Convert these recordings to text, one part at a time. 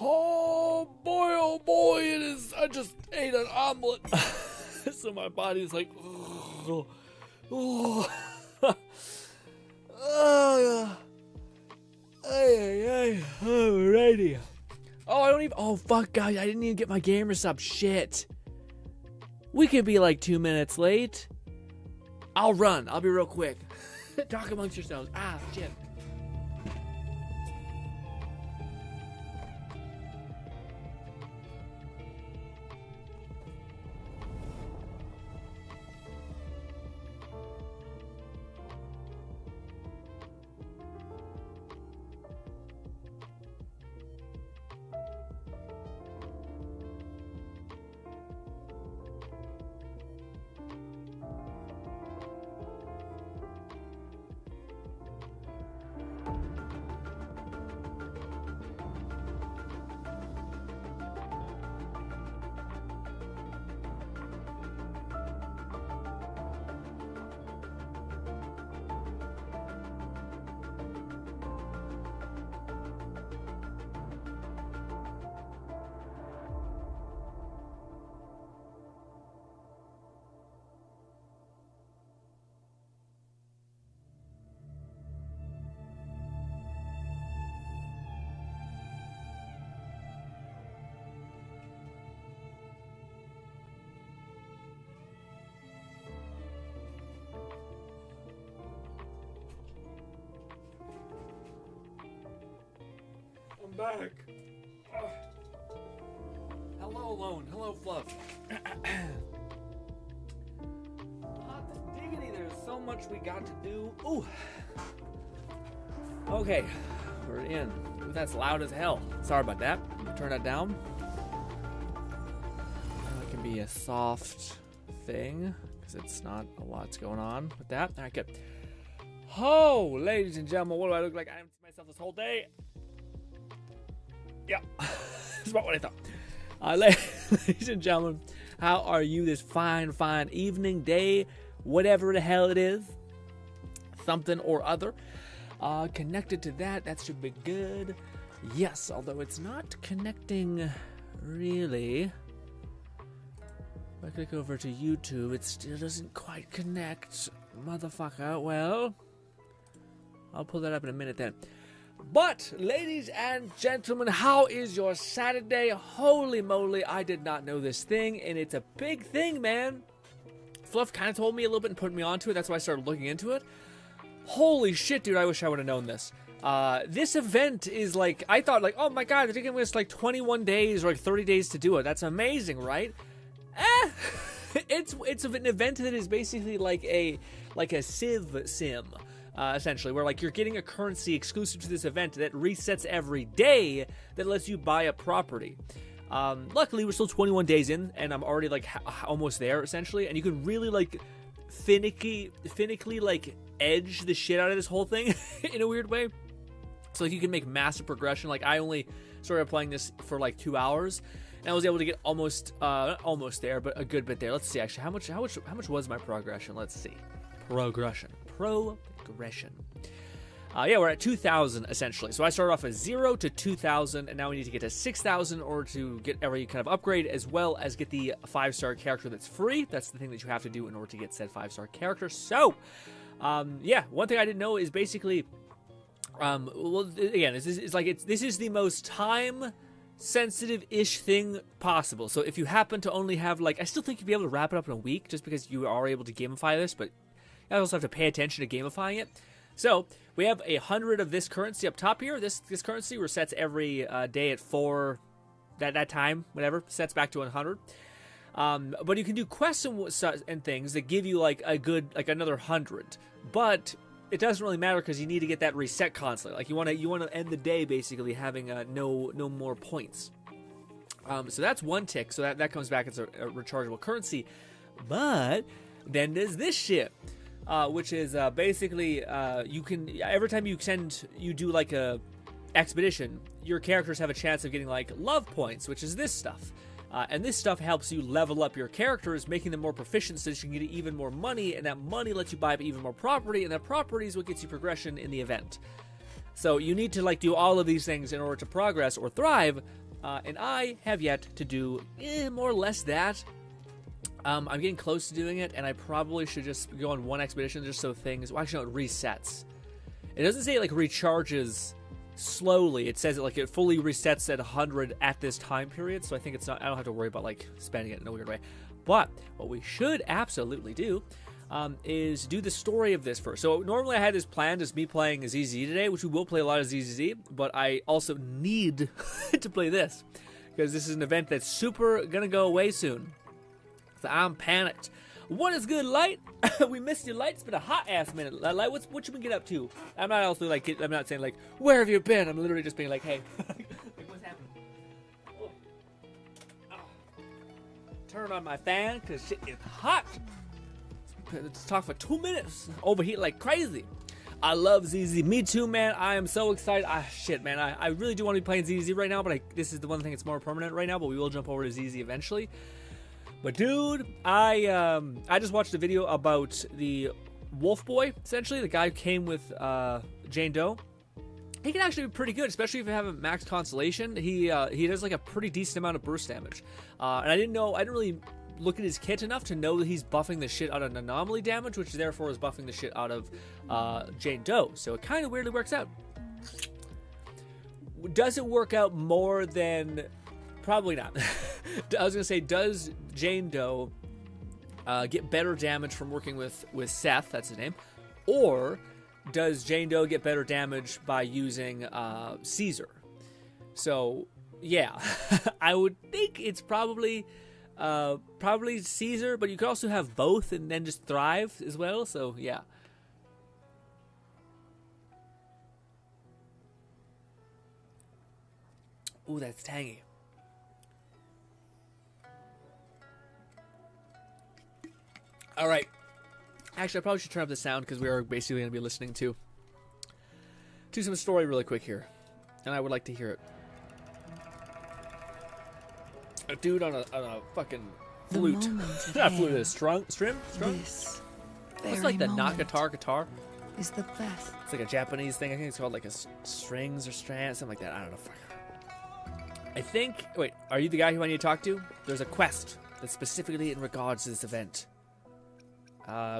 Oh boy, it is. I just ate an omelet. So my body's like, oh, oh, oh, alrighty. Oh, I don't even, oh fuck guys, I didn't even get my gamer sub. Shit. We could be like 2 minutes late. I'll run. I'll be real quick. Talk amongst yourselves. Ah, shit. I'm back. Hello, Alone. Hello, Fluff. Diggity, there's so much we got to do. Ooh. Okay, we're in. Ooh, that's loud as hell. Sorry about that. Turn that down. That can be a soft thing because it's not a lot's going on with that. All right, good. Oh, ladies and gentlemen, what do I look like? I haven't seen myself this whole day. Yeah, that's about what I thought. Ladies and gentlemen, how are you this fine evening, day, whatever the hell it is? Something or other. Connected to that should be good. Yes, although it's not connecting really. If I click over to YouTube, it still doesn't quite connect, motherfucker. Well, I'll pull that up in a minute then. But, ladies and gentlemen, how is your Saturday? Holy moly, I did not know this thing, and it's a big thing, man. Fluff kind of told me a little bit and put me onto it. That's why I started looking into it. Holy shit, dude, I wish I would have known this. This event is like, I thought like, oh my god, they're giving us like 21 days or like 30 days to do it. That's amazing, right? It's an event that is basically like a Civ sim. Essentially, where like you're getting a currency exclusive to this event that resets every day that lets you buy a property. Luckily, we're still 21 days in, and I'm already like almost there essentially. And you can really like finically like edge the shit out of this whole thing in a weird way. So like you can make massive progression. Like I only started playing this for like 2 hours, and I was able to get almost there, but a good bit there. Let's see actually how much was my progression. Let's see. Progression. Yeah, we're at 2,000 essentially. So I started off at 0 to 2,000, and now we need to get to 6,000 in order to get every kind of upgrade, as well as get the 5-star character that's free. That's the thing that you have to do in order to get said 5-star character. So, yeah, one thing I didn't know is basically, well, again, this is the most time sensitive-ish thing possible. So if you happen to only have, like, I still think you'd be able to wrap it up in a week just because you are able to gamify this, but you also have to pay attention to gamifying it. So we have 100 of this currency up top here. This currency resets every day at 4, that time, whatever, sets back to 100. But you can do quests and things that give you like a good, like another 100. But it doesn't really matter because you need to get that reset constantly. Like you want to end the day basically having no more points. So that's one tick. So that comes back as a rechargeable currency. But then there's this shit. Which is basically you can, every time you do like a expedition, your characters have a chance of getting like love points, which is this stuff. And this stuff helps you level up your characters, making them more proficient so that you can get even more money, and that money lets you buy up even more property, and that property is what gets you progression in the event. So you need to like do all of these things in order to progress or thrive, and I have yet to do more or less that. I'm getting close to doing it, and I probably should just go on one expedition just so things... Well, actually, no, it resets. It doesn't say it, like, recharges slowly. It says it, like, it fully resets at 100 at this time period, so I think it's not... I don't have to worry about, like, spending it in a weird way. But what we should absolutely do is do the story of this first. So normally I had this planned as me playing ZZZ today, which we will play a lot of ZZZ, but I also need to play this, because this is an event that's super gonna go away soon. So I'm panicked. What is good, Light? We missed you, Light. It's been a hot ass minute. Light, what should we get up to? I'm not also like, I'm not saying like, where have you been? I'm literally just being like, hey, like, what's happening? Oh. Oh. Turn on my fan because shit is hot. Let's talk for 2 minutes. Overheat like crazy. I love ZZ. Me too, man. I am so excited. Shit, man. I really do want to be playing ZZ right now, but this is the one thing that's more permanent right now. But we will jump over to ZZ eventually. But dude, I just watched a video about the Wolf Boy, essentially, the guy who came with Jane Doe. He can actually be pretty good, especially if you have a max constellation. He does like a pretty decent amount of burst damage. And I didn't really look at his kit enough to know that he's buffing the shit out of anomaly damage, which therefore is buffing the shit out of Jane Doe. So it kind of weirdly works out. Does it work out more than... Probably not. I was going to say, does Jane Doe get better damage from working with Seth, that's his name, or does Jane Doe get better damage by using Caesar? So, yeah, I would think it's probably Caesar, but you could also have both and then just thrive as well, so yeah. Ooh, that's tangy. All right. Actually, I probably should turn up the sound because we are basically going to be listening to some story really quick here, and I would like to hear it. A dude on a fucking flute, not flute, a strum. It's like the Nakatar guitar. Is the best. It's like a Japanese thing. I think it's called like a strings or strand, something like that. I don't know. I think. Wait, are you the guy who I need to talk to? There's a quest that's specifically in regards to this event.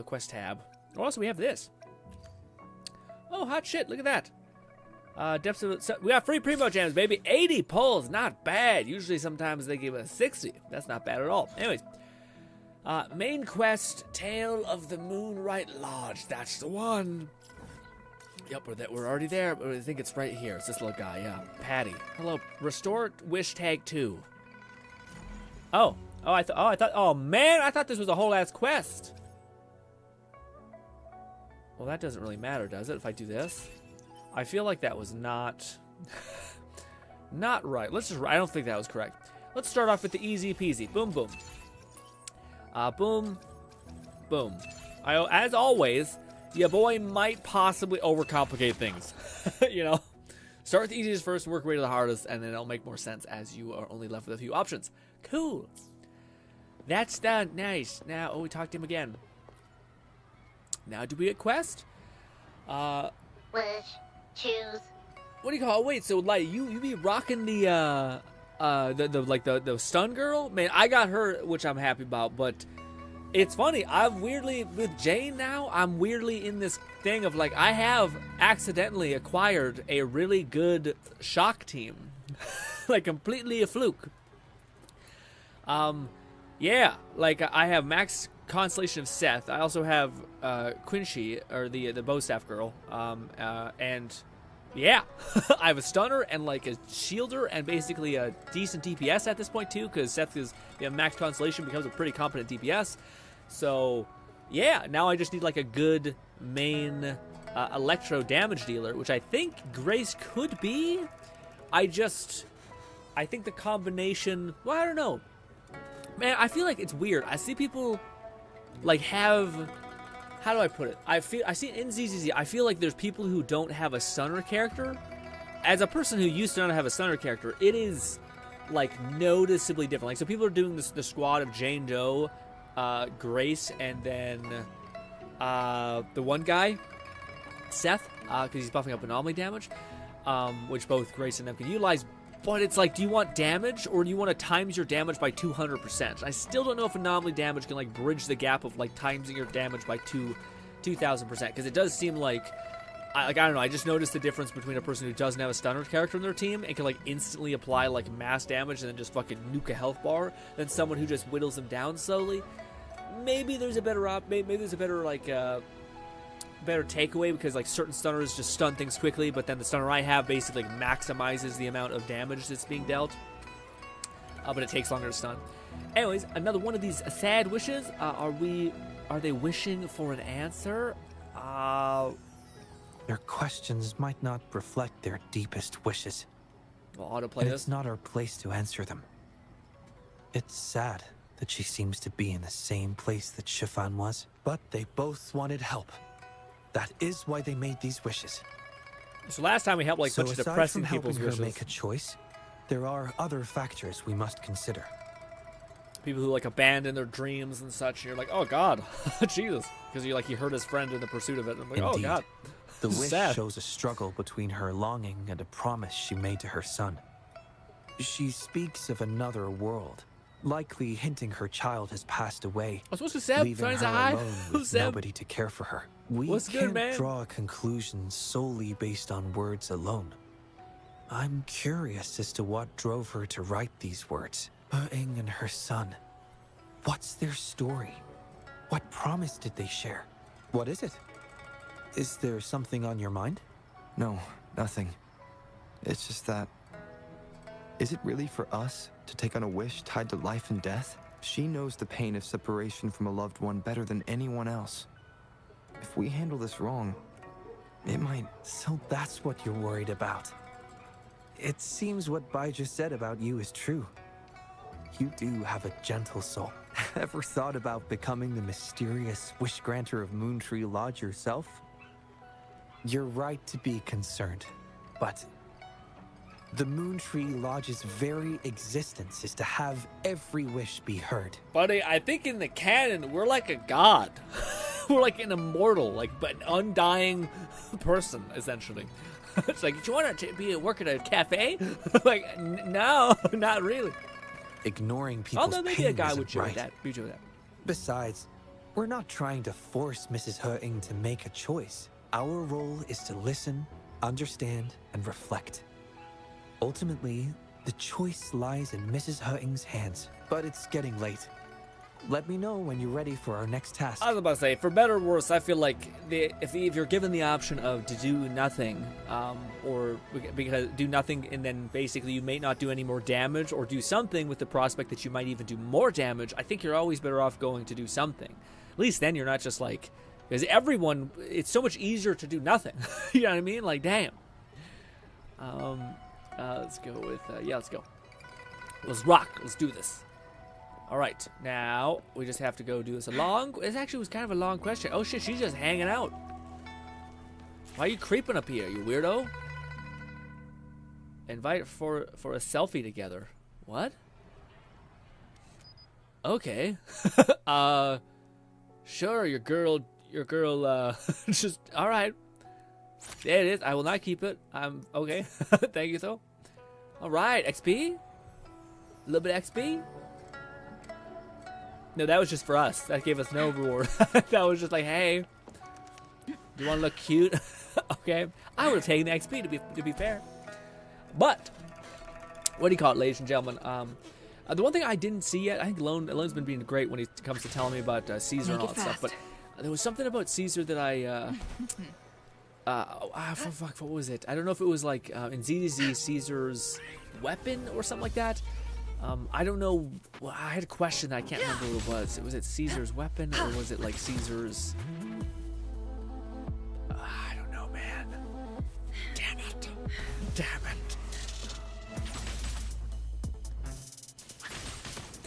Quest tab. Oh, also we have this. Oh, hot shit! Look at that. Depths of we got free primo gems, baby. 80 pulls, not bad. Usually, sometimes they give us 60. That's not bad at all. Anyways, main quest, Tale of the Moonlight Lodge. That's the one. Yep, we're already there, but I think it's right here. It's this little guy. Yeah, Patty. Hello. Restore wish tag 2. Oh, I thought. Oh man, I thought this was a whole ass quest. Well, that doesn't really matter, does it, if I do this? I feel like that was not right. I don't think that was correct. Let's start off with the easy peasy. Boom, boom. Boom, boom. As always, your boy might possibly overcomplicate things. You know? Start with the easiest first, work your way to the hardest, and then it'll make more sense as you are only left with a few options. Cool. That's done. Nice. Now, we talked to him again. Now, do we get quest? Wish. Choose. What do you call it? Wait, so like you be rocking the stun girl? Man, I got her, which I'm happy about, but it's funny. I've weirdly with Jane now, I'm weirdly in this thing of like I have accidentally acquired a really good shock team. Like completely a fluke. Yeah, like I have Max Constellation of Seth. I also have Quincy, or the bow staff girl. And yeah, I have a stunner and like a shielder and basically a decent DPS at this point too, because Seth is Max Constellation becomes a pretty competent DPS. So yeah, now I just need like a good main electro damage dealer, which I think Grace could be. I think the combination. Well, I don't know. Man, I feel like it's weird. I see people like have, how do I put it? I see in ZZZ, I feel like there's people who don't have a stunner character. As a person who used to not have a stunner character, it is like noticeably different. Like, so people are doing the squad of Jane Doe, Grace, and then the one guy, Seth, because he's buffing up anomaly damage, which both Grace and them can utilize. But it's like, do you want damage, or do you want to times your damage by 200%? I still don't know if anomaly damage can like bridge the gap of like timesing your damage by 2,000%, because it does seem like, I don't know, I just noticed the difference between a person who doesn't have a stunner character in their team and can like instantly apply like mass damage and then just fucking nuke a health bar, than someone who just whittles them down slowly. Maybe there's a better maybe there's a better like better takeaway, because like certain stunners just stun things quickly, but then the stunner I have basically like maximizes the amount of damage that's being dealt, but it takes longer to stun. Anyways, another one of these sad wishes. Are they wishing for an answer? Their questions might not reflect their deepest wishes. We'll autoplay and this. It's not our place to answer them. It's sad that she seems to be in the same place that Chiffon was, but they both wanted help. That is why they made these wishes. So last time we helped like a bunch of depressing people's wishes. Her make a choice, there are other factors we must consider. People who like abandon their dreams and such, and you're like, oh God, Jesus, because you hurt his friend in the pursuit of it. And I'm like, Indeed, oh God, the wish sad. Shows a struggle between her longing and a promise she made to her son. She speaks of another world, likely hinting her child has passed away, leaving her alone with nobody to care for her. We can't draw a conclusion solely based on words alone. I'm curious as to what drove her to write these words. Wuthering and her son. What's their story? What promise did they share? What is it? Is there something on your mind? No, nothing. It's just that... Is it really for us to take on a wish tied to life and death? She knows the pain of separation from a loved one better than anyone else. If we handle this wrong, it might... So that's what you're worried about. It seems what Bai just said about you is true. You do have a gentle soul. Ever thought about becoming the mysterious wish granter of Moontree Lodge yourself? You're right to be concerned, but the Moontree Lodge's very existence is to have every wish be heard. Buddy, I think in the canon, we're like a god. We're like an immortal, but an undying person, essentially. It's like, do you want to work at a cafe? Like, no, not really. Ignoring people's pain maybe a guy would right. that. Besides, we're not trying to force Mrs. Wuthering to make a choice. Our role is to listen, understand, and reflect. Ultimately, the choice lies in Mrs. Wuthering's hands, but it's getting late. Let me know when you're ready for our next task. I was about to say, for better or worse, I feel like if you're given the option of to do nothing, or because do nothing and then basically you may not do any more damage, or do something with the prospect that you might even do more damage, I think you're always better off going to do something. At least then you're not just like, because everyone, it's so much easier to do nothing. You know what I mean? Like, damn. Let's go with, let's go. Let's rock. Let's do this. All right, now we just have to go do this. It actually was kind of a long question. Oh shit, she's just hanging out. Why are you creeping up here, you weirdo? Invite for a selfie together. What? Okay. Sure, your girl, just, all right. There it is. I will not keep it. I'm okay. Thank you, though. All right, XP. A little bit of XP. No, that was just for us. That gave us no reward. That was just like, hey, do you want to look cute? Okay. I would have taken the XP to be fair. But what do you call it, ladies and gentlemen? The one thing I didn't see yet, I think Lone's been being great when it comes to telling me about Caesar and all that stuff. But there was something about Caesar that I fuck, what was it? I don't know if it was like in ZZZ Caesar's weapon or something like that. I don't know. Well, I had a question that I can't remember what it was. Was it Caesar's weapon or was it like Caesar's? I don't know, man. Damn it. Damn it.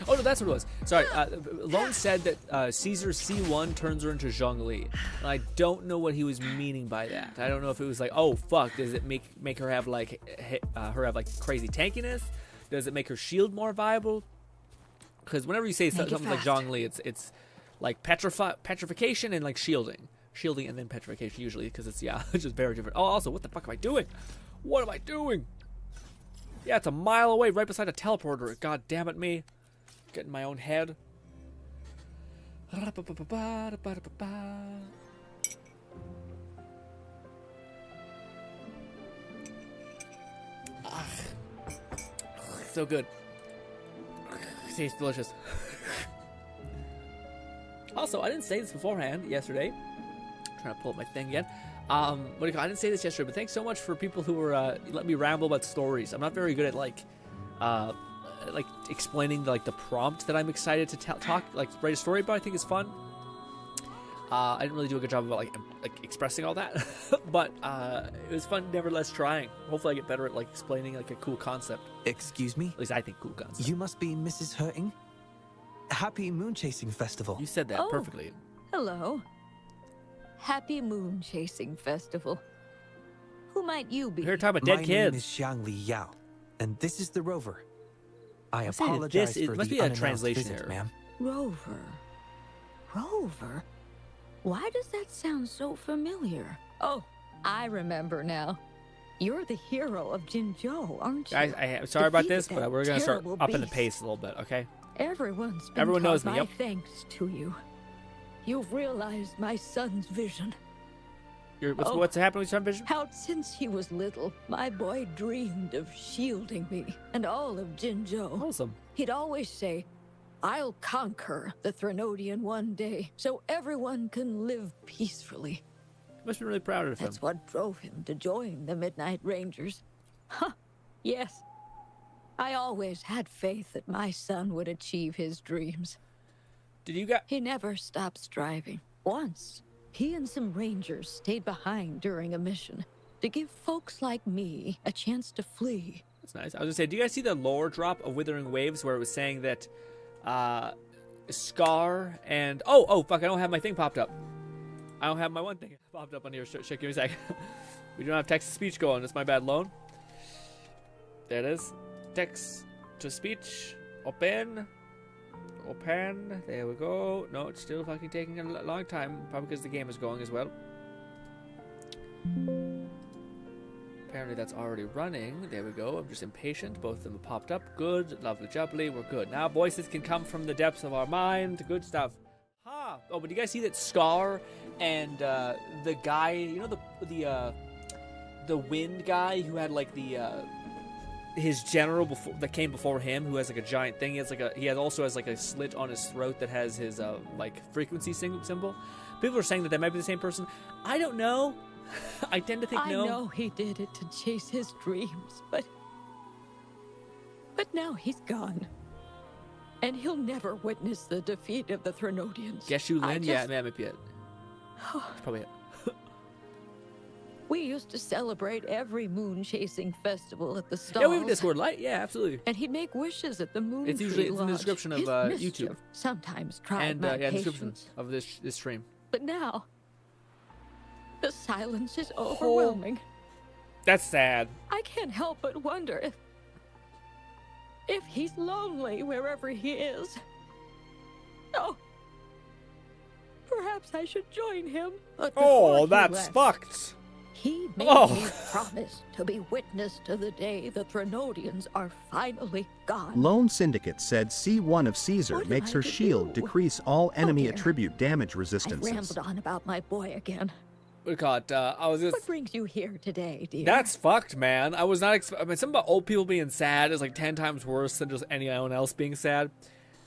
Oh no, that's what it was. Sorry. Lone said that Caesar's C1 turns her into Zhongli. And I don't know what he was meaning by that. I don't know if it was like, oh fuck, does it make her have like crazy tankiness? Does it make her shield more viable? Because whenever you say something like Zhongli, it's like petrification and like shielding and then petrification usually, because it's it's just very different. Oh, also, what the fuck am I doing? What am I doing? Yeah, it's a mile away, right beside a teleporter. God damn it, me. Getting my own head. So good. Tastes delicious. Also, I didn't say this beforehand yesterday. I'm trying to pull up my thing again. What do you call? I didn't say this yesterday, but thanks so much for people who were let me ramble about stories. I'm not very good at like explaining the prompt that I'm excited to talk write a story about. I think is fun. I didn't really do a good job about like expressing all that, but it was fun nevertheless trying. Hopefully I get better at explaining a cool concept. Excuse me? At least I think cool concept. You must be Mrs. Hurting? Happy Moon Chasing Festival. You said that perfectly. Hello. Happy Moon Chasing Festival. Who might you be? We're talking about dead kids. My name is Xiang Li Yao, and this is the Rover. I apologize for must the be a unannounced translation visit, error. ma'am. Rover? Why does that sound so familiar? Oh, I remember now. You're the hero of Jinzhou, aren't you? Guys, I'm sorry about this, but we're going to start upping the pace a little bit, okay? Everyone knows me, yep. Thanks to you. You've realized my son's vision. What's happening with your son's vision? How since he was little, my boy dreamed of shielding me and all of Jinzhou. Awesome. He'd always say, I'll conquer the Threnodian one day, so everyone can live peacefully. Must be really proud of him. That's what drove him to join the Midnight Rangers. Huh, yes. I always had faith that my son would achieve his dreams. He never stopped striving. Once, he and some rangers stayed behind during a mission to give folks like me a chance to flee. That's nice. I was going to say, do you guys see the lore drop of Wuthering Waves where it was saying that Scar and... Oh, fuck, I don't have my thing popped up. I don't have my one thing popped up on here. Shit, give me a sec. We don't have text-to-speech going. That's my bad, Lone. There it is. Text-to-speech. Open. There we go. No, it's still fucking taking a long time. Probably because the game is going as well. Apparently that's already running. There we go. I'm just impatient. Both of them have popped up. Good. Lovely jubbly. We're good. Now voices can come from the depths of our mind. Good stuff. Oh, but do you guys see that Scar and the guy, you know, the wind guy who had his general that came before him, who has a giant thing. He also has a slit on his throat that has his frequency symbol. People are saying that might be the same person. I don't know. I tend to think no. I know he did it to chase his dreams, but now he's gone. And he'll never witness the defeat of the Threnodians. Geshu Lin? Yeah, that might be it. That's probably it. We used to celebrate every moon-chasing festival at the stalls. Yeah, we have Discord Light. Yeah, absolutely. And he'd make wishes at the moon. It's usually in the description of YouTube. Sometimes tried my the description patience. of this stream. But now, the silence is overwhelming. That's sad. I can't help but wonder if he's lonely wherever he is. Oh, perhaps I should join him. Oh, that's fucked. He made me promise to be witness to the day the Threnodians are finally gone. Lone Syndicate said C1 of Caesar makes her shield decrease all enemy attribute damage resistances. I rambled on about my boy again. What brings you here today, dear? That's fucked, man. I was not I mean, something about old people being sad is like 10 times worse than just anyone else being sad.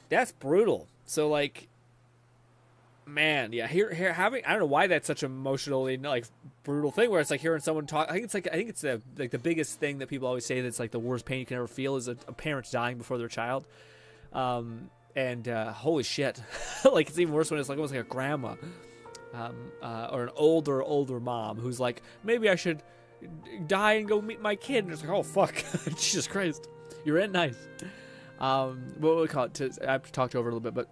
That's brutal. So, like, man, yeah, here having, I don't know why that's such an emotionally, like, brutal thing where it's like hearing someone talk. I think it's the biggest thing that people always say that's like the worst pain you can ever feel is a parent dying before their child. And holy shit. Like, it's even worse when it's like almost like a grandma. Or an older mom who's like, maybe I should die and go meet my kid, and it's like, oh fuck, Jesus Christ, you're in nice. What would we call it? I have to talk to her over a little bit, but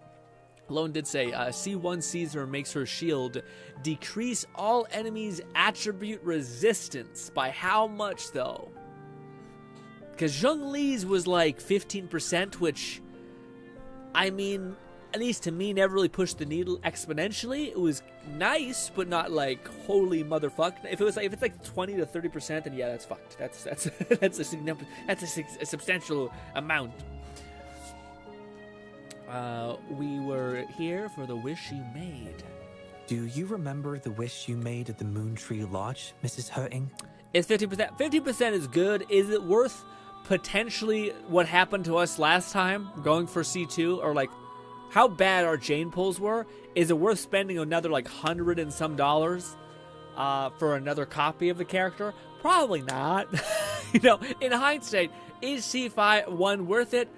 Lone did say C1 Caesar makes her shield decrease all enemies' attribute resistance by how much though? Because Zhong Li's was like 15%, which, I mean, at least to me, never really pushed the needle exponentially. It was nice, but not like holy motherfuck. If it's like 20 to 30%, then yeah, that's fucked. That's a significant, a substantial amount. We were here for the wish you made. Do you remember the wish you made at the Moon Tree Lodge, Mrs. Hurting? It's 50%. 50% is good. Is it worth potentially what happened to us last time, going for C2, or like how bad our Jane pulls were? Is it worth spending another like $100 and some for another copy of the character? Probably not. You know, in hindsight, is C1 worth it?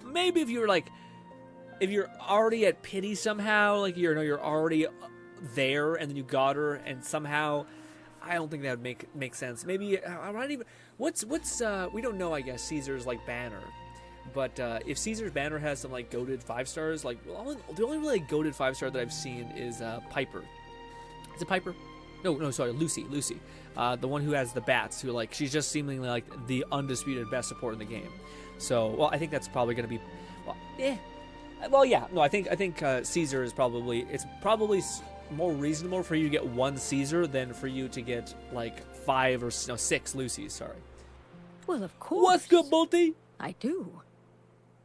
Maybe if you're already at pity somehow, like you're already there, and then you got her, and somehow, I don't think that would make sense. Maybe I'm not even. What's we don't know. I guess Caesar's like banner. But if Caesar's banner has some like goated 5 stars, like the only really goated 5-star that I've seen is Piper. Is it Piper? No, sorry, Lucy. The one who has the bats, who like she's just seemingly like the undisputed best support in the game. So, well, I think that's probably going to be, I think Caesar is probably more reasonable for you to get 1 Caesar than for you to get like 5 or 6 Lucys. Sorry. Well, of course. What's good, Bolty? I do.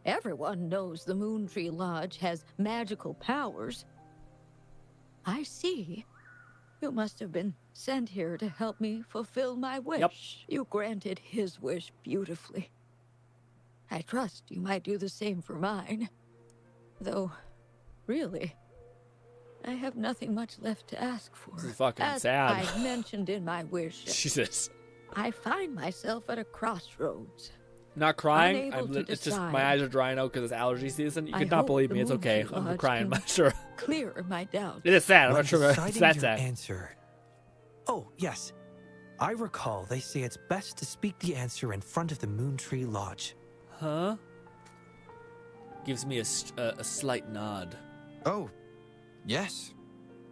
Everyone knows the Moon Tree Lodge has magical powers. I see. You must have been sent here to help me fulfill my wish. Yep. You granted his wish beautifully. I trust you might do the same for mine. Though, really, I have nothing much left to ask for. This is fucking As sad. I mentioned in my wish, Jesus. I find myself at a crossroads. Not crying. It's just my eyes are drying out because it's allergy season. You could not believe me. It's okay. I'm crying. I'm not sure. Clear my doubts. It is sad. I'm not sure it's that sad. Answer. Oh yes, I recall they say it's best to speak the answer in front of the Moon Tree Lodge. Huh? Gives me a slight nod. Oh, yes,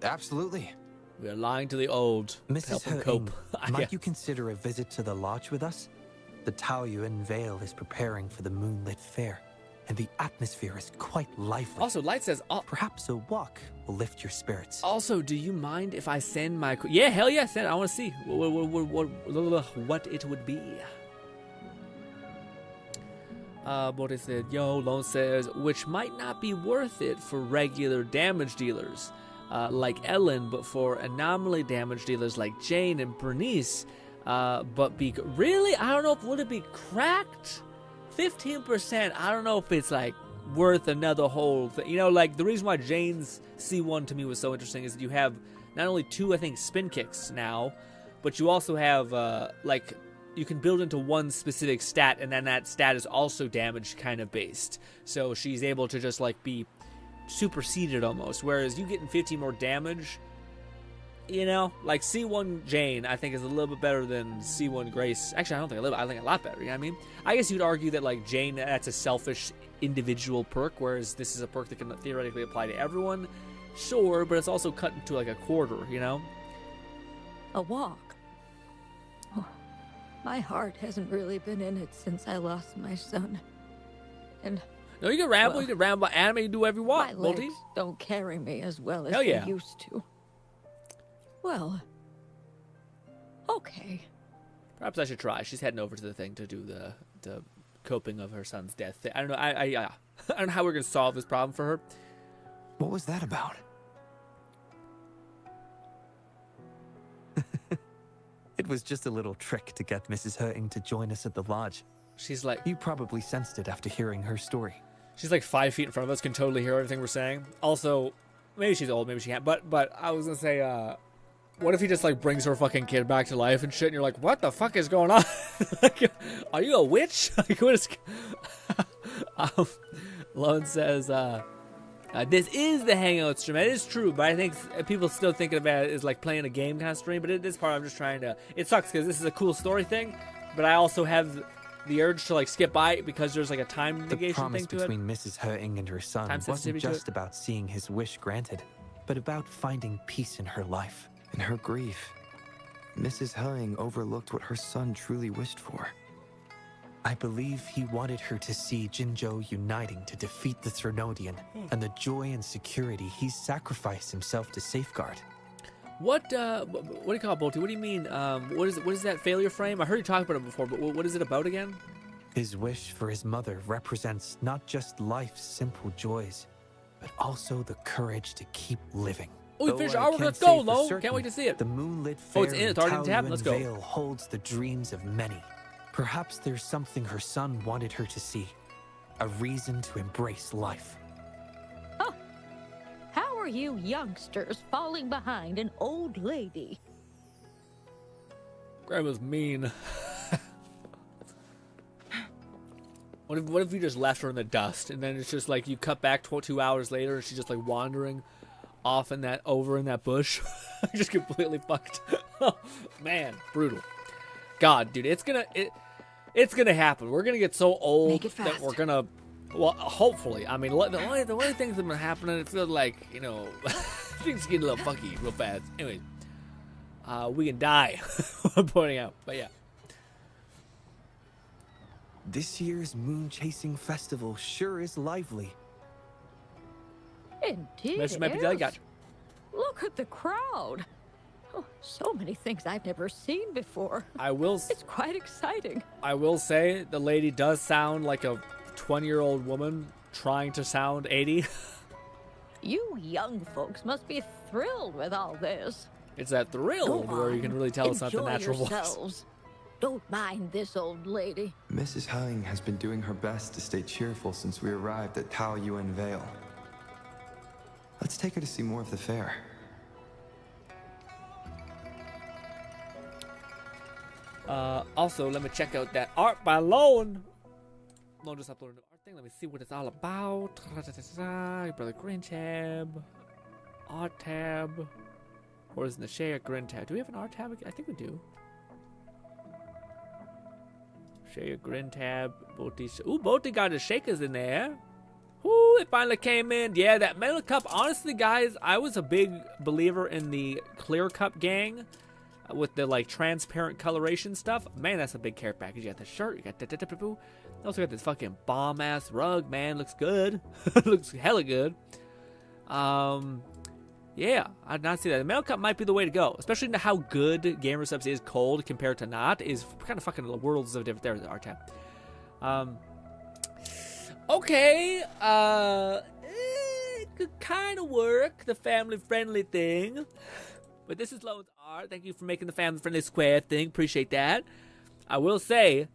absolutely. We are lying to the old. Mrs. Cope. Might you consider a visit to the lodge with us? The Taoyuan Vale is preparing for the moonlit fair, and the atmosphere is quite lively. Also, Light says, perhaps a walk will lift your spirits. Also, do you mind if I send my... Yeah, hell yeah, send. I want to see what it would be. What is it? Yo, Lone says, which might not be worth it for regular damage dealers like Ellen, but for anomaly damage dealers like Jane and Bernice, but really, I don't know if would it be cracked 15%. I don't know if it's like worth another whole thing. You know, like the reason why Jane's C1 to me was so interesting is that you have not only 2, I think, spin kicks now, but you also have like you can build into one specific stat, and then that stat is also damage kind of based. So she's able to just like be superseded almost. Whereas you getting 15 more damage, you know, like C1 Jane, I think is a little bit better than C1 Grace. Actually, I don't think a little. I think a lot better. You know what I mean? I guess you'd argue that like Jane, that's a selfish individual perk, whereas this is a perk that can theoretically apply to everyone. Sure, but it's also cut into like a quarter. You know? A walk. Oh, my heart hasn't really been in it since I lost my son. And no, you can ramble. Well, you can ramble anime. You do whatever you want. My legs don't carry me as well as they used to. Well, Okay. Perhaps I should try. She's heading over to the thing to do the coping of her son's death. I don't know. I don't know how we're gonna solve this problem for her. What was that about? It was just a little trick to get Mrs. Hurting to join us at the lodge. She's like... You probably sensed it after hearing her story. She's like 5 feet in front of us, can totally hear everything we're saying. Also, maybe she's old, maybe she can't. But I was gonna say, what if he just like brings her fucking kid back to life and shit, and you're like, what the fuck is going on? Like, are you a witch? Like, what is... Lone says, this is the Hangout stream. It is true, but I think people still thinking about it as like playing a game kind of stream. But this part, I'm just trying to... It sucks because this is a cool story thing, but I also have the urge to like skip by it because there's like a time negation thing to it. The promise between Mrs. Hurting and her son wasn't just about seeing his wish granted, but about finding peace in her life. In her grief, Mrs. Hurting overlooked what her son truly wished for. I believe he wanted her to see Jinzhou uniting to defeat the Threnodian, and the joy and security he's sacrificed himself to safeguard. What do you call it, Bolty? What do you mean? What is that failure frame? I heard you talk about it before, but what is it about again? His wish for his mother represents not just life's simple joys, but also the courage to keep living. Oh, we finished our work. Let's go, Lo. Can't wait to see it. The moonlit fair it's already in tab. Let's go. Vale holds the dreams of many. Perhaps there's something her son wanted her to see. A reason to embrace life. Huh. How are you youngsters falling behind an old lady? Grandma's mean. What if you just left her in the dust, and then it's just like you cut back 2 hours later, and she's just like wandering off in that bush, just completely fucked. Oh, man, brutal. God, dude, it's gonna happen. We're gonna get so old that we're gonna, well, hopefully. I mean, the only things that have been happening, it feels like, you know, things get a little funky real fast. Anyways, we can die. I'm pointing out, but yeah. This year's moon chasing festival sure is lively. Indeed, it is. Look at the crowd. Oh, so many things I've never seen before. It's quite exciting. I will say the lady does sound like a 20-year-old woman trying to sound 80. You young folks must be thrilled with all this. It's that thrill where you can really tell it's not the natural voice. Don't mind this old lady. Mrs. Hurting has been doing her best to stay cheerful since we arrived at Tao Yuan Vale. Let's take her to see more of the fair. Also, let me check out that art by Lone. Lone just uploaded an art thing. Let me see what it's all about. Brother GRINN tab. Art tab. Or is it the share GRINN tab? Do we have an art tab? I think we do. Share GRINN tab. Ooh, Bolty got his shakers in there. Ooh, it finally came in. Yeah, that metal cup. Honestly, guys, I was a big believer in the clear cup gang with the like transparent coloration stuff. Man, that's a big care package. You got the shirt. You got the also got this fucking bomb ass rug. Man, looks good. Looks hella good. Yeah, I did not see that. The metal cup might be the way to go, especially into how good Gamer Subs is cold compared to not. Is kind of fucking worlds of different. There's the art tab. Okay, it could kind of work, the family-friendly thing. But this is Lone's art. Thank you for making the family-friendly square thing. Appreciate that. I will say,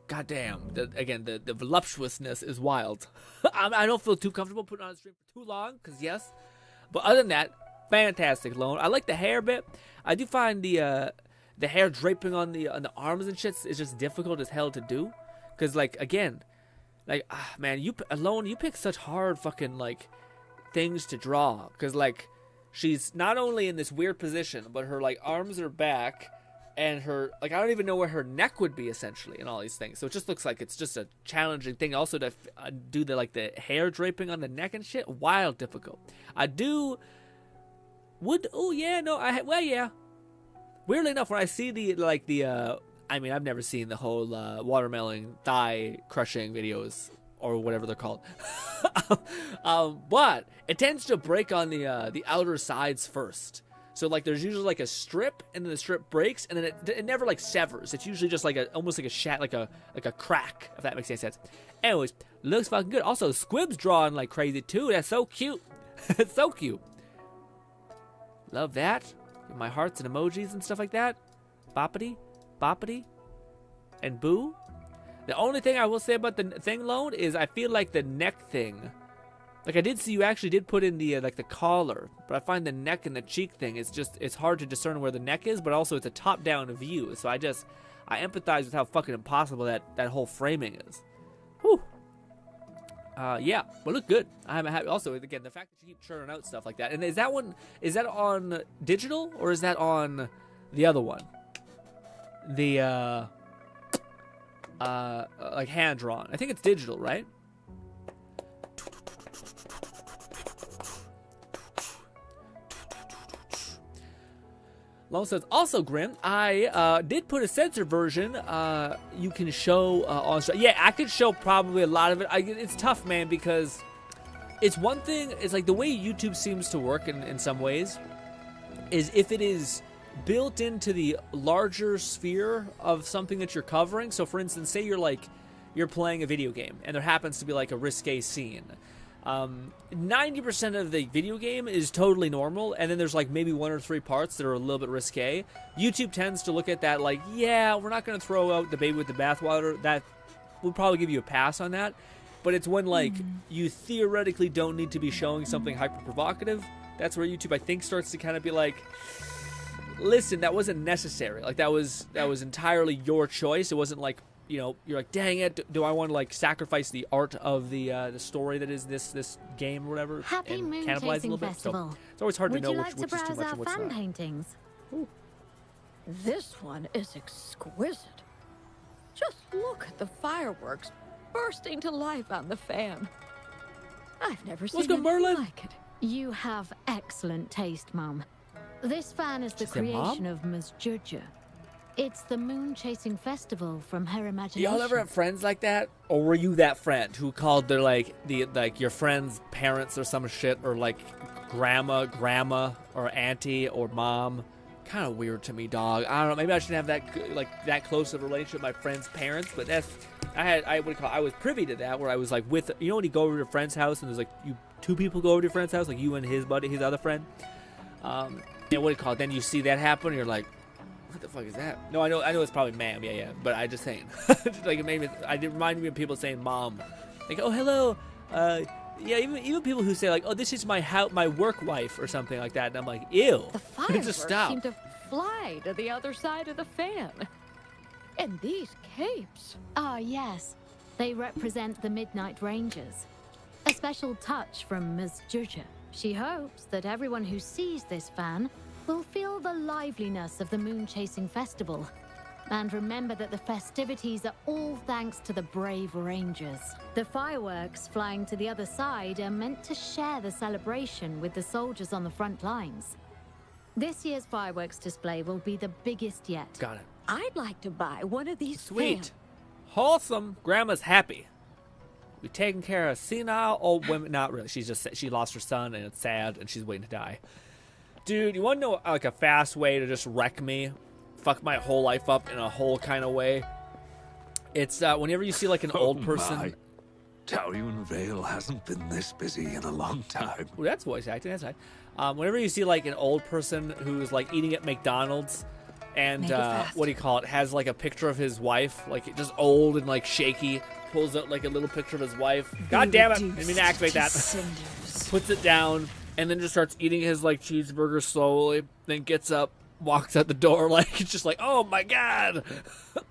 goddamn, the voluptuousness is wild. I don't feel too comfortable putting on a stream for too long, because yes. But other than that, fantastic, Lone. I like the hair bit. I do find the hair draping on the arms and shit is just difficult as hell to do. Because, like, again... Like, man, you pick such hard fucking, like, things to draw. Because, like, she's not only in this weird position, but her, like, arms are back. And her, like, I don't even know where her neck would be, essentially, and all these things. So it just looks like it's just a challenging thing. Also, to do the, like, the hair draping on the neck and shit. Wild difficult. Yeah. Weirdly enough, when I see I mean, I've never seen the whole watermelon thigh crushing videos or whatever they're called, but it tends to break on the outer sides first. So like there's usually like a strip, and then the strip breaks, and then it never like severs. It's usually just like almost like a like a crack, if that makes any sense. Anyways, looks fucking good. Also, Squib's drawing like crazy too. That's so cute. It's so cute. Love that. My hearts and emojis and stuff like that. Boppity, boppity, and boo. The only thing I will say about the thing loan is I feel like the neck thing. Like I did see you actually did put in the like the collar, but I find the neck and the cheek thing is just, it's hard to discern where the neck is, but also it's a top-down view. So I empathize with how fucking impossible that whole framing is. Whew. Yeah, but look good. I'm happy. Also, again, the fact that you keep churning out stuff like that. And is that on digital or is that on the other one? The like hand drawn. I think it's digital, right? Lone says, also, Grim, I did put a censored version you can show on... Yeah, I could show probably a lot of it. It's tough, man, because it's one thing... It's like the way YouTube seems to work in some ways is if it is built into the larger sphere of something that you're covering. So, for instance, say you're playing a video game and there happens to be like a risque scene. 90% of the video game is totally normal, and then there's like maybe 1 or 3 parts that are a little bit risque. YouTube tends to look at that like, yeah, we're not going to throw out the baby with the bathwater. That would probably give you a pass on that. But it's when like you theoretically don't need to be showing something hyper provocative. That's where YouTube, I think, starts to kind of be like, listen, that wasn't necessary. Like that was entirely your choice. It wasn't like, you know, you're like, dang it, do I want to like sacrifice the art of the story that is this game or whatever, Happy and Moon cannibalize a Chasing little bit? Festival. So it's always hard to know Would you which like to is too browse much our and what's fan not. paintings? Ooh. This one is exquisite. Just look at the fireworks bursting to life on the fan. I've never seen anything like it. You have excellent taste, Mum. This fan is the She said, "Mom?" creation of Ms. Judger. It's the Moon Chasing Festival from her imagination. Y'all ever have friends like that, or were you that friend who called their like your friend's parents or some shit, or like grandma, or auntie, or mom? Kind of weird to me, dog. I don't know. Maybe I shouldn't have that close of a relationship with my friend's parents, but I was privy to that, where I was like with, you know, when you go over to your friend's house and there's like two people go over to your friend's house, like you and his buddy, his other friend. And then you see that happen, and you're like, what the fuck is that? No, I know it's probably ma'am, yeah, but I just saying. Like it reminded me of people saying mom. Like, oh, hello. Yeah, even people who say like, oh, this is my work wife or something like that, and I'm like, ew. The fireworks just stop. seem to fly to the other side of the fan. And these capes. Ah, yes. They represent the Midnight Rangers. A special touch from Ms. Judger. She hopes that everyone who sees this fan will feel the liveliness of the Moon Chasing Festival. And remember that the festivities are all thanks to the brave Rangers. The fireworks flying to the other side are meant to share the celebration with the soldiers on the front lines. This year's fireworks display will be the biggest yet. Got it. I'd like to buy one of these Sweet. fans. Wholesome. Grandma's happy. We're taking care of senile old women. Not really. She lost her son, and it's sad, and she's waiting to die. Dude, you want to know like a fast way to just wreck me? Fuck my whole life up in a whole kind of way? It's whenever you see like an old person. My. Taurian Vale hasn't been this busy in a long time. Ooh, that's voice acting. That's right. Whenever you see like an old person who's like eating at McDonald's, and what do you call it? Has like a picture of his wife, like just old and like shaky. Pulls out like a little picture of his wife. God damn it! I didn't mean to activate that. Puts it down and then just starts eating his like cheeseburger slowly. Then gets up, walks out the door like it's just like, oh my god,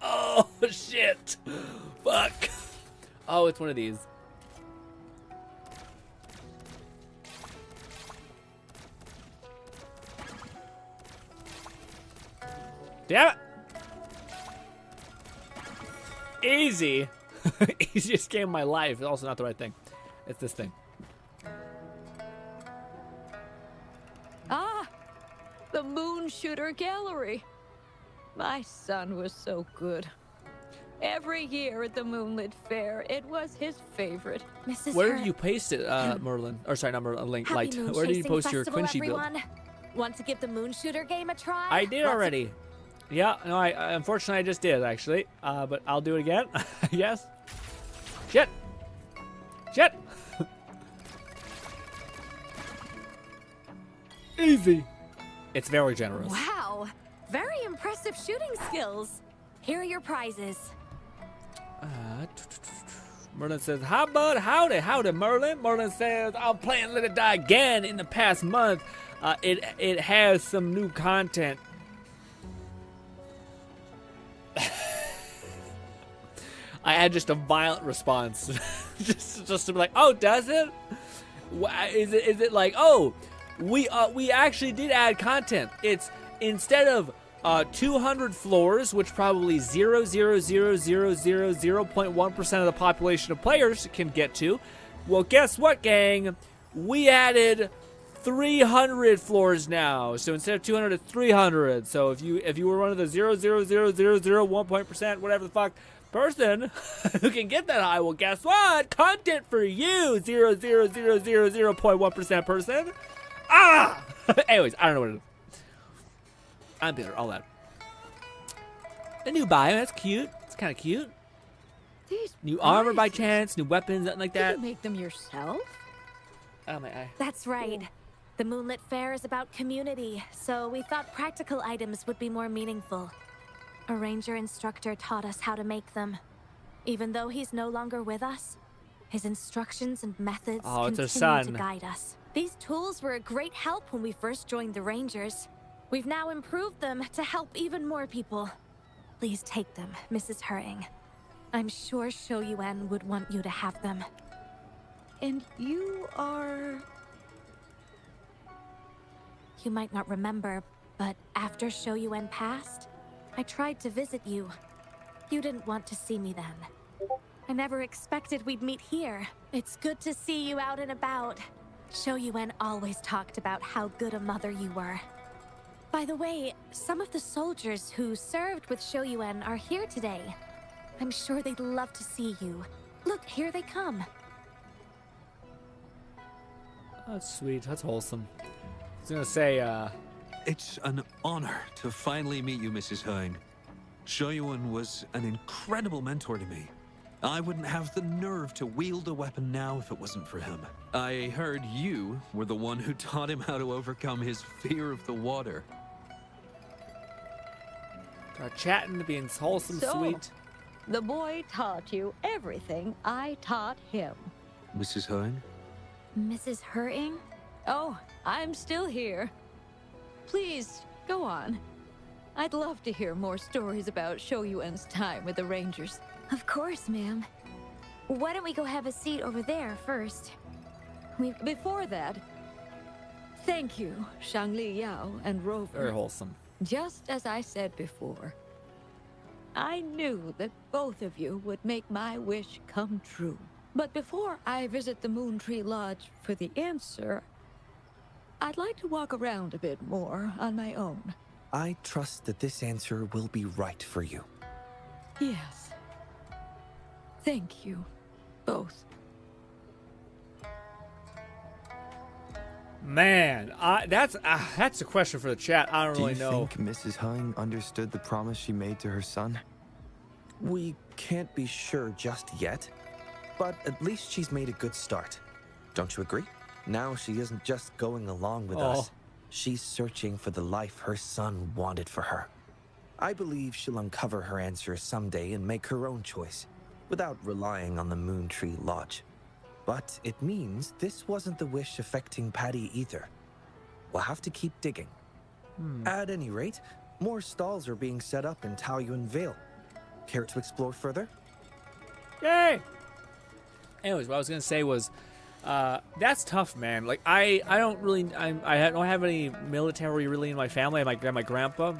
oh shit, fuck. Oh, it's one of these. Damn it! Easy. Easiest game of my life. It's also not the right thing. It's this thing. Ah, the Moon Shooter Gallery. My son was so good. Every year at the Moonlit Fair, it was his favorite. Mrs. Where did you paste it, Merlin? Or sorry, not Merlin, Link. Light. Where did you post your Quincy build? Want to give the moon shooter game a try? I did already. Yeah, no, I unfortunately I just did actually. But I'll do it again. Yes. Shit. Shit. Easy. It's very generous. Wow. Very impressive shooting skills. Here are your prizes. Merlin says, "How bud? Howdy, Merlin." Merlin says, "I'm playing Let It Die again in the past month. It has some new content." I had just a violent response, just to be like, "Oh, does it? Is it like, oh, we actually did add content. It's instead of 200 floors, which probably 0.1% of the population of players can get to. Well, guess what, gang? We added 300 floors now. So instead of 200, it's 300. So if you were one of the 0.1%, whatever the fuck person who can get that high, well, guess what? Content for you, 0.1% person. Ah! Anyways, I don't know what it is. I'm bitter, all that. A new bio, that's cute. It's kind of cute. These new armor by chance, new weapons, nothing like that. Did you make them yourself? Oh, my eye. That's right. The Moonlit Fair is about community, so we thought practical items would be more meaningful. A ranger instructor taught us how to make them. Even though he's no longer with us, his instructions and methods continue to guide us. These tools were a great help when we first joined the Rangers. We've now improved them to help even more people. Please take them, Mrs. Hurting. I'm sure Shou Yuan would want you to have them. And you are... You might not remember, but after Shou Yuan passed, I tried to visit you. You didn't want to see me then. I never expected we'd meet here. It's good to see you out and about. Shou Yuan always talked about how good a mother you were. By the way, some of the soldiers who served with Shou Yuan are here today. I'm sure they'd love to see you. Look, here they come. That's sweet. That's wholesome. I was gonna say, It's an honor to finally meet you, Mrs. Hurting. Shou Yuan was an incredible mentor to me. I wouldn't have the nerve to wield a weapon now if it wasn't for him. I heard you were the one who taught him how to overcome his fear of the water. chatting, being wholesome, sweet. The boy taught you everything I taught him. Mrs. Hurting? Mrs. Hurting? Oh, I'm still here. Please, go on. I'd love to hear more stories about Shou Yuan's time with the Rangers. Of course, ma'am. Why don't we go have a seat over there first? Before that, thank you, Shangli Yao and Rover. Very wholesome. Just as I said before, I knew that both of you would make my wish come true. But before I visit the Moon Tree Lodge for the answer, I'd like to walk around a bit more on my own. I trust that this answer will be right for you. Yes. Thank you, both. Man, that's a question for the chat. I don't really know. Do you think Mrs. Hung understood the promise she made to her son? We can't be sure just yet, but at least she's made a good start. Don't you agree? Now she isn't just going along with us. She's searching for the life her son wanted for her. I believe she'll uncover her answer someday and make her own choice, without relying on the Moon Tree Lodge. But it means this wasn't the wish affecting Patty either. We'll have to keep digging. At any rate, more stalls are being set up in Taoyuan Vale. Care to explore further? Yay! Anyways, what I was gonna say was, that's tough, man. Like I don't have any military really in my family. I have my grandpa,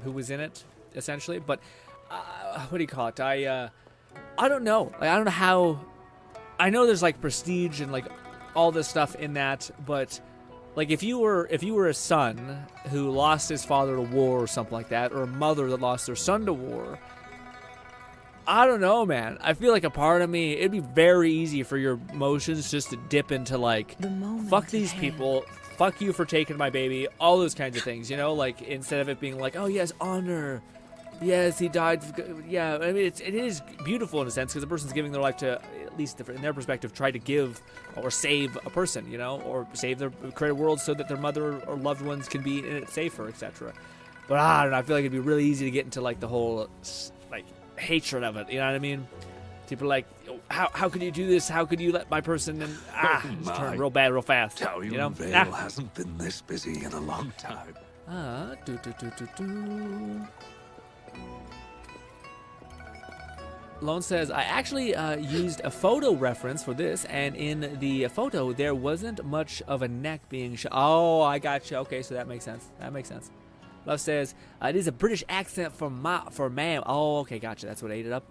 who was in it essentially. But what do you call it? I don't know. Like, I don't know how. I know there's like prestige and like all this stuff in that, but like if you were a son who lost his father to war or something like that, or a mother that lost their son to war, I don't know, man. I feel like a part of me, it'd be very easy for your emotions just to dip into like, fuck these people, fuck you for taking my baby, all those kinds of things, you know, like instead of it being like, oh yes, honor, yes, he died, yeah, I mean, it is beautiful in a sense because the person's giving their life to, at least in their perspective, try to give or save a person, you know, or create a world so that their mother or loved ones can be in it safer, etc. But I don't know, I feel like it'd be really easy to get into like the whole like hatred of it, you know what I mean? People are like, how could you do this? How could you let my person and just turn real bad real fast? Tell you, know? Vale hasn't been this busy in a long time. Lone says, I actually used a photo reference for this, and in the photo there wasn't much of a neck being shown. Oh, I gotcha. Okay, so that makes sense. That makes sense. Love says, it is a British accent for ma'am. Oh, okay, gotcha. That's what ate it up.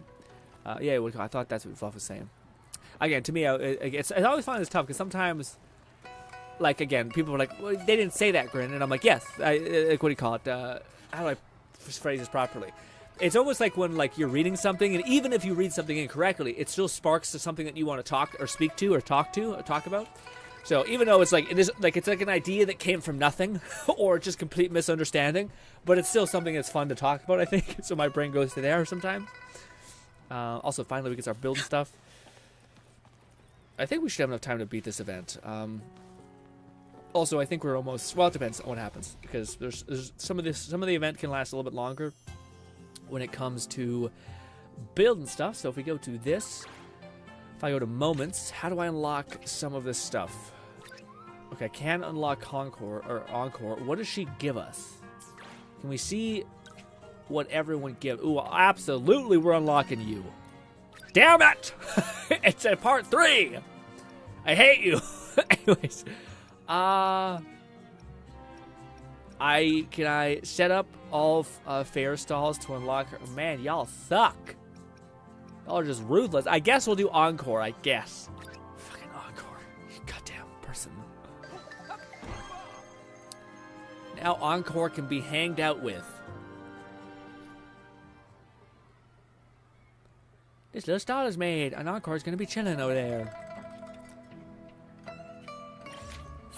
Yeah, I thought that's what Fluff was saying. Again, to me, I always find this tough because sometimes, like, again, people are like, well, they didn't say that, Grin. And I'm like, yes. Like, what do you call it? How do I phrase this properly? It's almost like when, like, you're reading something, and even if you read something incorrectly, it still sparks to something that you want to talk or speak to or talk about. So even though it's like it's like an idea that came from nothing or just complete misunderstanding, but it's still something that's fun to talk about, I think. So my brain goes to there sometimes. Also, finally, we get our build stuff. I think we should have enough time to beat this event. Also, I think we're almost... Well, it depends on what happens. Because there's some of the event can last a little bit longer when it comes to building stuff. So if we go to this... If I go to moments, how do I unlock some of this stuff? Okay, I can unlock Encore. What does she give us? Can we see... what everyone gives? Ooh, absolutely, we're unlocking you. Damn it! It's a part 3. I hate you. Anyways, can I set up all fair stalls to unlock her? Man, y'all suck. Y'all are just ruthless. I guess we'll do Encore. I guess. Fucking Encore. You goddamn person. Now Encore can be hanged out with. This little stall is made, and Encore's gonna be chilling over there.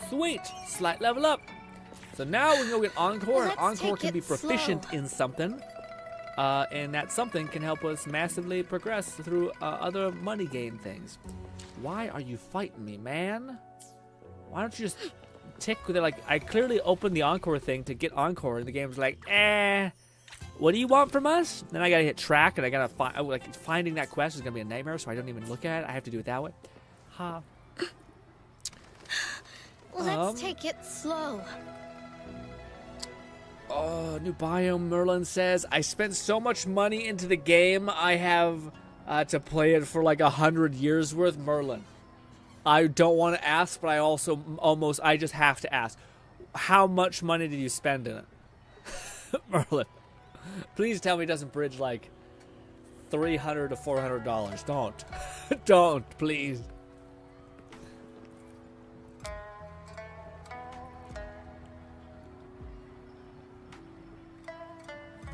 Sweet! Slight level up. So now we can go get Encore, and Encore can be proficient in something. And that something can help us massively progress through other money gain things. Why are you fighting me, man? Why don't you just tick with it? Like, I clearly opened the Encore thing to get Encore, and the game's like, what do you want from us? Then I gotta hit track, and I gotta find, like, finding that quest is gonna be a nightmare, so I don't even look at it. I have to do it that way. Ha. Let's take it slow. Oh, new biome, Merlin says. I spent so much money into the game, I have to play it for like 100 years worth. Merlin, I don't want to ask, but I just have to ask. How much money did you spend in it? Merlin, please tell me it doesn't bridge like $300 to $400. Don't. Don't, please.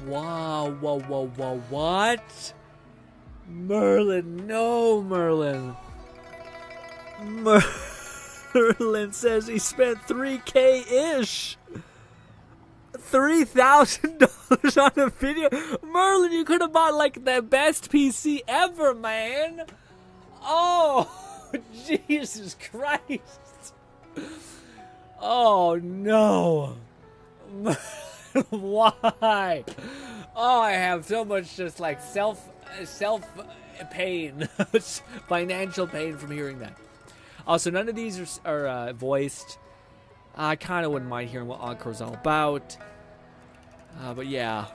Wow, what? Merlin, no, Merlin. Merlin says he spent $3,000-ish. $3,000 on a video. Merlin, you could have bought like the best PC ever, man. Oh, Jesus Christ. Oh, no. Why? Oh, I have so much just like self pain, financial pain from hearing that. Also, none of these are voiced. I kind of wouldn't mind hearing what Encore's all about. But yeah,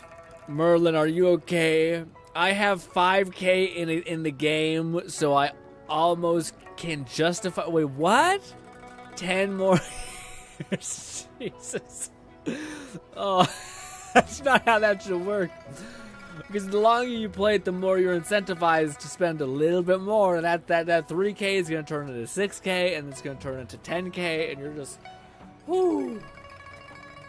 Merlin, are you okay? I have 5K in the game, so I almost can justify. Wait, what? 10 more years. Jesus. Oh, that's not how that should work. Because the longer you play it, the more you're incentivized to spend a little bit more, and that 3K is going to turn into 6K, and it's going to turn into 10K, and you're just, whoo.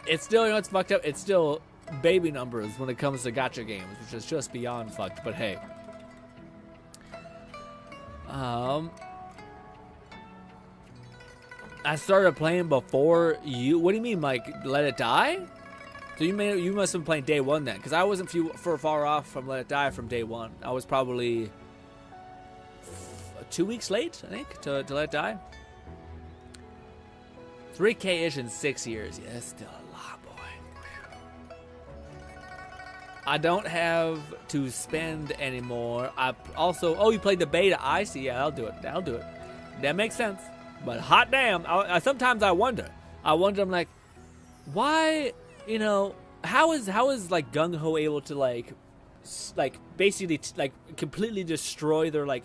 It's still, you know, it's fucked up. It's still baby numbers when it comes to gacha games, which is just beyond fucked. But hey, I started playing before you. What do you mean, Mike? Let It Die? So you must have been playing day one then, because I wasn't far off from Let It Die from day one. I was probably 2 weeks late, I think, to Let It Die. 3K-ish in 6 years. Yeah, that's still a lot, boy. I don't have to spend anymore. I also... Oh, you played the beta. I see. Yeah, I'll do it. That makes sense. But hot damn. Sometimes I wonder. I'm like, why... You know, how is like Gung Ho able to like basically like completely destroy their like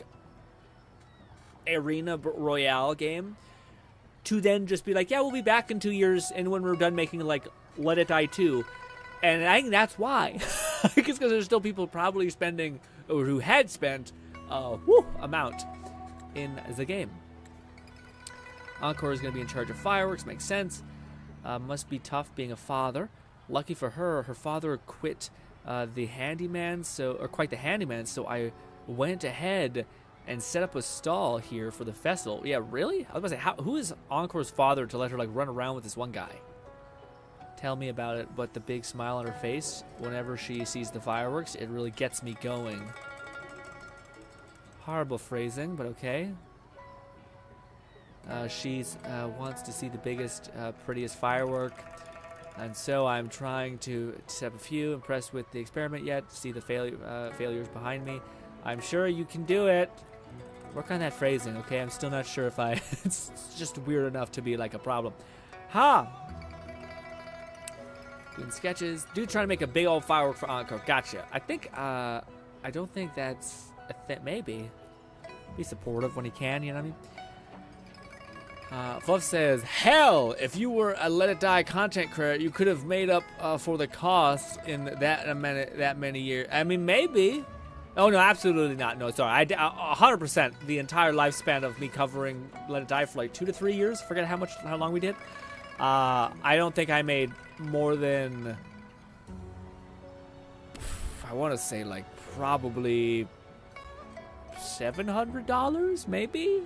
arena royale game, to then just be like, yeah, we'll be back in 2 years, and when we're done making like Let It Die 2, and I think that's why, because there's still people probably spending or who had spent amount in the game. Encore is going to be in charge of fireworks. Makes sense. Must be tough being a father. Lucky for her, her father quit the handyman, so I went ahead and set up a stall here for the festival. Yeah, really? I was about to say, who is Encore's father to let her like run around with this one guy? Tell me about it. But the big smile on her face whenever she sees the fireworks, it really gets me going. Horrible phrasing, but okay. She wants to see the biggest, prettiest firework, and so I'm trying to set up a few. Impressed with the experiment yet? See the failures behind me. I'm sure you can do it. Work on that phrasing, okay? I'm still not sure if it's just weird enough to be like a problem. Doing sketches. Dude trying to make a big old firework for Encore. Gotcha. I think, I don't think that's maybe. Be supportive when he can, you know what I mean? Fluff says, hell, if you were a Let It Die content creator, you could have made up for the cost in that many years. I mean, maybe. Oh, no, absolutely not. No, sorry. 100% the entire lifespan of me covering Let It Die for like 2 to 3 years. Forget how long we did. I don't think I made more than, I want to say like probably $700, maybe?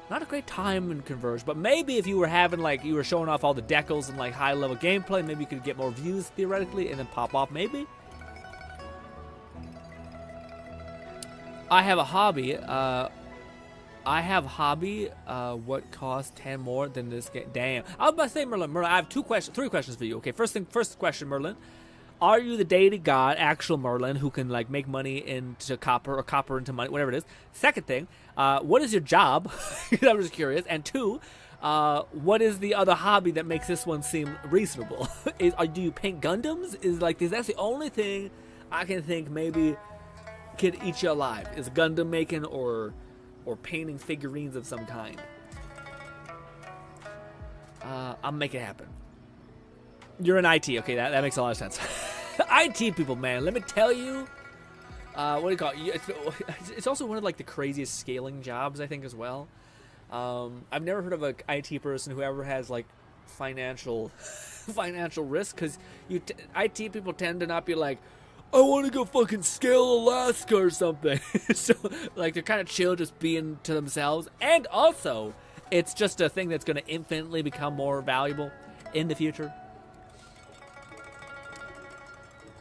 Not a great time in conversion, but maybe if you were having like, you were showing off all the decals and like high level gameplay, maybe you could get more views theoretically and then pop off, maybe. I have a hobby. What costs 10 more than this game? Damn. I was about to say, Merlin, I have 3 questions for you. Okay, first question, Merlin. Are you the deity god, actual Merlin, who can like make money into copper or copper into money, whatever it is? Second thing, what is your job? I'm just curious. And 2, what is the other hobby that makes this one seem reasonable? Do you paint Gundams? Is that's the only thing I can think maybe could eat you alive. Is Gundam making or painting figurines of some kind? I'll make it happen. You're in IT, okay? That makes a lot of sense. IT people, man, let me tell you. What do you call it? It's also one of like the craziest scaling jobs, I think, as well. I've never heard of an IT person who ever has like financial risk, because IT people tend to not be like, I want to go fucking scale Alaska or something. So like they're kind of chill, just being to themselves, and also it's just a thing that's going to infinitely become more valuable in the future.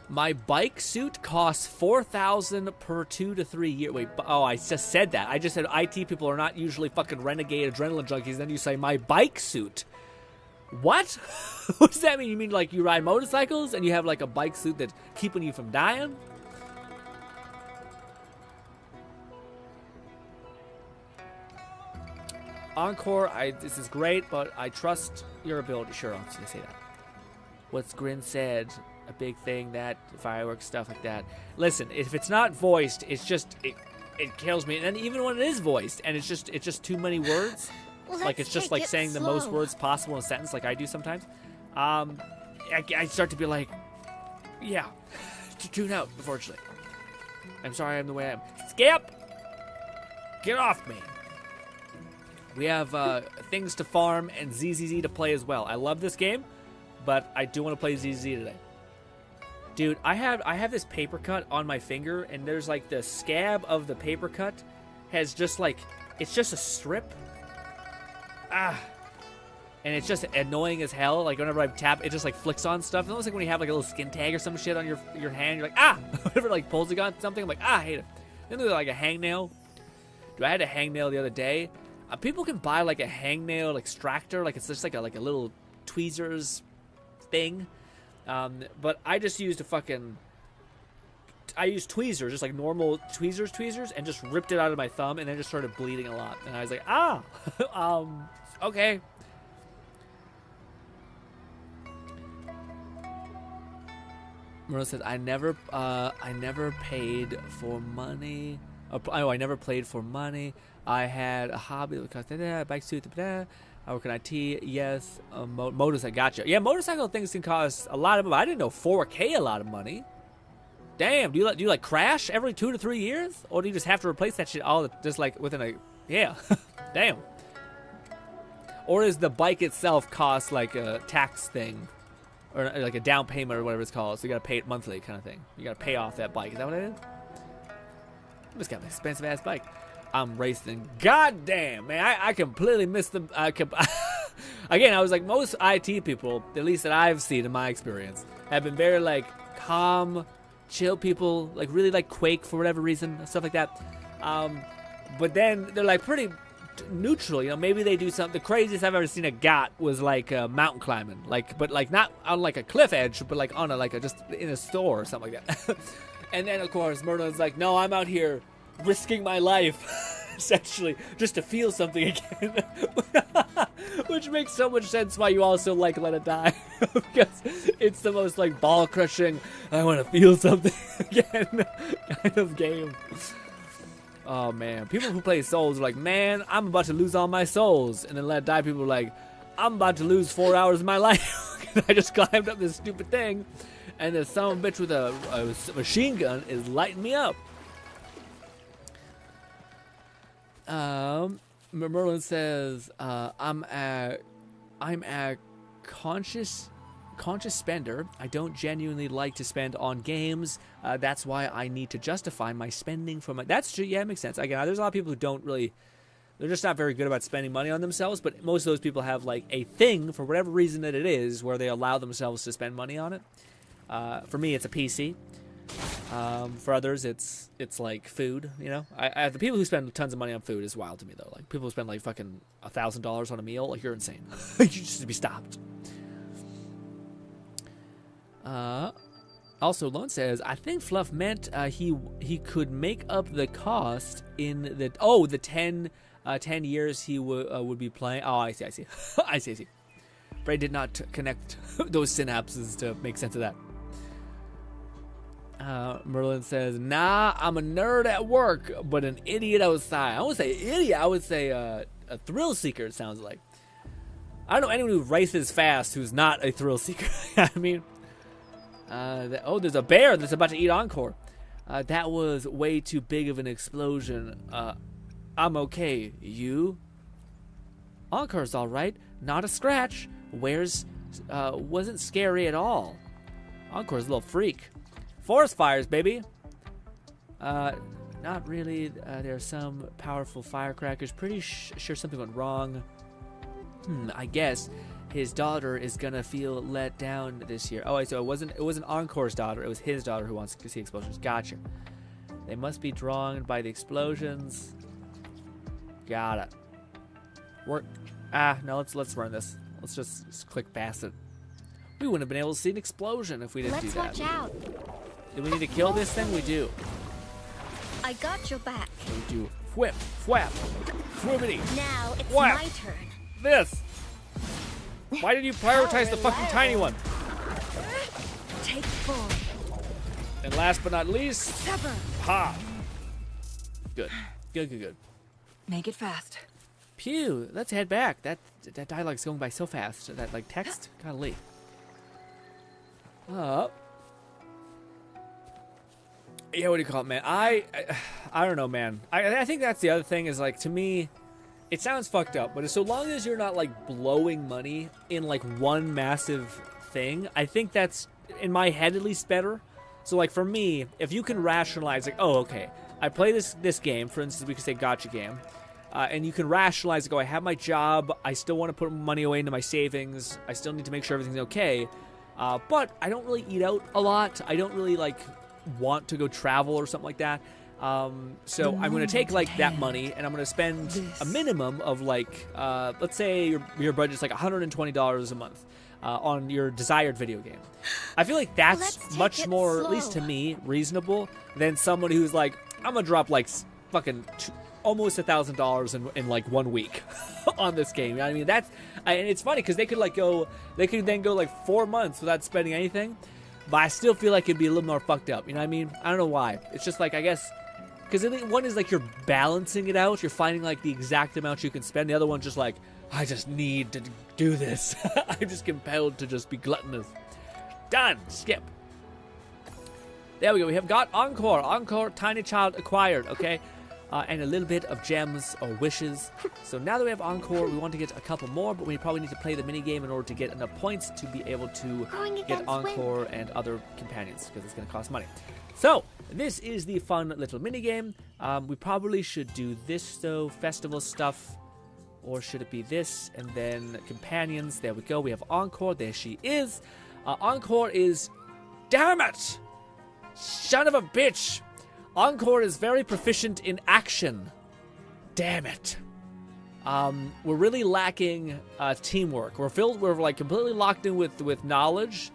My bike suit costs $4,000 per 2 to 3 years. Wait, I just said that. I just said IT people are not usually fucking renegade adrenaline junkies. Then you say my bike suit. What? What does that mean? You mean like you ride motorcycles and you have like a bike suit that's keeping you from dying? Encore, this is great, but I trust your ability. Sure, I'll say that. What's GRINN said, a big thing, that fireworks, stuff like that. Listen, if it's not voiced, it's just it kills me. And even when it is voiced, and it's just too many words, like it's just like saying the most words possible in a sentence, like I do sometimes. I start to be like, yeah, to tune out. Unfortunately, I'm sorry, I'm the way I am. Skip, get off me. We have things to farm and ZZZ to play as well. I love this game, but I do want to play ZZZ today. Dude, I have this paper cut on my finger, and there's like the scab of the paper cut has just like, it's just a strip. and it's just annoying as hell. Like whenever I tap, it just like flicks on stuff. It's almost like when you have like a little skin tag or some shit on your hand. You're like, ah, whenever it like pulls it on something, I'm like, ah, I hate it. Then there's like a hangnail. Dude, I had a hangnail the other day. People can buy like a hangnail extractor, like it's just like a little tweezers thing. But I just used I used tweezers, just like normal tweezers, and just ripped it out of my thumb, and then just started bleeding a lot. And I was like, ah, okay. Myrna says, I never paid for money. Oh, I never played for money. I had a hobby that cost bike suit. I work in IT. Yes, motorcycle. Gotcha. Yeah, motorcycle things can cost a lot of money. I didn't know 4K a lot of money. Damn, do you like crash every 2 to 3 years, or do you just have to replace that shit all just like within a damn? Or is the bike itself cost like a tax thing, or like a down payment or whatever it's called? So you gotta pay it monthly kind of thing. You gotta pay off that bike. Is that what it is? I just got an expensive ass bike. I'm racing. God damn, man, I completely missed the. Again, I was like most IT people, at least that I've seen in my experience, have been very like calm, chill people, like really like Quake for whatever reason, stuff like that. But then they're like pretty neutral, you know. Maybe they do something. The craziest I've ever seen a got was like mountain climbing, but not on like a cliff edge, but like on just in a store or something like that. And then of course Myrna's like, no, I'm out here risking my life essentially just to feel something again. Which makes so much sense why you also like Let It Die. Because it's the most like ball crushing, I want to feel something again kind of game. Oh man, people who play Souls are like, man, I'm about to lose all my souls. And then Let It Die people are like, I'm about to lose 4 hours of my life. I just climbed up this stupid thing, and this son of a bitch with a machine gun is lighting me up. Merlin says, I'm a conscious spender. I don't genuinely like to spend on games. That's why I need to justify my spending for my. That's true. Yeah, it makes sense. Again, there's a lot of people who don't really. They're just not very good about spending money on themselves. But most of those people have like a thing for whatever reason that it is, where they allow themselves to spend money on it. For me, it's a PC. For others, it's like food. You know, the people who spend tons of money on food is wild to me though. Like people who spend like fucking $1,000 on a meal, like you're insane. You just need to be stopped. Also, Lone says, I think Fluff meant he could make up the cost in the 10 years he would be playing. Oh, I see. I see. Bray did not connect those synapses to make sense of that. Merlin says, nah, I'm a nerd at work, but an idiot outside. I wouldn't say idiot, I would say a thrill seeker, it sounds like. I don't know anyone who races fast who's not a thrill seeker. I mean, there's a bear that's about to eat Encore. That was way too big of an explosion. I'm okay. You? Encore's all right. Not a scratch. Wasn't scary at all. Encore's a little freak. Forest fires, baby. Not really. There are some powerful firecrackers. Pretty sure something went wrong. I guess his daughter is gonna feel let down this year. Oh, so it wasn't Encore's daughter. It was his daughter who wants to see explosions. Gotcha. They must be drawn by the explosions. Got it. No. Let's run this. Let's just click past it. We wouldn't have been able to see an explosion if we didn't do that. Let's watch out. Do we need to kill this thing? We do. I got your back. We do. Whip, whap, whippity. Now it's whap. my turn. This. Why did you prioritize the fucking tiny one? Take 4. And last but not least, Sever. Ha. Good. Make it fast. Pew. Let's head back. That dialogue's going by so fast. That like text. Golly. Yeah, what do you call it, man? I don't know, man. I think that's the other thing is, like, to me, it sounds fucked up, but so long as you're not, like, blowing money in, like, one massive thing, I think that's, in my head at least, better. So, like, for me, if you can rationalize, like, oh, okay, I play this game, for instance, we could say gacha game, And you can rationalize, go, I have my job, I still want to put money away into my savings, I still need to make sure everything's okay, but I don't really eat out a lot, I don't really, like, want to go travel or something like that, so I'm going to take, like, that money, and I'm going to spend a minimum of, like, let's say your budget's, like, $120 a month on your desired video game. I feel like that's much more, at least to me, reasonable than someone who's like, I'm going to drop, like, fucking almost $1,000 in like 1 week on this game. You know what I mean? And it's funny because they could then go like 4 months without spending anything, but I still feel like it'd be a little more fucked up. You know what I mean? I don't know why. It's just like, I guess, because one is like you're balancing it out. You're finding like the exact amount you can spend. The other one's just like, I just need to do this. I'm just compelled to just be gluttonous. Done. Skip. There we go. We have got Encore. Encore, tiny child acquired. Okay. And a little bit of gems or wishes. So now that we have Encore, we want to get a couple more, but we probably need to play the minigame in order to get enough points to be able to get Encore and other companions, because it's going to cost money. So, this is the fun little minigame. We probably should do this, though, festival stuff, or should it be this, and then companions. There we go. We have Encore. There she is. Encore is... Damn it! Son of a bitch! Encore is very proficient in action. Damn it. We're really lacking teamwork. We're like completely locked in with knowledge.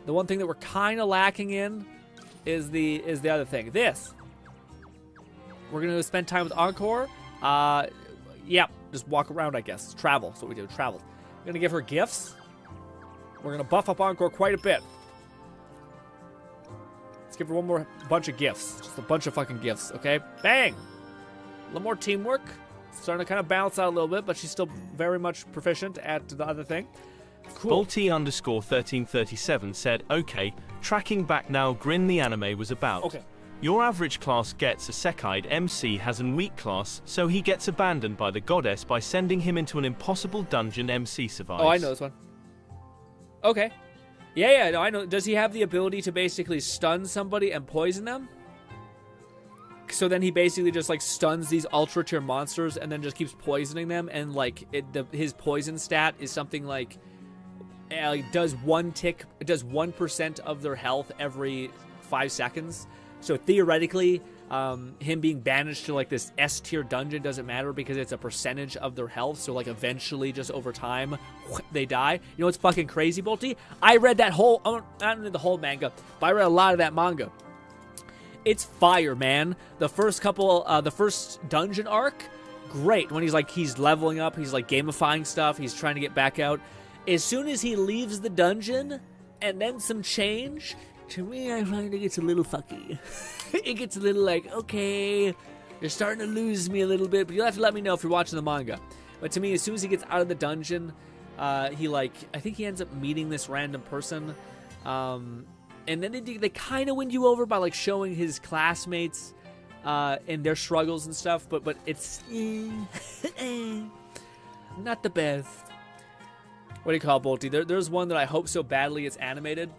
The one thing that we're kind of lacking in is the other thing. This. We're gonna spend time with Encore. Yeah, just walk around, I guess. Travel. That's what we do. Travel. We're gonna give her gifts. We're gonna buff up Encore quite a bit. Let's give her one more bunch of gifts. Just a bunch of fucking gifts, okay? Bang! A little more teamwork. Starting to kind of bounce out a little bit, but she's still very much proficient at the other thing. Cool. Bolty_1337 said, okay, tracking back now, GRINN the anime was about. Okay. Your average class gets a Sekide MC has an weak class, so he gets abandoned by the goddess by sending him into an impossible dungeon. MC survives. Oh, I know this one. Okay. Yeah, no, I know. Does he have the ability to basically stun somebody and poison them? So then he basically just like stuns these ultra tier monsters and then just keeps poisoning them, and like his poison stat is something like does 1% of their health every 5 seconds. So theoretically, him being banished to like this S tier dungeon doesn't matter because it's a percentage of their health. So like eventually, just over time, they die. You know what's fucking crazy, Bolty? I read that whole, not the whole manga, but I read a lot of that manga. It's fire, man. The first couple, the first dungeon arc, great. When he's leveling up, he's like gamifying stuff, he's trying to get back out. As soon as he leaves the dungeon, and then some change, to me, I find it gets a little fucky. It gets a little like, okay, you're starting to lose me a little bit, but you'll have to let me know if you're watching the manga. But to me, as soon as he gets out of the dungeon, I think he ends up meeting this random person, and then they kind of win you over by like showing his classmates and their struggles and stuff, but it's not the best. What do you call it, Bolty? There's one that I hope so badly it's animated.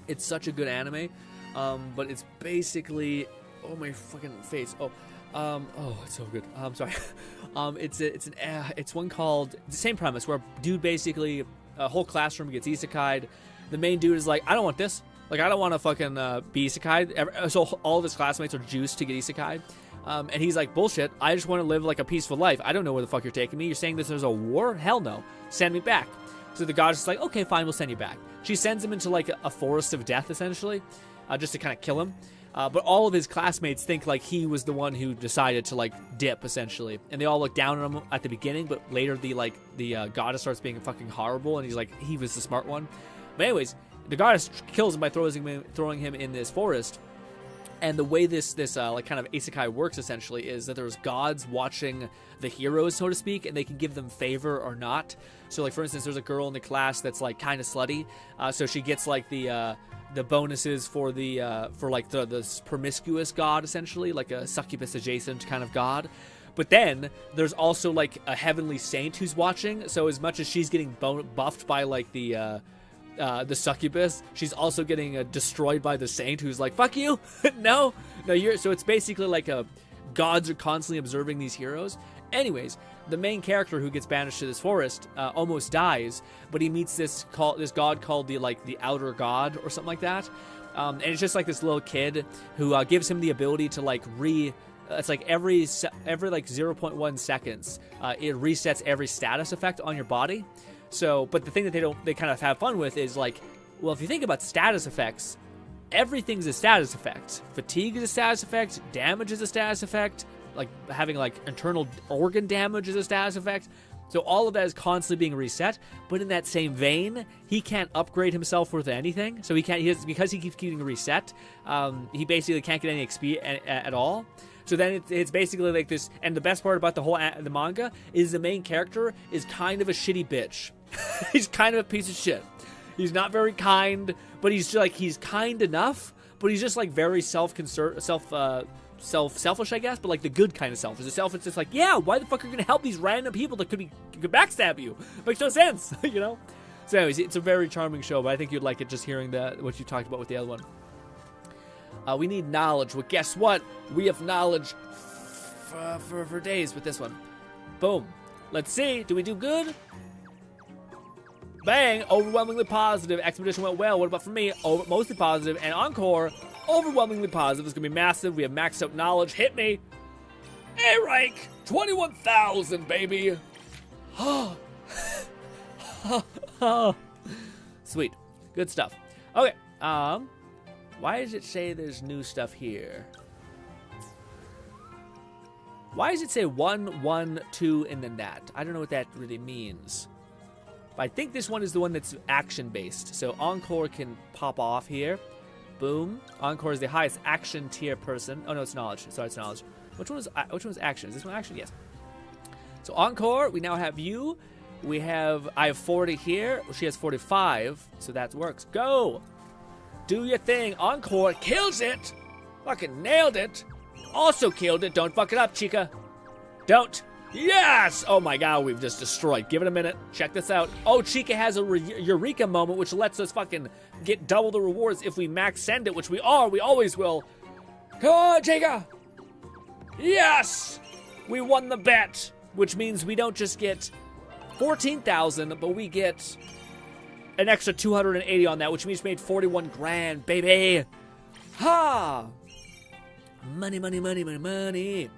It's such a good anime, but it's basically, oh my fucking face. It's so good. I'm sorry. It's one called, the same premise where a dude basically, a whole classroom gets isekai'd. The main dude is like, I don't want this. Like, I don't want to fucking be isekai'd. So all of his classmates are juiced to get isekai'd. And he's like, bullshit, I just want to live like a peaceful life. I don't know where the fuck you're taking me. You're saying there's a war? Hell no. Send me back. So the goddess is like, okay, fine, we'll send you back. She sends him into like a forest of death, essentially, just to kind of kill him. But all of his classmates think like he was the one who decided to like dip, essentially. And they all look down on him at the beginning, but later the goddess starts being fucking horrible, and he's like, he was the smart one. But anyways, the goddess kills him by throwing him in this forest. And the way this like kind of isekai works essentially is that there's gods watching the heroes, so to speak, and they can give them favor or not. So like for instance, there's a girl in the class that's like kind of slutty, so she gets like the bonuses for the promiscuous god, essentially, like a succubus adjacent kind of god. But then there's also like a heavenly saint who's watching. So as much as she's getting buffed by like the succubus, she's also getting destroyed by the saint who's like, fuck you. no you're, so it's basically like gods are constantly observing these heroes, Anyways, the main character who gets banished to this forest almost dies, but he meets this god called the Outer God or something like that. And it's just like this little kid who gives him the ability to like it's like every like 0.1 seconds, it resets every status effect on your body. So, but the thing that they kind of have fun with is like, well, if you think about status effects, everything's a status effect. Fatigue is a status effect. Damage is a status effect. Like having like internal organ damage is a status effect. So all of that is constantly being reset. But in that same vein, he can't upgrade himself with anything. So because he keeps getting reset, he basically can't get any XP at all. So then it's basically like this. And the best part about the manga is the main character is kind of a shitty bitch. He's kind of a piece of shit. He's not very kind, but he's kind enough. But he's just like very selfish, I guess, but like the good kind of self. Is a self that's just like, yeah, why the fuck are you gonna help these random people that could backstab you? Makes no sense, you know. So, anyways, it's a very charming show, but I think you'd like it just hearing what you talked about with the other one. We need knowledge. Well, guess what? We have knowledge for days with this one. Boom. Let's see. Do we do good? Bang! Overwhelmingly positive. Expedition went well. What about for me? Mostly positive. And Encore, overwhelmingly positive. It's going to be massive. We have maxed out knowledge. Hit me. A rank. 21,000, baby. Sweet. Good stuff. Okay. Why does it say there's new stuff here? Why does it say 1, 1, 2, and then that? I don't know what that really means. But I think this one is the one that's action-based. So Encore can pop off here. Boom. Encore is the highest action tier person. Oh, no, it's knowledge. Sorry, it's knowledge. Which one is action? Is this one action? Yes. So Encore, we now have you. I have 40 here. She has 45. So that works. Go. Do your thing. Encore kills it. Fucking nailed it. Also killed it. Don't fuck it up, chica. Don't. Yes! Oh my god, we've just destroyed. Give it a minute. Check this out. Oh, Chica has a Eureka moment, which lets us fucking get double the rewards if we max send it, which we always will. Come on, Chica! Yes! We won the bet, which means we don't just get 14,000, but we get an extra 280 on that, which means we made 41 grand, baby! Ha! Money, money, money, money, money.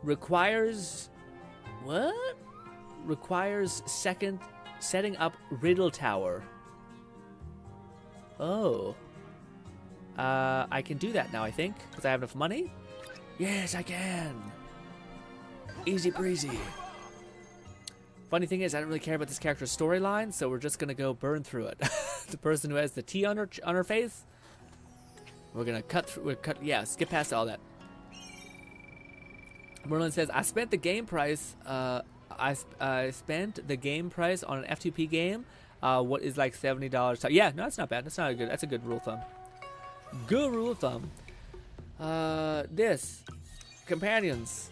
Requires... What? Requires setting up Riddle Tower. Oh. I can do that now, I think, because I have enough money. Yes, I can. Easy breezy. Funny thing is, I don't really care about this character's storyline, so we're just gonna go burn through it. The person who has the T on her face. We're gonna skip past all that. Merlin says, I spent the game price. I spent the game price on an F2P game. What is like $70? Yeah, no, that's not bad. That's a good rule of thumb. Good rule of thumb. This, companions,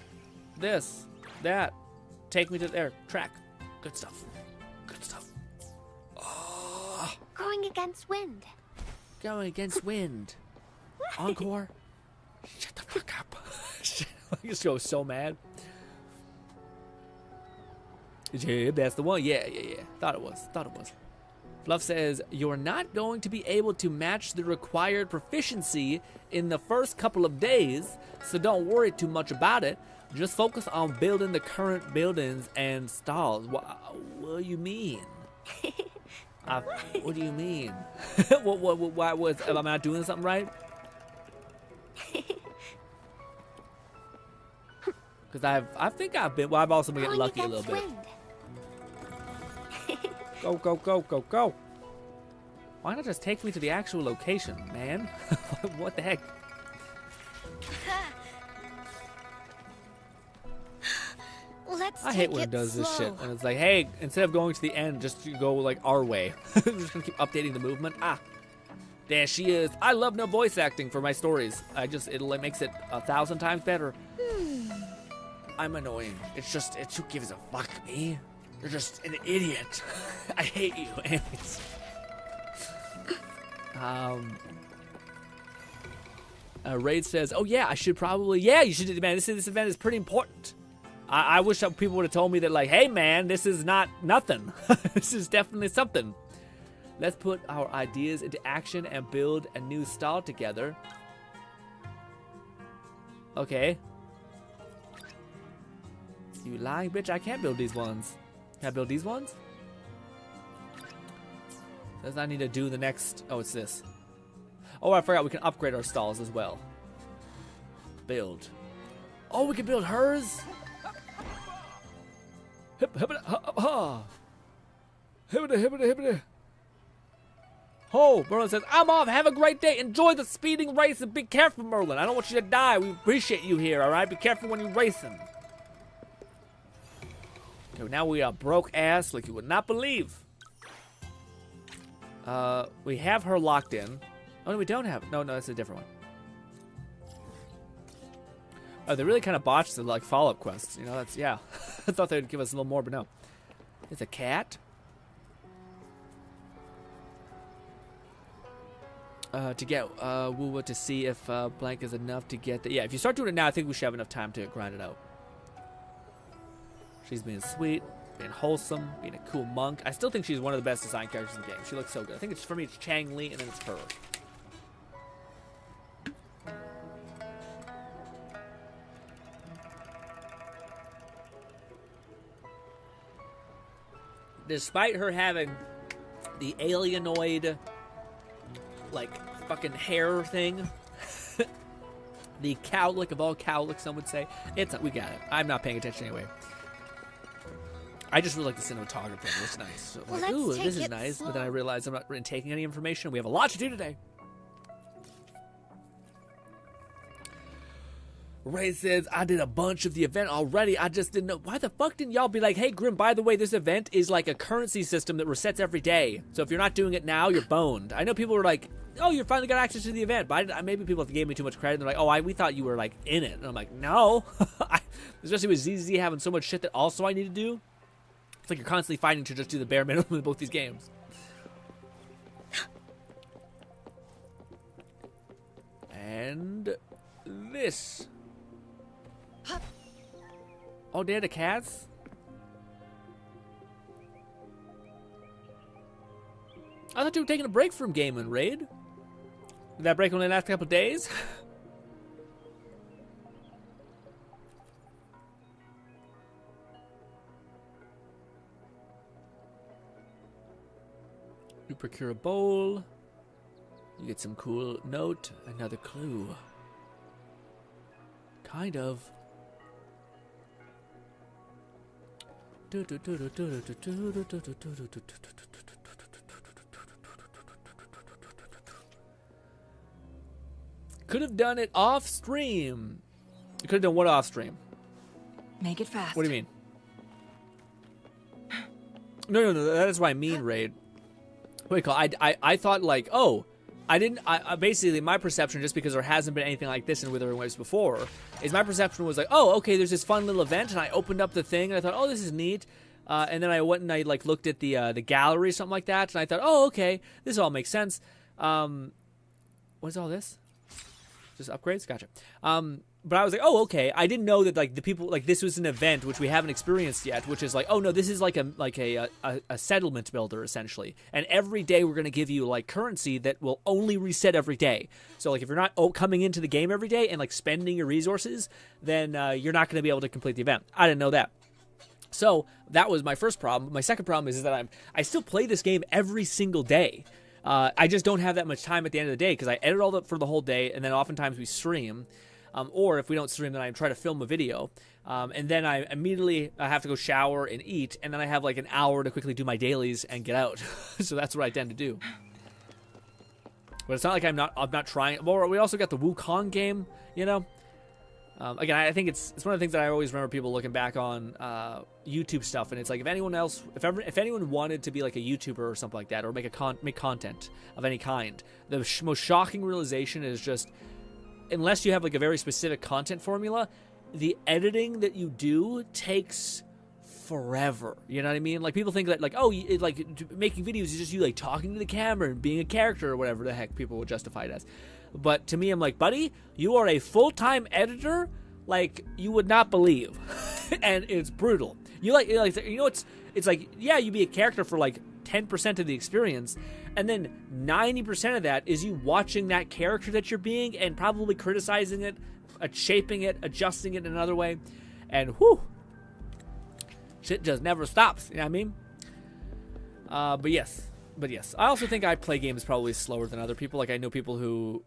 this, that. Take me to their track. Good stuff. Good stuff. Oh. Going against wind. Going against wind. Encore. Shut the fuck up. I just go so mad. Yeah, that's the one. Yeah. Thought it was. Fluff says, you're not going to be able to match the required proficiency in the first couple of days, so don't worry too much about it. Just focus on building the current buildings and stalls. What do you mean? What do you mean? Am I not doing something right? Because I've also been getting lucky a little bit. Go. Why not just take me to the actual location, man? What the heck? I hate when it does this shit. And it's like, hey, instead of going to the end, just go like our way. We're just gonna keep updating the movement. There she is. I love no voice acting for my stories. It makes it 1,000 times better. I'm annoying. It's who gives a fuck, me? You're just an idiot. I hate you. Anyways. Raid says, oh yeah, I should probably, you should, man, this event is pretty important. I wish that people would have told me that, like, hey, man, this is not nothing. This is definitely something. Let's put our ideas into action and build a new stall together. Okay. You lying bitch, I can't build these ones. Can I build these ones? Says I need to do the next, oh, it's this. Oh, I forgot we can upgrade our stalls as well. Build. Oh, we can build hers? Oh, Merlin says, I'm off. Have a great day. Enjoy the speeding race and be careful, Merlin. I don't want you to die. We appreciate you here, all right? Be careful when you're racing. Okay, now we are broke ass like you would not believe. We have her locked in. Oh, no, we don't have. No, that's a different one. Oh, they really kind of botched the like follow-up quests. You know, that's yeah. I thought they'd give us a little more, but no. It's a cat. To get Wuwa to see if blank is enough to get the. Yeah, if you start doing it now, I think we should have enough time to grind it out. She's being sweet, being wholesome, being a cool monk. I still think she's one of the best designed characters in the game. She looks so good. I think it's for me. It's Chang Li, and then it's her. Despite her having the alienoid, like, fucking hair thing, the cowlick of all cowlicks, some would say, we got it. I'm not paying attention anyway. I just really like the cinematography. It looks nice. So I'm like, ooh, this is nice. Slow. But then I realized I'm not really taking any information. We have a lot to do today. Ray says, I did a bunch of the event already. I just didn't know. Why the fuck didn't y'all be like, hey, Grim, by the way, this event is like a currency system that resets every day. So if you're not doing it now, you're boned. I know people were like, oh, you finally got access to the event. But maybe people gave me too much credit. They're like, oh, we thought you were like in it. And I'm like, no. Especially with ZZZ having so much shit that also I need to do. It's like you're constantly fighting to just do the bare minimum in both these games. And this. Oh, they're the cats? I thought you were taking a break from gaming, Raid. Did that break only last a couple days? You procure a bowl. You get some cool note. Another clue. Kind of. Could have done it off stream. You could have done what off stream? Make it fast. What do you mean? No. That is what I mean, Raid. What do you call it? I thought like, oh, I basically, my perception, just because there hasn't been anything like this in Wuthering Waves before, is my perception was like, oh, okay, there's this fun little event, and I opened up the thing, and I thought, oh, this is neat. And then I went and I like looked at the gallery or something like that, and I thought, oh, okay, this all makes sense. What is all this? Just upgrades? Gotcha. But I was like, oh, okay. I didn't know that like the people like this was an event which we haven't experienced yet, which is like, oh no, this is like a settlement builder essentially. And every day we're gonna give you like currency that will only reset every day. So like if you're not coming into the game every day and like spending your resources, then you're not gonna be able to complete the event. I didn't know that. So that was my first problem. My second problem is that I still play this game every single day. I just don't have that much time at the end of the day because I edit all that for the whole day, and then oftentimes we stream. Or if we don't stream, then I try to film a video. And then I immediately have to go shower and eat, and then I have like an hour to quickly do my dailies and get out. So that's what I tend to do. But it's not like I'm not trying. Well, we also got the Wukong game, you know. Again, I think it's one of the things that I always remember people looking back on YouTube stuff, and it's like if anyone wanted to be like a YouTuber or something like that, or make content of any kind, the most shocking realization is just, unless you have like a very specific content formula, the editing that you do takes forever. You know what I mean? Like people think that like, oh, like making videos is just you like talking to the camera and being a character or whatever the heck people would justify it as. But to me, I'm like, buddy, you are a full-time editor. like you would not believe, and it's brutal. You know, it's like, yeah, you be a character for like 10% of the experience, and then 90% of that is you watching that character that you're being and probably criticizing it, shaping it, adjusting it in another way, and whew, shit just never stops. You know what I mean? But yes, I also think I play games probably slower than other people. Like, I know people who,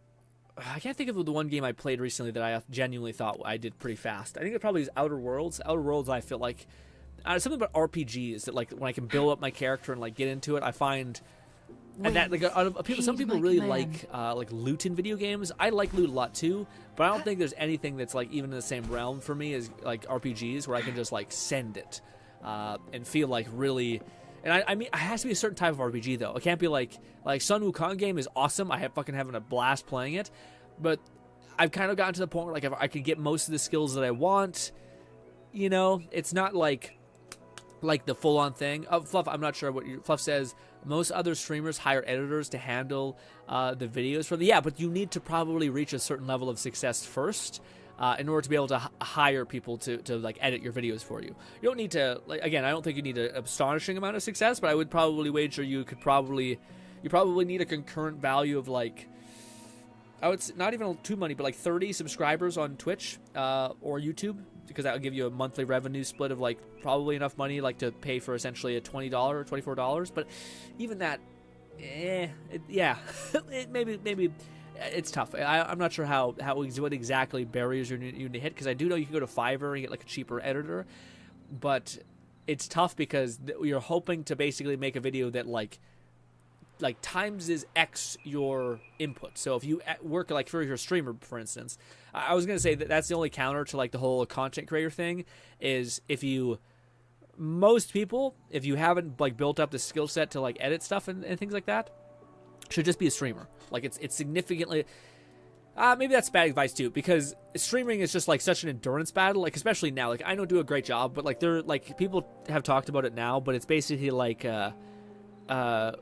I can't think of the one game I played recently that I genuinely thought I did pretty fast. I think it probably is Outer Worlds. Outer Worlds, I feel like, something about RPGs that, like, when I can build up my character and like get into it, I find, and that, like, some people really like loot in video games. I like loot a lot too, but I don't think there's anything that's like even in the same realm for me as like RPGs, where I can just like send it and feel like really. And I mean, it has to be a certain type of RPG though. It can't be like Sun Wukong game is awesome. I have fucking having a blast playing it, but I've kind of gotten to the point where like if I could get most of the skills that I want, you know, it's not like the full-on thing. Fluff, I'm not sure what Fluff says. Most other streamers hire editors to handle the videos for the, yeah, but you need to probably reach a certain level of success first in order to be able to hire people to like edit your videos for you. You don't need to, like, again, I don't think you need an astonishing amount of success, but I would probably wager you probably need a concurrent value of like, I would say not even too many, but like 30 subscribers on Twitch or YouTube, because that would give you a monthly revenue split of like probably enough money like to pay for essentially a $20 or $24. But even that, maybe it's tough. I'm not sure what exactly barriers you need to hit, because I do know you can go to Fiverr and get like a cheaper editor, but it's tough because you're hoping to basically make a video that like times is X your input. So if you work like for your streamer, for instance, I was going to say that that's the only counter to like the whole content creator thing is most people, if you haven't like built up the skill set to like edit stuff and things like that, should just be a streamer. Like it's significantly, maybe that's bad advice too, because streaming is just like such an endurance battle. Like especially now, like I don't do a great job, but like people have talked about it now, but it's basically like,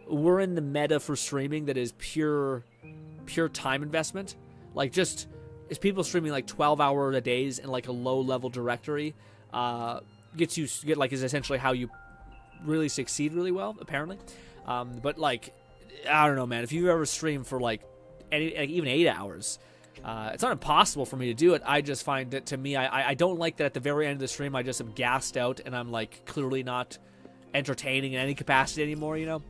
we're in the meta for streaming that is pure time investment. Like just is people streaming like 12-hour a days in like a low-level directory is essentially how you really succeed really well, apparently. But like I don't know, man, if you ever stream for like even 8 hours, it's not impossible for me to do it. I just find that, to me, I don't like that at the very end of the stream I just am gassed out and I'm like clearly not entertaining in any capacity anymore, you know.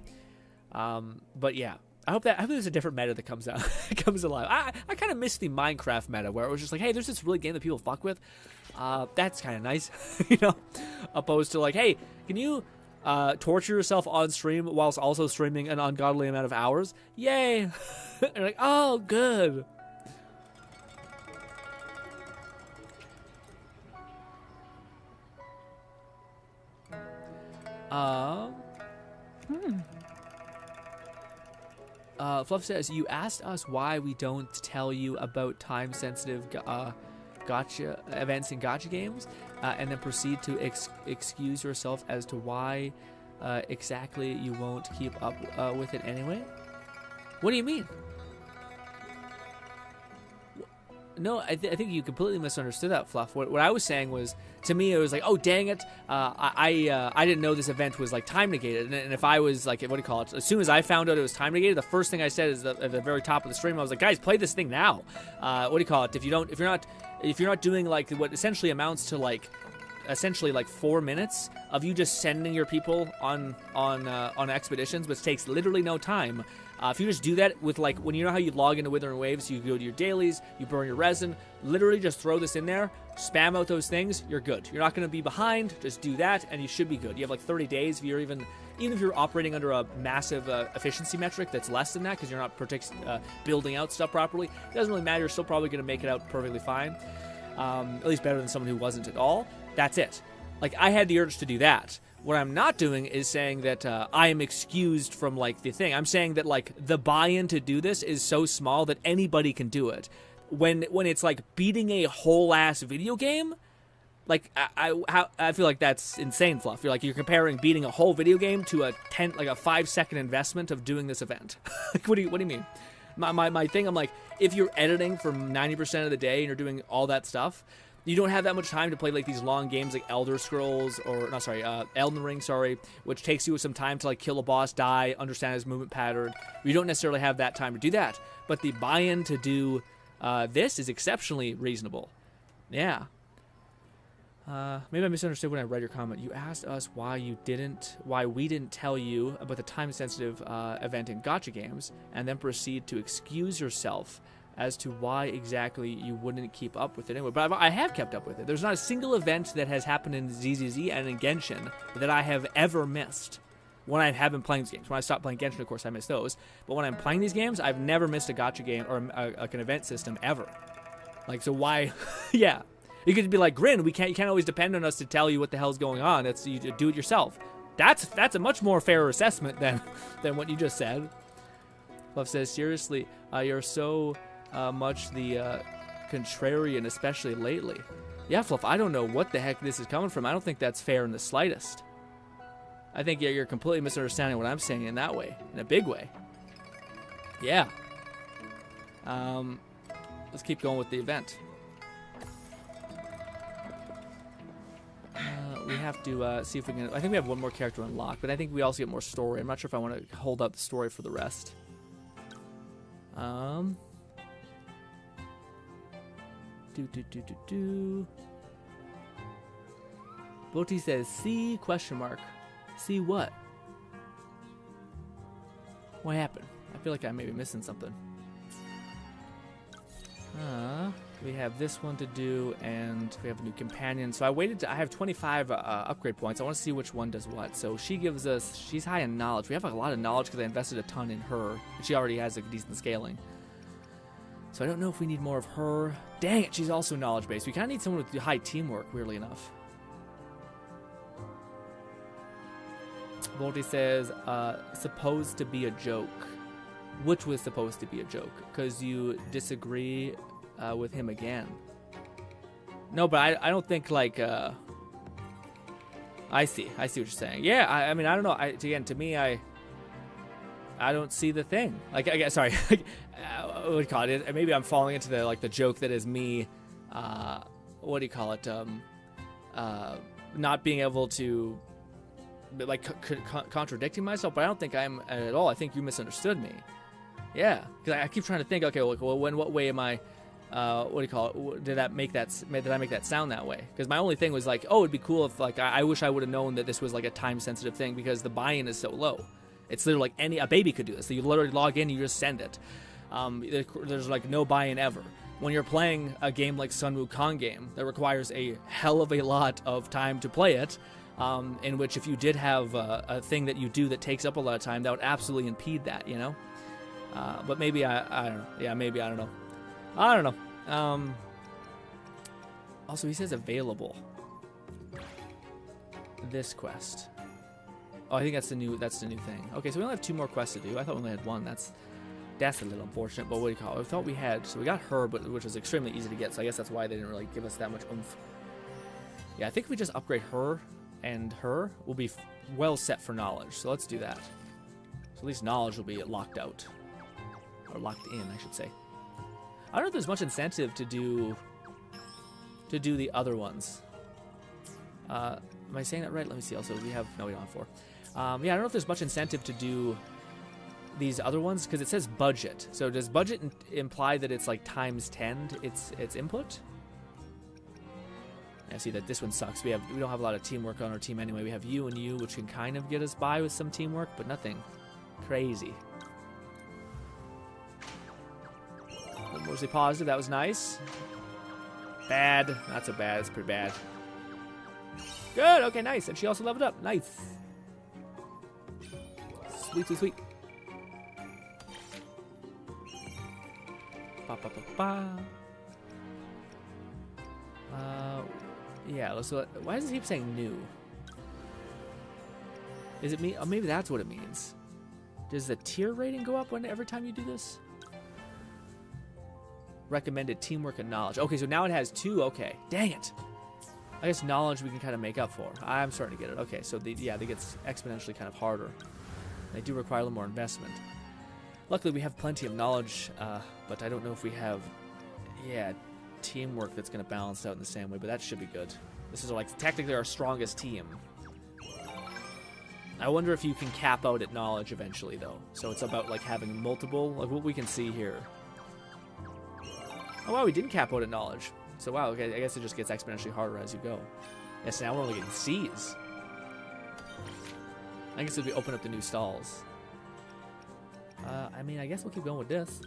But yeah, I hope there's a different meta that comes out, comes alive. I kind of miss the Minecraft meta where it was just like, hey, there's this really game that people fuck with. That's kind of nice, you know, opposed to like, hey, can you torture yourself on stream whilst also streaming an ungodly amount of hours? Yay! And like, oh, good. Fluff says, you asked us why we don't tell you about time-sensitive gotcha events in gotcha games, and then proceed to excuse yourself as to why exactly you won't keep up with it anyway. What do you mean? No, I think you completely misunderstood that, Fluff. What I was saying was, to me, it was like, oh, dang it, I didn't know this event was like time negated. And if I was like, what do you call it? As soon as I found out it was time negated, the first thing I said is at the very top of the stream, I was like, guys, play this thing now. What do you call it? If you're not doing like what essentially amounts to like 4 minutes of you just sending your people on expeditions, which takes literally no time. If you just do that with like, when you know how you log into Wuthering Waves, you go to your dailies, you burn your resin, literally just throw this in there, spam out those things, you're good. You're not going to be behind, just do that, and you should be good. You have like 30 days if you're even if you're operating under a massive efficiency metric that's less than that because you're not building out stuff properly. It doesn't really matter, you're still probably going to make it out perfectly fine. At least better than someone who wasn't at all. That's it. Like, I had the urge to do that. What I'm not doing is saying that I am excused from, like, the thing. I'm saying that, like, the buy-in to do this is so small that anybody can do it. When it's, like, beating a whole-ass video game, like, I feel like that's insane, Fluff. You're comparing beating a whole video game to a 5-second investment of doing this event. Like, what do you mean? My thing, I'm like, if you're editing for 90% of the day and you're doing all that stuff, You don't have that much time to play like these long games like Elden Ring, which takes you some time to like kill a boss, die, understand his movement pattern. You don't necessarily have that time to do that. But the buy-in to do this is exceptionally reasonable. Yeah. Maybe I misunderstood when I read your comment. You asked us why we didn't tell you about the time-sensitive event in gacha games, and then proceed to excuse yourself as to why exactly you wouldn't keep up with it anyway. But I have kept up with it. There's not a single event that has happened in ZZZ and in Genshin that I have ever missed when I have been playing these games. When I stopped playing Genshin, of course, I missed those. But when I'm playing these games, I've never missed a gacha game or like an event system ever. Like, so why? Yeah. You could be like, GRINN, you can't always depend on us to tell you what the hell's going on. You do it yourself. That's a much more fair assessment than what you just said. Fluff says, seriously, you're so much the contrarian, especially lately. Yeah, Fluff, I don't know what the heck this is coming from. I don't think that's fair in the slightest. I think you're completely misunderstanding what I'm saying in that way, in a big way. Yeah. Let's keep going with the event. We have to see if we can... I think we have one more character unlocked, but I think we also get more story. I'm not sure if I want to hold up the story for the rest. Boti says, see, question mark. See what? What happened? I feel like I may be missing something. We have this one to do, and we have a new companion. So I have 25 upgrade points. I want to see which one does what. So she gives us, she's high in knowledge. We have a lot of knowledge because I invested a ton in her. And she already has a decent scaling. So I don't know if we need more of her. Dang it, she's also knowledge-based. We kind of need someone with high teamwork, weirdly enough. Volty says, supposed to be a joke. Which was supposed to be a joke? Because you disagree with him again. No, but I don't think, like, I see what you're saying. Yeah, I mean, I don't know. Again, to me, I don't see the thing. Like, sorry. What do you call it? Maybe I'm falling into the joke that is me, what do you call it? Not being able to, like, contradicting myself, but I don't think I'm at all. I think you misunderstood me. Yeah, because I keep trying to think, okay, well, in what way am I, what do you call it? Did I make that sound that way? Because my only thing was like, oh, it'd be cool if, like, I wish I would have known that this was like a time-sensitive thing because the buy-in is so low. It's literally like a baby could do this. So you literally log in, you just send it. There's like no buy-in ever. When you're playing a game like Sun Wukong game that requires a hell of a lot of time to play it, in which if you did have a thing that you do that takes up a lot of time, that would absolutely impede that, you know? But maybe I don't know. Yeah, maybe I don't know. I don't know. Also, he says available. This quest. Oh, I think that's the new thing. Okay, so we only have 2 more quests to do. I thought we only had 1. That's a little unfortunate. But what do you call it? I thought we had. So we got her, but which was extremely easy to get. So I guess that's why they didn't really give us that much oomph. Yeah, I think if we just upgrade her and her, we'll be well set for knowledge. So let's do that. So at least knowledge will be locked out. Or locked in, I should say. I don't know if there's much incentive to do the other ones. Am I saying that right? Let me see. Also, we don't have 4. Yeah, I don't know if there's much incentive to do these other ones because it says budget. So does budget imply that it's like times 10 its input? I see that this one sucks. We don't have a lot of teamwork on our team anyway. We have you and you, which can kind of get us by with some teamwork, but nothing crazy. Mostly positive. That was nice. Bad. Not so bad. It's pretty bad. Good. Okay, nice. And she also leveled up. Nice. Sweet, sweet, sweet. Ba, ba, ba, ba. Yeah, let's. Why does it keep saying new? Is it me? Oh, maybe that's what it means. Does the tier rating go up every time you do this? Recommended teamwork and knowledge. Okay, so now it has 2. Okay, dang it. I guess knowledge we can kind of make up for. I'm starting to get it. Okay, so they get exponentially kind of harder. They do require a little more investment. Luckily, we have plenty of knowledge, but I don't know if we have. Yeah, teamwork that's going to balance out in the same way, but that should be good. This is like technically our strongest team. I wonder if you can cap out at knowledge eventually, though. So it's about like having multiple, like what we can see here. Oh wow, we didn't cap out at knowledge. So wow, okay, I guess it just gets exponentially harder as you go. Yes, now we're only getting C's. I guess if we open up the new stalls. I mean, I guess we'll keep going with this.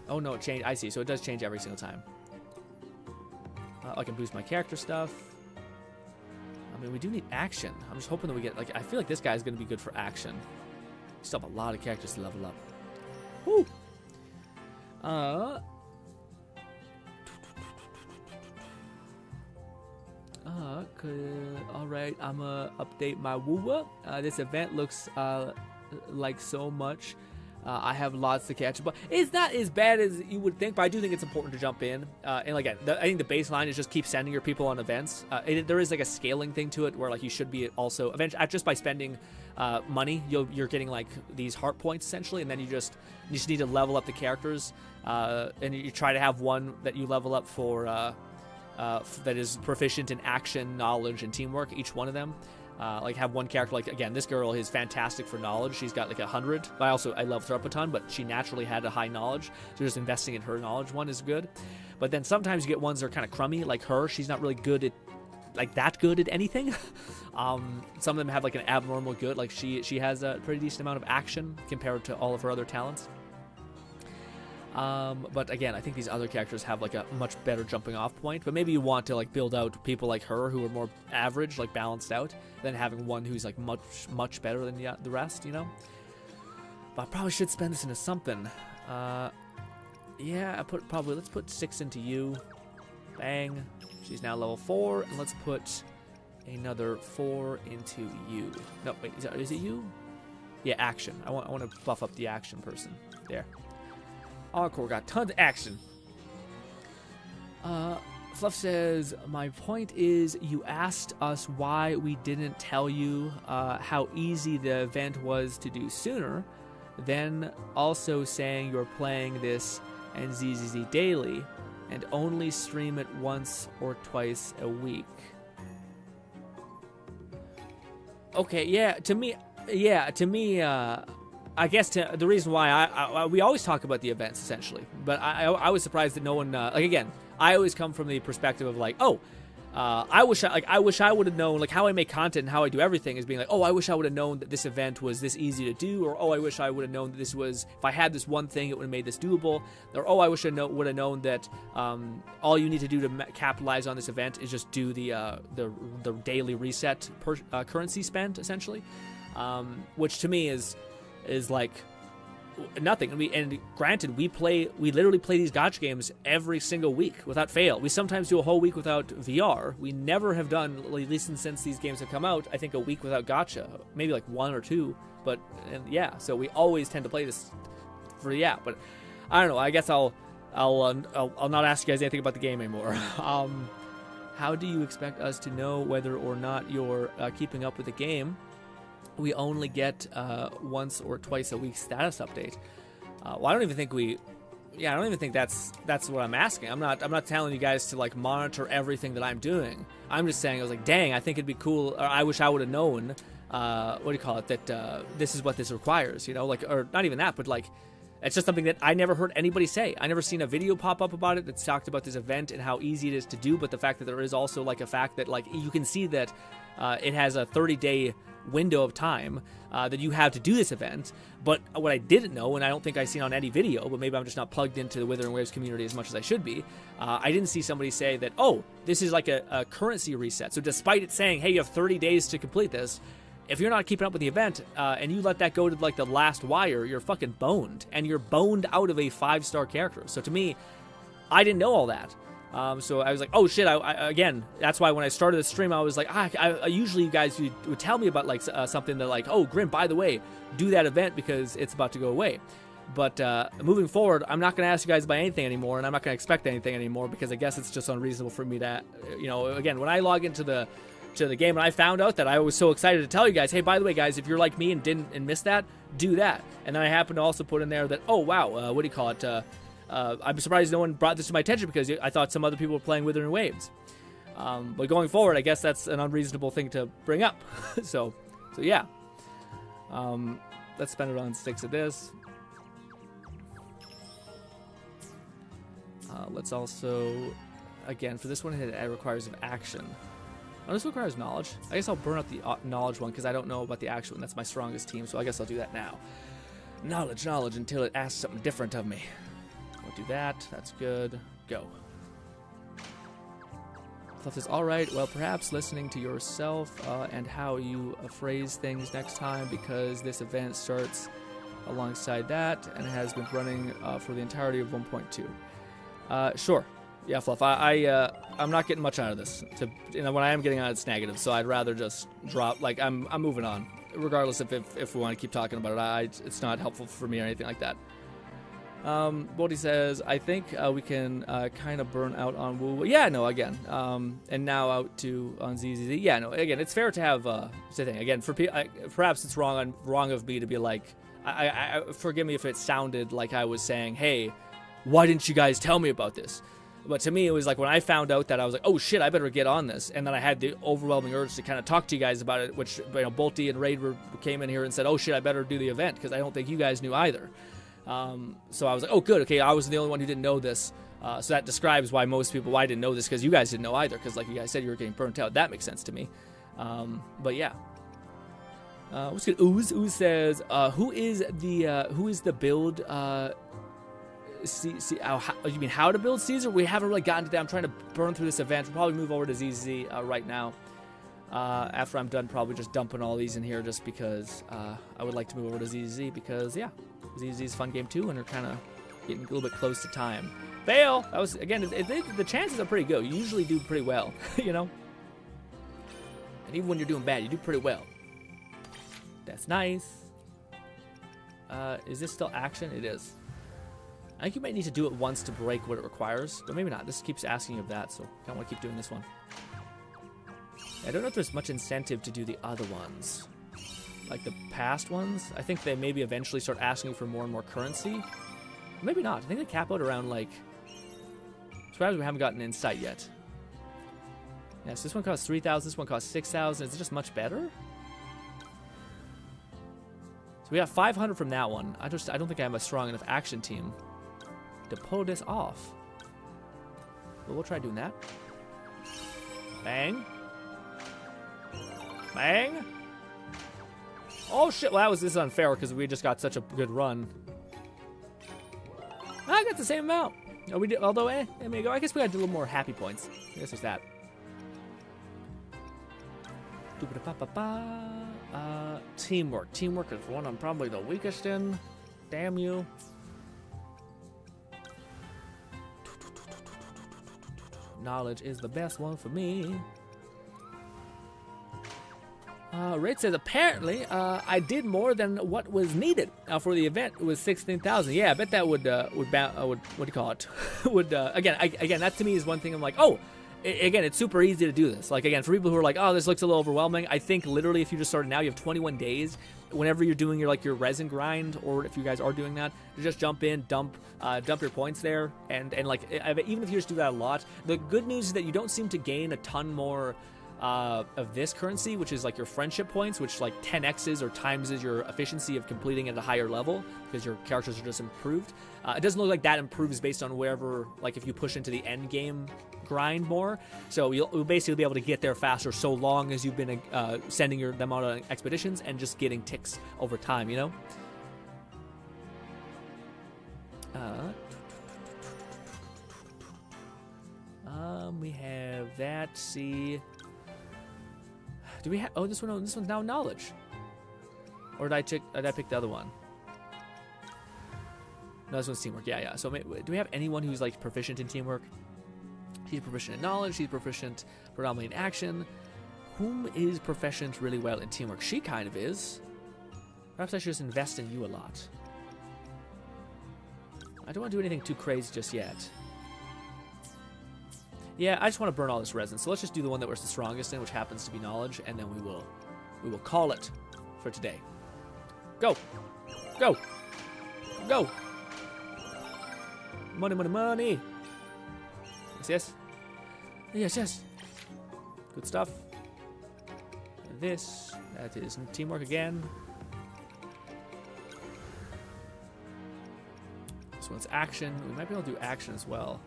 Oh no, it changed. I see. So it does change every single time. I can boost my character stuff. I mean, we do need action. I'm just hoping that we get, like, I feel like this guy's going to be good for action. We still have a lot of characters to level up. Woo! Alright, I'm gonna update my woo-woo. This event looks like so much. I have lots to catch, but it's not as bad as you would think, but I do think it's important to jump in. And again, I think the baseline is just keep sending your people on events. There is like a scaling thing to it where like you should be also, eventually, just by spending money, you're getting like these heart points essentially, and then you just need to level up the characters. And you try to have one that you level up for that is proficient in action, knowledge, and teamwork, each one of them. Like have one character, like again, this girl is fantastic for knowledge. She's got like 100. I love her up a ton, but she naturally had a high knowledge, so just investing in her knowledge one is good. But then sometimes you get ones that are kind of crummy, like her. She's not really good at, like that good at anything. Some of them have like an abnormal good, like she has a pretty decent amount of action compared to all of her other talents. But again, I think these other characters have like a much better jumping off point, but maybe you want to like build out people like her who are more average, like balanced out, than having one who's like much better than the rest, you know? But I probably should spend this into something. Yeah, let's put 6 into you. Bang. She's now level 4, and let's put another 4 into you. No, wait, is it you? Yeah, action. I want to buff up the action person. There. Encore got tons of action. Fluff says, my point is you asked us why we didn't tell you how easy the event was to do sooner, then also saying you're playing this and ZZZ daily and only stream it once or twice a week. Okay, to me, I guess the reason why we always talk about the events essentially, but I was surprised that no one like again. I always come from the perspective of like, I wish I would have known, like how I make content and how I do everything is being like, I wish I would have known that this event was this easy to do, or I wish I would have known that this was, if I had this one thing it would have made this doable, or I wish I would have known that all you need to do to capitalize on this event is just do the daily reset currency spend essentially, which to me is like nothing. And granted, we literally play these gacha games every single week without fail. We sometimes do a whole week without VR. We never have done, at least since these games have come out, I think a week without gacha, maybe like 1 or 2. But so we always tend to play this for but I don't know. I guess I'll not ask you guys anything about the game anymore. How do you expect us to know whether or not you're keeping up with the game? We only get once or twice a week status update. Well, I don't even think that's what I'm asking. I'm not telling you guys to like monitor everything that I'm doing. I'm just saying, I was like, dang, I think it'd be cool, or I wish I would have known, that this is what this requires, you know, like, or not even that, but like, it's just something that I never heard anybody say. I never seen a video pop up about it that's talked about this event and how easy it is to do, but the fact that there is also like a fact that like you can see that it has a 30-day window of time that you have to do this event. But what I didn't know, and I don't think I've seen on any video, but maybe I'm just not plugged into the Wuthering Waves community as much as I should be, I didn't see somebody say that, this is like a currency reset. So despite it saying, hey, you have 30 days to complete this, if you're not keeping up with the event and you let that go to like the last wire, you're fucking boned, and you're boned out of a 5-star character. So to me, I didn't know all that. So I was like, oh shit, again, that's why when I started the stream, I was like, usually you guys would tell me about like something that like, GRINN, by the way, do that event because it's about to go away. But moving forward, I'm not going to ask you guys about anything anymore, and I'm not going to expect anything anymore, because I guess it's just unreasonable for me to, again, when I log into the game and I found out that, I was so excited to tell you guys, hey, by the way, guys, if you're like me and missed that, do that. And then I happened to also put in there that, I'm surprised no one brought this to my attention because I thought some other people were playing Wuthering Waves. But going forward, I guess that's an unreasonable thing to bring up. so yeah. Let's spend it on 6 of this. Let's also, again, for this one, it requires an action. Oh, this requires knowledge. I guess I'll burn out the knowledge one because I don't know about the action one. That's my strongest team, so I guess I'll do that now. Knowledge until it asks something different of me. I'll do that. That's good. Go. Fluff is alright. Well, perhaps listening to yourself and how you phrase things next time, because this event starts alongside that and has been running for the entirety of 1.2. Sure. Yeah, Fluff. I'm not getting much out of this. When I am getting out, it's negative. So I'd rather just drop. Like I'm moving on, regardless if we want to keep talking about it. It's not helpful for me or anything like that. Bodhi says, I think we can kind of burn out on Woo. Yeah, no, again. And now out to on ZZZ. Yeah, no, again, it's fair to have say thing. Again, for perhaps it's wrong of me to be like, I forgive me if it sounded like I was saying, hey, why didn't you guys tell me about this? But to me, it was like when I found out that I was like, oh shit, I better get on this. And then I had the overwhelming urge to kind of talk to you guys about it, which, Bolty and Raid came in here and said, oh shit, I better do the event because I don't think you guys knew either. So I was like, oh good, okay, I was the only one who didn't know this. So that describes why I didn't know this, because you guys didn't know either, because like you guys said, you were getting burnt out. That makes sense to me. But yeah. What's good? Ooze says, who is the build, you mean how to build Caesar? We haven't really gotten to that. I'm trying to burn through this event. We'll probably move over to ZZ right now. After I'm done probably just dumping all these in here just because I would like to move over to ZZ because, yeah, ZZ is a fun game too, and we're kind of getting a little bit close to time. Fail! That was, again, the chances are pretty good. You usually do pretty well, you know? And even when you're doing bad, you do pretty well. That's nice. Is this still action? It is. I think you might need to do it once to break what it requires, but maybe not. This keeps asking of that, so I don't want to keep doing this one. I don't know if there's much incentive to do the other ones. Like the past ones. I think they maybe eventually start asking for more and more currency. Maybe not. I think they cap out around like... Surprised we haven't gotten insight yet. Yes, this one costs 3,000, this one costs 6,000. Is it just much better? So we got 500 from that one. I don't think I have a strong enough action team to pull this off. But we'll try doing that. Bang. Bang. Oh shit, well this is unfair because we just got such a good run. I got the same amount. Oh, we did, although, there we go. I guess we got a little more happy points. I guess there's that. Teamwork. Teamwork is one I'm probably the weakest in. Damn you. Knowledge is the best one for me. Raid says, apparently, I did more than what was needed for the event. It was 16,000. Yeah, I bet that would what do you call it? Again, that to me is one thing I'm like, oh, again, it's super easy to do this. Like, again, for people who are like, oh, this looks a little overwhelming, I think literally if you just started now, you have 21 days. Whenever you're doing your resin grind, or if you guys are doing that, you just jump in, dump your points there, and like, even if you just do that a lot, the good news is that you don't seem to gain a ton more of this currency, which is like your friendship points, which like 10x's or times your efficiency of completing at a higher level because your characters are just improved. It doesn't look like that improves based on wherever, like if you push into the end game grind more. So you'll basically be able to get there faster so long as you've been sending them out on expeditions and just getting ticks over time, you know? We have that. See, do we have? Oh, this one's now knowledge. Or did I pick the other one? No, this one's teamwork. Yeah. So do we have anyone who's like proficient in teamwork? He's proficient in knowledge. He's proficient predominantly in action. Whom is proficient really well in teamwork? She kind of is. Perhaps I should just invest in you a lot. I don't want to do anything too crazy just yet. Yeah, I just want to burn all this resin. So let's just do the one that we're the strongest in, which happens to be knowledge, and then we will call it for today. Go. Go. Go. Money, money, money. Yes, yes. Yes, yes. Good stuff. This, that is teamwork again. This one's action. We might be able to do action as well.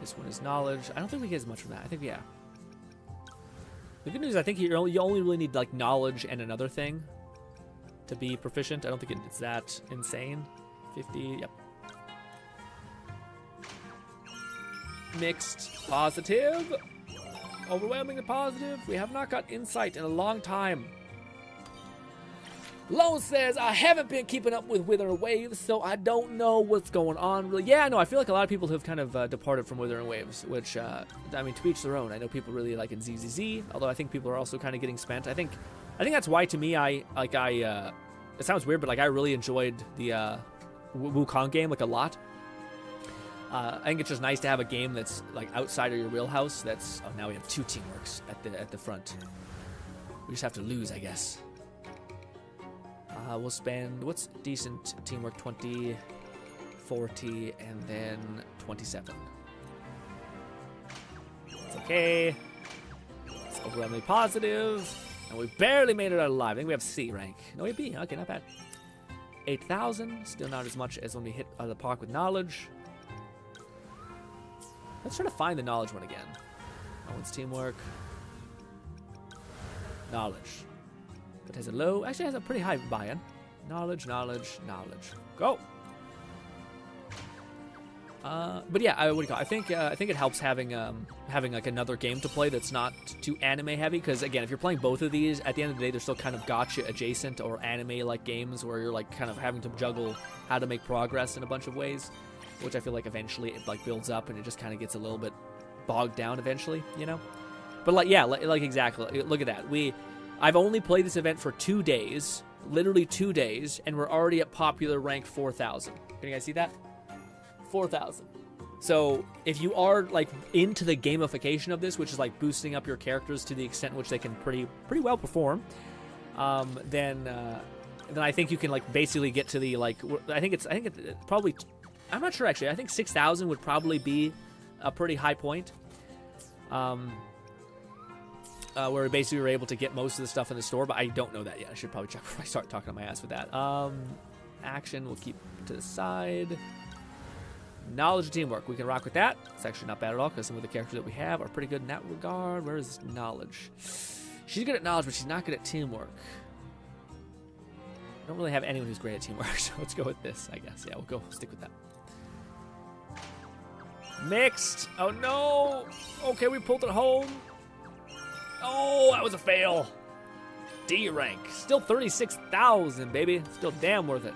This one is knowledge. I don't think we get as much from that. I think, yeah. The good news is I think you only really need like knowledge and another thing to be proficient. I don't think it's that insane. 50, yep. Mixed, positive. Overwhelmingly positive. We have not got insight in a long time. Lone says, I haven't been keeping up with Wuthering Waves, so I don't know what's going on really. Yeah, no, I feel like a lot of people have kind of departed from Wuthering Waves, which, I mean, to each their own. I know people really like in ZZZ, although I think people are also kind of getting spent. I think that's why, to me, it sounds weird, but like I really enjoyed the Wukong game like a lot. I think it's just nice to have a game that's like outside of your wheelhouse. That's now we have 2 teamworks at the front. We just have to lose, I guess. We'll spend what's decent teamwork 20, 40, and then 27. It's okay. It's overwhelmingly positive, and we barely made it out alive. I think we have C rank. No, we have B. Okay, not bad. 8,000. Still not as much as when we hit the park with knowledge. Let's try to find the knowledge one again. That one's teamwork. Knowledge. That has a low, actually has a pretty high buy-in. Knowledge, knowledge, knowledge. Go! But yeah, what do you call it? I think it helps having like another game to play that's not too anime heavy, because again, if you're playing both of these, at the end of the day, they're still kind of gotcha adjacent or anime like games where you're like kind of having to juggle how to make progress in a bunch of ways, which I feel like eventually it like builds up and it just kind of gets a little bit bogged down eventually, you know? But like, yeah, like exactly. Look at that. I've only played this event for 2 days, literally 2 days, and we're already at popular rank 4,000. Can you guys see that? 4,000. So if you are like into the gamification of this, which is like boosting up your characters to the extent in which they can pretty well perform, then I think you can like basically get to the like. I think it's probably. I'm not sure actually. I think 6,000 would probably be a pretty high point. Where we basically were able to get most of the stuff in the store, but I don't know that yet. I should probably check before I start talking on my ass with that. Action, we'll keep to the side. Knowledge and teamwork, we can rock with that. It's actually not bad at all, because some of the characters that we have are pretty good in that regard. Where is knowledge? She's good at knowledge, but she's not good at teamwork. I don't really have anyone who's great at teamwork, so let's go with this, I guess. Yeah, we'll stick with that. Mixed. Oh, no. Okay, we pulled it home. Oh, that was a fail. D rank. Still 36,000, baby. Still damn worth it.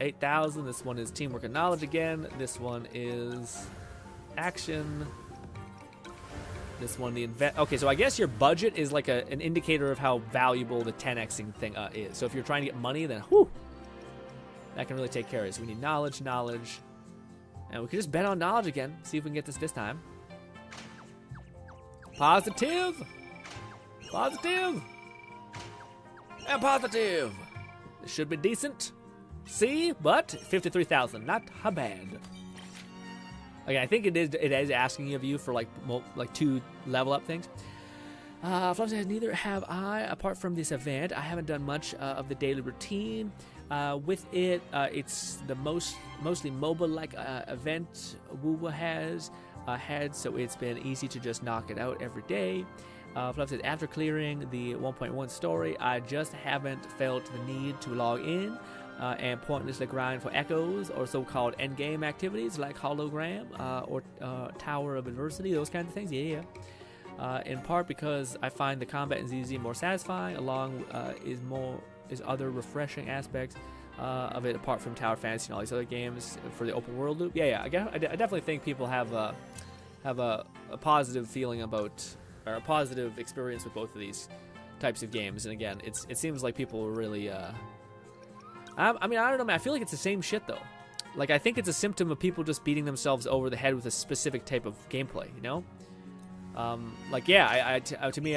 8,000. This one is teamwork and knowledge again. This one is action. This one, the invent. Okay, so I guess your budget is like an indicator of how valuable the 10xing thing is. So if you're trying to get money, then whew, that can really take care of it. So we need knowledge, and we can just bet on knowledge again. See if we can get this time. Positive, positive, and positive. This should be decent. C, but 53,000, not bad. Okay, I think it is asking of you for like 2 level up things. Fluff says, neither have I. Apart from this event, I haven't done much of the daily routine. With it, it's the mostly mobile-like event Wuwa has had, so it's been easy to just knock it out every day. Fluff says, after clearing the 1.1 story, I just haven't felt the need to log in and pointlessly grind for echoes or so-called endgame activities like hologram or Tower of Adversity, those kinds of things. Yeah. In part because I find the combat in ZZZ more satisfying, along is other refreshing aspects of it apart from Tower Fantasy and all these other games for the open world loop. Yeah. I definitely think people have a positive feeling about, or a positive experience with both of these types of games. And again, it seems like people are really. I mean, I don't know, man. I feel like it's the same shit though. Like, I think it's a symptom of people just beating themselves over the head with a specific type of gameplay, you know? Like, yeah, to me,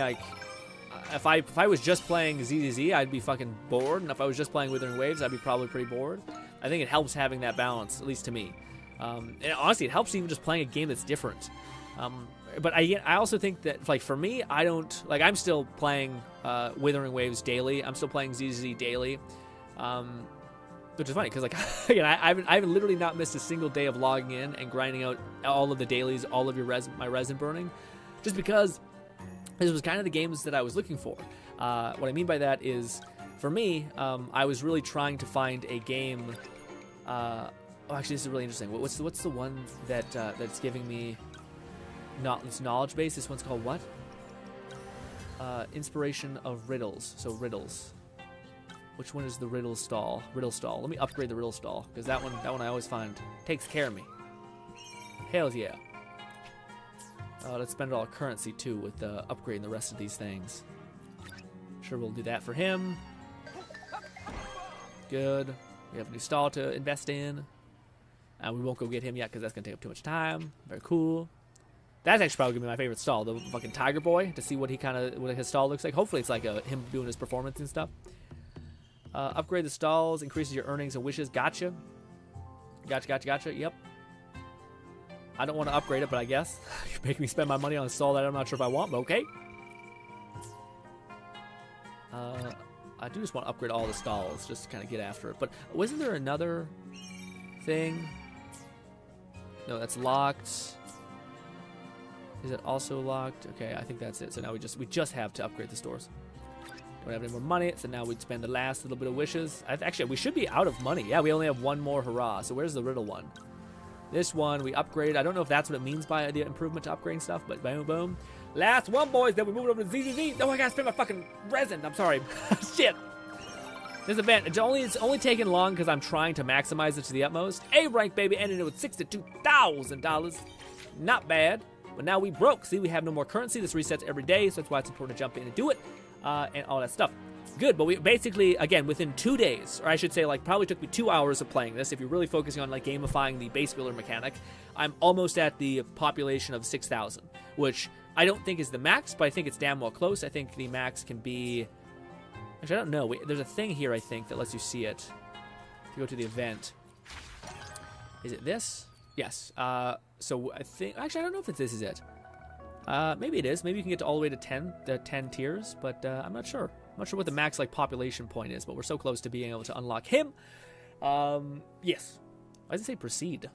if I was just playing ZZZ, I'd be fucking bored, and if I was just playing Wuthering Waves, I'd be probably pretty bored. I think it helps having that balance, at least to me. And honestly, it helps even just playing a game that's different. But I also think that, like, for me, I don't, like, I'm still playing Wuthering Waves daily. I'm still playing ZZZ daily, which is funny because, like, again, I've literally not missed a single day of logging in and grinding out all of the dailies, all of my resin burning, just because this was kind of the games that I was looking for. What I mean by that is, for me, I was really trying to find a game. Oh, actually, this is really interesting. What's the one that's giving me it's knowledge base? This one's called what? Inspiration of riddles. So riddles. Which one is the riddle stall? Riddle stall. Let me upgrade the riddle stall because that one I always find takes care of me. Hell yeah. Let's spend all our currency too with upgrading the rest of these things. Sure, we'll do that for him. Good. We have a new stall to invest in. We won't go get him yet because that's gonna take up too much time. Very cool. That's actually probably gonna be my favorite stall, the fucking Tiger Boy, to see what his stall looks like. Hopefully it's like him doing his performance and stuff. Upgrade the stalls, increases your earnings and wishes. Gotcha. Gotcha. Yep. I don't want to upgrade it, but I guess you're making me spend my money on a stall that I'm not sure if I want, but okay. I do just want to upgrade all the stalls just to kind of get after it. But wasn't there another thing? No, that's locked. Is it also locked? Okay, I think that's it. So now we just have to upgrade the stores. Don't have any more money, so now we'd spend the last little bit of wishes. Actually, we should be out of money. Yeah, we only have one more hurrah. So where's the riddle one? This one we upgrade. I don't know if that's what it means by the improvement to upgrading stuff, but boom, boom. Last one, boys. Then we move over to ZZZ. Oh, I gotta spend my fucking resin. I'm sorry. Shit. This event, it's only taking long because I'm trying to maximize it to the utmost. A rank, baby, ended it with $62,000. Not bad. But now we broke. See, we have no more currency. This resets every day, so that's why it's important to jump in and do it, and all that stuff. Good, but we basically, again, within 2 days, or I should say, like, probably took me 2 hours of playing this. If you're really focusing on, like, gamifying the base builder mechanic, I'm almost at the population of 6,000, which I don't think is the max, but I think it's damn well close. I think the max can be... Actually, I don't know. There's a thing here, I think, that lets you see it. If you go to the event. Is it this? Yes. So I think... Actually, I don't know if this is it. Maybe it is. Maybe you can get all the way to 10 tiers, but I'm not sure. I'm not sure what the max like population point is, but we're so close to being able to unlock him. Yes. Why does it say proceed?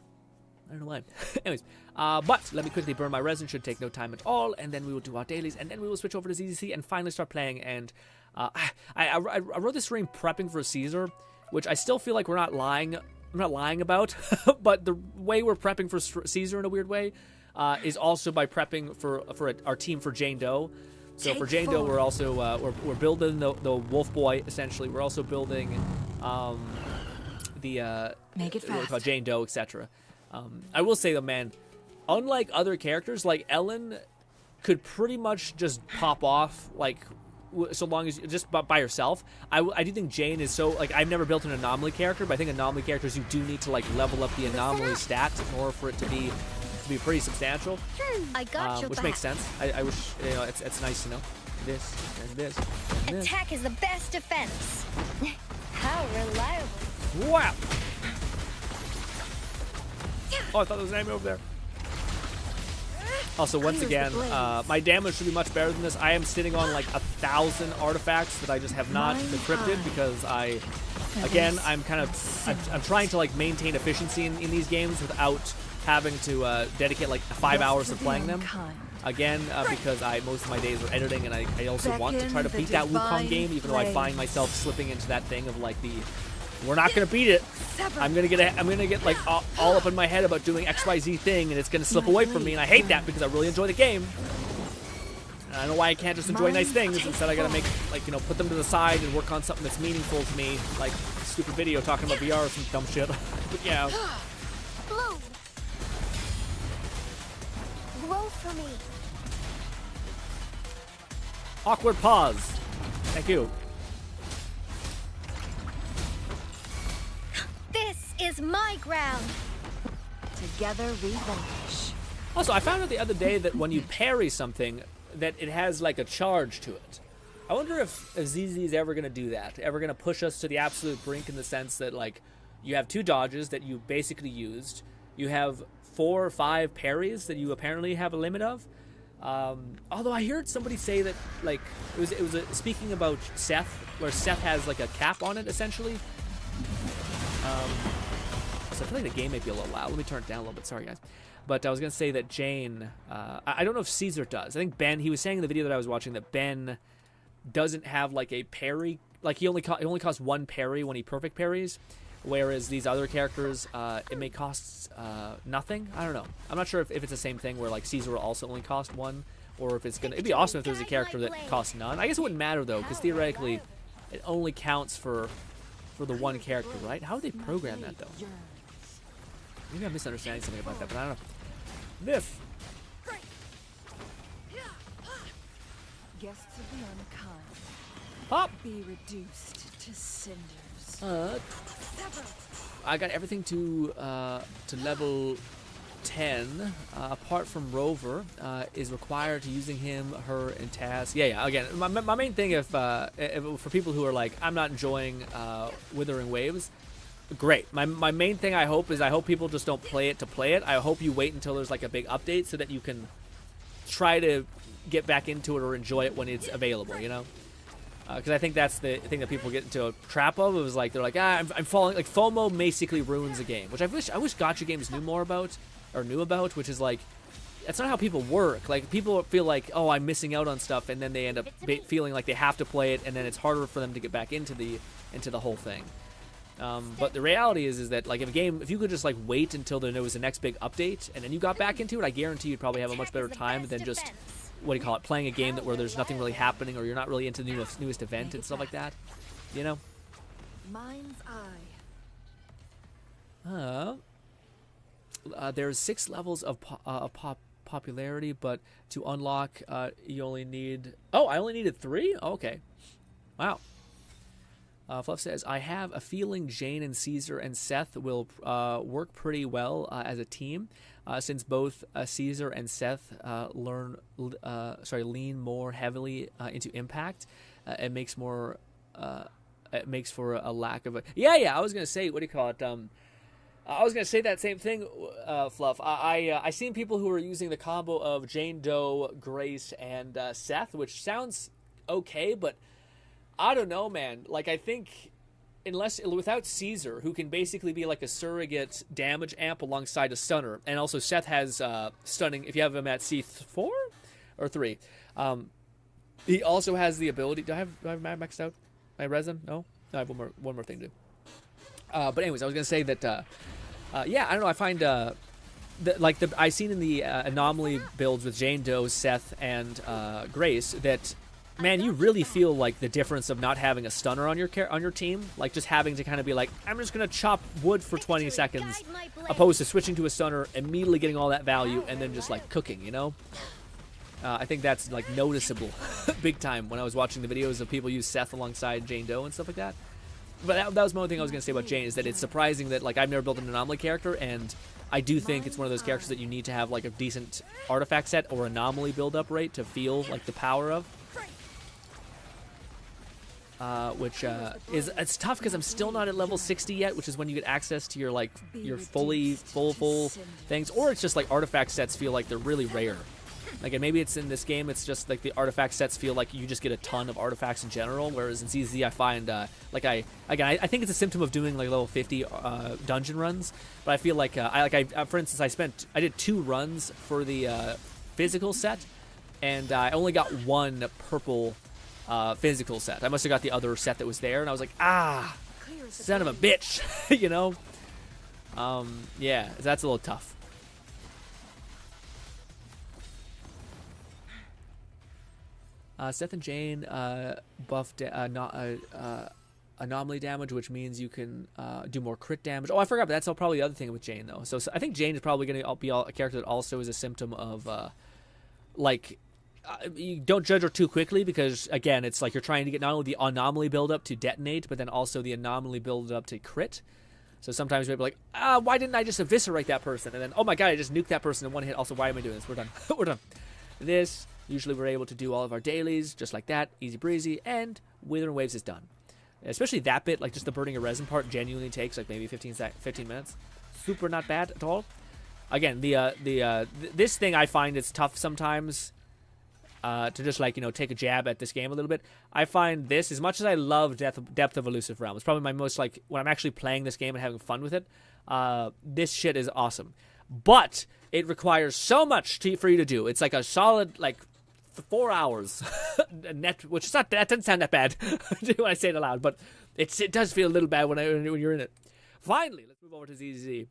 I don't know why. Anyways, but let me quickly burn my resin. Should take no time at all, and then we will do our dailies, and then we will switch over to ZZC and finally start playing. And I wrote this stream prepping for Caesar, which I still feel like we're not lying. I'm not lying about, but the way we're prepping for Caesar in a weird way is also by prepping for our team for Jane Doe. So for Jane Doe, we're also we're building the Wolf Boy essentially. We're also building Make it fast. Jane Doe, etc. I will say though, man, unlike other characters, like Ellen could pretty much just pop off like. So long as just by yourself. I do think Jane is so like I've never built an anomaly character, but I think anomaly characters you do need to like level up the anomaly stats in order for it to be pretty substantial. I got which makes sense. I wish it's nice to know this and this and this. Attack is the best defense. How reliable! Wow! Oh, I thought there was an enemy over there. Also, once again, my damage should be much better than this. I am sitting on like 1,000 artifacts that I just have not decrypted because I'm trying to like maintain efficiency in these games without having to dedicate like 5 hours to playing them. Again, because most of my days are editing, and I also want to try to beat that Wukong game, even though I find myself slipping into that thing of like we're not gonna beat it. I'm gonna get like all up in my head about doing XYZ thing, and it's gonna slip away from me, and I hate that because I really enjoy the game. And I don't know why I can't just enjoy nice things. Instead, I gotta make put them to the side and work on something that's meaningful to me, like a stupid video talking about VR or some dumb shit. But yeah. Blue. Grow for me. Awkward pause. Thank you. This is my ground. Together we vanish. Also, I found out the other day that when you parry something, that it has like a charge to it. I wonder if ZZ is ever going to do that, ever going to push us to the absolute brink in the sense that, like, you have 2 dodges that you basically used. You have 4 or 5 parries that you apparently have a limit of. Although I heard somebody say that, like, it was speaking about Seth, where Seth has, like, a cap on it, essentially. So I feel like the game may be a little loud. Let me turn it down a little bit. Sorry, guys. But I was going to say that Jane, I don't know if Caesar does. I think Ben, he was saying in the video that I was watching that Ben doesn't have, like, a parry. Like, it only costs 1 parry when he perfect parries. Whereas these other characters, it may cost nothing. I don't know. I'm not sure if it's the same thing where, like, Caesar will also only cost 1. Or if it's going to... It'd be awesome if there was a character that costs none. I guess it wouldn't matter, though, because theoretically, it only counts for the 1 character, right? How would they program that, though? Maybe I'm misunderstanding something about that, but I don't know. This. Guests of the unkind. Pop. Be reduced to cinders. I got everything to level 10, apart from Rover, is required to using him, her, and Taz. Yeah. Again, my main thing, if for people who are like, I'm not enjoying Wuthering Waves, great. My main thing I hope people just don't play it to play it. I hope you wait until there's like a big update so that you can try to get back into it or enjoy it when it's available, you know? Because I think that's the thing that people get into a trap of. It was like, they're like, I'm falling, like, FOMO basically ruins a game, which I wish gacha games knew about, which is like, that's not how people work. Like, people feel like, oh, I'm missing out on stuff, and then they end up feeling like they have to play it, and then it's harder for them to get back into the whole thing. But the reality is that, like, if you could just, like, wait until there was the next big update, and then you got back into it, I guarantee you'd probably have a much better time than just, playing a game where there's nothing really happening, or you're not really into the newest event and stuff like that, you know? Mind's eye. There's 6 levels of popularity, but to unlock, you only need... Oh, I only needed 3? Oh, okay. Wow. Fluff says, I have a feeling Jane and Caesar and Seth will work pretty well as a team, since both Caesar and Seth lean more heavily into impact. It makes for a lack of a... Yeah, I was going to say, I was going to say that same thing, Fluff. I seen people who are using the combo of Jane Doe, Grace, and Seth, which sounds okay, but I don't know, man. Like, I think without Caesar, who can basically be like a surrogate damage amp alongside a stunner, and also Seth has stunning if you have him at C4 or 3. He also has the ability. Do I have maxed out my resin? No, I have one more thing to do. But anyways, I was gonna say that. Yeah, I don't know. I find I seen in the anomaly builds with Jane Doe, Seth, and Grace that, man, you really feel like the difference of not having a stunner on your team, like just having to kind of be like, I'm just gonna chop wood for 20 seconds, opposed to switching to a stunner, immediately getting all that value, and then just like cooking, you know. I think that's like noticeable, big time, when I was watching the videos of people use Seth alongside Jane Doe and stuff like that. But that was one thing I was going to say about Jane, is that it's surprising that, like, I've never built an anomaly character, and I do think it's one of those characters that you need to have, like, a decent artifact set or anomaly build-up rate to feel, like, the power of. Which it's tough because I'm still not at level 60 yet, which is when you get access to your, like, your full things. Or it's just, like, artifact sets feel like they're really rare. Like, and maybe it's in this game, it's just like the artifact sets feel like you just get a ton of artifacts in general, whereas in ZZZ I find, I think it's a symptom of doing like level 50 dungeon runs, but I feel like, for instance, I did 2 runs for the physical set, and I only got 1 purple physical set. I must have got the other set that was there, and I was like, son of a bitch, you know? Yeah, that's a little tough. Seth and Jane buff anomaly damage, which means you can do more crit damage. Oh, I forgot, but that's probably the other thing with Jane, though. So I think Jane is probably going to be a character that also is a symptom of, you don't judge her too quickly, because, again, it's like you're trying to get not only the anomaly build-up to detonate, but then also the anomaly build-up to crit. So sometimes you'll be like, why didn't I just eviscerate that person? And then, oh my god, I just nuked that person in one hit. Also, why am I doing this? We're done. We're done. Usually we're able to do all of our dailies just like that, easy breezy, and Wuthering Waves is done. Especially that bit, like just the burning a resin part, genuinely takes like maybe 15 minutes. Super not bad at all. Again, this thing I find it's tough sometimes to just like, you know, take a jab at this game a little bit. I find this, as much as I love Depth of Elusive Realm, it's probably my most, like, when I'm actually playing this game and having fun with it, this shit is awesome. But it requires so much for you to do. It's like a solid, like, 4 hours net, which is not, that doesn't sound that bad when I say it aloud, but it does feel a little bad when you're in it. Finally, let's move over to ZZZ.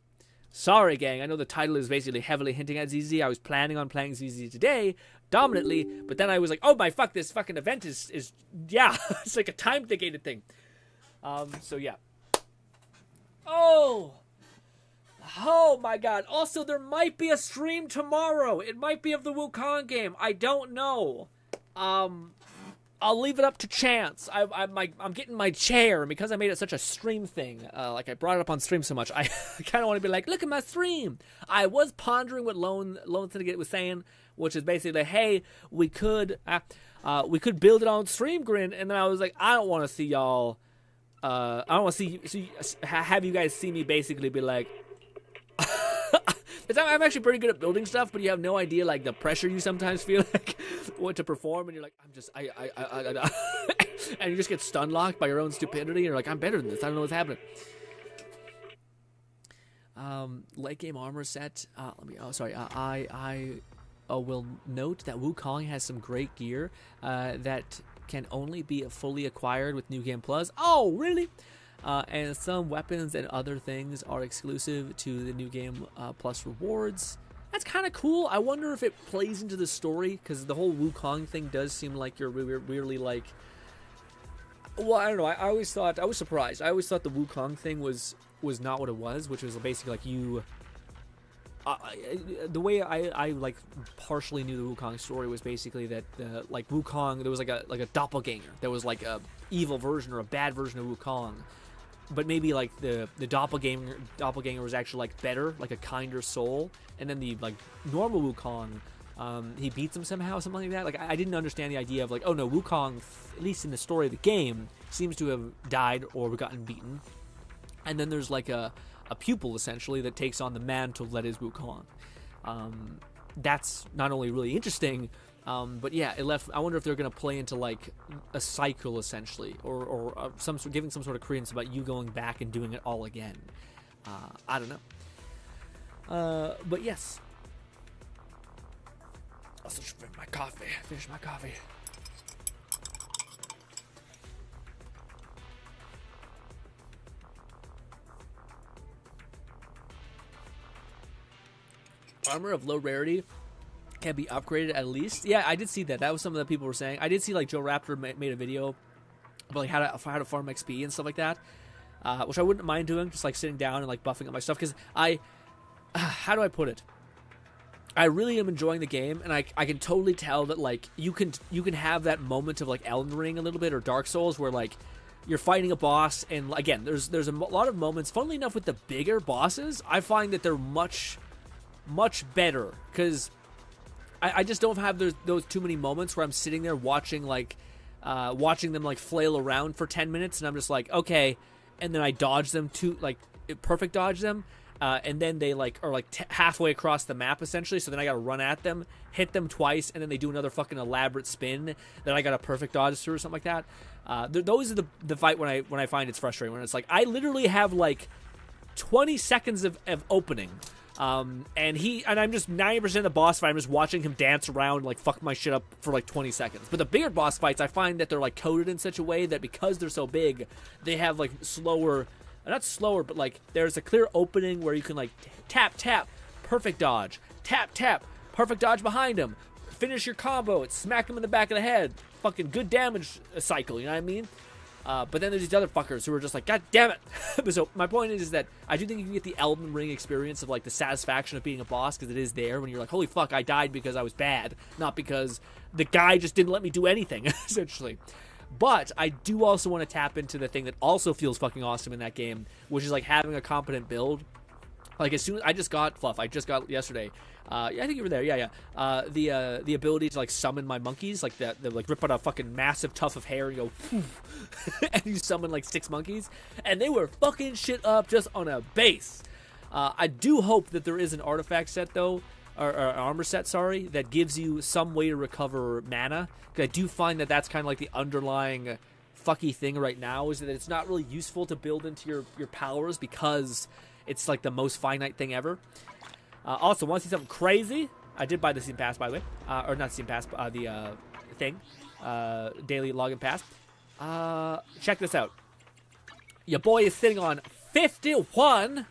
Sorry, gang, I know the title is basically heavily hinting at ZZZ. I was planning on playing ZZZ today, dominantly, but then I was like, oh my fuck, this fucking event is yeah, it's like a time-negated thing. So yeah. Oh my god. Also, there might be a stream tomorrow. It might be of the Wukong game. I don't know. I'll leave it up to chance. I'm getting my chair, and because I made it such a stream thing, like I brought it up on stream so much, I kind of want to be like, look at my stream. I was pondering what Lone Syndicate was saying, which is basically, hey, we could build it on stream, GRINN, and then I was like, I don't want to see y'all. I don't want to have you guys see me basically be like. I'm actually pretty good at building stuff, but you have no idea, like, the pressure you sometimes feel like what to perform, and you're like, and you just get stun locked by your own stupidity, and you're like, I'm better than this, I don't know what's happening. Late game armor set, I will note that Wukong has some great gear, that can only be fully acquired with New Game Plus. Oh, really? And some weapons and other things are exclusive to the New Game Plus rewards. That's kind of cool. I wonder if it plays into the story, because the whole Wukong thing does seem like you're weirdly like... Well, I don't know. I was surprised. I always thought the Wukong thing was not what it was, which was basically like you... the way I like partially knew the Wukong story was basically that like Wukong, there was like a doppelganger. There was like a evil version or a bad version of Wukong. But maybe like the doppelganger was actually like better, like a kinder soul, and then the like normal Wukong, he beats him somehow, something like that. Like I didn't understand the idea of like, oh no, Wukong, at least in the story of the game, seems to have died or gotten beaten, and then there's like a pupil essentially that takes on the mantle that is Wukong. That's not only really interesting. But yeah, it left. I wonder if they're gonna play into like a cycle essentially, or giving some sort of credence about you going back and doing it all again. I don't know. But yes. Also, finish my coffee. Armor of low rarity can be upgraded at least. Yeah, I did see that. That was something that people were saying. I did see like Joe Raptor made a video about like how to farm XP and stuff like that, which I wouldn't mind doing, just like sitting down and like buffing up my stuff, because how do I put it? I really am enjoying the game, and I can totally tell that like you can have that moment of like Elden Ring a little bit, or Dark Souls, where like you're fighting a boss, and again, there's a lot of moments. Funnily enough, with the bigger bosses, I find that they're much better, because I just don't have those too many moments where I'm sitting there watching them like flail around for 10 minutes, and I'm just like, okay, and then I dodge them perfect dodge them, and then they like are like halfway across the map essentially, so then I gotta run at them, hit them twice, and then they do another fucking elaborate spin that I got a perfect dodge through or something like that. Those are the fight when I find it's frustrating, when it's like I literally have like 20 seconds of opening. And I'm just 90% of the boss fight, I'm just watching him dance around, like, fuck my shit up for, like, 20 seconds. But the bigger boss fights, I find that they're, like, coded in such a way that because they're so big, they have, like, not slower, but, like, there's a clear opening where you can, like, tap, perfect dodge, tap, perfect dodge behind him, finish your combo, smack him in the back of the head, fucking good damage cycle, you know what I mean? But then there's these other fuckers who are just like, God damn it. So my point is that I do think you can get the Elden Ring experience of like the satisfaction of being a boss, because it is there when you're like, holy fuck, I died because I was bad, not because the guy just didn't let me do anything, essentially. But I do also want to tap into the thing that also feels fucking awesome in that game, which is like having a competent build. Like, as soon as I just got Fluff, I just got yesterday. I think you were there. Yeah. The ability to like summon my monkeys, like that, they like rip out a fucking massive tuft of hair and go, and you summon like 6 monkeys, and they were fucking shit up just on a base. I do hope that there is an artifact set though, or armor set, sorry, that gives you some way to recover mana. Because I do find that that's kind of like the underlying fucky thing right now, is that it's not really useful to build into your powers because it's like the most finite thing ever. Also, want to see something crazy? I did buy the Steam Pass, by the way. Or not Steam Pass, the thing. Daily login pass. Check this out. Your boy is sitting on 51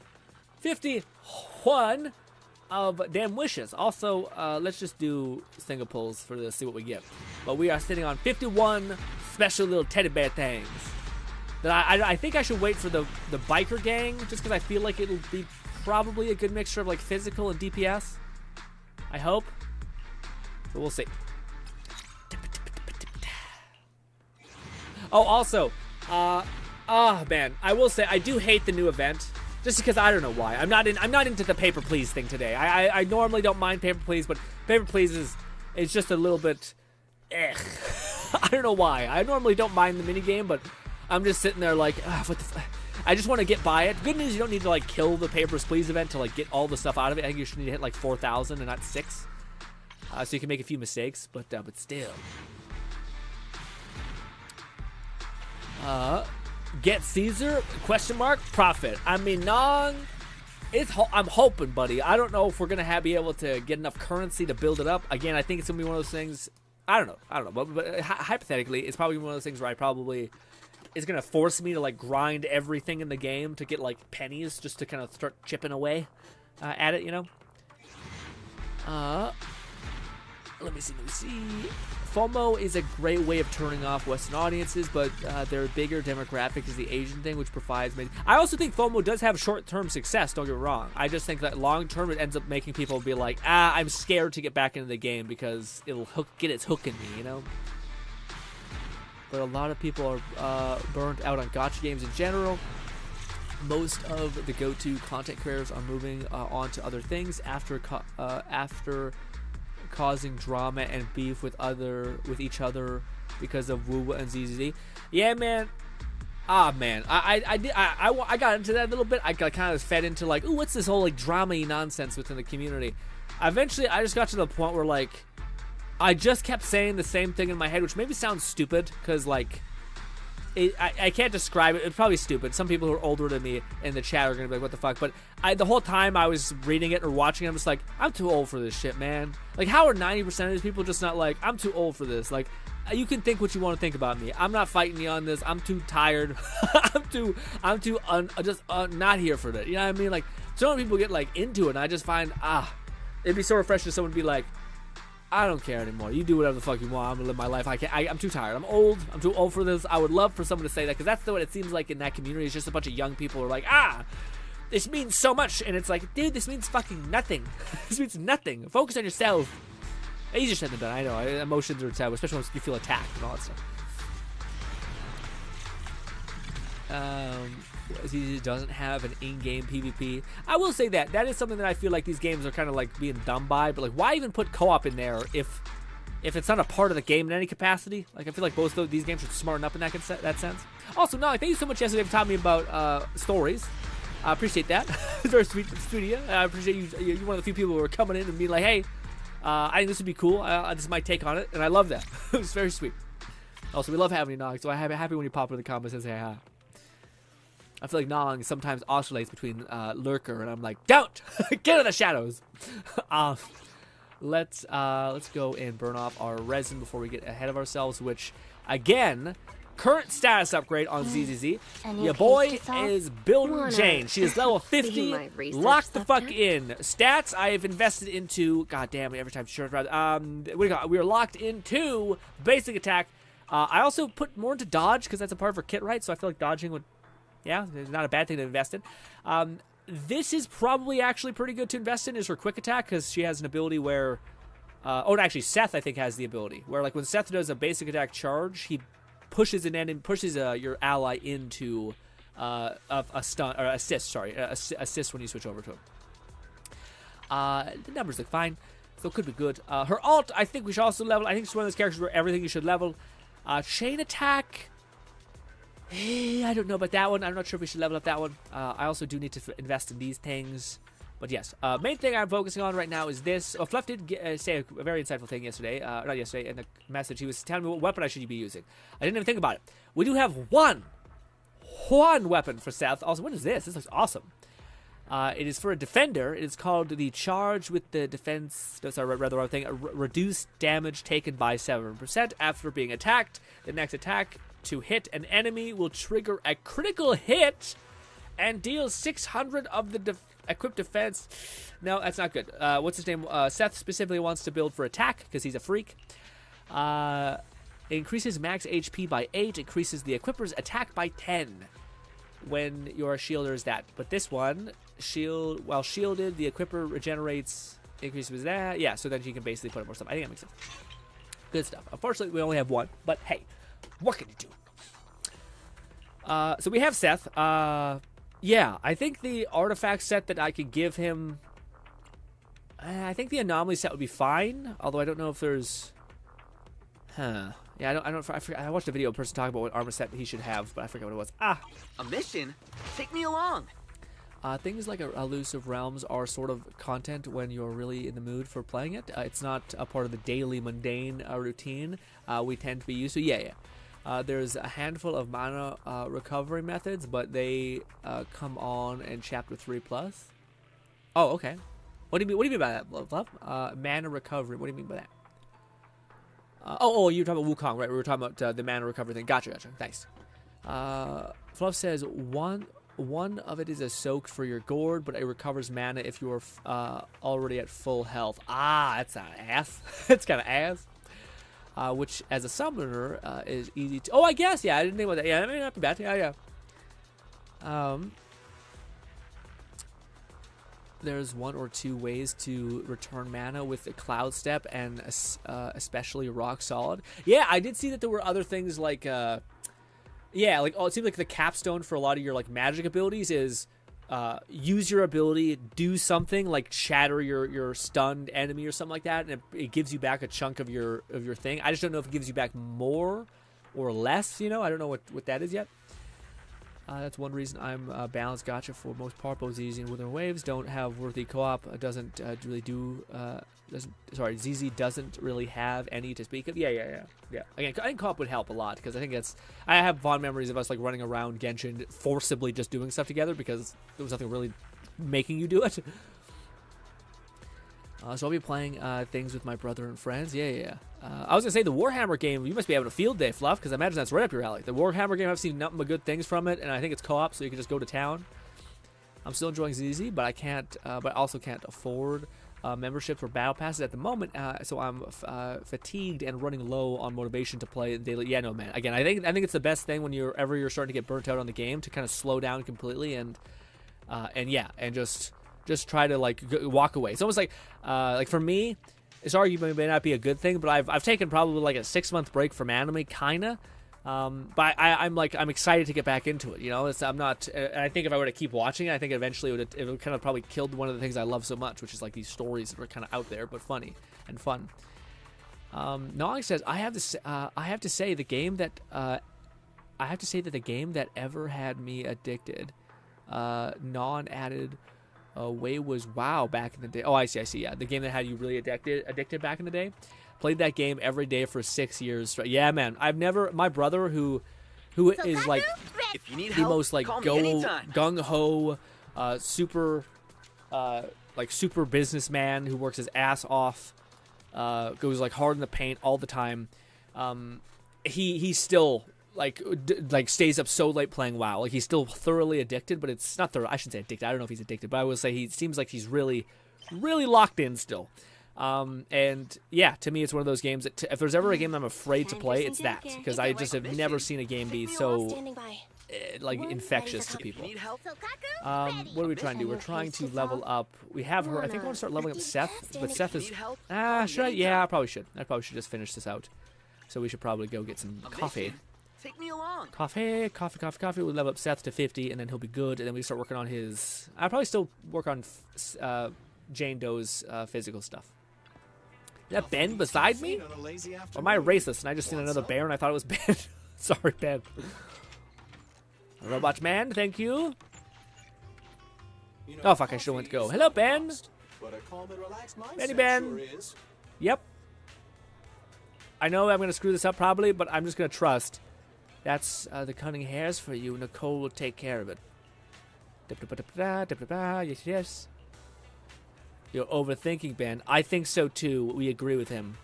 of damn wishes. Also, let's just do single pulls for this, see what we get. But we are sitting on 51 special little teddy bear things. That I think I should wait for the biker gang, just because I feel like it'll be probably a good mixture of like physical and DPS. I hope. But we'll see. Oh, also, man, I will say I do hate the new event, just because I don't know why. I'm not into the paper please thing today. I normally don't mind paper please, but paper please is just a little bit. I don't know why. I normally don't mind the minigame, but I'm just sitting there like, what the I just want to get by it. Good news, you don't need to like kill the Papers, Please event to like get all the stuff out of it. I think you should need to hit like 4,000 and not 6. So you can make a few mistakes, but still. Get Caesar? Question mark? Profit. I mean, Nong, I'm hoping, buddy. I don't know if we're going to be able to get enough currency to build it up. Again, I think it's going to be one of those things. I don't know. But hypothetically, it's probably one of those things where I probably is going to force me to like grind everything in the game to get like pennies just to kind of start chipping away at it, you know? Let me see. FOMO is a great way of turning off Western audiences, but their bigger demographic is the Asian thing, which provides many. I also think FOMO does have short-term success, don't get me wrong. I just think that long-term it ends up making people be like, I'm scared to get back into the game because it'll get its hook in me, you know? But a lot of people are burnt out on gacha games in general. Most of the go-to content creators are moving on to other things after causing drama and beef with each other because of Woo and ZZZ. Yeah, man. Man. I got into that a little bit. I got kind of fed into like, ooh, what's this whole like drama-y nonsense within the community? Eventually, I just got to the point where like, I just kept saying the same thing in my head, which maybe sounds stupid, because, like, I can't describe it. It's probably stupid. Some people who are older than me in the chat are going to be like, what the fuck? But the whole time I was reading it or watching it, I'm just like, I'm too old for this shit, man. Like, how are 90% of these people just not like, I'm too old for this? Like, you can think what you want to think about me. I'm not fighting you on this. I'm too tired. I'm not here for that. You know what I mean? Like, so many people get, like, into it, and I just find, it'd be so refreshing if someone would be like, I don't care anymore. You do whatever the fuck you want. I'm gonna live my life. I'm too tired. I'm old. I'm too old for this. I would love for someone to say that, because that's what it seems like in that community. It's just a bunch of young people who are like, this means so much. And it's like, dude, this means fucking nothing. This means nothing. Focus on yourself. Easier said than done. I know. Emotions are terrible, especially when you feel attacked and all that stuff. He doesn't have an in-game PvP. I will say that is something that I feel like these games are kind of like being dumb by. But like, why even put co-op in there if it's not a part of the game in any capacity? Like, I feel like both of these games should smarten up in that sense. Also, no, thank you so much yesterday for telling me about stories. I appreciate that. It's very sweet of you. I appreciate you. You're one of the few people who are coming in and being like, hey, I think this would be cool. This is my take on it, and I love that. It's very sweet. Also, we love having you, Nog. So I'm happy when you pop in the comments and say hi. I feel like Nong sometimes oscillates between Lurker, and I'm like, don't get out of the shadows. Let's go and burn off our resin before we get ahead of ourselves. Which, again, current status upgrade on ZZZ. Your boy is building Jane. She is level 50. Locked the fuck in. Stats I have invested into. God damn it! Every time sure. We are locked into basic attack. I also put more into dodge because that's a part of her kit, right? So I feel like dodging would. Yeah, it's not a bad thing to invest in. This is probably actually pretty good to invest in, is her quick attack, because she has an ability where... actually, Seth, I think, has the ability. Where, like, when Seth does a basic attack charge, he pushes your ally into a stun, or assist, sorry. Assist when you switch over to him. The numbers look fine, so it could be good. Her alt, I think we should also level. I think it's one of those characters where everything you should level. Chain attack. I don't know about that one. I'm not sure if we should level up that one. I also do need to invest in these things. But yes, main thing I'm focusing on right now is this. Oh, Fluff did say a very insightful thing yesterday. Not yesterday, in the message. He was telling me what weapon I should be using. I didn't even think about it. We do have one weapon for Seth. Also, what is this? This looks awesome. It is for a defender. It is called the charge with the defense. No, sorry, rather wrong thing. Reduced damage taken by 7% after being attacked. The next attack to hit an enemy will trigger a critical hit and deal 600 of the equipped defense. No, that's not good. What's his name? Seth specifically wants to build for attack because he's a freak. Increases max HP by 8. Increases the equipper's attack by 10 when your shielder is that. But this one, while shielded, the equipper regenerates. Increases that. Yeah, so then you can basically put up more stuff. I think that makes sense. Good stuff. Unfortunately, we only have one. But hey, what can you do? So we have Seth. Yeah, I think the artifact set that I could give him, I think the anomaly set would be fine. Although I don't know if there's, yeah, I forget, I watched a video of a person talking about what armor set he should have, but I forget what it was. A mission? Take me along. Things like Elusive Realms are sort of content when you're really in the mood for playing it. It's not a part of the daily mundane routine we tend to be used to. Yeah. There's a handful of mana recovery methods, but they come on in Chapter 3+. Oh, okay. What do you mean by that, Love? Mana recovery. What do you mean by that? You're talking about Wukong, right? We were talking about the mana recovery thing. Gotcha. Thanks. Fluff says one of it is a soak for your gourd, but it recovers mana if you're already at full health. That's an ass. It's kind of ass. Which, as a summoner, is easy to... Oh, I guess, yeah, I didn't think about that. Yeah, that may not be bad. Yeah. There's 1 or 2 ways to return mana with the Cloud Step and especially Rock Solid. Yeah, I did see that there were other things like... it seems like the capstone for a lot of your, like, magic abilities is... use your ability, do something like shatter your stunned enemy or something like that, and it gives you back a chunk of your thing. I just don't know if it gives you back more or less. I don't know what that is yet. That's one reason I'm balanced gacha for most part. Both ZZ and Wuthering Waves don't have worthy co-op. Doesn't really do. ZZ doesn't really have any to speak of. Yeah. Again, I think co-op would help a lot because I think I have fond memories of us like running around Genshin forcibly just doing stuff together because there was nothing really making you do it. So I'll be playing things with my brother and friends. Yeah. I was gonna say the Warhammer game. You must be having a field day, Fluff, because I imagine that's right up your alley. The Warhammer game, I've seen nothing but good things from it, and I think it's co-op, so you can just go to town. I'm still enjoying ZZ, but I can't. But I also can't afford memberships or battle passes at the moment. So I'm fatigued and running low on motivation to play daily. Yeah, no, man. Again, I think it's the best thing when you're starting to get burnt out on the game to kind of slow down completely and just try to like walk away. It's almost like for me, this argument may not be a good thing, but I've taken probably like a 6-month break from anime, kinda. But I'm excited to get back into it. I'm not. I think if I were to keep watching it, I think eventually it would kind of probably killed one of the things I love so much, which is like these stories that are kind of out there but funny and fun. Nog says I have to say the game that ever had me addicted, non-added. Way was WoW back in the day. Oh, I see. Yeah, the game that had you really addicted back in the day. Played that game every day for 6 years. Yeah, man. My brother who is like if you need the help, most like gung ho, super businessman who works his ass off, goes like hard in the paint all the time. He still like stays up so late playing WoW. Like he's still thoroughly addicted, but it's not I shouldn't say addicted. I don't know if he's addicted, but I will say he seems like he's really, really locked in still. And yeah, to me, it's one of those games that if there's ever a game I'm afraid to play, it's that because I just have never seen a game be so infectious to people. What are we trying to do? We're trying to level up. We have her. I think I want to start leveling up Seth, but Seth is. Should I? Yeah, I probably should. I probably should just finish this out. So we should probably go get some coffee. Take me along. Coffee. We'll level up Seth to 50, and then he'll be good. And then we start working on his. I'll probably still work on Jane Doe's physical stuff. Is that Ben beside me? Or am I racist and I just seen another bear and I thought it was Ben? Sorry, Ben. Robot man, thank you. Oh, fuck, I should have went to go. Hello, Ben. Benny Ben. Yep. I know I'm going to screw this up probably, but I'm just going to trust. That's the cunning hairs for you. Nicole will take care of it. Yes, yes. You're overthinking, Ben. I think so, too. We agree with him.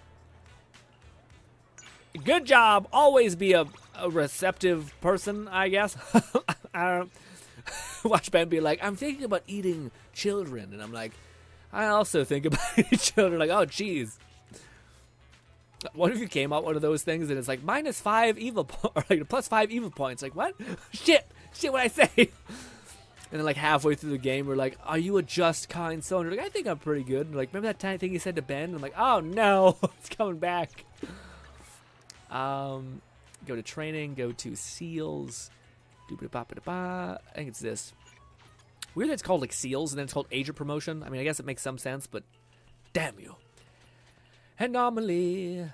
Good job. Always be a receptive person, I guess. I don't watch Ben be like, I'm thinking about eating children. And I'm like, I also think about eating children. Like, oh, jeez. What if you came out one of those things and it's like -5 evil or like +5 evil points? Like, what? Shit, what I say? And then like halfway through the game, we're like, are you a just, kind soul? And you're like, I think I'm pretty good. And like, remember that tiny thing you said to Ben? And I'm like, oh no, it's coming back. Go to training, go to seals. I think it's this. Weird that it's called like seals and then it's called agent promotion. I mean, I guess it makes some sense, but damn you. Anomaly.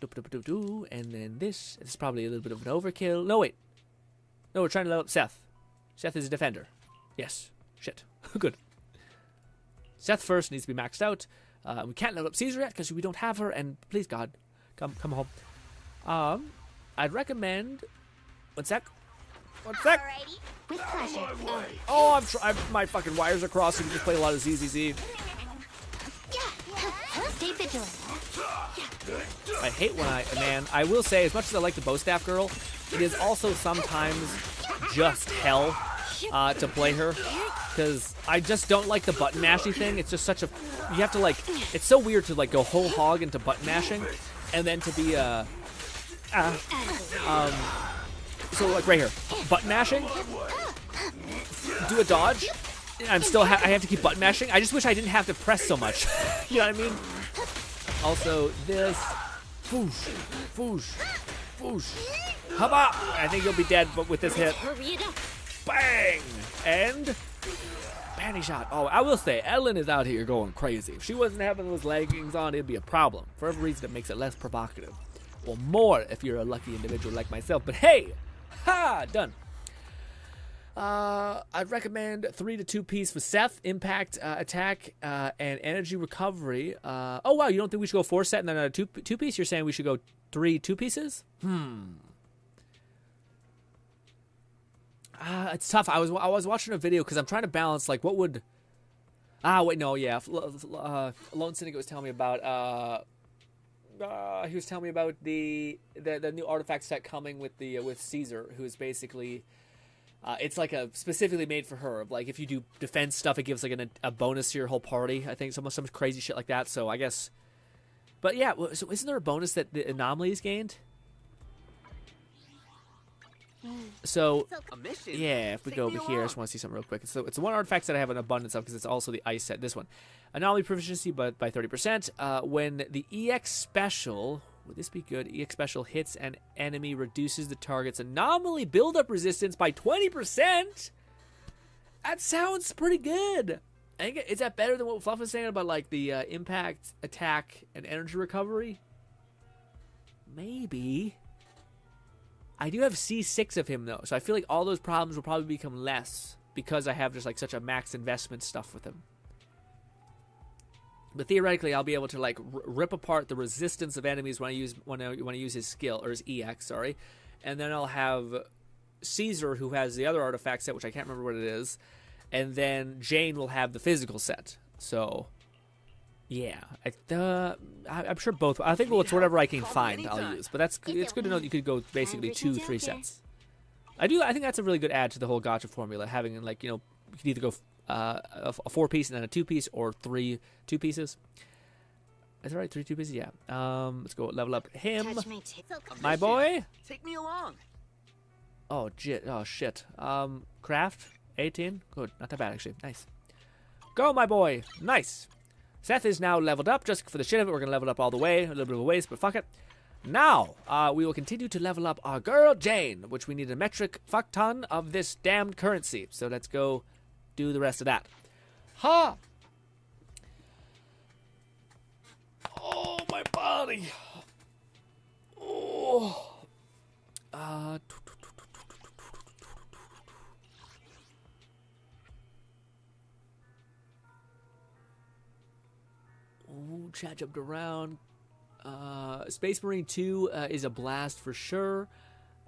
And then this is probably a little bit of an overkill. No, wait. No, we're trying to level up Seth. Seth is a defender. Yes. Shit. Good. Seth first needs to be maxed out. We can't level up Caesar yet because we don't have her. And please, God, come home. I'd recommend. One sec. Alrighty. With pleasure. Oh, my fucking wires are crossed. So you can just play a lot of ZZZ. Stay vigilant. I hate when I will say, as much as I like the bow staff girl, it is also sometimes just hell to play her, because I just don't like the button mashing thing. It's just such a, you have to like, it's so weird to like go whole hog into button mashing, and then to be so like right here, button mashing, do a dodge, I have to keep button mashing. I just wish I didn't have to press so much. You know what I mean? Also, this. Foosh. Foosh. Foosh. Hubba! I think you'll be dead, but with this hit. Bang! And. Panty shot. Oh, I will say, Ellen is out here going crazy. If she wasn't having those leggings on, it'd be a problem. For every reason, it makes it less provocative. Or more if you're a lucky individual like myself. But hey! Ha! Done. I'd recommend 3 to 2 piece for Seth, impact, attack, and energy recovery. Oh wow, you don't think we should go 4 set and then a 2 piece? You're saying we should go 3 2 pieces? It's tough. I was watching a video because I'm trying to balance like what would. Wait, no, yeah. Lone Syndicate was telling me about. He was telling me about the new artifact set coming with Caesar, who is basically. It's like specifically made for her. Like if you do defense stuff, it gives like a bonus to your whole party. I think some crazy shit like that. So I guess, but yeah. So isn't there a bonus that the anomalies gained? So yeah, if we go over here, I just want to see something real quick. So it's the one artifact that I have an abundance of because it's also the ice set. This one, anomaly proficiency, but by 30%. When the EX special. Would this be good? EX special hits an enemy, reduces the target's anomaly build-up resistance by 20%? That sounds pretty good. I think, is that better than what Fluff was saying about like the impact, attack, and energy recovery? Maybe. I do have C6 of him though, so I feel like all those problems will probably become less because I have just like such a max investment stuff with him. But theoretically, I'll be able to like rip apart the resistance of enemies when I use his skill or his EX, sorry, and then I'll have Caesar who has the other artifact set, which I can't remember what it is, and then Jane will have the physical set. So, yeah, I'm sure both. I think it's whatever I can find I'll use. But it's good to know that you could go basically 2-3 sets. I think that's a really good add to the whole gacha formula, having like you could either go. A 4-piece and then a 2-piece or 3 2-pieces. Is that right? 3 2-pieces? Yeah. Let's go level up him. My boy. Take me along. Oh, shit. Craft 18. Good. Not that bad actually. Nice. Go, my boy. Nice. Seth is now leveled up. Just for the shit of it, we're gonna level up all the way. A little bit of a waste, but fuck it. Now, we will continue to level up our girl Jane, which we need a metric fuck ton of this damned currency. So let's go. Do the rest of that. Ha! buddy. Oh. Chat jumped around. Space Marine 2 is a blast for sure.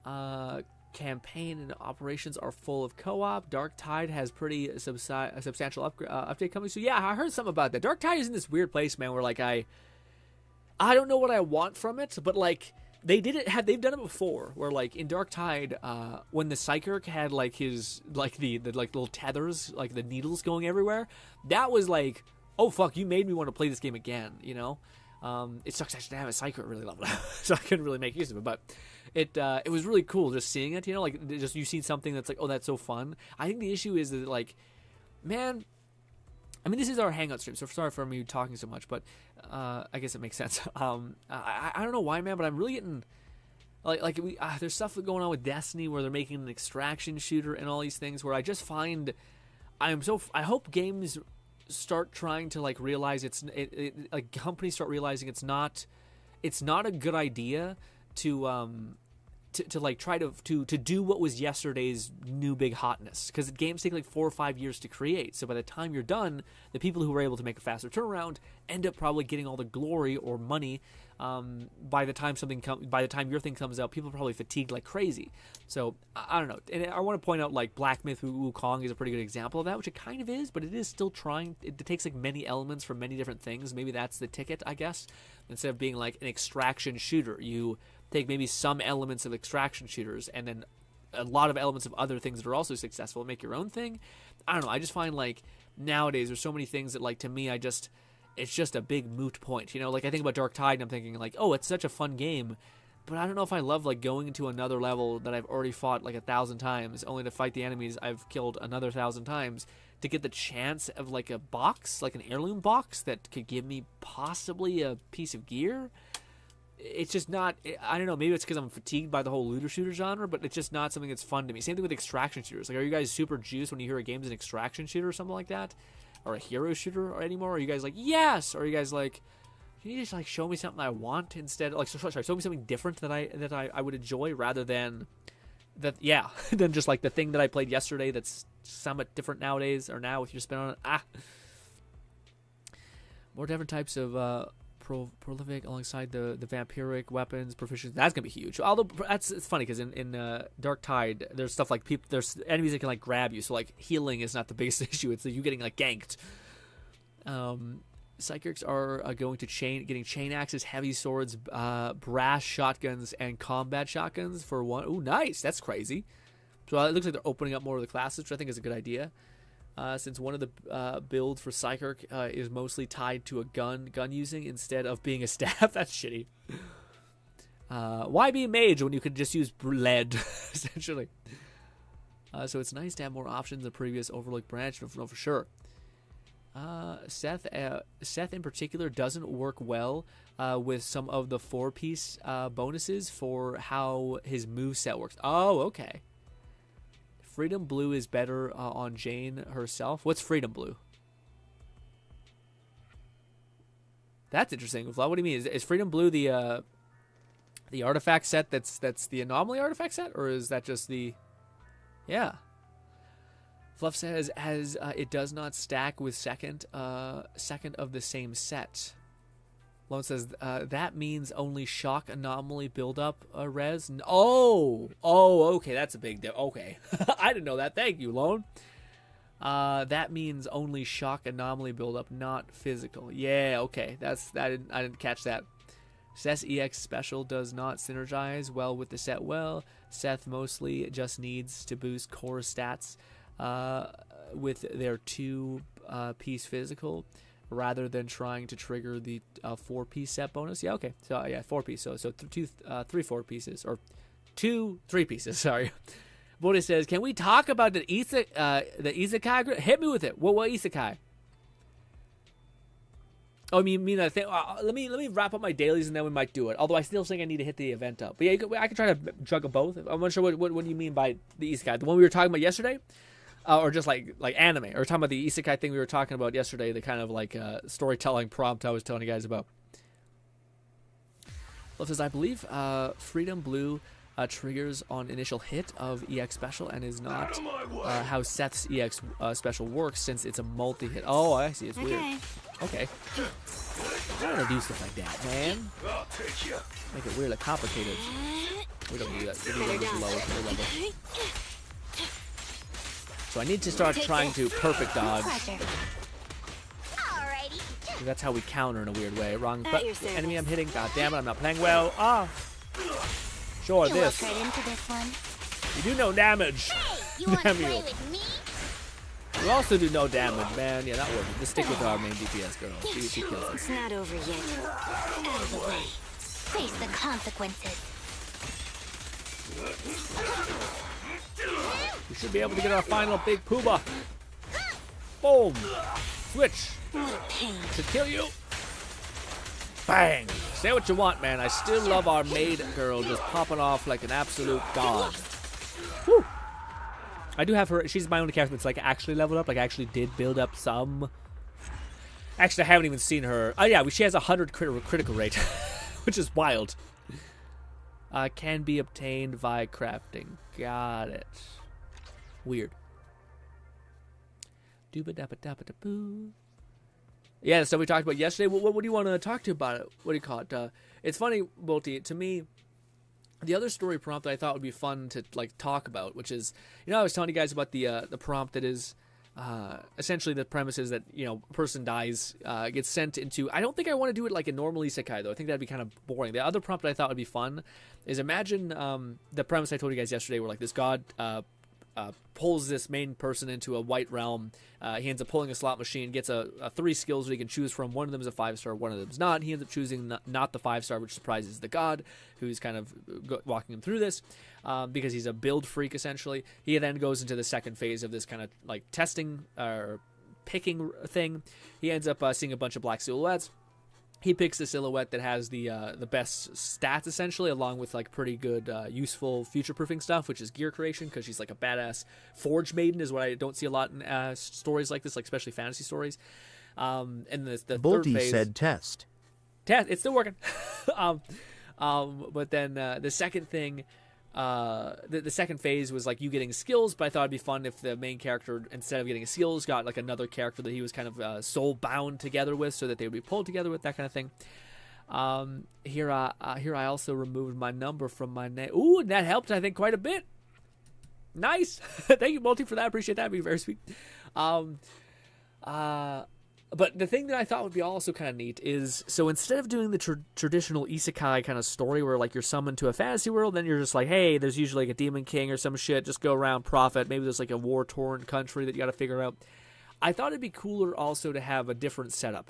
Campaign and operations are full of co-op. Dark Tide has pretty substantial update coming. So yeah, I heard something about that. Dark Tide is in this weird place, man, where like I don't know what I want from it, but like they've done it before, where like in Dark Tide, when the Psychic had like his like the like little tethers, like the needles going everywhere, that was like, oh fuck, you made me want to play this game again, you know? It sucks I should have a Psychic really leveled out, so I couldn't really make use of it, but it was really cool just seeing it, you know, like just you see something that's like, oh, that's so fun. I think the issue is that like, man, I mean, this is our Hangout stream, so sorry for me talking so much, but I guess it makes sense. I don't know why, man, but I'm really getting like there's stuff going on with Destiny where they're making an extraction shooter and all these things where I just find I hope games start trying to like realize like companies start realizing it's not a good idea to like try to do what was yesterday's new big hotness, because games take like 4 or 5 years to create. So by the time you're done, the people who were able to make a faster turnaround end up probably getting all the glory or money. By the time your thing comes out, people are probably fatigued like crazy. So I don't know, and I want to point out like Black Myth Wukong is a pretty good example of that, which it kind of is, but it is still trying. It takes like many elements from many different things. Maybe that's the ticket, I guess. Instead of being like an extraction shooter, you take maybe some elements of extraction shooters and then a lot of elements of other things that are also successful, make your own thing. I don't know. I just find like nowadays there's so many things that like to me it's just a big moot point. You know, like I think about Dark Tide and I'm thinking like, oh, it's such a fun game, but I don't know if I love like going into another level that I've already fought like 1,000 times only to fight the enemies I've killed another 1,000 times to get the chance of like a box, like an heirloom box that could give me possibly a piece of gear. It's just not, I don't know, maybe it's because I'm fatigued by the whole looter shooter genre, but it's just not something that's fun to me. Same thing with extraction shooters. Like, are you guys super juiced when you hear a game's an extraction shooter or something like that? Or a hero shooter anymore? Are you guys like, yes? Or are you guys like, can you just like show me something I want instead? Like, show me something different that I would enjoy rather than that, yeah, than just like the thing that I played yesterday that's somewhat different nowadays or now with your spin on it. More different types of, prolific alongside the vampiric weapons proficiency. That's gonna be huge. Although it's funny because in Dark Tide there's stuff like there's enemies that can like grab you, so like healing is not the biggest issue. It's you getting like ganked. Psychics are going to getting chain axes, heavy swords, brass shotguns, and combat shotguns for one. Ooh, nice. That's crazy. So it looks like they're opening up more of the classes, which I think is a good idea. Since one of the builds for Psychic is mostly tied to a gun using instead of being a staff. That's shitty. Why be a mage when you could just use lead, essentially? So it's nice to have more options than the previous overlooked branch, no, for sure. Seth in particular doesn't work well with some of the 4-piece bonuses for how his moveset works. Oh, okay. Freedom Blue is better on Jane herself. What's Freedom Blue? That's interesting. What do you mean? Is Freedom Blue the artifact set that's the anomaly artifact set, or is that just the? Yeah. Fluff says as it does not stack with second of the same set. Lone says that means only shock anomaly buildup res. Oh, okay, that's a big deal. Okay, I didn't know that. Thank you, Lone. That means only shock anomaly buildup, not physical. Yeah, okay, I didn't catch that. Seth's EX special does not synergize well with the set. Well, Seth mostly just needs to boost core stats with their 2-piece physical, rather than trying to trigger the 4-piece set bonus. Yeah, okay. So yeah, 4-piece. So 3 4-pieces or 2 3-pieces. Sorry. Bodhi says, "Can we talk about the isekai? Hit me with it. What isekai?" Oh, you mean that thing? Let me wrap up my dailies and then we might do it. Although I still think I need to hit the event up. But yeah, I can try to juggle both. I'm not sure what do you mean by the isekai? The one we were talking about yesterday? Or just like anime, or talking about the isekai thing we were talking about yesterday, the kind of like storytelling prompt I was telling you guys about. Love says, I believe Freedom Blue triggers on initial hit of EX special and is not how Seth's EX special works since it's a multi-hit. Oh, I see. It's weird. Okay. I don't want to do stuff like that, man. Make it weird, like complicated. We don't do that. We do low level. So I need to start trying to perfect dodge. That's how we counter in a weird way. Wrong enemy I'm hitting. God damn it, I'm not playing well. Ah. Sure, this. You do no damage. Hey, you want to play with me? You also do no damage, man. Yeah, not worth it. Just stick with our main DPS girl. She kills us. It's not over yet. Out of the way. Face the consequences. We should be able to get our final big pooba. Boom. Switch. To kill you. Bang. Say what you want, man. I still love our maid girl just popping off like an absolute god. Woo. I do have her. She's my only character that's like actually leveled up. Like I actually did build up some. Actually, I haven't even seen her. Oh yeah, she has 100 critical rate, which is wild. Can be obtained via crafting. Got it. Weird. Dooba-dabba-dabba-da-boo. Yeah, the stuff we talked about yesterday. What do you want to talk to about it? What do you call it? It's funny, Bolty. To me, the other story prompt that I thought would be fun to like talk about, which is, I was telling you guys about the prompt that is essentially the premise is that a person dies, gets sent into. I don't think I want to do it like a normal isekai though. I think that'd be kind of boring. The other prompt that I thought would be fun is imagine the premise I told you guys yesterday, where like this god pulls this main person into a white realm. He ends up pulling a slot machine, gets a 3 skills that he can choose from. One of them is a 5-star, one of them is not. He ends up choosing not the 5-star, which surprises the god, who's kind of walking him through this because he's a build freak, essentially. He then goes into the second phase of this kind of like testing or picking thing. He ends up seeing a bunch of black silhouettes. He picks the silhouette that has the best stats, essentially, along with like pretty good, useful future-proofing stuff, which is gear creation, because she's like a badass forge maiden, is what I don't see a lot in stories like this, like especially fantasy stories. And the third phase said test. It's still working. But then the second thing. The second phase was like you getting skills, but I thought it'd be fun if the main character, instead of getting skills, got like another character that he was kind of soul bound together with, so that they would be pulled together with, that kind of thing. Here I also removed my number from my name. Ooh, and that helped, I think, quite a bit. Nice. Thank you, Multi, for that. I appreciate that. It'd be very sweet. But the thing that I thought would be also kind of neat is, so instead of doing the traditional isekai kind of story where like you're summoned to a fantasy world, then you're just like, hey, there's usually like a demon king or some shit, just go around, profit. Maybe there's like a war-torn country that you got to figure out. I thought it'd be cooler also to have a different setup.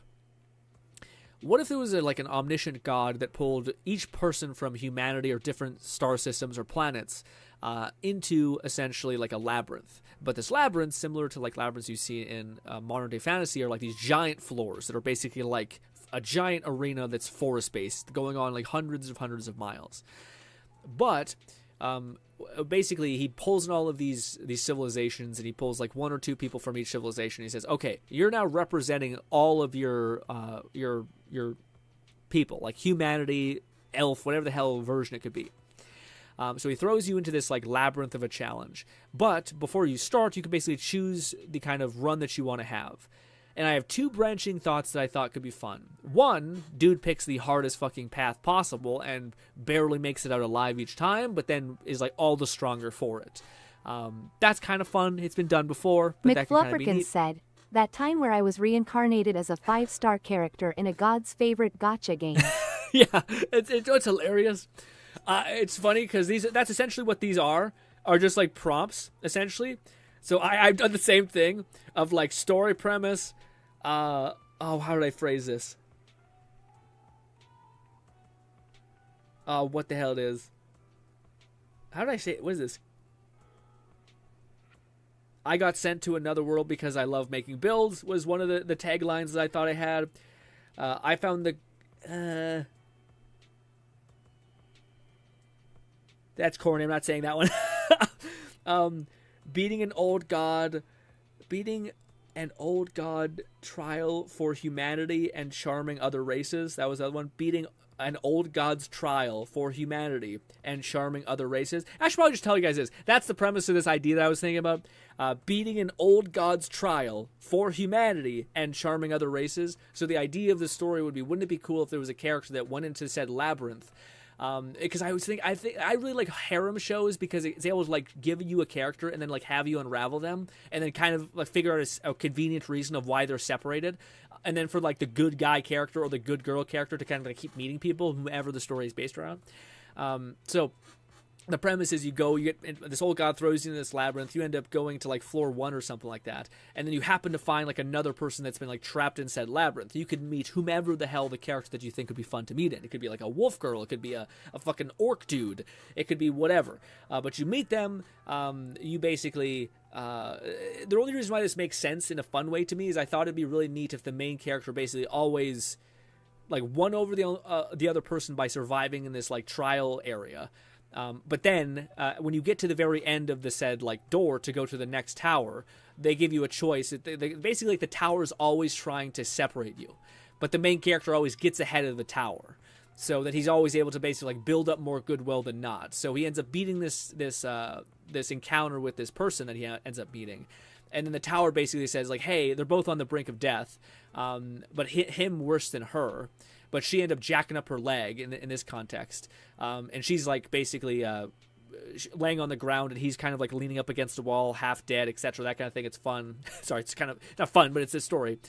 What if there was like an omniscient god that pulled each person from humanity or different star systems or planets into essentially like a labyrinth? But this labyrinth, similar to like labyrinths you see in modern day fantasy, are like these giant floors that are basically like a giant arena that's forest based, going on like hundreds of miles. But basically, he pulls in all of these civilizations, and he pulls like 1 or 2 people from each civilization. He says, "Okay, you're now representing all of your people, like humanity, elf, whatever the hell version it could be." So he throws you into this like labyrinth of a challenge. But before you start, you can basically choose the kind of run that you want to have. And I have 2 branching thoughts that I thought could be fun. One, dude picks the hardest fucking path possible and barely makes it out alive each time, but then is like all the stronger for it. That's kind of fun. It's been done before. But McFlufferkins said, that time where I was reincarnated as a 5-star character in a God's favorite gacha game. Yeah, it's hilarious. It's funny because that's essentially what these are just like prompts, essentially. So I've done the same thing of like story premise. How did I phrase this? What the hell it is? How did I say it? What is this? I got sent to another world because I love making builds was one of the taglines that I thought I had. I found the... That's corny. I'm not saying that one. Beating an old god trial for humanity and charming other races. That was the other one. Beating an old god's trial for humanity and charming other races. I should probably just tell you guys this. That's the premise of this idea that I was thinking about. Beating an old god's trial for humanity and charming other races. So the idea of the story would be, wouldn't it be cool if there was a character that went into said labyrinth? Because I really like harem shows because it's able to like give you a character and then like have you unravel them and then kind of like figure out a convenient reason of why they're separated, and then for like the good guy character or the good girl character to kind of like keep meeting people, whoever the story is based around. So the premise is you get this old god throws you in this labyrinth. You end up going to like floor 1 or something like that, and then you happen to find like another person that's been like trapped in said labyrinth. You could meet whomever the hell the character that you think would be fun to meet in. It could be like a wolf girl. It could be a fucking orc dude. It could be whatever. But you meet them. You basically. The only reason why this makes sense in a fun way to me is I thought it'd be really neat if the main character basically always like won over the other person by surviving in this like trial area. But then, when you get to the very end of the said like door to go to the next tower, they give you a choice. Basically, like, the tower is always trying to separate you, but the main character always gets ahead of the tower, so that he's always able to basically like build up more goodwill than not. So he ends up beating this encounter with this person that he ends up beating, and then the tower basically says like, hey, they're both on the brink of death, but him worse than her. But she ended up jacking up her leg in this context. And she's like basically laying on the ground and he's kind of like leaning up against the wall, half dead, etc. That kind of thing. It's fun. Sorry, it's kind of not fun, but it's a story.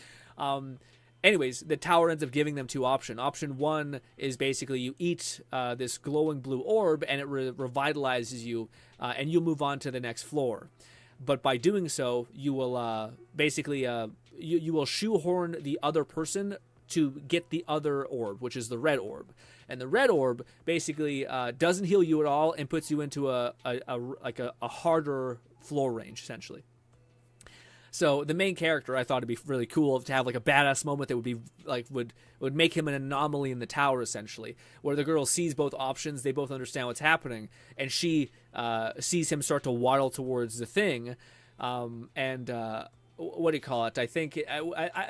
Anyways, the tower ends up giving them 2 options. Option 1 is basically you eat this glowing blue orb and it revitalizes you and you'll move on to the next floor. But by doing so, you will basically you will shoehorn the other person to get the other orb, which is the red orb. And the red orb basically doesn't heal you at all and puts you into a harder floor range, essentially. So the main character, I thought it'd be really cool to have like a badass moment that would be like would make him an anomaly in the tower, essentially, where the girl sees both options, they both understand what's happening, and she sees him start to waddle towards the thing, and what do you call it? I think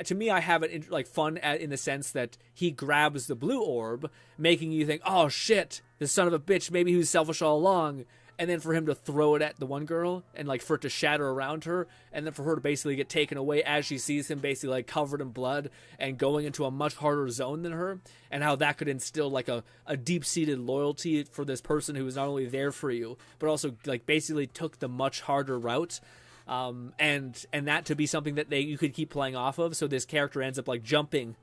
to me, I have it like fun in the sense that he grabs the blue orb, making you think, "Oh shit, this son of a bitch! Maybe he was selfish all along." And then for him to throw it at the one girl and like for it to shatter around her, and then for her to basically get taken away as she sees him basically like covered in blood and going into a much harder zone than her, and how that could instill like a deep-seated loyalty for this person who was not only there for you but also like basically took the much harder route. And that to be something that you could keep playing off of. So this character ends up like jumping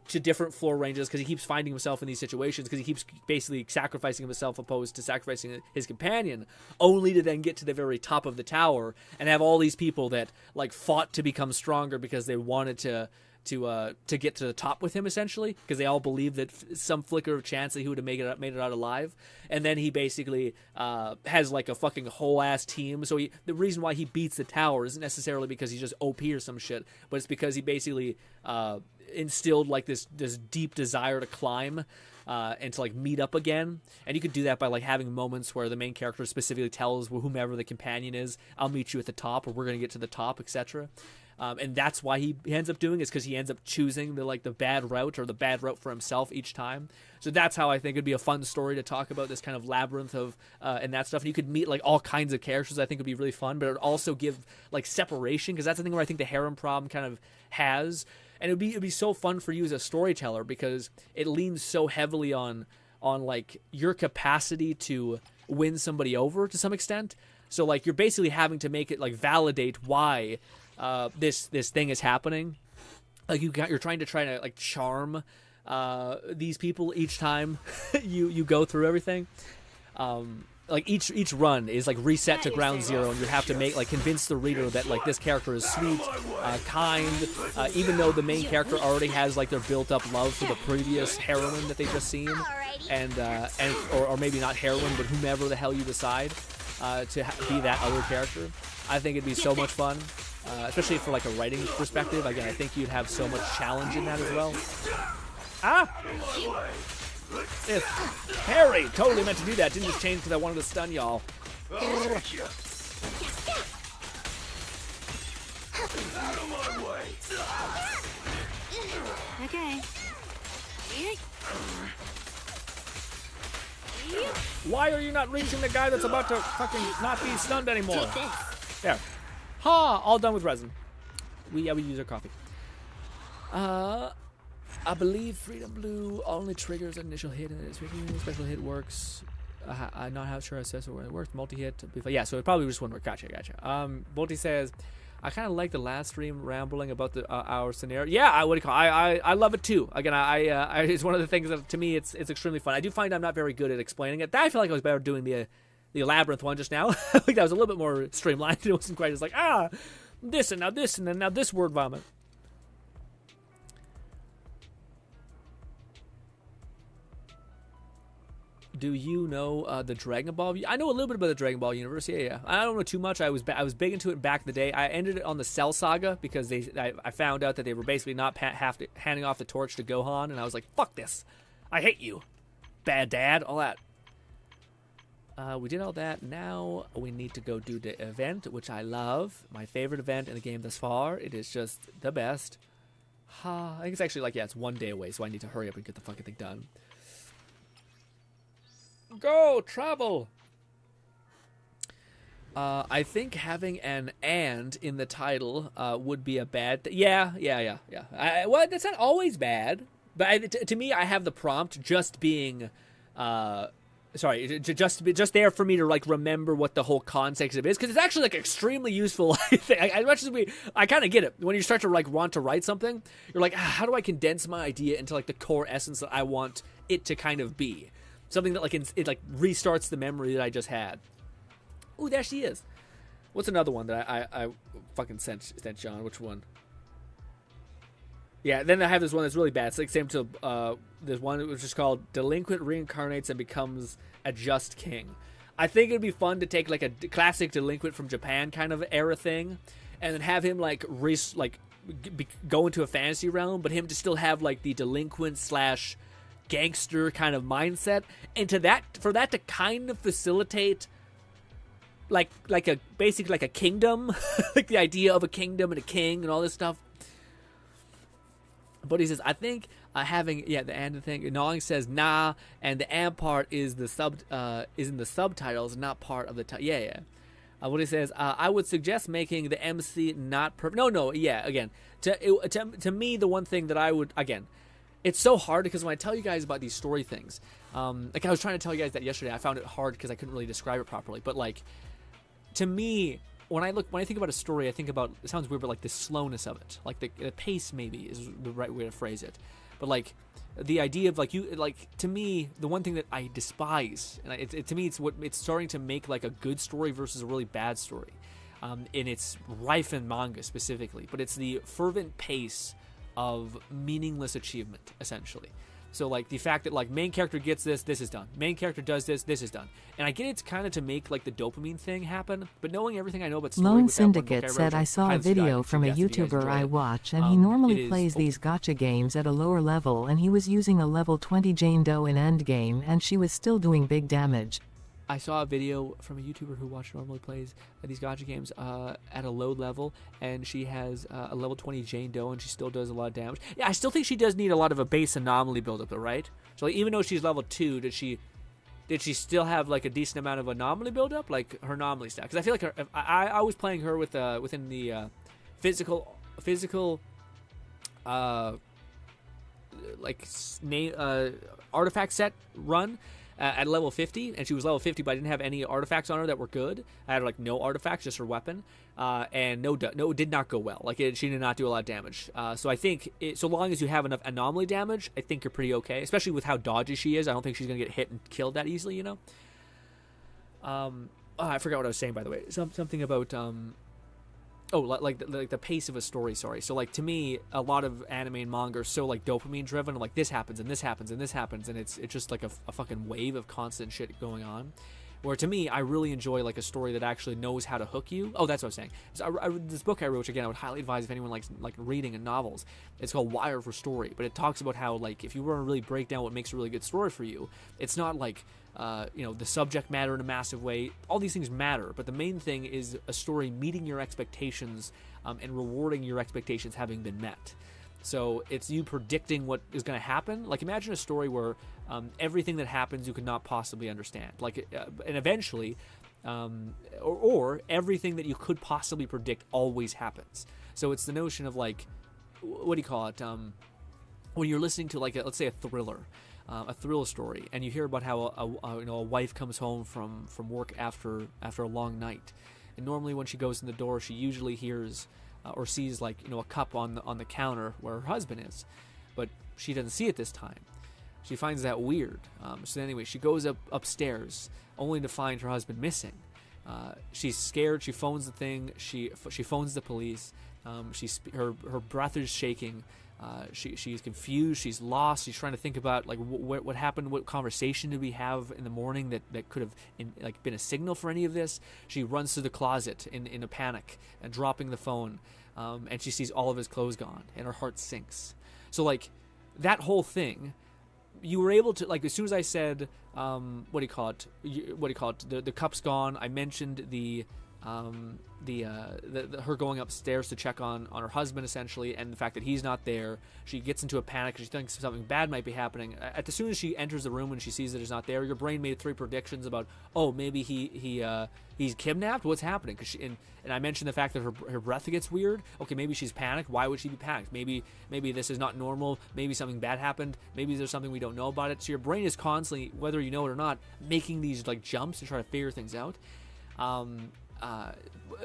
to different floor ranges because he keeps finding himself in these situations because he keeps basically sacrificing himself opposed to sacrificing his companion, only to then get to the very top of the tower and have all these people that like fought to become stronger because they wanted to get to the top with him, essentially, because they all believed that some flicker of chance that he would have made it out alive. And then he basically has like a fucking whole ass team. So the reason why he beats the tower isn't necessarily because he's just OP or some shit, but it's because he basically instilled like this deep desire to climb and to like meet up again. And you could do that by like having moments where the main character specifically tells whomever the companion is, "I'll meet you at the top," or "We're gonna get to the top," etc. And that's why he ends up doing it, is because he ends up choosing the bad route, or the bad route for himself each time. So that's how I think it'd be a fun story to talk about, this kind of labyrinth of and that stuff. And you could meet like all kinds of characters. I think would be really fun, but it would also give like separation, because that's the thing where I think the harem problem kind of has. And it'd be so fun for you as a storyteller, because it leans so heavily on like your capacity to win somebody over to some extent. So like you're basically having to make it like validate why this thing is happening. Like you're trying to like charm these people each time you go through everything. Like each run is like reset to ground zero, and you have to convince the reader that like this character is sweet, kind, even though the main character already has like their built up love for the previous heroine that they've just seen, or maybe not heroine, but whomever the hell you decide to be that other character. I think it'd be so much fun, especially for like a writing perspective. Again, I think you'd have so much challenge in that as well. If Harry totally meant to do that, didn't just change because I wanted to stun y'all. Out of my way. Okay. Why are you not reaching the guy that's about to fucking not be stunned anymore? There. Ha! All done with resin. We use our coffee. I believe Freedom Blue only triggers an initial hit, and its special hit works. I'm not sure I says where it works. Multi-hit. Yeah, so it probably just wouldn't work. Gotcha. Bolty says, I kind of like the last stream rambling about the our scenario. Yeah, I love it too. Again, it's one of the things that to me it's extremely fun. I do find I'm not very good at explaining it. I feel like I was better doing the labyrinth one just now. I think that was a little bit more streamlined. It wasn't quite as like this and now this and then now this word vomit. Do you know the Dragon Ball? I know a little bit about the Dragon Ball universe. Yeah. I don't know too much. I was big into it back in the day. I ended it on the Cell Saga because I found out that they were basically not handing off the torch to Gohan, and I was like, fuck this. I hate you. Bad dad. All that. We did all that. Now we need to go do the event, which I love. My favorite event in the game thus far. It is just the best. I think it's actually it's 1 day away, so I need to hurry up and get the fucking thing done. Go travel. I think having an "and" in the title would be a bad. Yeah. Well, that's not always bad, but to me, I have the prompt just being, just there for me to remember what the whole context of it is, because it's actually extremely useful. As much as I kind of get it when you start to want to write something, you're like, how do I condense my idea into the core essence that I want it to kind of be. Something that it restarts the memory that I just had. Ooh, there she is. What's another one that I fucking sent John? Which one? Yeah, then I have this one that's really bad. It's same to there's one which is called Delinquent Reincarnates and Becomes a Just King. I think it'd be fun to take a classic Delinquent from Japan kind of era thing, and then have him go into a fantasy realm, but him to still have the delinquent / gangster kind of mindset, and for that to kind of facilitate basically a kingdom, the idea of a kingdom and a king and all this stuff. But he says, I think having the and thing. Gnawing says nah, and the and part is is in the subtitles, not part of the yeah. What he says, I would suggest making the MC not perfect. No, yeah. Again, to me, the one thing that I would it's so hard because when I tell you guys about these story things, I was trying to tell you guys that yesterday, I found it hard because I couldn't really describe it properly. But to me, when I think about a story, I think about, it sounds weird, but the slowness of it, the pace maybe is the right way to phrase it. But the idea of to me, the one thing that I despise, and to me, it's starting to make a good story versus a really bad story, and it's rife in manga specifically. But it's the fervent pace of meaningless achievement, essentially. So the fact that main character gets this is done. Main character does this is done. And I get it's kind of to make the dopamine thing happen, but knowing everything I know about story, Lone Syndicate said I saw a video from a YouTuber I watch, and he normally plays these gacha games at a lower level, and he was using a level 20 Jane Doe in endgame, and she was still doing big damage. I saw a video from a YouTuber who normally plays these gacha games at a low level, and she has a level 20 Jane Doe, and she still does a lot of damage. Yeah, I still think she does need a lot of a base anomaly buildup, though, right? So even though she's level 2, did she still have a decent amount of anomaly buildup, her anomaly stack? Because I feel I was playing her with within the physical artifact set run. At level 50, and she was level 50, but I didn't have any artifacts on her that were good. I had no artifacts, just her weapon, and no, it did not go well. She did not do a lot of damage. So I think so long as you have enough anomaly damage, I think you're pretty okay. Especially with how dodgy she is, I don't think she's gonna get hit and killed that easily. I forgot what I was saying, by the way. Something about the pace of a story. Sorry. So to me, a lot of anime and manga are so dopamine driven. This happens and this happens and this happens, and it's just a fucking wave of constant shit going on. Where to me, I really enjoy a story that actually knows how to hook you. Oh, that's what I was saying. So this book I wrote, which again I would highly advise if anyone likes reading and novels. It's called Wire for Story, but it talks about how if you were to really break down what makes a really good story for you, it's not the subject matter in a massive way. All these things matter, but the main thing is a story meeting your expectations and rewarding your expectations having been met. So it's you predicting what is going to happen. Like, imagine a story where everything that happens you could not possibly understand. Like, and eventually, or everything that you could possibly predict always happens. So it's the notion of, like, what do you call it? When you're listening to, like, let's say a thriller story, and you hear about how a wife comes home from work after a long night, and normally when she goes in the door, she usually hears or sees, like, a cup on the counter where her husband is, but she doesn't see it this time. She finds that weird. So anyway, she goes upstairs only to find her husband missing. She's scared. She phones the thing. She phones the police. Her breath is shaking. She's confused. She's lost. She's trying to think about, like, what happened. What conversation did we have in the morning that could have been a signal for any of this? She runs to the closet in a panic and dropping the phone, and she sees all of his clothes gone, and her heart sinks. So, like, that whole thing, you were able to, like, as soon as I said, the cup's gone, I mentioned her going upstairs to check on her husband, essentially, and the fact that he's not there. She gets into a panic because she thinks something bad might be happening. As soon as she enters the room and she sees that he's not there, your brain made 3 predictions about, oh, maybe he's kidnapped. What's happening? And I mentioned the fact that her breath gets weird. Okay, maybe she's panicked. Why would she be panicked? Maybe this is not normal. Maybe something bad happened. Maybe there's something we don't know about it. So your brain is constantly, whether you know it or not, making these, like, jumps to try to figure things out.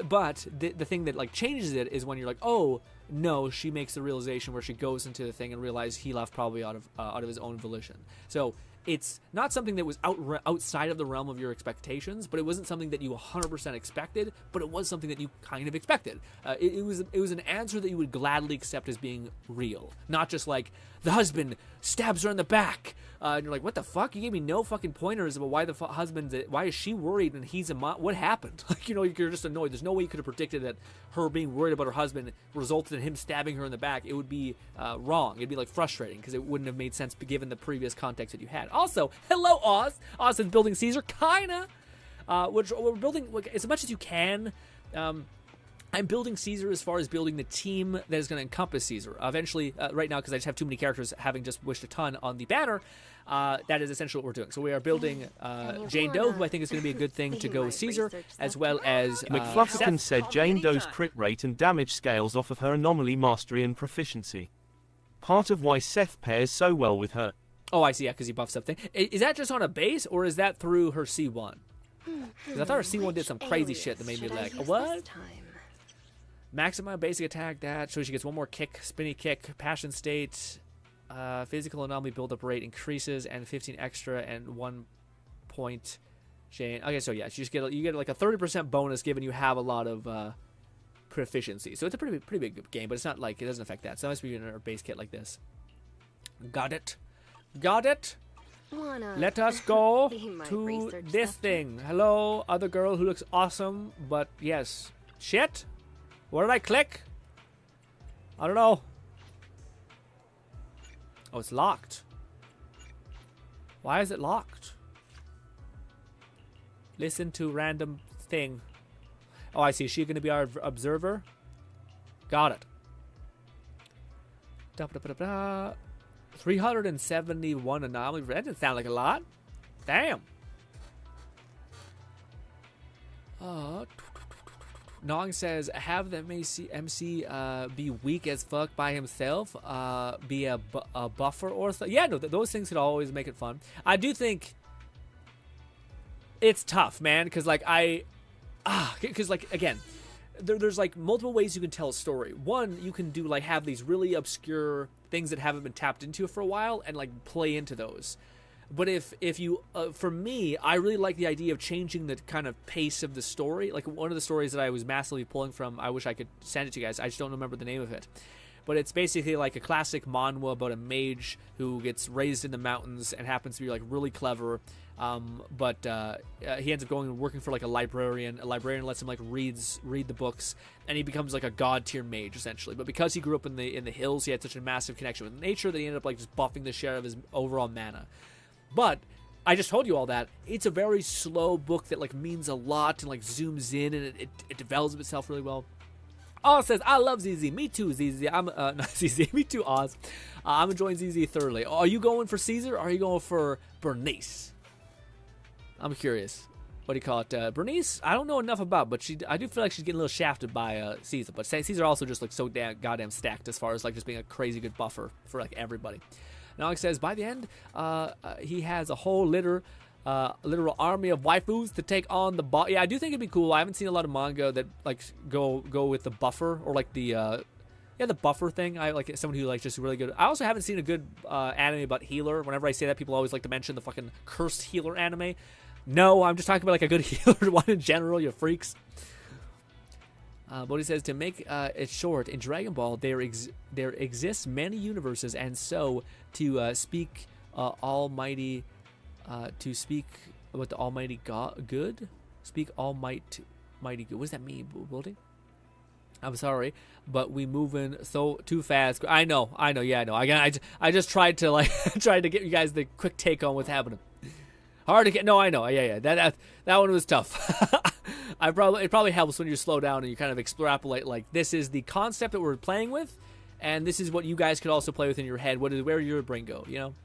But the thing that, like, changes it is when you're like, oh no, she makes the realization where she goes into the thing and realizes he left probably out of his own volition. So it's not something that was outside of the realm of your expectations, but it wasn't something that you 100% expected, but it was something that you kind of expected. It was an answer that you would gladly accept as being real, not just like the husband stabs her in the back. And you're like, what the fuck? You gave me no fucking pointers about why the why is she worried and he's what happened? Like, you're just annoyed. There's no way you could have predicted that her being worried about her husband resulted in him stabbing her in the back. It would be wrong. It'd be, like, frustrating because it wouldn't have made sense given the previous context that you had. Also, hello, Oz. Oz is building Caesar, kinda. Which we're building, like, as much as you can. I'm building Caesar as far as building the team that is going to encompass Caesar. Eventually, right now, because I just have too many characters, having just wished a ton on the banner, that is essentially what we're doing. So we are building Jane Doe, who I think is going to be a good thing to go with Caesar, as well as McFlufferkin said Jane Doe's crit rate and damage scales off of her anomaly, mastery, and proficiency. Part of why Seth pairs so well with her. Oh, I see, yeah, because he buffs something. Is that just on a base, or is that through her C1? Because I thought her C1 did some crazy shit that made me like, what? Maximum basic attack, that. So she gets one more kick, spinny kick, passion state, physical anomaly build-up rate increases, and 15 extra, and 1 point Jane. Okay, so yeah, you get like a 30% bonus given you have a lot of proficiency. So it's a pretty big game, but it's not like, it doesn't affect that. So it must be in our base kit like this. Got it. Let us go to this thing. Hello, other girl who looks awesome, but yes. Shit. What did I click? I don't know. Oh, it's locked. Why is it locked? Listen to random thing. Oh, I see. Is she going to be our observer? Got it. 371 anomaly. That didn't sound like a lot. Damn. Nong says, have the MC be weak as fuck by himself, be a buffer or something. Yeah, no, those things could always make it fun. I do think it's tough, man, because, like, again, there's, like, multiple ways you can tell a story. One, you can do, like, have these really obscure things that haven't been tapped into for a while and, like, play into those. But if you, for me, I really like the idea of changing the kind of pace of the story. Like, one of the stories that I was massively pulling from, I wish I could send it to you guys. I just don't remember the name of it. But it's basically like a classic manhwa about a mage who gets raised in the mountains and happens to be, like, really clever. But he ends up going and working for, like, a librarian. A librarian lets him, like, read the books, and he becomes, like, a god-tier mage, essentially. But because he grew up in the hills, he had such a massive connection with nature that he ended up, like, just buffing the share of his overall mana. But I just told you all that. It's a very slow book that, like, means a lot and, like, zooms in, and it develops itself really well. Oz says, I love ZZ. Me too, ZZ. I'm, not ZZ. Me too, Oz. I'm enjoying ZZ thoroughly. Are you going for Caesar or are you going for Bernice? I'm curious. What do you call it? Bernice, I don't know enough about, but I do feel like she's getting a little shafted by Caesar. But Caesar also just looks so goddamn stacked as far as like just being a crazy good buffer for like everybody. And Alex says, by the end, he has a whole literal army of waifus to take on the boss. Yeah, I do think it'd be cool. I haven't seen a lot of manga that like go with the buffer or like the the buffer thing. I like someone who like just really good. I also haven't seen a good anime about healer. Whenever I say that, people always like to mention the fucking cursed healer anime. No, I'm just talking about like a good healer one in general, you freaks. But he says, to make it short, in Dragon Ball there exists many universes, and so to speak almighty, to speak about the almighty good, speak almighty good. What does that mean, building? I'm sorry, but we moving so too fast. I know. Yeah, I know. I just tried to like tried to get you guys the quick take on what's happening. Hard to get. No, I know. Yeah. That one was tough. It probably helps when you slow down and you kind of extrapolate. Like, this is the concept that we're playing with, and this is what you guys could also play with in your head. Where your brain go? You know.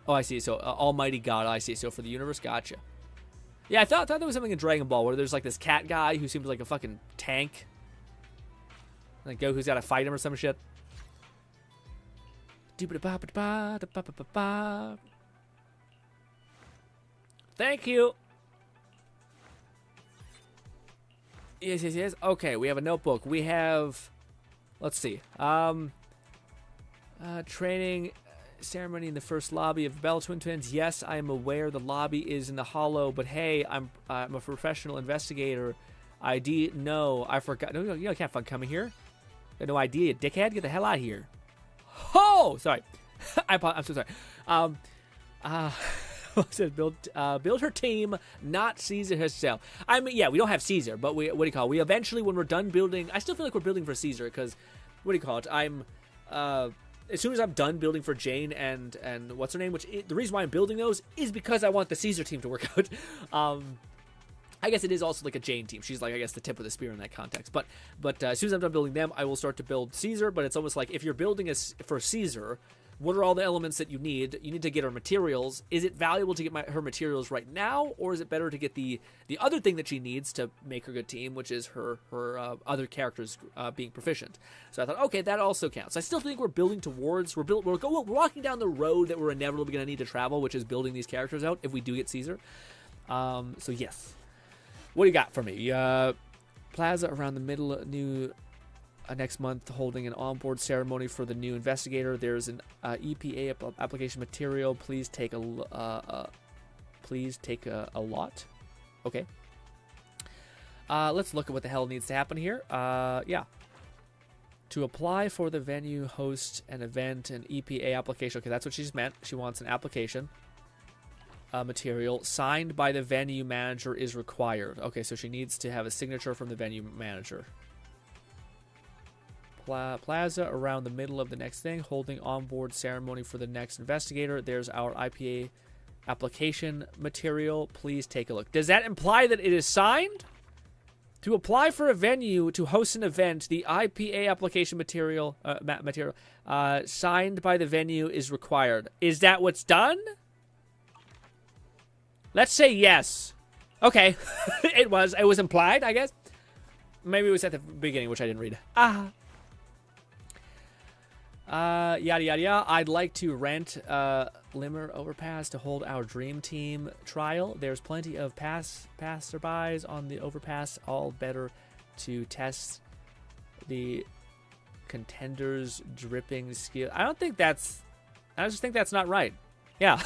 Oh, I see. So, Almighty God. I see. So for the universe, gotcha. Yeah, I thought there was something in Dragon Ball where there's like this cat guy who seems like a fucking tank. Like Goku's got to fight him or some shit. Thank you. Yes. Okay, we have a notebook. We have, let's see. Training ceremony in the first lobby of Bell Twins. Yes, I am aware the lobby is in the hollow, but hey, I'm a professional investigator. ID? No, I forgot. No, you can't fucking come in here. You have no idea, you dickhead. Get the hell out of here. Oh, sorry. I'm so sorry. Says build her team, not Caesar herself. I mean, yeah, we don't have Caesar, but we we eventually, when we're done building, I still feel like we're building for Caesar because I'm as soon as I'm done building for Jane and what's her name, the reason why I'm building those is because I want the Caesar team to work out. I guess it is also like a Jane team. She's like, I guess, the tip of the spear in that context. But as soon as I'm done building them, I will start to build Caesar. But it's almost like if you're building for Caesar, what are all the elements that you need? You need to get her materials. Is it valuable to get her materials right now, or is it better to get the other thing that she needs to make her good team, which is her other characters being proficient? So I thought, okay, that also counts. I still think we're building towards we're walking down the road that we're inevitably going to need to travel, which is building these characters out if we do get Caesar. So yes, what do you got for me? Plaza around the middle of new. Next month, holding an onboard ceremony for the new investigator. There's an EPA application material. Please take a lot. Okay. Let's look at what the hell needs to happen here. Yeah. To apply for the venue, host an event, an EPA application. Okay, that's what she's meant. She wants an application material signed by the venue manager is required. Okay, so she needs to have a signature from the venue manager. Plaza around the middle of the next thing, holding onboard ceremony for the next investigator. There's our IPA application material. Please take a look. Does that imply that it is signed? To apply for a venue to host an event, the IPA application material signed by the venue is required. Is that what's done? Let's say yes. Okay. It was implied, I guess. Maybe it was at the beginning, which I didn't read. Yada yada yada. I'd like to rent Limmer Overpass to hold our dream team trial. There's plenty of passerbys on the overpass, all better to test the contenders' dripping skill. I just think that's not right. Yeah.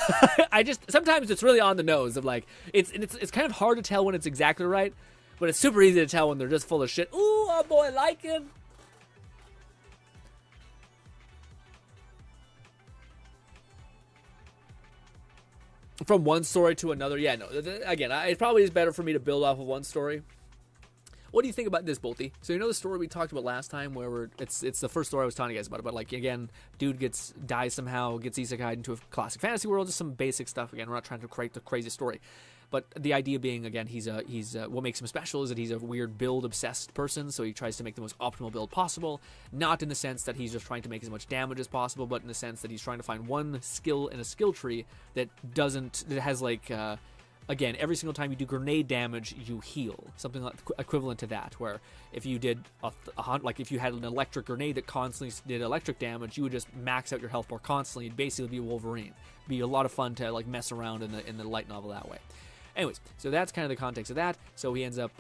Sometimes it's really on the nose of like it's kind of hard to tell when it's exactly right, but it's super easy to tell when they're just full of shit. Ooh, oh boy, like it. From one story to another. Yeah, no. Again, it probably is better for me to build off of one story. What do you think about this, Bolty? So you know the story we talked about last time where it's the first story I was telling you guys about. But like, again, dude dies somehow, gets isekai into a classic fantasy world, just some basic stuff. Again, we're not trying to create the crazy story. But the idea being, again, he's what makes him special is that he's a weird build-obsessed person, so he tries to make the most optimal build possible, not in the sense that he's just trying to make as much damage as possible, but in the sense that he's trying to find one skill in a skill tree that has, like, again, every single time you do grenade damage, you heal. Something like equivalent to that, where if you did, like, if you had an electric grenade that constantly did electric damage, you would just max out your health bar constantly. You'd basically be Wolverine. Be a lot of fun to, like, mess around in the light novel that way. Anyways, so that's kind of the context of that. So he ends up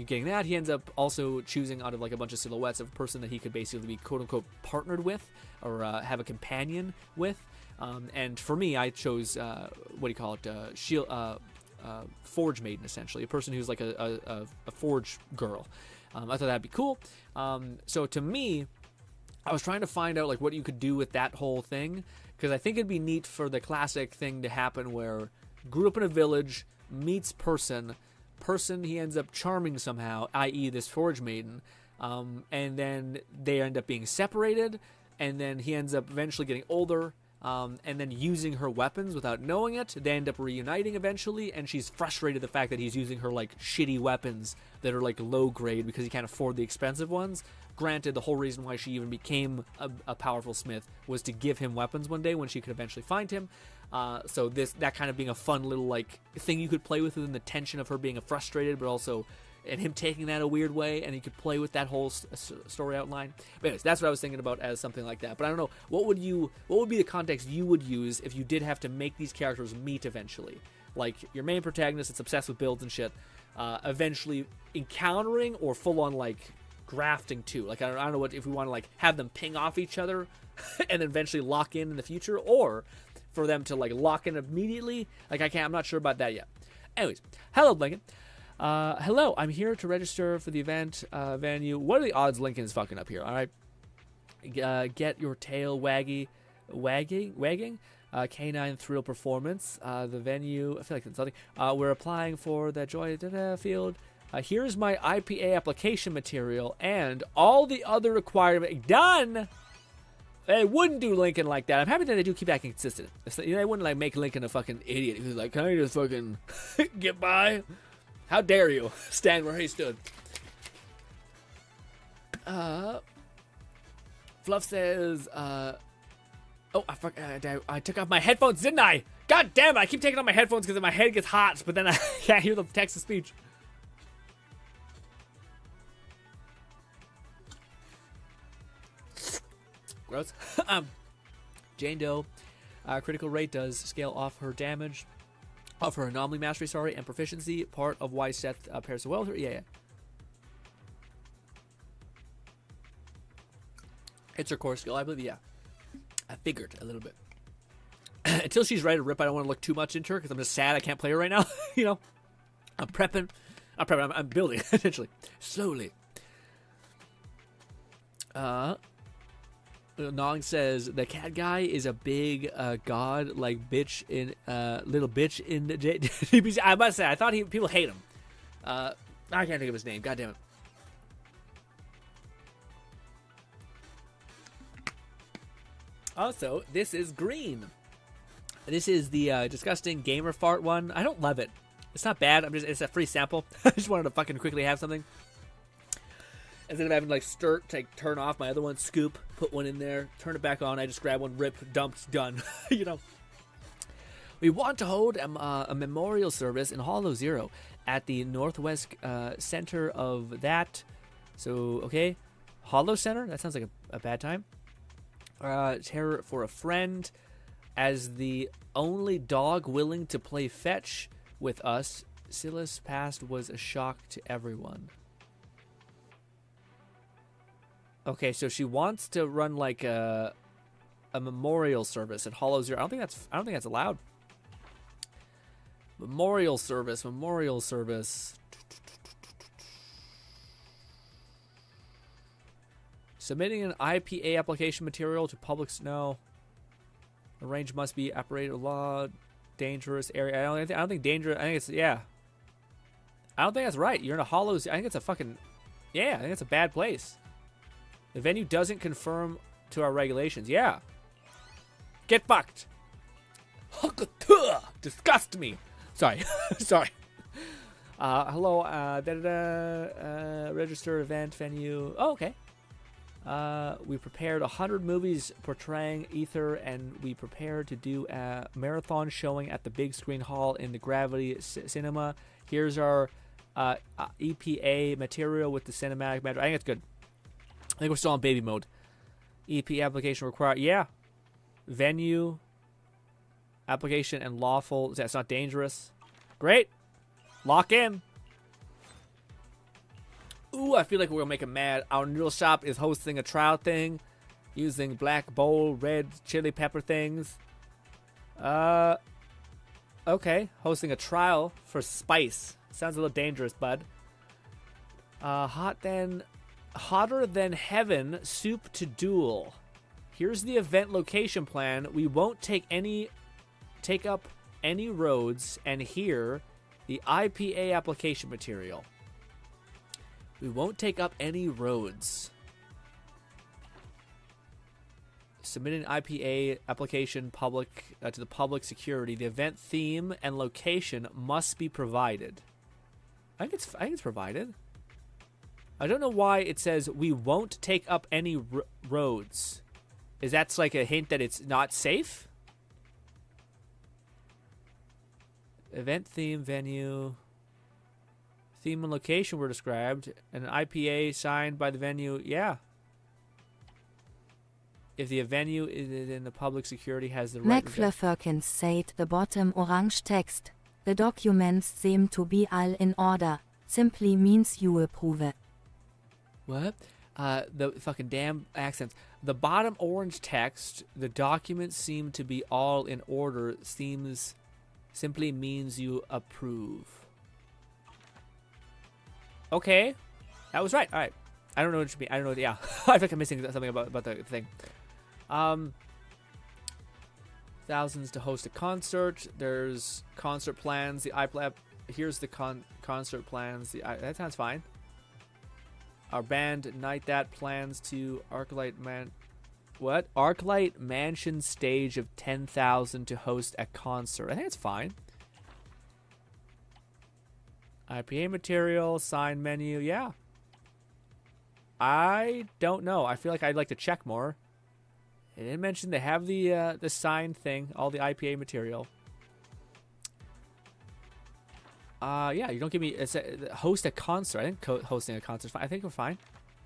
getting that. He ends up also choosing out of, like, a bunch of silhouettes of a person that he could basically be quote-unquote partnered with or have a companion with. And for me, I chose, Forge Maiden, essentially. A person who's like a Forge girl. I thought that'd be cool. So to me, I was trying to find out, like, what you could do with that whole thing, because I think it'd be neat for the classic thing to happen where grew up in a village, meets person he ends up charming somehow, i.e. this Forge Maiden, and then they end up being separated, and then he ends up eventually getting older, and then using her weapons without knowing it. They end up reuniting eventually, and she's frustrated the fact that he's using her, like, shitty weapons that are, like, low grade because he can't afford the expensive ones. Granted, the whole reason why she even became a powerful smith was to give him weapons one day when she could eventually find him. So that kind of being a fun little, like, thing you could play with within the tension of her being frustrated, but also and him taking that a weird way, and he could play with that whole story outline. But anyways, that's what I was thinking about as something like that. But I don't know, what would be the context you would use if you did have to make these characters meet eventually? Like, your main protagonist that's obsessed with builds and shit, eventually encountering or full on, like, grafting too. Like, I don't know what if we want to, like, have them ping off each other and then eventually lock in the future, or for them to, like, lock in immediately. Like, I'm not sure about that yet. Anyways, hello, Blinken. Hello, I'm here to register for the event venue. What are the odds Lincoln is fucking up here? All right, get your tail wagging. Canine thrill performance. The venue. I feel like it's something. We're applying for the Joy field. Here's my IPA application material and all the other required. Done. They wouldn't do Lincoln like that. I'm happy that they do keep acting consistent. They wouldn't, like, make Lincoln a fucking idiot who's like, can I just fucking get by? How dare you stand where he stood? Fluff says, oh, I took off my headphones, didn't I? God damn it, I keep taking off my headphones because my head gets hot, but then I can't hear the text to speech. Gross. Jane Doe, critical rate does scale off her damage. Of her anomaly mastery, and proficiency, part of why Seth pairs so well with her. Yeah. It's her core skill, I believe. Yeah. I figured a little bit. Until she's ready to rip, I don't want to look too much into her because I'm just sad I can't play her right now. You know? I'm prepping. I'm building, essentially. Slowly. Nong says the cat guy is a big god like bitch in little bitch in the DBZ. I must say I thought people hate him. I can't think of his name. God damn it. Also, this is GRINN. This is the disgusting gamer fart one. I don't love it. It's not bad. It's a free sample. I just wanted to fucking quickly have something. Instead of having, like, turn off my other one, scoop, put one in there, turn it back on, I just grab one, rip, dumped, done. You know. We want to hold a memorial service in Hollow Zero at the northwest center of that. So, okay. Hollow Center? That sounds like a bad time. Terror for a friend. As the only dog willing to play fetch with us, Silas' past was a shock to everyone. Okay, so she wants to run, like, a memorial service at Hollow Zero. I don't think that's allowed. Memorial service. Submitting an IPA application material to public snow. The range must be operated law dangerous area. I don't think dangerous. I think it's I don't think that's right. You're in a Hollow. I think it's a fucking I think it's a bad place. The venue doesn't conform to our regulations. Yeah. Get fucked. Disgust me. Sorry. Sorry. Hello, register event venue. Oh, okay. We prepared 100 movies portraying Ether, and we prepared to do a marathon showing at the big screen hall in the Gravity Cinema. Here's our EPA material with the cinematic matter. I think it's good. I think we're still on baby mode. EP application required. Yeah. Venue, application, and lawful. That's not dangerous. Great. Lock in. Ooh, I feel like we're going to make him mad. Our noodle shop is hosting a trial thing using black bowl, red chili pepper things. Okay. Hosting a trial for spice. Sounds a little dangerous, bud. Hotter than heaven, soup to duel. Here's the event location plan. We won't take up any roads, and here, the IPA application material. We won't take up any roads. Submit an IPA application to the public security. The event theme and location must be provided. I think it's provided. I don't know why it says we won't take up any roads. Is that like a hint that it's not safe? Event theme, venue. Theme and location were described. An IPA signed by the venue. Yeah. If the venue is in the public security has the right... McFlufferkins said the bottom orange text. The documents seem to be all in order. Simply means you approve. What? The fucking damn accents. The bottom orange text, the documents seem to be all in order, simply means you approve. Okay. That was right. All right. I don't know what it should be. I don't know. Yeah. I think I'm missing something about the thing. Thousands to host a concert. There's concert plans. The iPlab. Here's the concert plans. That sounds fine. Our band Night That plans to Arclight Mansion stage of 10,000 to host a concert. I think it's fine. IPA material, sign menu, yeah. I don't know. I feel like I'd like to check more. They didn't mention they have the sign thing, all the IPA material. Yeah, you don't give me host a concert. I think hosting a concert is fine. I think we're fine.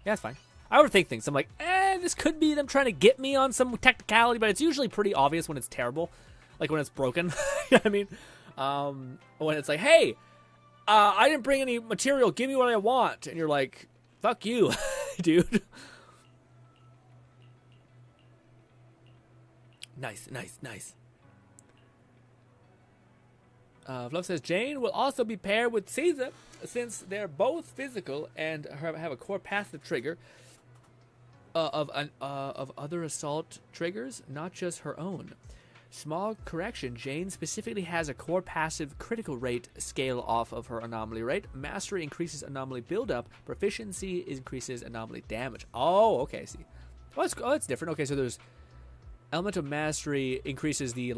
Yeah, it's fine. I overthink things. I'm like, this could be them trying to get me on some technicality, but it's usually pretty obvious when it's terrible, like when it's broken. You know what I mean? When it's like, hey, I didn't bring any material. Give me what I want, and you're like, fuck you, dude. Nice. Fluff says Jane will also be paired with Caesar since they're both physical and have a core passive trigger of other assault triggers, not just her own. Small correction, Jane specifically has a core passive critical rate scale off of her anomaly rate. Mastery increases anomaly buildup. Proficiency increases anomaly damage. Oh, okay, I see. Oh, it's different. Okay, so there's element of mastery increases the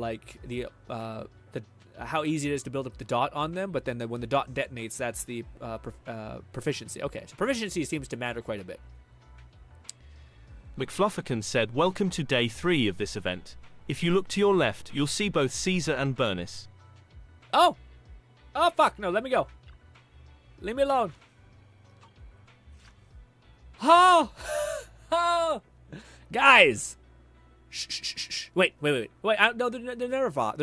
how easy it is to build up the dot on them, but then when the dot detonates, that's the proficiency. Okay, so proficiency seems to matter quite a bit. McFlufferkin said, welcome to day 3 of this event. If you look to your left, you'll see both Caesar and Bernice. Oh, fuck, no, let me go. Leave me alone. Oh, guys. Shh. Wait. No, they're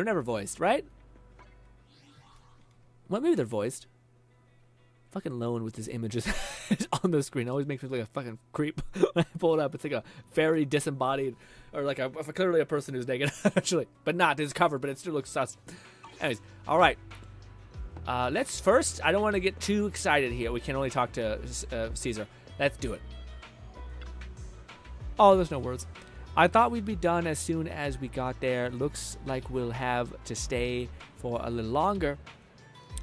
never voiced, right? Well, maybe they're voiced. Fucking Lone with his images on the screen always makes me look like a fucking creep when I pull it up. It's like a very disembodied, or like clearly a person who's naked, actually, but not. It's covered, but it still looks sus. Anyways, all right. Let's first. I don't want to get too excited here. We can only talk to Caesar. Let's do it. Oh, there's no words. I thought we'd be done as soon as we got there. Looks like we'll have to stay for a little longer.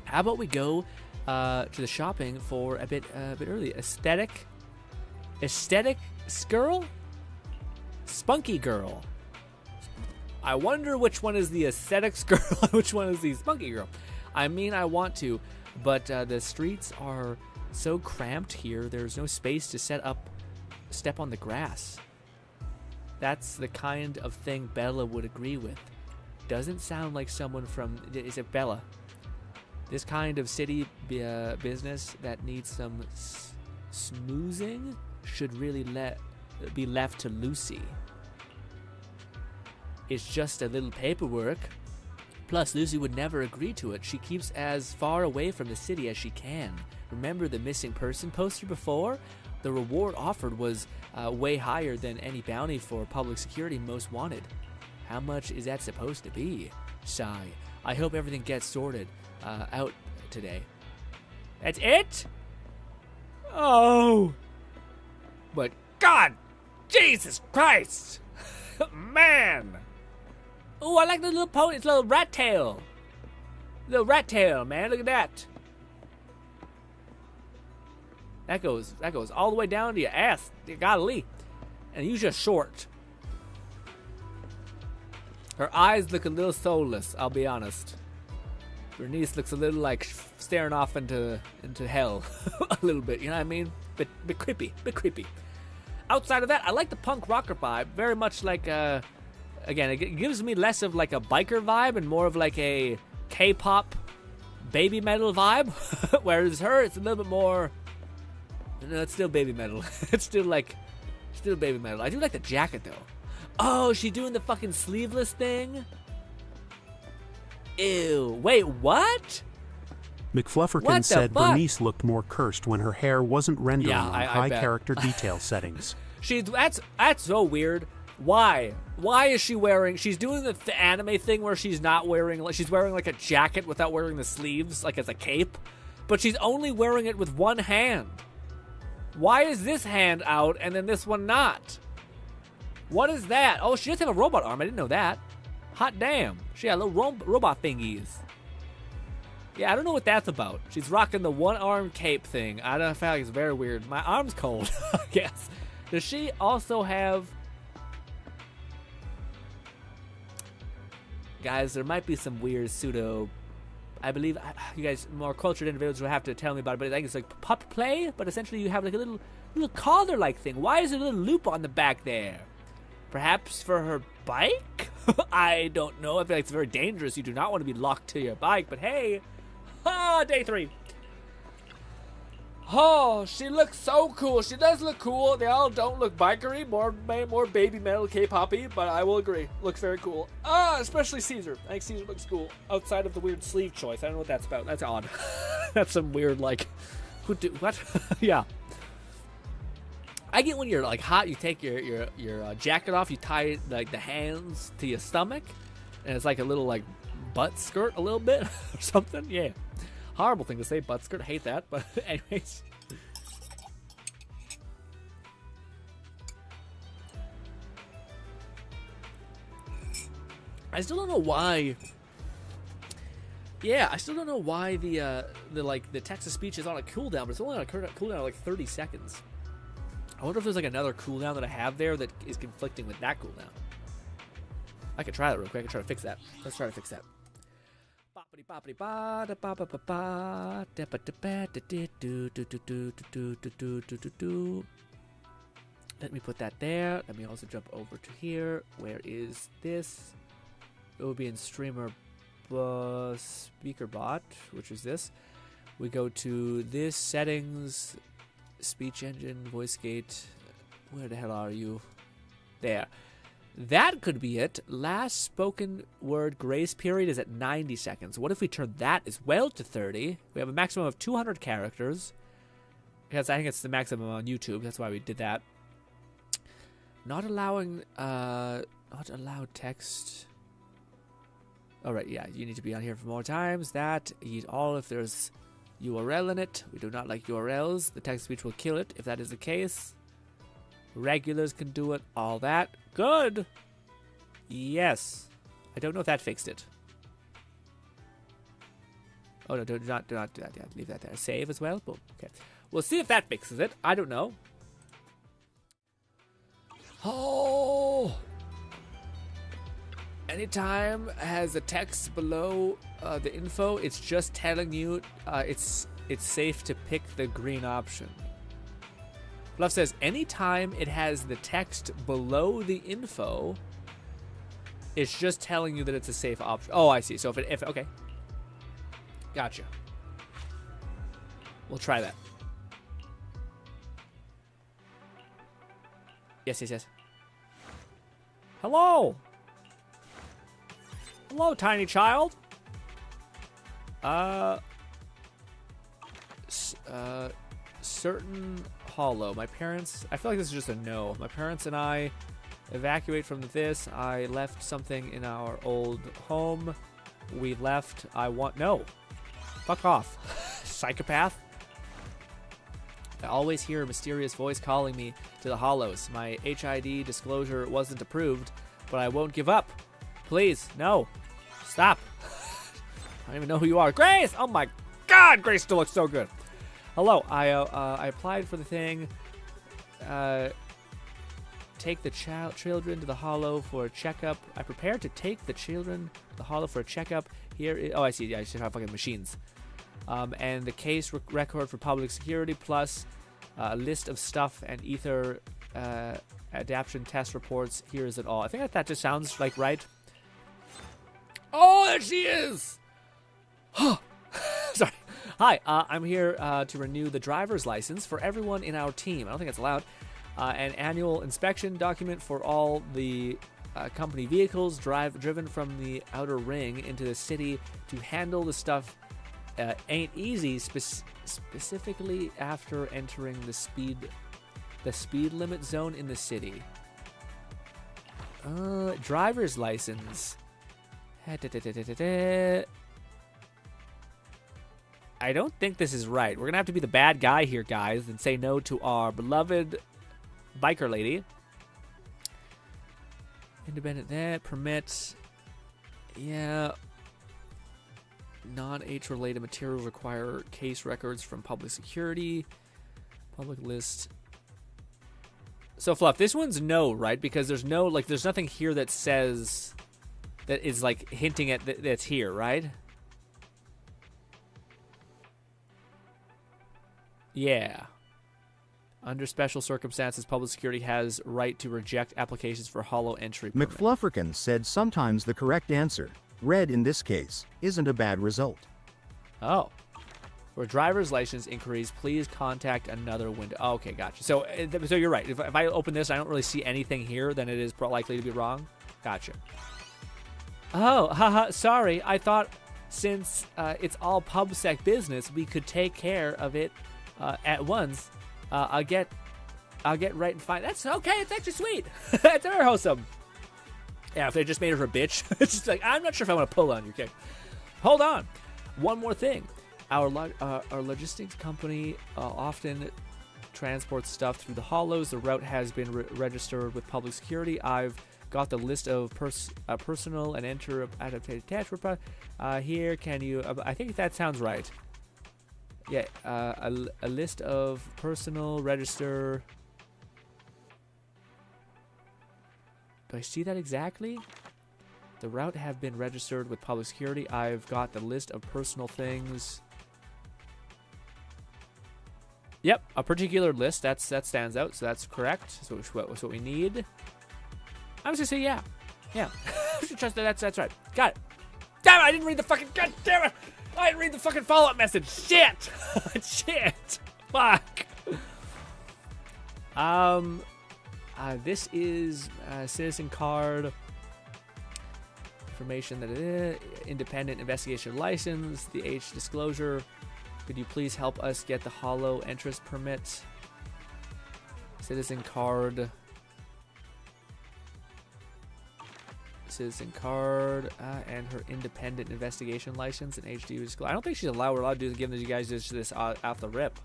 How about we go to the shopping for a bit early? Aesthetic girl? Spunky girl. I wonder which one is the aesthetics girl and which one is the spunky girl. I mean, I want to, But the streets are so cramped here, there's no space to step on the grass. That's the kind of thing Bella would agree with. Doesn't sound like someone from... Is it Bella? This kind of city business that needs some smoozing should really be left to Lucy. It's just a little paperwork. Plus, Lucy would never agree to it. She keeps as far away from the city as she can. Remember the missing person poster before? The reward offered was way higher than any bounty for public security most wanted. How much is that supposed to be? Sigh. I hope everything gets sorted out today. That's it? Oh. But God, Jesus Christ. Man. Oh, I like the little pony. It's a little rat tail. Little rat tail, man. Look at that. That goes all the way down to your ass. Golly. And you're just short. Her eyes look a little soulless, I'll be honest. Bernice looks a little like staring off into hell. A little bit, you know what I mean? Bit creepy. Outside of that, I like the punk rocker vibe. Very much like, again, it gives me less of like a biker vibe and more of like a K-pop baby metal vibe. Whereas her, it's a little bit more... No, it's still baby metal. It's still baby metal. I do like the jacket though. Oh, she doing the fucking sleeveless thing? Ew. Wait, what? McFlufferkin said Bernice looked more cursed when her hair wasn't rendering on high character detail settings. That's so weird. Why? Why is she wearing... She's doing the anime thing where she's not wearing... She's wearing like a jacket without wearing the sleeves, like as a cape. But she's only wearing it with one hand. Why is this hand out and then this one not? What is that? Oh, she does have a robot arm. I didn't know that. Hot damn. She got little robot thingies. Yeah, I don't know what that's about. She's rocking the one-arm cape thing. I feel like it's very weird. My arm's cold, I guess. Does she also have... Guys, there might be some weird pseudo... I believe you guys, more cultured individuals, will have to tell me about it, but I think it's like pup play, but essentially you have like a little collar-like thing. Why is there a little loop on the back there? Perhaps for her bike? I don't know. I feel like it's very dangerous. You do not want to be locked to your bike, but hey. Day 3. Oh, she looks so cool. She does look cool. They all don't look bikery, more baby metal K-poppy, but I will agree. Looks very cool. Especially Caesar. I think Caesar looks cool. Outside of the weird sleeve choice. I don't know what that's about. That's odd. That's some weird, like, what? Yeah. I get when you're like hot, you take your jacket off, you tie like the hands to your stomach, and it's like a little like butt skirt a little bit or something. Yeah. Horrible thing to say, butt skirt. I hate that, but anyways. I still don't know why. Yeah, I still don't know why the text-to-speech is on a cooldown, but it's only on a cooldown of like 30 seconds. I wonder if there's like another cooldown that I have there that is conflicting with that cooldown. I could try that real quick. I could try to fix that. Let's try to fix that. Let me put that there. Let me also jump over to here. Where is this? It will be in streamer speaker bot, which is this. We go to this settings, speech engine, voice gate. Where the hell are you? There. That could be it. Last spoken word grace period is at 90 seconds. What if we turn that as well to 30? We have a maximum of 200 characters. Because I think it's the maximum on YouTube. That's why we did that. Not allowing, not allowed text. Alright, yeah, you need to be on here for more times. That, eat all if there's URL in it. We do not like URLs. The text speech will kill it if that is the case. Regulars can do it. All that. Good. Yes. I don't know if that fixed it. Oh, no, do not do that. Yeah, leave that there. Save as well. Boom. Okay. We'll see if that fixes it. I don't know. Oh. Anytime has the text below the info, it's just telling you it's safe to pick the green option. Fluff says, anytime it has the text below the info, it's just telling you that it's a safe option. Oh, I see. So if okay. Gotcha. We'll try that. Yes. Hello. Hello, tiny child. Certain hollow. My parents, I feel like this is just a no. My parents and I evacuate from this. I left something in our old home. We left. No. Fuck off. Psychopath. I always hear a mysterious voice calling me to the hollows. My HID disclosure wasn't approved, but I won't give up. Please, no. Stop. I don't even know who you are. Grace! Oh my god, Grace still looks so good. Hello, I applied for the thing. Take the children to the hollow for a checkup. I prepared to take the children to the hollow for a checkup. Oh, I see. Yeah, I should have fucking machines. And the case record for public security, plus a list of stuff and ether adaptation test reports. Here is it all. I think that just sounds like right. Oh, there she is! Sorry. Hi, I'm here to renew the driver's license for everyone in our team. I don't think it's allowed. An annual inspection document for all the company vehicles driven from the outer ring into the city. To handle the stuff ain't easy, specifically after entering the speed limit zone in the city. Driver's license. I don't think this is right. We're going to have to be the bad guy here, guys, and say no to our beloved biker lady. Independent permit. Yeah. Non-H related materials require case records from public security. Public list. So, Fluff, this one's no, right? Because there's nothing here that says, that is like hinting at that's here, right? Yeah. Under special circumstances, public security has right to reject applications for hollow entry permit. McFlufferkin said sometimes the correct answer, red in this case, isn't a bad result. Oh. For driver's license inquiries, please contact another window. Oh, okay, gotcha. So you're right. If I open this, I don't really see anything here, then it is likely to be wrong. Gotcha. Oh, haha, sorry. I thought since it's all PubSec business, we could take care of it at once. I'll get right and fine. That's okay. It's actually sweet. It's very wholesome. Yeah, if they just made her a bitch, it's just like, I'm not sure if I want to pull on you. Okay, hold on. One more thing. Our logistics company often transports stuff through the hollows. The route has been registered with public security. I've got the list of personal and enter adapted attachment. Here, can you? I think that sounds right. Yeah, a list of personal register. Do I see that exactly? The route have been registered with public security. I've got the list of personal things. Yep, a particular list. That stands out, so that's correct. So that's what we need. I'm just gonna say yeah. Yeah. Trust that that's right. Got it. Damn it, I didn't read the fucking, god damn it! I didn't read the fucking follow-up message. Shit! Shit! Fuck! This is citizen card. Information that independent investigation license, the H disclosure. Could you please help us get the hollow entrance permit? Citizen card. Citizen card and her independent investigation license and HD disclosure. I don't think she's allowed. We're allowed to give you guys this off the rip.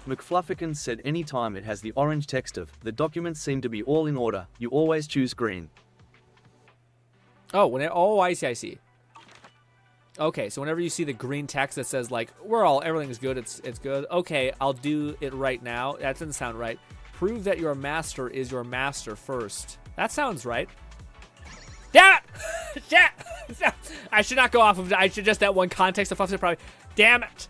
McFlufferkin said anytime it has the orange text of the documents seem to be all in order, you always choose green. Oh, I see. Okay, so whenever you see the green text that says like everything's good, it's good. Okay, I'll do it right now. That doesn't sound right. Prove that your master is your master first. That sounds right. Damn it! Shit! I should not go off of. I should just that one context of Fluff said probably. Damn it!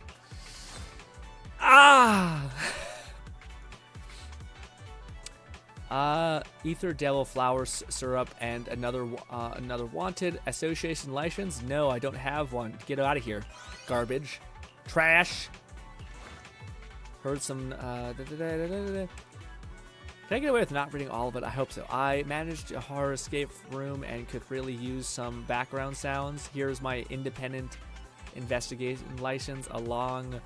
Ether Devil Flower Syrup and another wanted association license. No, I don't have one. Get out of here, garbage, trash. Heard some. Can I get away with not reading all of it? I hope so. I managed a horror escape room and could really use some background sounds. Here's my independent investigation license along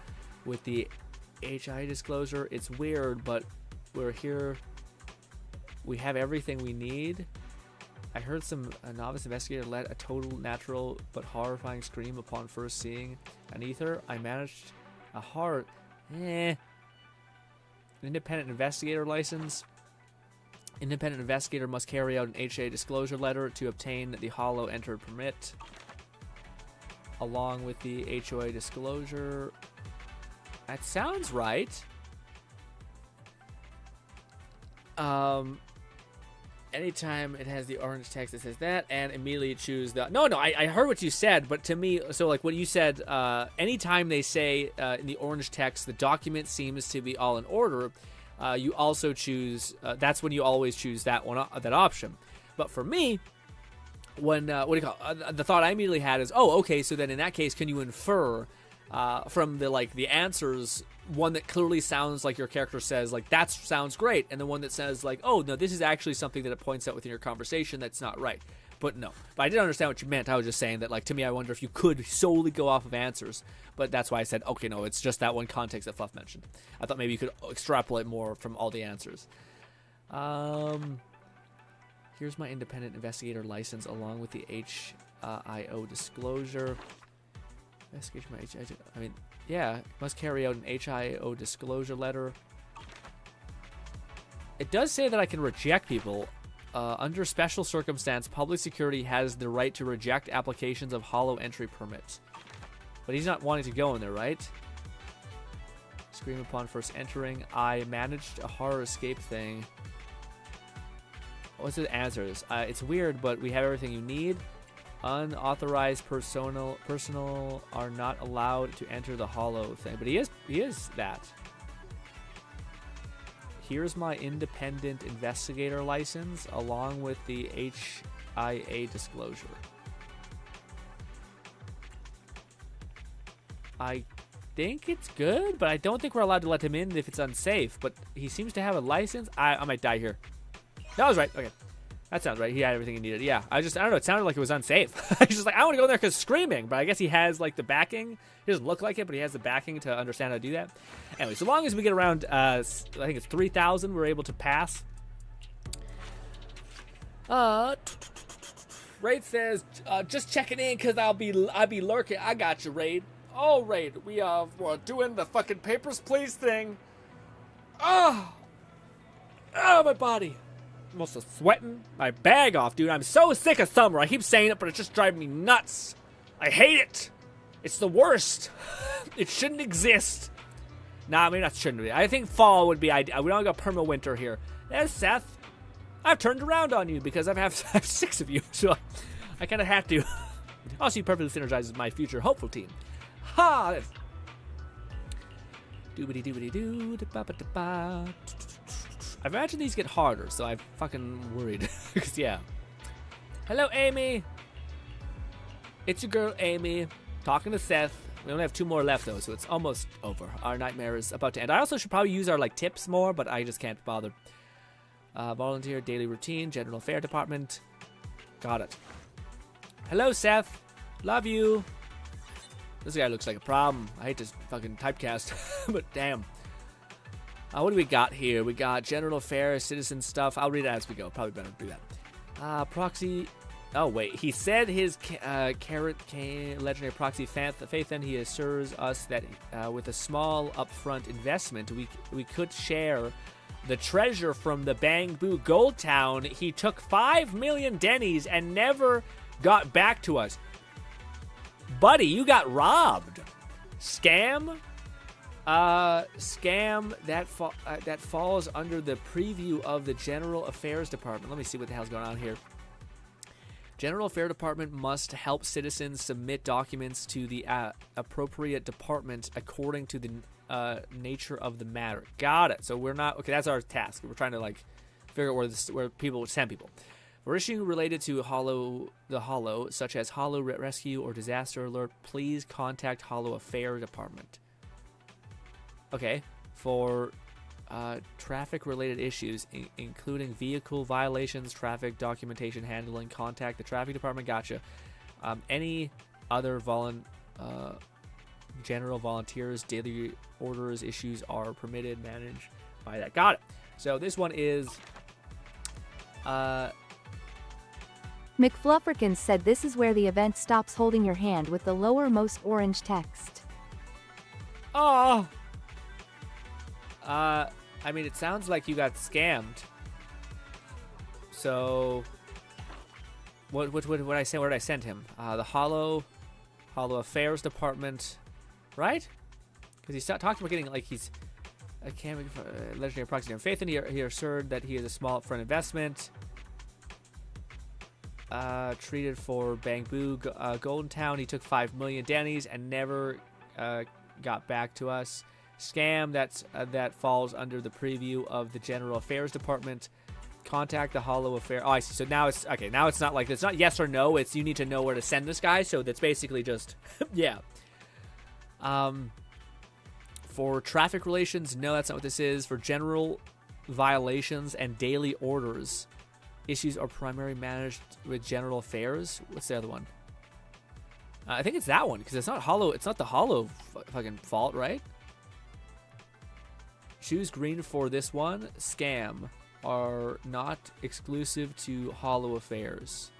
with the HI disclosure. It's weird, but we're here. We have everything we need. I heard a novice investigator let a total natural but horrifying scream upon first seeing an ether. I managed a horror. Independent investigator license. Independent investigator must carry out an HA disclosure letter to obtain the hollow enter permit. Along with the HOA disclosure. That sounds right. Anytime it has the orange text that says that, and immediately choose the... No, I heard what you said, but to me, so like what you said, anytime they say in the orange text, the document seems to be all in order, you also choose, that's when you always choose that one, that option. But for me, when, the thought I immediately had is, oh, okay, so then in that case, can you infer from the answers, one that clearly sounds like your character says, like, that sounds great, and the one that says, like, oh, no, this is actually something that it points out within your conversation that's not right. But no. But I didn't understand what you meant. I was just saying that, like, to me, I wonder if you could solely go off of answers. But that's why I said, okay, no, it's just that one context that Fluff mentioned. I thought maybe you could extrapolate more from all the answers. Here's my independent investigator license along with the HIO disclosure. Investigation by HIO. I mean, yeah, must carry out an HIO disclosure letter. It does say that I can reject people. Under special circumstance, public security has the right to reject applications of hollow entry permits. But he's not wanting to go in there, right? Scream upon first entering. I managed a horror escape thing. What's the answers? It's weird, but we have everything you need. Unauthorized personnel are not allowed to enter the hollow thing. But he is that. Here's my independent investigator license along with the HIA disclosure. I think it's good, but I don't think we're allowed to let him in if it's unsafe. But he seems to have a license. I might die here. That was right. Okay. That sounds right. He had everything he needed. Yeah. I don't know. It sounded like it was unsafe. He's just like, I want to go there because screaming. But I guess he has like the backing. He doesn't look like it, but he has the backing to understand how to do that. Anyway, so long as we get around, I think it's 3,000, we're able to pass. Raid says, just checking in because I'll be lurking. I got you, Raid. Oh, Raid, we're doing the fucking papers, please thing. Oh, my body. I'm also sweating my bag off, dude. I'm so sick of summer. I keep saying it, but it's just driving me nuts. I hate it. It's the worst. It shouldn't exist. Nah, maybe not shouldn't be. I think fall would be ideal. We don't got perma winter here. There's Seth. I've turned around on you because I have 6 of you, so I kind of have to. Also, you perfectly synergizes my future hopeful team. Ha! Doobity doobity doo. I imagine these get harder, so I'm fucking worried. Because, yeah. Hello, Amy. It's your girl, Amy. Talking to Seth. We only have 2 more left, though, so it's almost over. Our nightmare is about to end. I also should probably use our, tips more, but I just can't bother. Volunteer, daily routine, general fair department. Got it. Hello, Seth. Love you. This guy looks like a problem. I hate this fucking typecast, but damn. What do we got here? We got general affairs, citizen stuff. I'll read it as we go. Probably better do that. Proxy. Oh, wait. He said his Carrot K legendary proxy faith, and he assures us that with a small upfront investment, we could share the treasure from the Bamboo Gold Town. He took 5 million Denny's and never got back to us. Buddy, you got robbed. Scam? Scam that falls under the preview of the General Affairs Department. Let me see what the hell's going on here. General Affairs Department must help citizens submit documents to the appropriate department according to the nature of the matter. Got it. So we're not okay. That's our task. We're trying to like figure out where people send people. For issue related to the Hollow, such as Hollow Rescue or Disaster Alert, please contact Hollow Affairs Department. Okay. For traffic-related issues, including vehicle violations, traffic documentation handling, contact the traffic department. Gotcha. Any other general volunteers, daily orders, issues are permitted, managed by that. Got it. So this one is... McFlufferkins said this is where the event stops holding your hand with the lowermost orange text. Oh! I mean, it sounds like you got scammed. So, what I say? Where did I send him? The Hollow Affairs Department, right? Because he's talking about getting like he's a legendary proxy. Faith in he assured that he is a small upfront investment. Treated for Bamboo Golden Town. He took 5 million Dannies and never got back to us. Scam that falls under the preview of the General Affairs Department. Contact the Hollow Affair. Oh, I see. So now it's okay. Now it's not like it's not yes or no. It's you need to know where to send this guy. So that's basically just yeah. For traffic relations, no, that's not what this is. For general violations and daily orders, issues are primarily managed with General Affairs. What's the other one? I think it's that one because it's not Hollow. It's not the Hollow fucking fault, right? Choose green for this one. Scam are not exclusive to Hollow Affairs.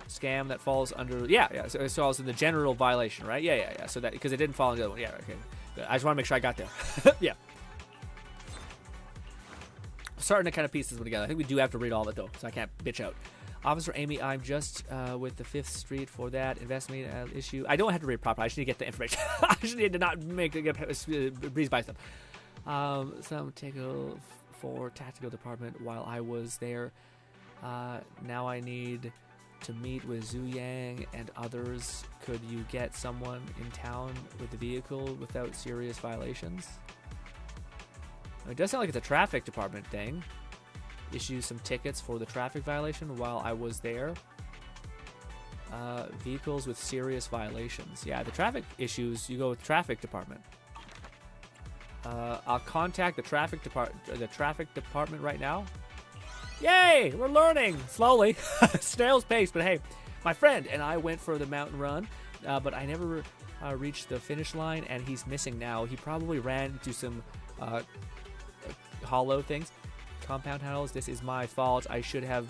Scam that falls under so it falls in the general violation, right? Yeah. So that because it didn't fall in the other one. Yeah, okay. I just want to make sure I got there. Yeah. Starting to kind of piece this one together. I think we do have to read all of it though, so I can't bitch out. Officer Amy, I'm just with the 5th Street for that investment issue. I don't have to read it properly. I just need to get the information. I just need to not breeze by stuff. Some tickle for tactical department while I was there. Now I need to meet with Zhu Yang and others. Could you get someone in town with the vehicle without serious violations? It does sound like it's a traffic department thing. Issue some tickets for the traffic violation while I was there. Vehicles with serious violations. Yeah, the traffic issues, you go with traffic department. I'll contact the traffic department right now. Yay! We're learning slowly, snail's pace. But hey, my friend and I went for the mountain run, but I never reached the finish line, and he's missing now. He probably ran into some hollow things, compound tunnels. This is my fault. I should have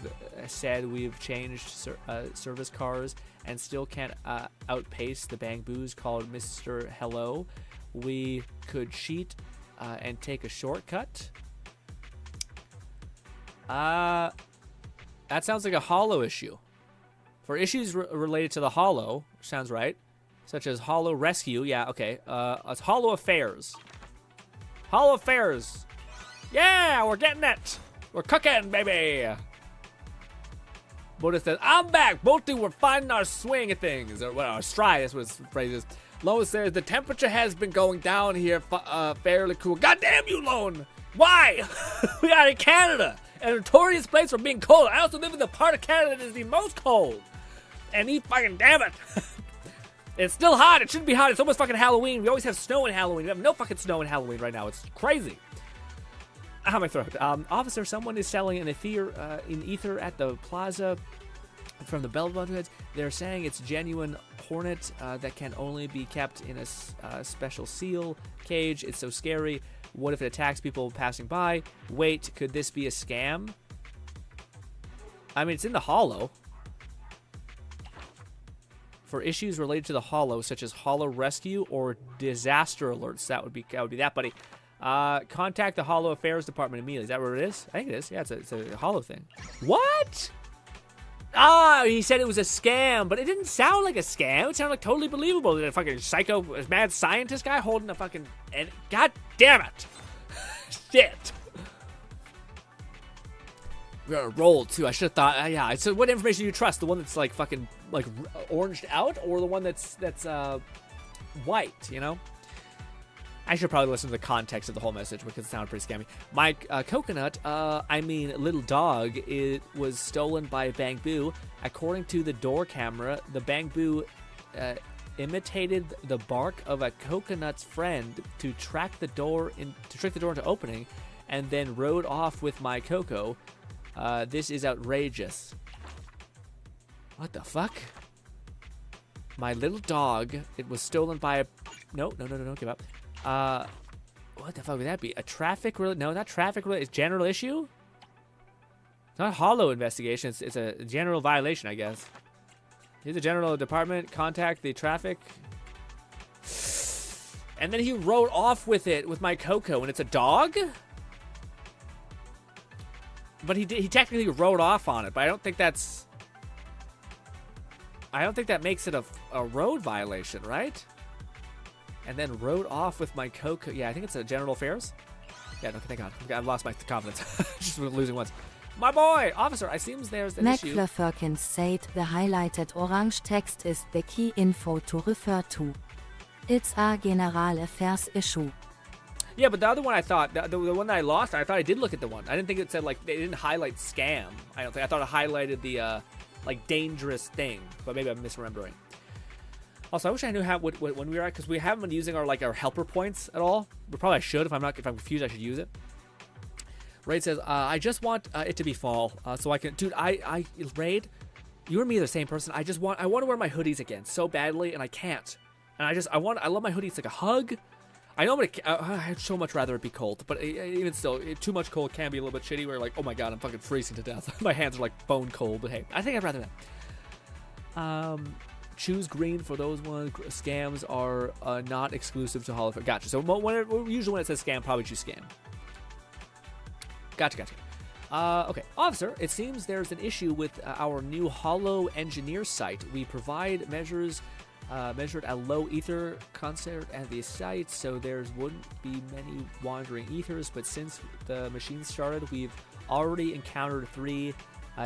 said we've changed service cars and still can't outpace the Bangbus called Mr. Hello. We could cheat and take a shortcut. That sounds like a Hollow issue. For issues related to the Hollow, which sounds right, such as Hollow Rescue, yeah, okay. It's Hollow Affairs. Hollow Affairs. Yeah, we're getting it. We're cooking, baby. Boda says, I'm back. Both we're finding our swing of things. Or well, our stride, that's what his phrase is. Lone says, the temperature has been going down here fairly cool. God damn you, Lone. Why? We are in Canada. A notorious place for being cold. I also live in the part of Canada that is the most cold. And fucking damn it. It's still hot. It shouldn't be hot. It's almost fucking Halloween. We always have snow in Halloween. We have no fucking snow in Halloween right now. It's crazy. How my throat. Officer, someone is selling an ether at the plaza from the Bellevue Heads. They're saying it's genuine hornet that can only be kept in a special seal cage. It's so scary. What if it attacks people passing by? Wait, could this be a scam? I mean, it's in the Hollow. For issues related to the Hollow, such as Hollow Rescue or Disaster Alerts, that would be that, buddy. Contact the Hollow Affairs Department immediately. Is that where it is? I think it is. Yeah, it's a Hollow thing. What? He said it was a scam, but it didn't sound like a scam. It sounded like totally believable. That a fucking psycho, mad scientist guy holding a fucking... And God damn it. Shit. We're gonna roll, too. I should have thought... yeah. So what information do you trust? The one that's, like, fucking, like, oranged out? Or the one that's white, you know? I should probably listen to the context of the whole message because it sounded pretty scammy. My coconut, little dog, it was stolen by Bangbu. According to the door camera, the Bangbu imitated the bark of a coconut's friend to trick the door into opening, and then rode off with my Coco. This is outrageous. What the fuck? My little dog, it was stolen by a... No, give up. What the fuck would that be? A traffic related? No, not traffic related. It's general issue? It's not a hollow investigation. It's a general violation, I guess. Here's the general department. Contact the traffic. And then he rode off with it with my Coco, and it's a dog? But he technically rode off on it, but I don't think that's... I don't think that makes it a road violation, right? And then rode off with my Coco. Yeah, I think it's a general affairs. Yeah, no, thank God. I've lost my confidence. Just losing once. My boy, officer, it seems there's an issue. McClurkin said the highlighted orange text is the key info to refer to. It's a general affairs issue. Yeah, but the other one I thought, the one that I lost, I thought I did look at the one. I didn't think it said, like, they didn't highlight scam. I don't think. I thought it highlighted the, like, dangerous thing. But maybe I'm misremembering. Also, I wish I knew how when we were at, because we haven't been using our helper points at all. But probably I should. If I'm confused, I should use it. Raid says, I just want it to be fall, so I can. Dude, Raid, you and me are the same person. I want to wear my hoodies again so badly, and I can't. And I love my hoodies. It's like a hug. I know I'd so much rather it be cold, but even still, too much cold can be a little bit shitty. Where like, oh my God, I'm fucking freezing to death. My hands are like bone cold. But hey, I think I'd rather that. Choose green for those ones. Scams are not exclusive to Hall of Fame. Gotcha. So usually when it says scam, probably choose scam. Gotcha. Okay, officer, it seems there's an issue with our new Hollow Engineer site. We provide measures measured at low ether concert at the site, so there wouldn't be many wandering ethers, but since the machine started, we've already encountered 3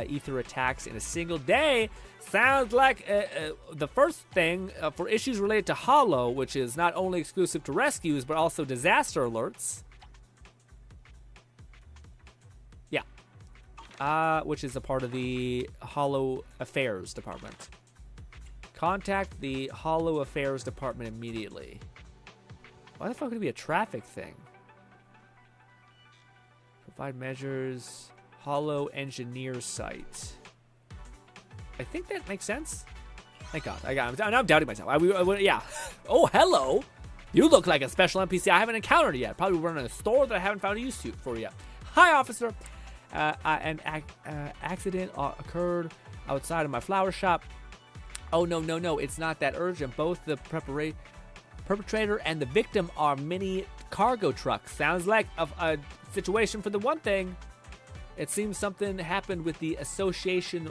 ether attacks in a single day. Sounds like the first thing for issues related to Hollow, which is not only exclusive to rescues, but also disaster alerts. Which is a part of the Hollow Affairs Department. Contact the Hollow Affairs Department immediately. Why the fuck would it be a traffic thing? Provide measures. Hollow Engineer site. I think that makes sense. Thank God. I'm doubting myself. Yeah. Oh, hello. You look like a special NPC I haven't encountered yet. Probably running a store that I haven't found a use for yet. Hi, officer. An accident occurred outside of my flower shop. Oh, no. It's not that urgent. Both the perpetrator and the victim are mini cargo trucks. Sounds like a situation for the one thing. It seems something happened with the association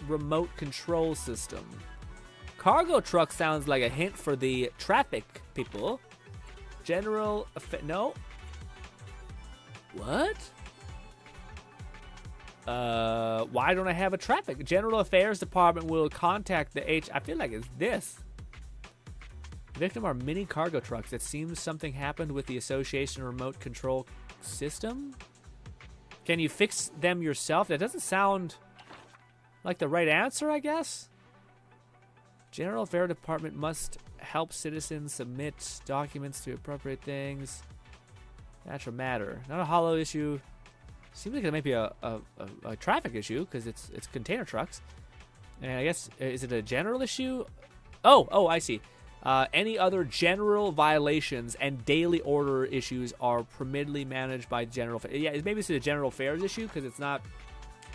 remote control system. Cargo truck sounds like a hint for the traffic people. General... No? What? Why don't I have a traffic? General Affairs Department will contact the I feel like it's this. Victim are mini cargo trucks. It seems something happened with the association remote control system. Can you fix them yourself? That doesn't sound like the right answer, I guess. General Affairs Department must help citizens submit documents to appropriate things. Natural matter. Not a hollow issue. Seems like it might be a traffic issue because it's container trucks. And I guess, is it a general issue? Oh, I see. Any other general violations and daily order issues are permittedly managed by general. Yeah, maybe it's a general affairs issue because it's not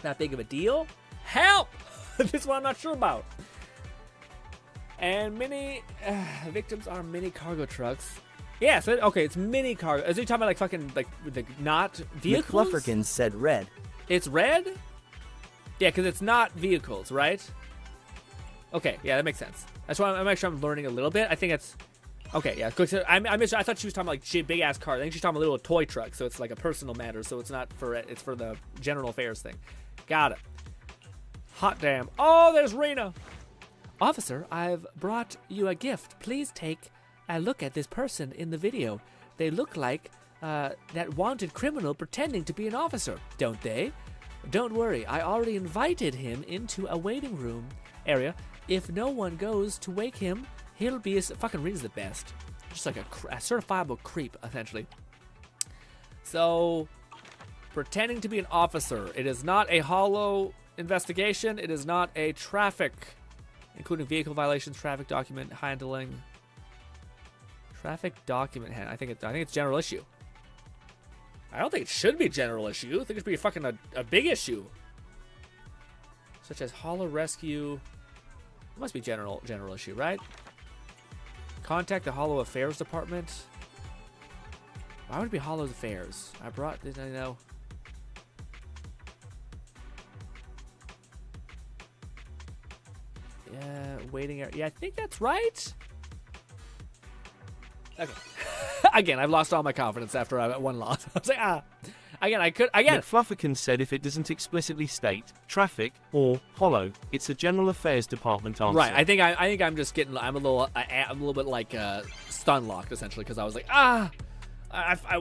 that big of a deal. Help! This one I'm not sure about. And many victims are mini cargo trucks. Yeah, so okay, it's mini cargo. Is he talking about like fucking like not vehicles? McClufferkin said red. It's red? Yeah, because it's not vehicles, right? Okay, yeah, that makes sense. That's why I'm make sure I'm learning a little bit. I think it's... Okay, yeah. I thought she was talking about like big-ass car. I think she's talking about a little toy truck, so it's like a personal matter, so it's not for... It's for the general affairs thing. Got it. Hot damn. Oh, there's Rena. Officer, I've brought you a gift. Please take a look at this person in the video. They look like that wanted criminal pretending to be an officer, don't they? Don't worry, I already invited him into a waiting room area. If no one goes to wake him, he'll be fucking Rena's the best. Just like a certifiable creep, essentially. So, pretending to be an officer. It is not a hollow investigation. It is not a traffic, including vehicle violations, traffic document handling. Traffic document handling. I think it's general issue. I don't think it should be general issue. I think it should be fucking a big issue. Such as hollow rescue. It must be general issue, right? Contact the Hollow Affairs Department. Why would it be Hollow Affairs? Didn't I know? Yeah, waiting area. Yeah, I think that's right. Okay. Again, I've lost all my confidence after one loss. I was like, Again, McFlufferkin said if it doesn't explicitly state traffic or hollow, it's a general affairs department answer. Right. I think I'm just getting. I'm a little bit like stun locked essentially because I was like,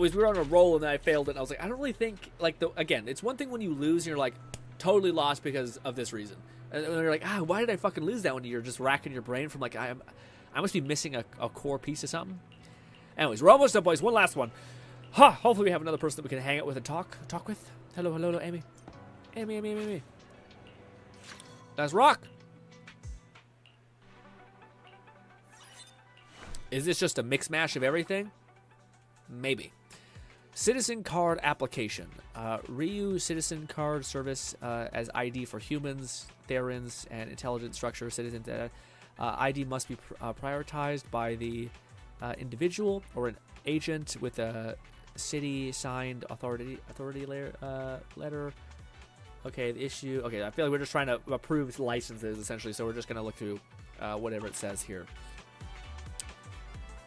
we were on a roll and then I failed it. And I was like, I don't really think like again. It's one thing when you lose and you're like totally lost because of this reason, and you're like, why did I fucking lose that one? You're just racking your brain from like I must be missing a core piece of something. Anyways, we're almost done, boys. One last one. Hopefully we have another person that we can hang out with and talk with. Hello, Amy. Amy. Let's rock. Is this just a mix mash of everything? Maybe. Citizen card application. Reuse citizen card service as ID for humans, Therans, and intelligent structure citizen data. ID must be prioritized by the individual or an agent with a city signed authority letter. Okay, the issue. Okay, I feel like we're just trying to approve licenses essentially, so we're just gonna look through whatever it says here.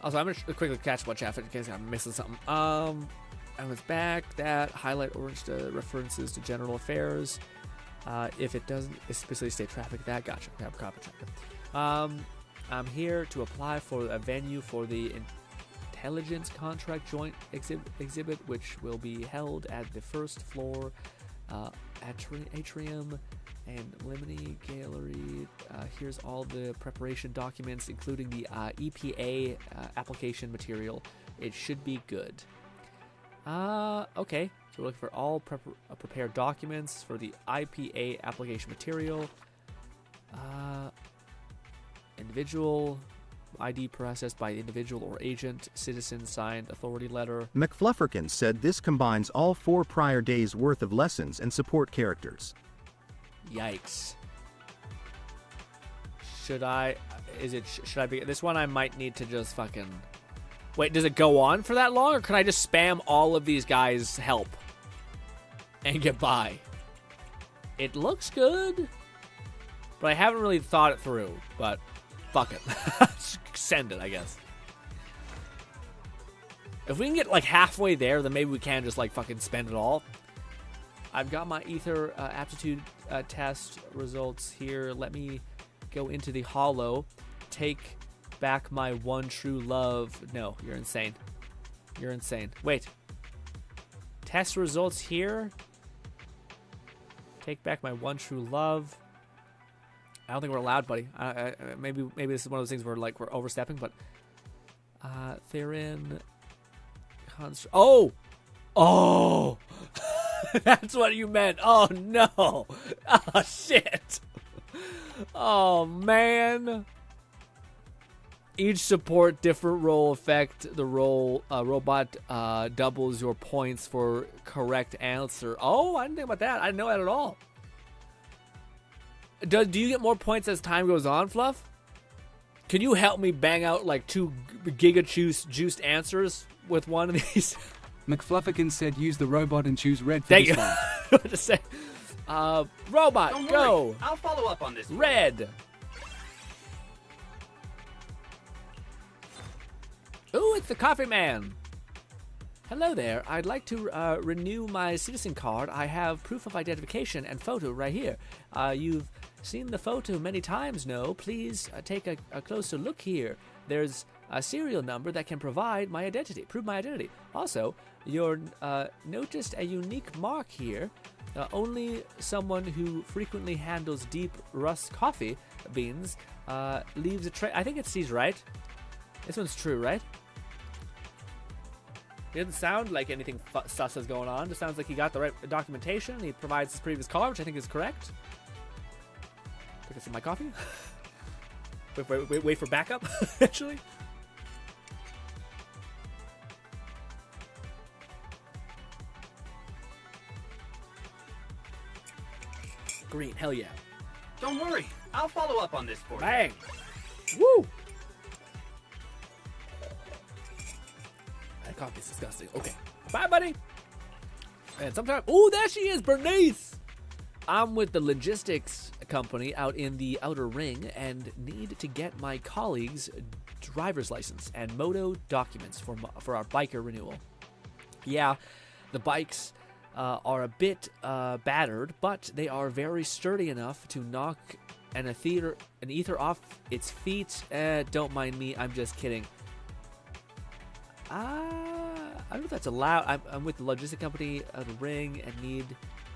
Also, I'm gonna quickly catch up on chat in case I'm missing something. I was back. That highlight orange references to general affairs. If it doesn't specifically state traffic, that gotcha. I have a copy check. I'm here to apply for a venue for the Intelligence Contract Joint exhibit, which will be held at the first floor atrium and Limini Gallery. Here's all the preparation documents, including the EPA application material. It should be good. Okay. So we're looking for all prepared documents for the IPA application material. Individual ID processed by individual or agent, citizen signed authority letter. McFlufferkin said this combines all 4 prior days worth of lessons and support characters. Yikes. Should I be this one? I might need to just fucking wait. Does it go on for that long, or can I just spam all of these guys' help and get by? It looks good, but I haven't really thought it through. But fuck it. Send it, I guess. If we can get like halfway there, then maybe we can just like fucking spend it all. I've got my Ether aptitude test results here. Let me go into the hollow. Take back my one true love. No, you're insane. You're insane. Wait. Test results here. Take back my one true love. I don't think we're allowed, buddy. Maybe this is one of those things where like we're overstepping, but Theron. Oh, that's what you meant. Oh no. Oh shit. Oh man. Each support different role effect. The role robot doubles your points for correct answer. Oh, I didn't think about that. I didn't know that at all. Do you get more points as time goes on, Fluff? Can you help me bang out like 2 giga-juiced answers with one of these? McFlufferkin said use the robot and choose red for this one. What to say? Robot, Don't go. worry. I'll follow up on this. Red. Ooh, it's the coffee man. Hello there. I'd like to renew my citizen card. I have proof of identification and photo right here. You've seen the photo many times, no? Please take a closer look here. There's a serial number that can prove my identity. Also, you're noticed a unique mark here. Only someone who frequently handles deep rust coffee beans leaves a trace. I think it's C's right. This one's true, right? It doesn't sound like anything sus is going on. It sounds like he got the right documentation. He provides his previous card, which I think is correct. Take a sip of my coffee. wait for backup, actually. Green, hell yeah. Don't worry. I'll follow up on this for you. Bang. Woo! That coffee's disgusting. Okay. Bye, buddy. And sometimes... Oh, there she is, Bernice! I'm with the logistics company out in the outer ring and need to get my colleague's driver's license and moto documents for our biker renewal. Yeah, the bikes are a bit battered, but they are very sturdy enough to knock an ether off its feet. Don't mind me, I'm just kidding. I don't know if that's allowed. I'm with the logistics company at the ring and need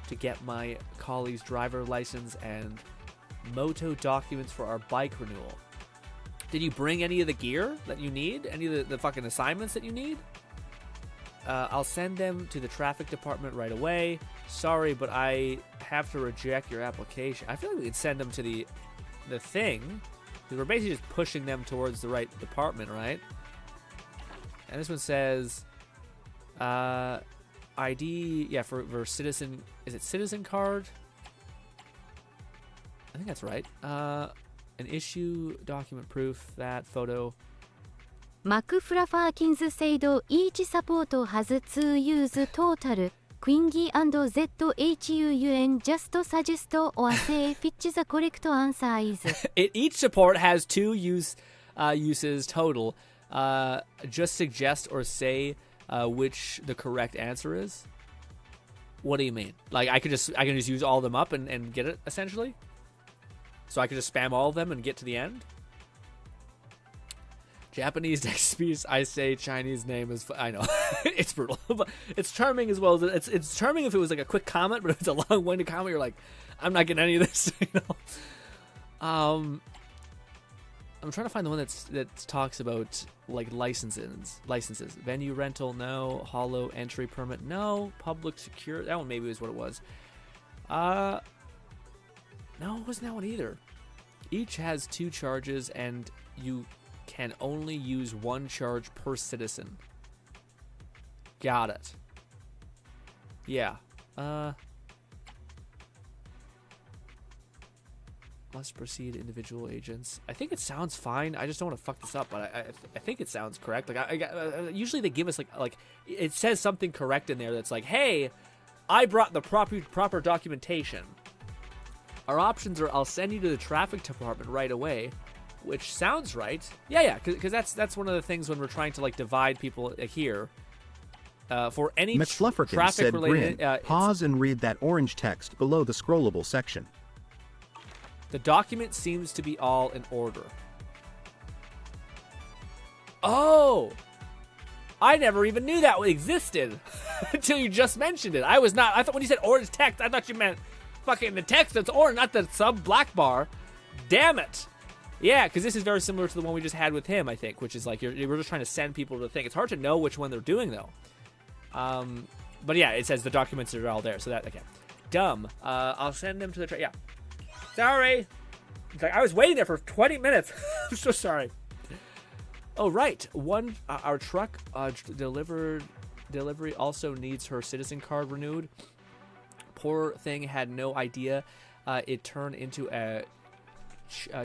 to get my colleague's driver license and moto documents for our bike renewal. Did you bring any of the gear that you need? Any of the fucking assignments that you need? I'll send them to the traffic department right away. Sorry, but I have to reject your application. I feel like we could send them to the thing, because we're basically just pushing them towards the right department, right? And this one says, ID, yeah, for citizen, is it citizen card? I think that's right. An issue, document proof, that photo. マクフラファーキンズ制度 each support has 2 use total. Quingy and ZHUN just suggest or say which the correct answer is. Each support has 2 uses total. Just suggest or say which the correct answer is. What do you mean? Like I can just use all of them up and get it essentially? So I could just spam all of them and get to the end? Japanese text speech, I say Chinese name is... I know. It's brutal. But it's charming as well. It's charming if it was like a quick comment, but if it's a long-winded comment, you're like, I'm not getting any of this, you know? I'm trying to find the one that talks about like licenses. Venue rental, no. Hollow entry permit, no. Public security, that one maybe was what it was. No, it wasn't that one either. Each has 2 charges, and you can only use 1 charge per citizen. Got it. Yeah. Must proceed individual agents. I think it sounds fine. I just don't want to fuck this up, but I think it sounds correct. Like usually they give us like it says something correct in there that's like, hey, I brought the proper documentation. Our options are I'll send you to the traffic department right away, which sounds right. Yeah, because that's one of the things when we're trying to like divide people here. For any McFlufferkin said related, GRINN. Pause and read that orange text below the scrollable section. The document seems to be all in order. Oh! I never even knew that existed until you just mentioned it. I thought when you said orange text, I thought you meant fucking the text that's orange, not the sub black bar. Damn it. Yeah, because this is very similar to the one we just had with him, I think, which is like we're just trying to send people to the thing. It's hard to know which one they're doing, though. But yeah, it says the documents are all there, so that, okay. Dumb. I'll send them to the... yeah. Sorry. It's like, I was waiting there for 20 minutes. I'm so sorry. Oh, right. Our truck delivery also needs her citizen card renewed. Poor thing had no idea it turned into a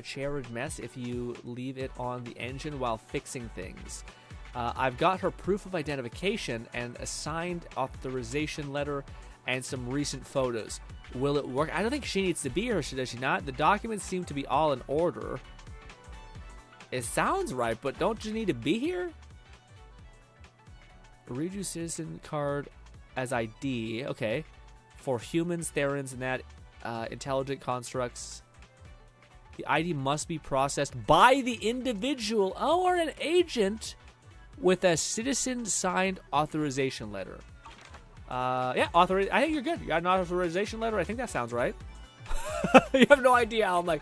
cherried mess if you leave it on the engine while fixing things. I've got her proof of identification and a signed authorization letter and some recent photos. Will it work? I don't think she needs to be here, does she not? The documents seem to be all in order. It sounds right, but don't you need to be here? Read your citizen card as ID. Okay. For humans, Therans, and that intelligent constructs. The ID must be processed by the individual or an agent with a citizen-signed authorization letter. Yeah, I think you're good. You got an authorization letter? I think that sounds right. You have no idea how I'm like,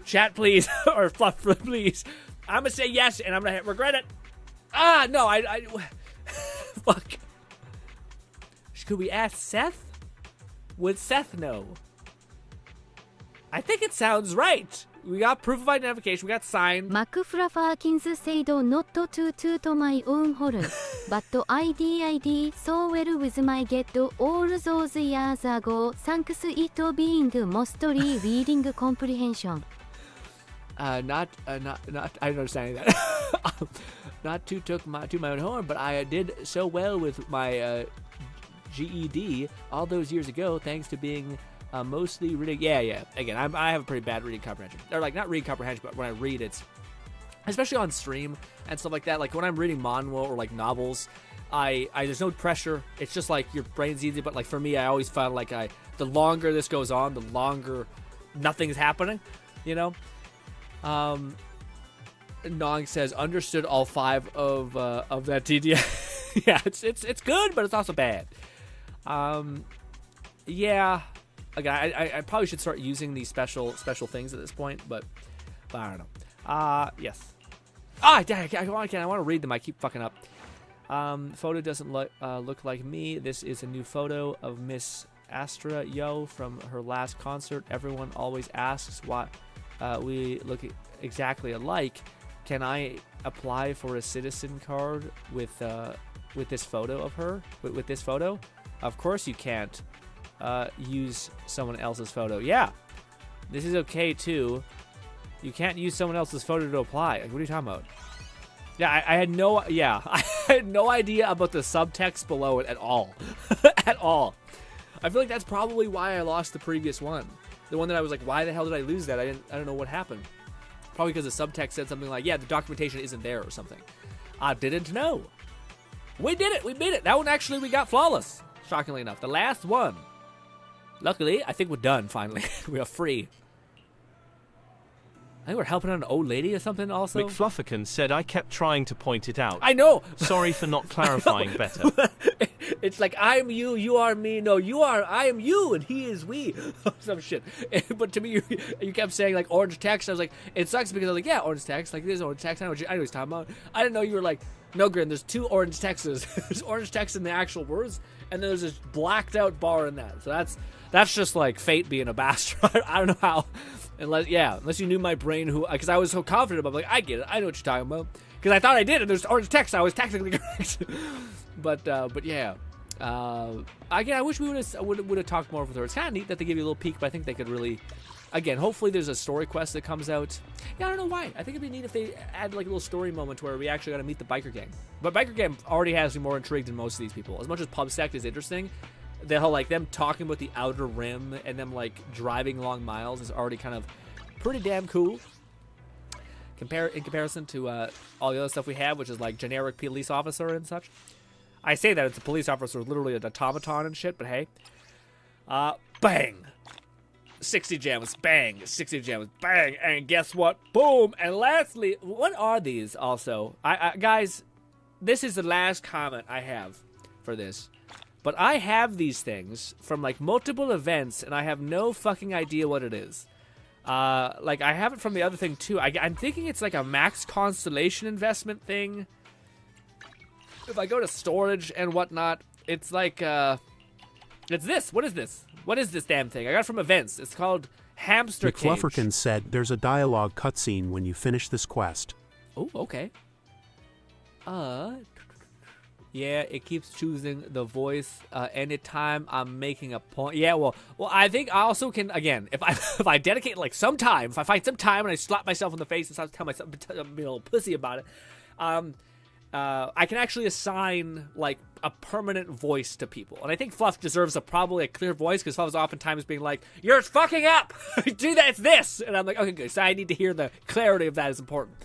chat, please, or fluff, please. I'm going to say yes, and I'm going to regret it. No, I fuck. Could we ask Seth? Would Seth know? I think it sounds right. We got proof of identification. We got signed. McFlufferkins said not to my own horn, but ID so well with my get all those years ago. Thanks it being mostly reading comprehension. Not. I don't understand that. Not to my own horn, but I did so well with my GED all those years ago, thanks to being mostly reading. Yeah. Again, I have a pretty bad reading comprehension, or like not reading comprehension, but when I read, it's especially on stream and stuff like that. Like when I'm reading manhwa or like novels, I there's no pressure. It's just like your brain's easy. But like for me, I always found like the longer this goes on, the longer nothing's happening. You know. Nong says understood all 5 of that TDI. Yeah, it's good, but it's also bad. Yeah. Again, I probably should start using these special things at this point, but I don't know. Yes. I want to read them. I keep fucking up. Photo doesn't look like me. This is a new photo of Miss Astra Yo from her last concert. Everyone always asks why we look exactly alike. Can I apply for a citizen card with this photo of her? With this photo? Of course you can't. Use someone else's photo. Yeah, this is okay too. You can't use someone else's photo to apply. Like, what are you talking about? Yeah, I had no. Yeah, I had no idea about the subtext below it at all. At all. I feel like that's probably why I lost the previous one. The one that I was like, why the hell did I lose that? I don't know what happened. Probably because the subtext said something like, yeah, the documentation isn't there or something. I didn't know. We did it. We beat it. That one actually we got flawless. Shockingly enough, the last one. Luckily, I think we're done, finally. We are free. I think we're helping an old lady or something also. McFlufferkin said I kept trying to point it out. I know! Sorry for not clarifying better. It's like, I'm you, you are me. No, I am you, and he is we. Some shit. But to me, you kept saying, like, orange text. I was like, it sucks because I was like, yeah, orange text. Like, there's orange text. I know what he's talking about. I didn't know you were like, no, Grin, there's 2 orange texts. There's orange text in the actual words, and then there's this blacked out bar in that. So that's just like fate being a bastard. I don't know how, unless you knew my brain, because I was so confident about it, like, I get it, I know what you're talking about, because I thought I did, and there's orange text, I was technically correct. but yeah, again, I wish we would have talked more with her. It's kind of neat that they give you a little peek, but I think they could really, again, hopefully there's a story quest that comes out. Yeah, I don't know why. I think it'd be neat if they add like a little story moment where we actually got to meet the biker gang. But biker gang already has me more intrigued than most of these people. As much as PubSec is interesting, the whole like them talking about the outer rim and them like driving long miles is already kind of pretty damn cool. In comparison to all the other stuff we have, which is like generic police officer and such. I say that it's a police officer, literally an automaton and shit, but hey. Bang! 60 gems, bang! 60 gems, bang! And guess what? Boom! And lastly, what are these also? Guys, this is the last comment I have for this. But I have these things from like multiple events, and I have no fucking idea what it is. Like I have it from the other thing too. I'm thinking it's like a max constellation investment thing. If I go to storage and whatnot, it's like it's this. What is this? What is this damn thing? I got it from events. It's called Hamster Cage. McFlufferkin said there's a dialogue cutscene when you finish this quest. Oh, okay. Yeah, it keeps choosing the voice anytime I'm making a point. Yeah, well, I think I also can, again, if I dedicate like some time, if I find some time and I slap myself in the face and start telling myself, I'm being a little pussy about it, I can actually assign like a permanent voice to people, and I think Fluff deserves probably a clear voice because Fluff is oftentimes being like, "You're fucking up, do that, it's this," and I'm like, okay, good. So I need to hear the clarity of that is important.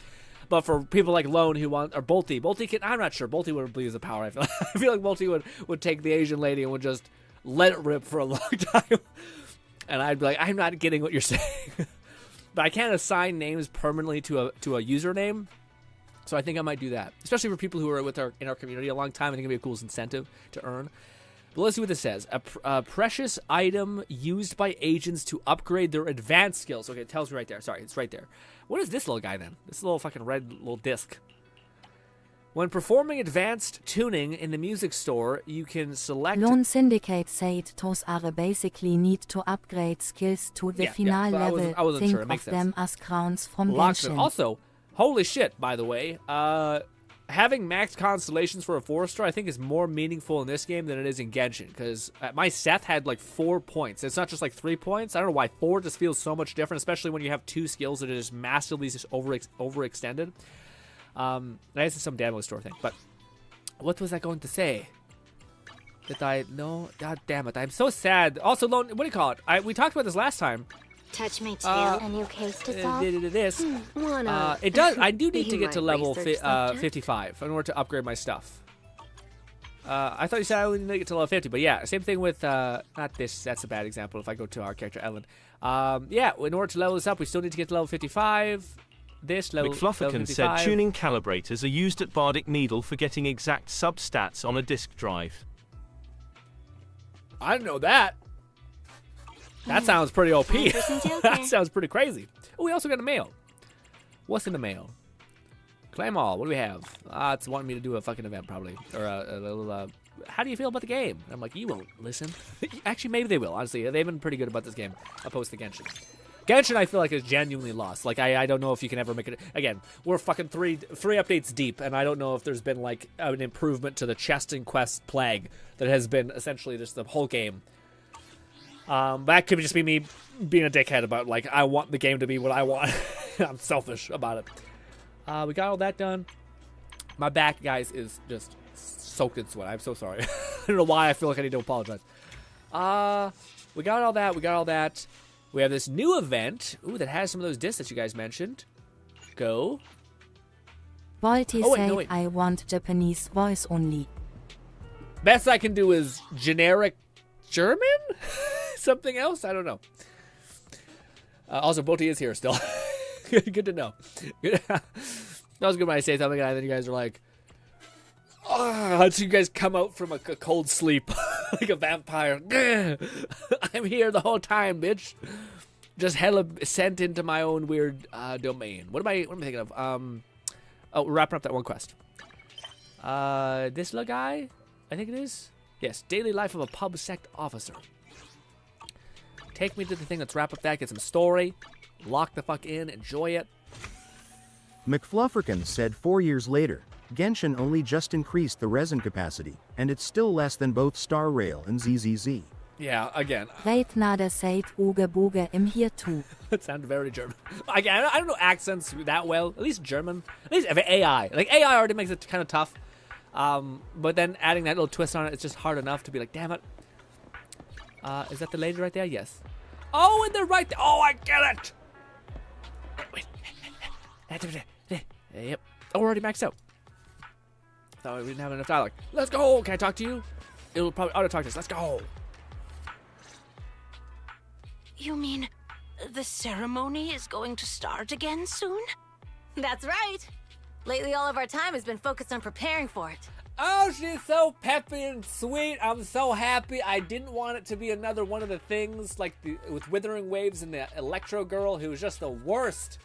But for people like Lone who want, or Bolty can, I'm not sure. Bolty would abuse the power. I feel like Bolty would take the Asian lady and would just let it rip for a long time, and I'd be like, I'm not getting what you're saying. But I can't assign names permanently to a username. So I think I might do that, especially for people who are in our community a long time. I think it'd be a cool incentive to earn. But let's see what this says. A precious item used by agents to upgrade their advanced skills. Okay, it tells me right there. Sorry, it's right there. What is this little guy then? This little fucking red little disc. When performing advanced tuning in the music store, you can select... Lone Syndicate said those are basically need to upgrade skills to the final level. I wasn't Think sure. It makes of sense. them as crowns from Genshin. Also, holy shit, by the way, having max constellations for a 4-star I think is more meaningful in this game than it is in Genshin, because my Seth had like 4 points. It's not just like 3 points. I don't know why 4 just feels so much different, especially when you have 2 skills that are just massively overextended. I guess it's some Dialog store thing, but what was I going to say? No, god damn it, I'm so sad. Also, Lone, what do you call it? We talked about this last time. Touch my tail, a new case to solve. This. It does. I do need to get to level 55 in order to upgrade my stuff. I thought you said I only need to get to level 50, but yeah, same thing with not this. That's a bad example. If I go to our character Ellen, yeah, in order to level this up, we still need to get to level 55. This level. McFlufferkin said tuning calibrators are used at Bardic Needle for getting exact substats on a disk drive. I didn't know that. That sounds pretty OP. That sounds pretty crazy. Oh, we also got a mail. What's in the mail? Claim all. What do we have? It's wanting me to do a fucking event, probably. Or a little, how do you feel about the game? And I'm like, you won't listen. Actually, maybe they will, honestly. They've been pretty good about this game, opposed to Genshin. Genshin, I feel like, is genuinely lost. Like, I don't know if you can ever make it. Again, we're fucking three updates deep, and I don't know if there's been, like, an improvement to the chest and quest plague that has been essentially just the whole game. That could just be me being a dickhead about, like, I want the game to be what I want. I'm selfish about it. We got all that done. My back, guys, is just soaked in sweat. I'm so sorry. I don't know why I feel like I need to apologize. We got all that. We have this new event. Ooh, that has some of those discs that you guys mentioned. Go. Balti said, I want Japanese voice only. Best I can do is generic German? Something else? I don't know. Also, Balti is here still. Good to know. That was good when I say something and then you guys are like, oh, so you guys come out from a cold sleep like a vampire. I'm here the whole time, bitch. Just hella sent into my own weird domain. What am I thinking of? Oh, we're wrapping up that one quest. This little guy, I think it is. Yes, daily life of a pub sect officer. Take me to the thing. Let's wrap up that. Get some story. Lock the fuck in. Enjoy it. McFlufferkin said 4 years later, Genshin only just increased the resin capacity, and it's still less than both Star Rail and ZZZ. Yeah, again. Reitnade said Uge Buge im hier too. It sounded very German. Again, I don't know accents that well. At least German. At least AI. Like, AI already makes it kind of tough. But then adding that little twist on it, it's just hard enough to be like, damn it. Is that the lady right there? Yes. Oh, and they're right there. Oh, I get it. Wait. Yep. Oh, we're already maxed out. Thought we didn't have enough dialogue. Let's go. Can I talk to you? It'll probably auto-talk to us. Let's go. You mean the ceremony is going to start again soon? That's right. Lately, all of our time has been focused on preparing for it. Oh, she's so peppy and sweet. I'm so happy. I didn't want it to be another one of the things like with Withering Waves and the Electro Girl, who was just the worst.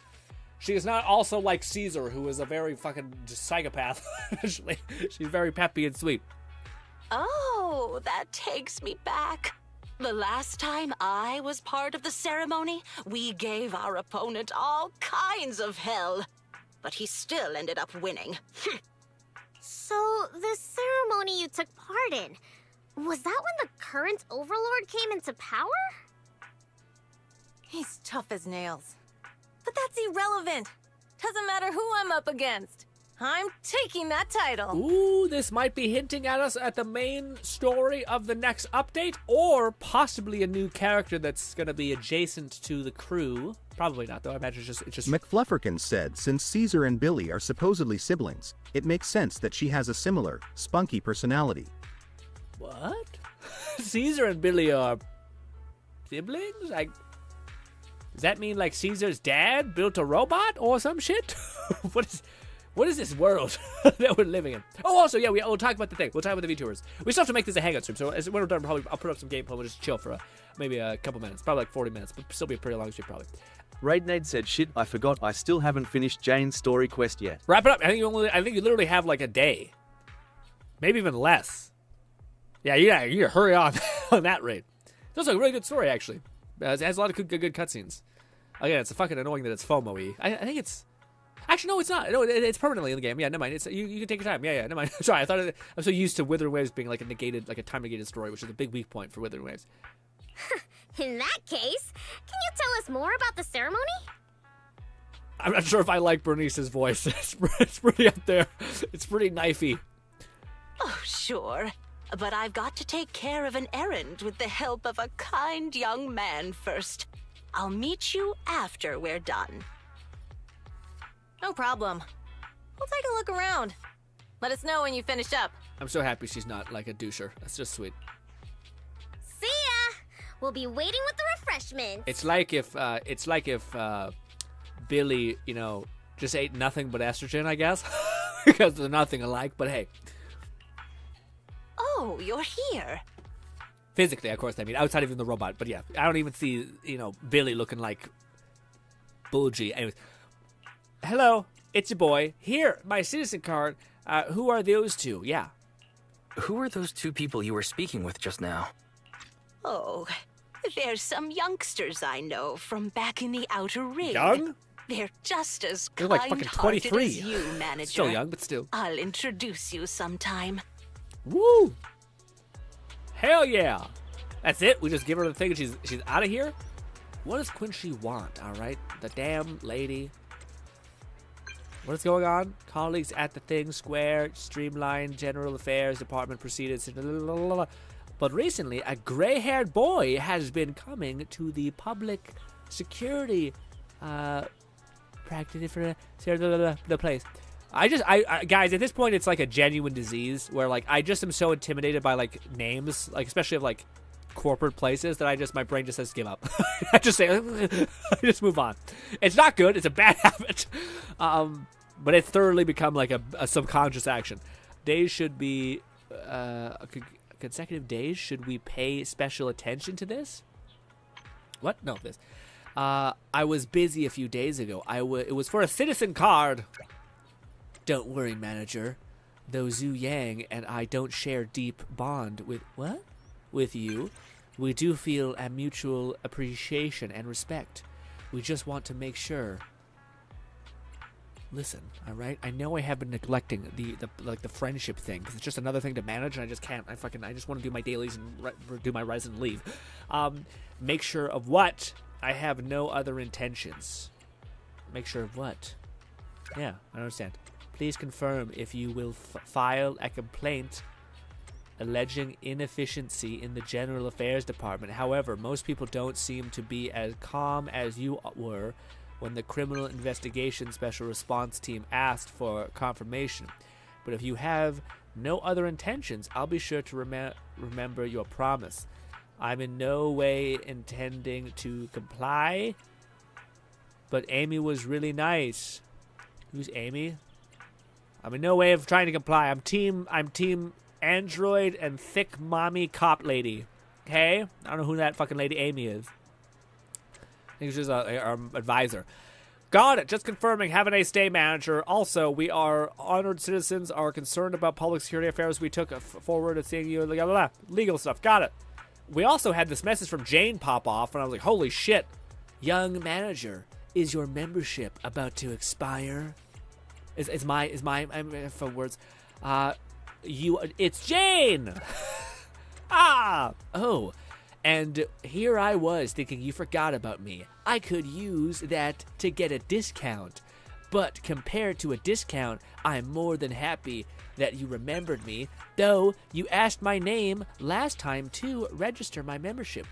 She is not also like Caesar, who is a very fucking psychopath. She's very peppy and sweet. Oh, that takes me back. The last time I was part of the ceremony, we gave our opponent all kinds of hell. But he still ended up winning. So, the ceremony you took part in, was that when the current overlord came into power? He's tough as nails. But that's irrelevant. Doesn't matter who I'm up against. I'm taking that title. Ooh, this might be hinting at us at the main story of the next update, or possibly a new character that's going to be adjacent to the crew. Probably not, though. I imagine it's just... McFlufferkin said since Caesar and Billy are supposedly siblings, it makes sense that she has a similar, spunky personality. What? Caesar and Billy are siblings? Does that mean, like, Caesar's dad built a robot or some shit? What is this world that we're living in? Oh, also, yeah, we'll talk about the thing. We'll talk about the VTubers. We still have to make this a hangout stream, so when we're done, probably I'll put up some gameplay. We'll just chill for maybe a couple minutes. Probably like 40 minutes, but still be a pretty long stream, probably. Raidnade said, shit, I forgot I still haven't finished Jane's story quest yet. Wrap it up. I think you literally have like a day. Maybe even less. Yeah, you gotta hurry on that rate. It's also a really good story, actually. It has a lot of good cutscenes. Again, it's fucking annoying that it's FOMO-y. I think it's... Actually, no, it's not. No, it's permanently in the game. Yeah, never mind. It's you can take your time. Yeah, never mind. Sorry, I'm so used to Wuthering Waves being like a time-negated story, which is a big weak point for Wuthering Waves. In that case, can you tell us more about the ceremony? I'm not sure if I like Bernice's voice. It's pretty up there. It's pretty knifey. Oh, sure. But I've got to take care of an errand with the help of a kind young man first. I'll meet you after we're done. No problem. We'll take a look around. Let us know when you finish up. I'm so happy she's not like a doucher. That's just sweet. See ya! We'll be waiting with the refreshments. It's like if Billy, just ate nothing but estrogen, I guess. Because they're nothing alike, but hey. Oh, you're here. Physically, of course, I mean, outside of even the robot. But yeah, I don't even see, Billy looking like bulgy. Anyways. Hello, it's your boy. Here, my citizen card. Who are those two? Yeah. Who are those two people you were speaking with just now? Oh, there's some youngsters I know from back in the Outer Ring. Young? They're just as They're like fucking 23. As you, manager. Still young, but still. I'll introduce you sometime. Woo! Hell yeah! That's it? We just give her the thing and she's out of here? What does Quincy want, alright? The damn lady. What is going on? Colleagues at the thing, square, streamlined, general affairs, department proceeded. But recently, a gray-haired boy has been coming to the public security practice for the place. I guys, at this point, it's like a genuine disease where like I just am so intimidated by like names, like especially of like corporate places that my brain just says give up. I just say, I just move on. It's not good. It's a bad habit. But it's thoroughly become like a subconscious action. Days should be consecutive days. Should we pay special attention to this? What? No, this. I was busy a few days ago. It was for a citizen card. Don't worry, manager. Though Zhu Yang and I don't share deep bond with you, we do feel a mutual appreciation and respect. We just want to make sure. Listen, all right? I know I have been neglecting the friendship thing because it's just another thing to manage, and I just can't. I just want to do my dailies and do my res and leave. Make sure of what? I have no other intentions. Make sure of what? Yeah, I understand. Please confirm if you will file a complaint alleging inefficiency in the General Affairs Department. However, most people don't seem to be as calm as you were when the Criminal Investigation Special Response Team asked for confirmation. But if you have no other intentions, I'll be sure to remember your promise. I'm in no way intending to comply, but Amy was really nice. Who's Amy? I'm in no way of trying to comply. I'm team Android and thick mommy cop lady. Okay? I don't know who that fucking lady Amy is. I think she's our advisor. Got it. Just confirming. Have a nice day, manager. Also, we are honored citizens, are concerned about public security affairs. We took forward at seeing you. Blah, blah, blah. Legal stuff. Got it. We also had this message from Jane pop off, and I was like, holy shit. Young manager, is your membership about to expire? Is my for words. It's Jane. Oh. And here I was thinking you forgot about me. I could use that to get a discount. But compared to a discount, I'm more than happy that you remembered me, though you asked my name last time to register my membership.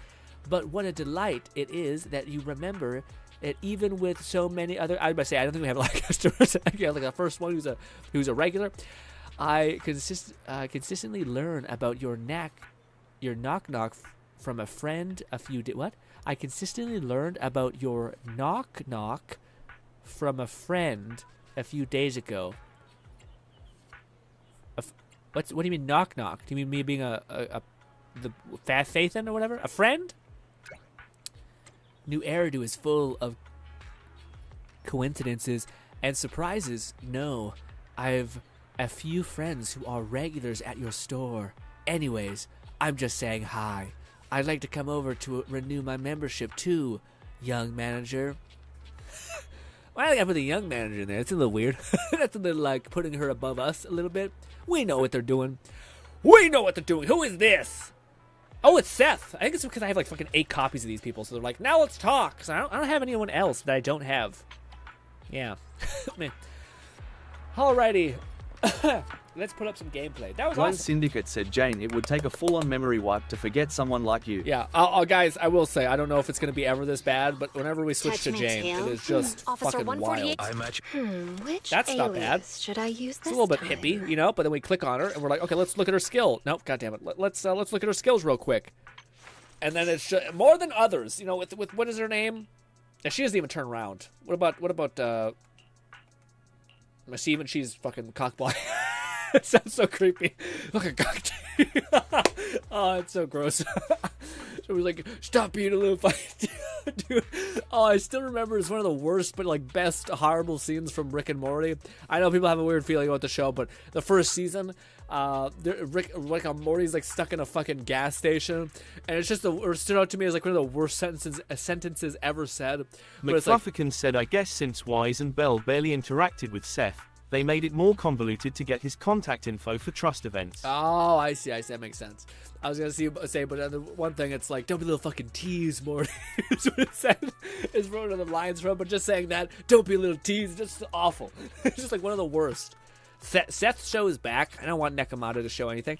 But what a delight it is that you remember it, even with so many other. I was about to say, I don't think we have a lot of customers. Like the first one who's a regular. I consistently learn about your knock from a friend a few days. What? I consistently learned about your knock from a friend a few days ago. What do you mean knock? Do you mean me being the Fathan or whatever? A friend? New Eridu is full of coincidences and surprises. No, I've a few friends who are regulars at your store. Anyways, I'm just saying hi. I'd like to come over to renew my membership too, young manager. Why did I put the young manager in there? It's a little weird. That's a little like putting her above us a little bit. We know what they're doing. We know what they're doing. Who is this? Oh, it's Seth. I think it's because I have like fucking 8 copies of these people. So they're like, now let's talk. Because I don't have anyone else that I don't have. Yeah. Man. Alrighty. Let's put up some gameplay. That was Clone awesome. Syndicate said, Jane, it would take a full-on memory wipe to forget someone like you. Yeah, guys, I will say, I don't know if it's going to be ever this bad, but whenever we switch to Jane, it is just fucking wild. Which That's not bad. Should I use this? It's a little bit hippie, you know, but then we click on her, and we're like, okay, let's look at her skill. Nope, goddammit. Let's look at her skills real quick. And then it's just, more than others, you know, with what is her name? Yeah, she doesn't even turn around. What about even she's fucking cockblock. It sounds so creepy. Look at cock. Oh, it's so gross. So we're like, stop being a little fight, dude. Oh, I still remember it's one of the worst, but like best horrible scenes from Rick and Morty. I know people have a weird feeling about the show, but the first season, Rick and Morty's like stuck in a fucking gas station, and it's just it stood out to me as like one of the worst sentences ever said. McFlufferkin said, I guess since Wise and Bell barely interacted with Seth, they made it more convoluted to get his contact info for trust events. Oh, I see. That makes sense. I was going to say, but the one thing, it's like, don't be a little fucking tease, Morty. Is what it said. It's one of the lines from, but just saying that, don't be a little tease, it's just awful. It's just like one of the worst. Seth's show is back. I don't want Nekomata to show anything.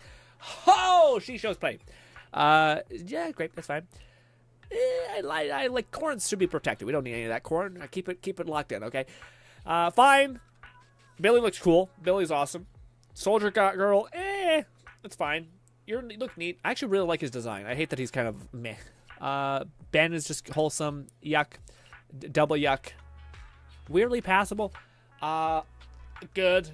Oh, she shows play. Yeah, great. That's fine. I like corns should be protected. We don't need any of that corn. Keep it locked in, okay? Fine. Billy looks cool. Billy's awesome. Soldier girl, that's fine. You look neat. I actually really like his design. I hate that he's kind of meh. Ben is just wholesome. Yuck. Double yuck. Weirdly passable. Good.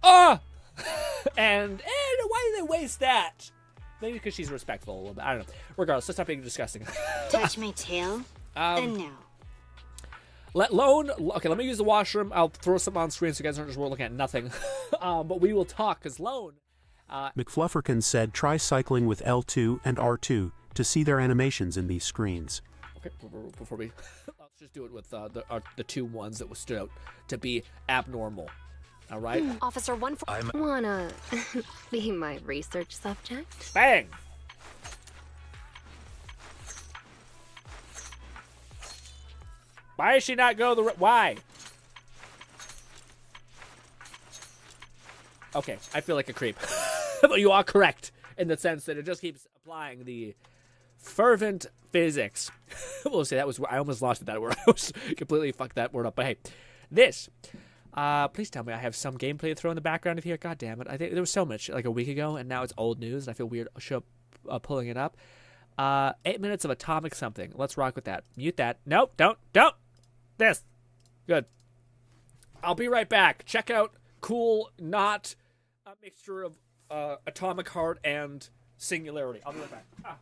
And why did they waste that? Maybe because she's respectful a little bit. I don't know. Regardless, let's stop being disgusting. Touch my tail. And no. Let me use the washroom. I'll throw some on screen so you guys aren't just looking at nothing. But we will talk, because Lone... McFlufferkin said try cycling with L2 and R2 to see their animations in these screens. Okay, before we... let's just do it with the two ones that stood out to be abnormal. All right? Officer 141... Wanna be my research subject? Bang! Why does she not go why? Okay, I feel like a creep. But you are correct in the sense that it just keeps applying the fervent physics. We'll say I almost lost that word. I almost completely fucked that word up. But hey, this. Please tell me I have some gameplay to throw in the background of here. God damn it. I think there was so much like a week ago, and now it's old news, and I feel weird pulling it up. 8 minutes of atomic something. Let's rock with that. Mute that. Nope, don't. This. Good. I'll be right back. Check out Cool Not, a mixture of Atomic Heart and Singularity. I'll be right back.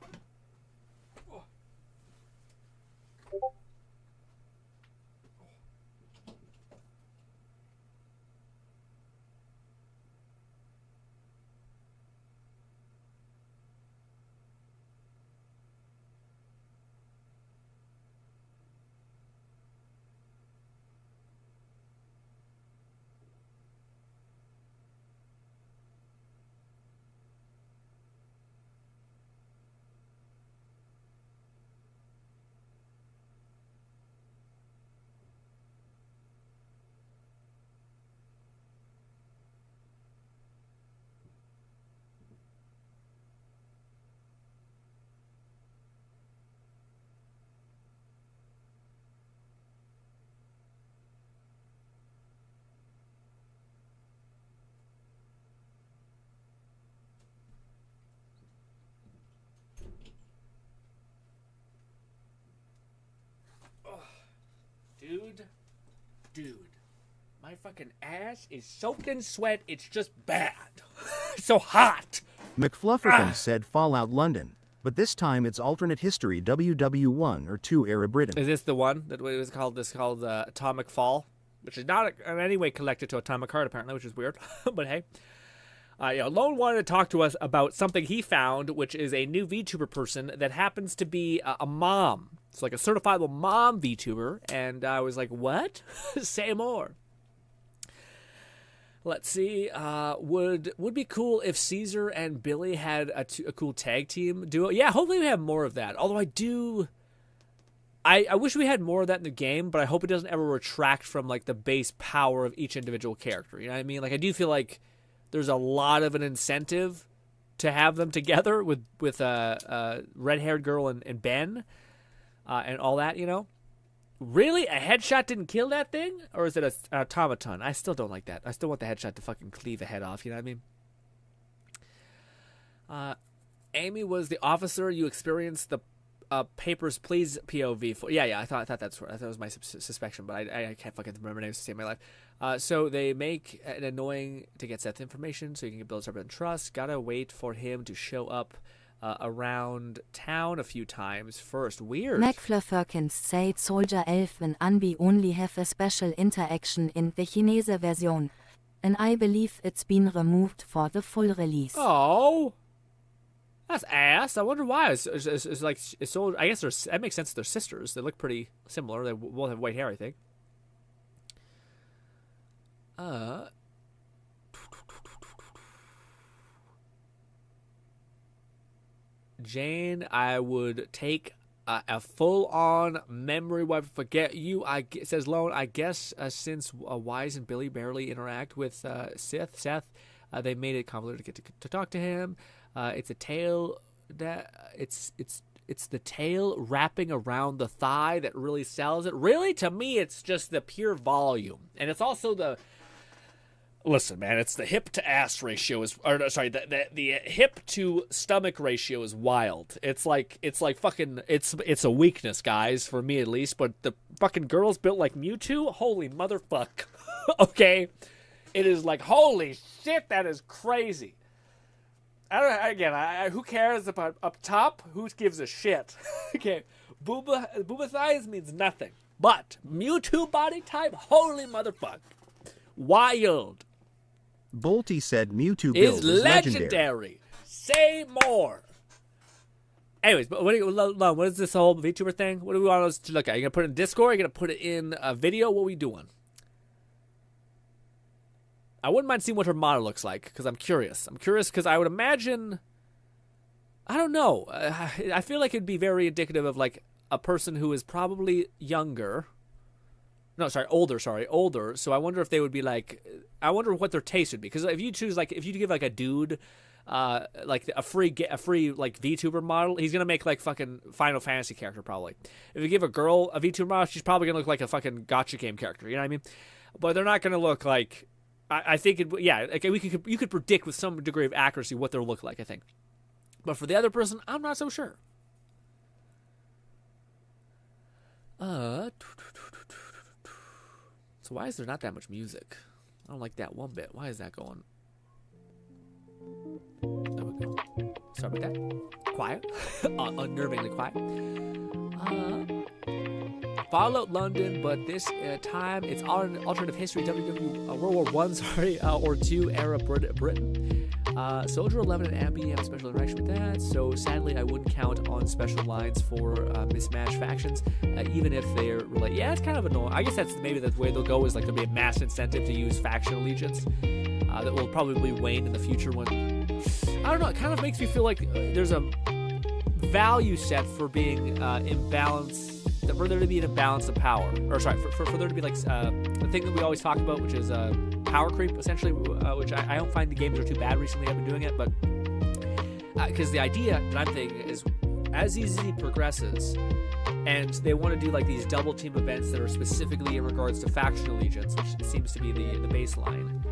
dude, my fucking ass is soaked in sweat. It's just bad. It's so hot. McFlufferkin said Fallout London, but this time it's alternate history WW1 or 2 era Britain. Is this the one that was called? This called Atomic Fall, which is not in any way connected to Atomic Heart apparently, which is weird. But hey. Lone wanted to talk to us about something he found, which is a new VTuber person that happens to be a mom. It's like a certifiable mom VTuber, and I was like, what? Say more. Let's see. Would be cool if Caesar and Billy had a cool tag team duo. Yeah, hopefully we have more of that. Although I wish we had more of that in the game, but I hope it doesn't ever retract from like the base power of each individual character. You know what I mean? Like I do feel like there's a lot of an incentive to have them together with red-haired girl and Ben and all that, you know? Really? A headshot didn't kill that thing? Or is it an automaton? I still don't like that. I still want the headshot to fucking cleave a head off, you know what I mean? Amy was the officer you experienced the Papers, Please POV for. Yeah, I thought that's right. I thought it was my suspicion, but I can't fucking remember names to save my life. So they make it annoying to get Seth's information so you can build up and trust. Gotta wait for him to show up around town a few times first. Weird. McFlufferkins said Soldier 11 Anbi only have a special interaction in the Chinese version, and I believe it's been removed for the full release. Oh. That's ass. I wonder why. It's so. I guess that makes sense. They're sisters. They look pretty similar. They both have white hair, I think. Jane, I would take a full-on memory wipe. Forget you. Says Lone. I guess since Wise and Billy barely interact with Seth, they made it convoluted to get to talk to him. It's a tail that it's the tail wrapping around the thigh that really sells it. Really, to me, it's just the pure volume, and it's also the. Listen, man, it's the hip to ass ratio the hip to stomach ratio is wild. It's like fucking it's a weakness, guys, for me at least. But the fucking girls built like Mewtwo, holy motherfuck. Okay, it is like holy shit, that is crazy. I don't know, again, who cares about up top? Who gives a shit? Okay, booba thighs means nothing. But Mewtwo body type, holy motherfuck. Wild. Bolty said Mewtwo build is legendary. Say more. Anyways, but what is this whole VTuber thing? What do we want us to look at? Are you going to put it in Discord? Are you going to put it in a video? What are we doing? I wouldn't mind seeing what her model looks like, because I'm curious. I'm curious because I would imagine... I don't know. I feel like it'd be very indicative of, like, a person who is probably younger. No, sorry, older. So I wonder if they would be, like... I wonder what their taste would be. Because if you choose, like, if you give, like, a dude... like a free like VTuber model, he's gonna make like fucking Final Fantasy character probably. If you give a girl a VTuber model, she's probably gonna look like a fucking gacha game character. You know what I mean? But they're not gonna look like. I think you could predict with some degree of accuracy what they'll look like. I think, but for the other person, I'm not so sure. So why is there not that much music? I don't like that one bit. Why is that going? There we go. Sorry about that. Quiet. Unnervingly quiet. Fallout London, but this time it's alternative history, World War I, or II era Britain. Soldier 11 and Abby have a special interaction with that, so sadly I wouldn't count on special lines for mismatched factions, even if they're related. Yeah, it's kind of annoying. I guess that's maybe the way they'll go, is like there'll be a mass incentive to use faction allegiance. That will probably wane in the future when... I don't know, it kind of makes me feel like there's a value set for being imbalanced, for there to be an imbalance of power. Or sorry, for there to be like the thing that we always talk about, which is power creep, essentially, which I don't find the games are too bad recently. I've been doing it, but... Because the idea that I'm thinking is, as ZZZ progresses, and they want to do like these double team events that are specifically in regards to faction allegiance, which seems to be the baseline.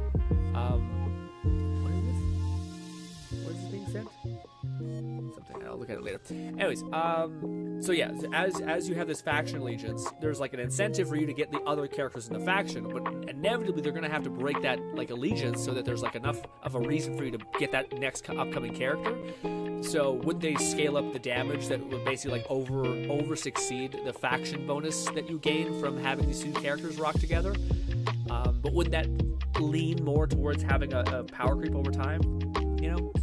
What is this being said? comment? Something, I'll look at it later. Anyways, so yeah, as you have this faction allegiance, there's like an incentive for you to get the other characters in the faction, but inevitably they're gonna have to break that like allegiance so that there's like enough of a reason for you to get that next upcoming character. So would they scale up the damage that would basically like over succeed the faction bonus that you gain from having these two characters rock together? But would that lean more towards having a power creep over time? You know?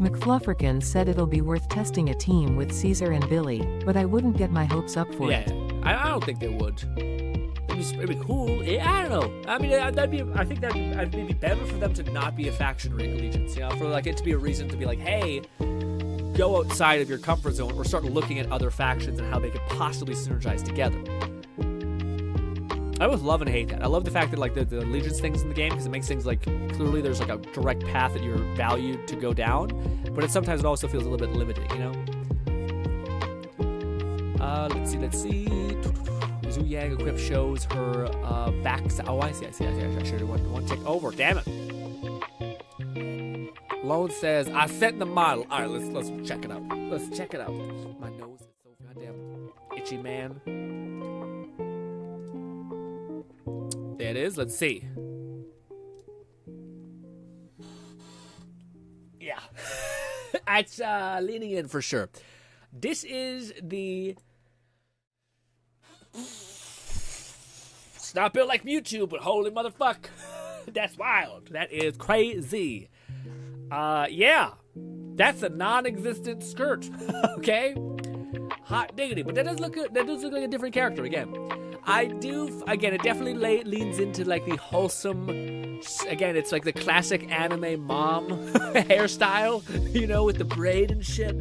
McFlufferkin said it'll be worth testing a team with Caesar and Billy, but I wouldn't get my hopes up for it. I don't think they would. It'd be cool. I don't know. I mean, I think that'd be better for them to not be a faction allegiance. You know, for like it to be a reason to be like, hey, go outside of your comfort zone or start looking at other factions and how they could possibly synergize together. I both love and hate that. I love the fact that like the allegiance things in the game because it makes things like clearly there's like a direct path that you're valued to go down, but sometimes it also feels a little bit limiting, you know? Let's see. Zhu Yang equip shows her backside. Oh, I see. I should have one tick over. Damn it. Lone says, I sent the model. All right, let's check it out. Let's check it out. My nose is so goddamn itchy, man. There it is. Let's see. Yeah. It's leaning in for sure. This is the... It's not built like Mewtwo, but holy motherfuck. That's wild. That is crazy. Yeah. That's a non-existent skirt. Okay? Hot diggity. But that does look good. That does look like a different character again. It definitely leans into like the wholesome, again, it's like the classic anime mom hairstyle, you know, with the braid and shit.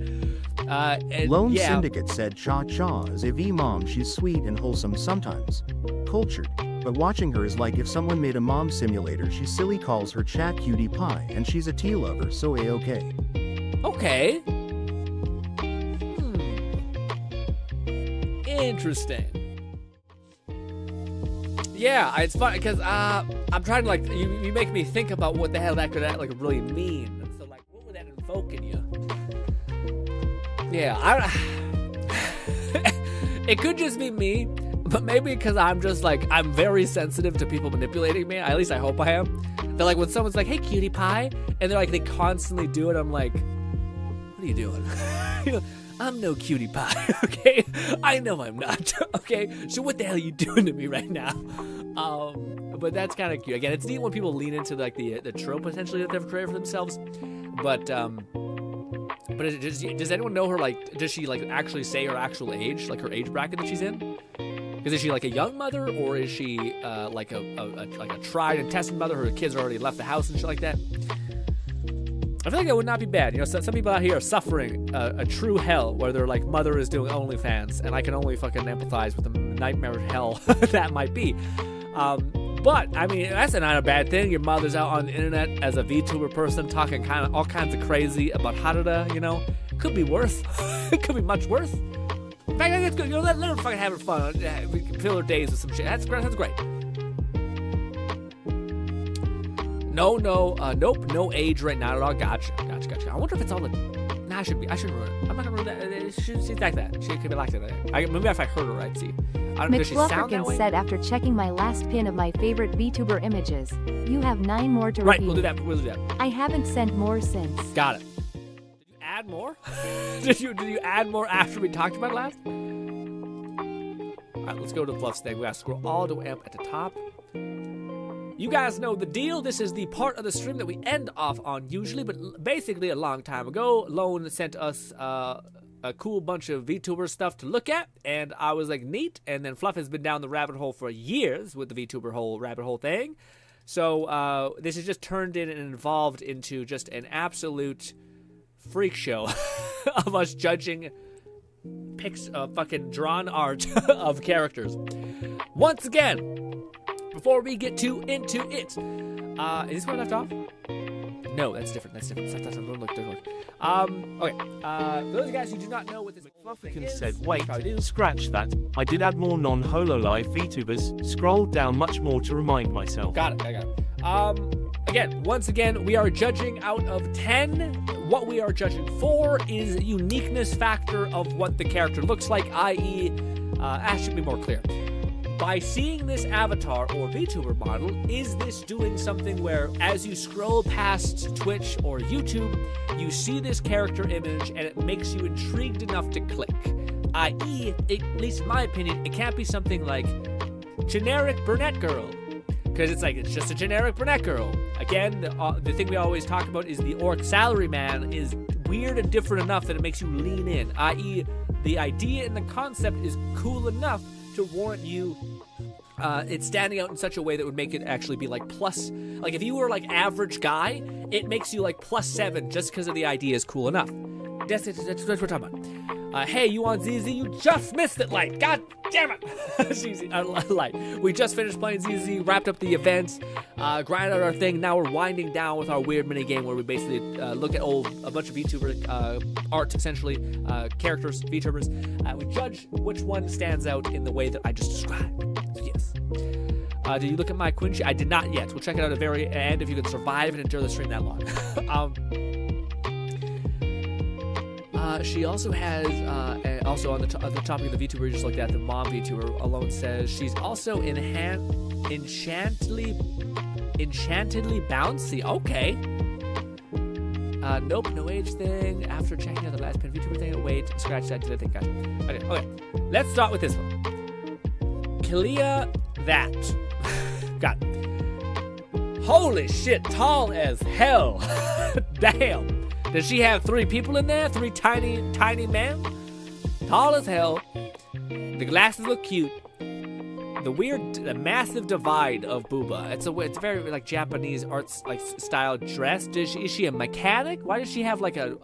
Lone Syndicate said Cha-Cha is a V-mom. She's sweet and wholesome sometimes. Cultured. But watching her is like if someone made a mom simulator. She silly calls her chat cutie pie, and she's a tea lover, so A-okay. Okay. Interesting. Yeah, it's fun because I'm trying to like you make me think about what the hell that could like really mean. So like, what would that invoke in you? Yeah, it could just be me, but maybe because I'm just like I'm very sensitive to people manipulating me. At least I hope I am. They're like when someone's like, "Hey, cutie pie," and they're like they constantly do it. I'm like, "What are you doing?" You know, I'm no cutie pie, okay? I know I'm not, okay? So what the hell are you doing to me right now? But that's kind of cute. Again, it's neat when people lean into like the trope essentially that they've created for themselves. But does anyone know her? Like, does she like actually say her actual age, like her age bracket that she's in? Because is she like a young mother, or is she like a tried and tested mother? Her kids already left the house and shit like that. I feel like that would not be bad. You know, some people out here are suffering a true hell where their like mother is doing OnlyFans, and I can only fucking empathize with the nightmare hell that might be. But I mean, that's not a bad thing. Your mother's out on the internet as a VTuber person talking all kinds of crazy about Harada. You know, could be worse. It could be much worse. In fact, I think it's good. You know, let her fucking have her fun. We can fill her days with some shit. That's great. That's great. Nope, no age right now at all. Gotcha. I wonder if it's all the... Nah, I shouldn't ruin it. I'm not gonna ruin that. She's like that. She could be like that. Maybe if I heard her, I'd see. Does she sound that way? said after checking my last pin of my favorite VTuber images, you have 9 more to Right, redeem. we'll do that. I haven't sent more since. Got it. Did you add more? Did you add more after we talked about it last? Alright, let's go to the Fluffs thing. We gotta scroll all the way up at the top. You guys know the deal. This is the part of the stream that we end off on usually, but basically a long time ago, Lone sent us a cool bunch of VTuber stuff to look at, and I was like, neat. And then Fluff has been down the rabbit hole for years with the VTuber whole rabbit hole thing. So this has just turned in and evolved into just an absolute freak show of us judging fucking drawn art of characters. Once again, before we get into it, is this where I left off? No, that's different. Okay. For those guys who do not know what this Flufferkin said, wait, scratch that. I did add more non-HoloLive VTubers. Scroll down much more to remind myself. Got it. I got it. again, once again, we are judging out of 10. What we are judging for is uniqueness factor of what the character looks like, i.e., I should be more clear. By seeing this avatar or VTuber model, is this doing something where as you scroll past Twitch or YouTube, you see this character image and it makes you intrigued enough to click? I.e., at least in my opinion, it can't be something like generic brunette girl. Because it's like, it's just a generic brunette girl. Again, the thing we always talk about is the orc salaryman is weird and different enough that it makes you lean in. I.e., the idea and the concept is cool enough to warrant you it's standing out in such a way that would make it actually be like plus, like if you were like average guy, it makes you like +7 just because of the idea is cool enough. That's what we're talking about. Hey, you on ZZ? You just missed it, Light. God damn it. ZZ, Light. We just finished playing ZZ, wrapped up the events, grinded out our thing. Now we're winding down with our weird mini game where we basically look at a bunch of VTuber art, essentially, characters, VTubers. We judge which one stands out in the way that I just described. So yes. Did you look at my Quinn? I did not yet. We'll check it out at the very end if you can survive and endure the stream that long. She also has, also on the topic of the VTuber we just looked at, the mom VTuber alone says she's also enchantedly bouncy. Okay. Nope, no age thing. After checking out the last pin VTuber thing, wait, scratch that, did I think? Gotcha. Okay, let's start with this one. Clear that. Got it. Holy shit, tall as hell. Damn. Does she have 3 people in there? 3 tiny men? Tall as hell. The glasses look cute. The massive divide of Booba. It's very like Japanese arts like style dress. Is she a mechanic? Why does she have like a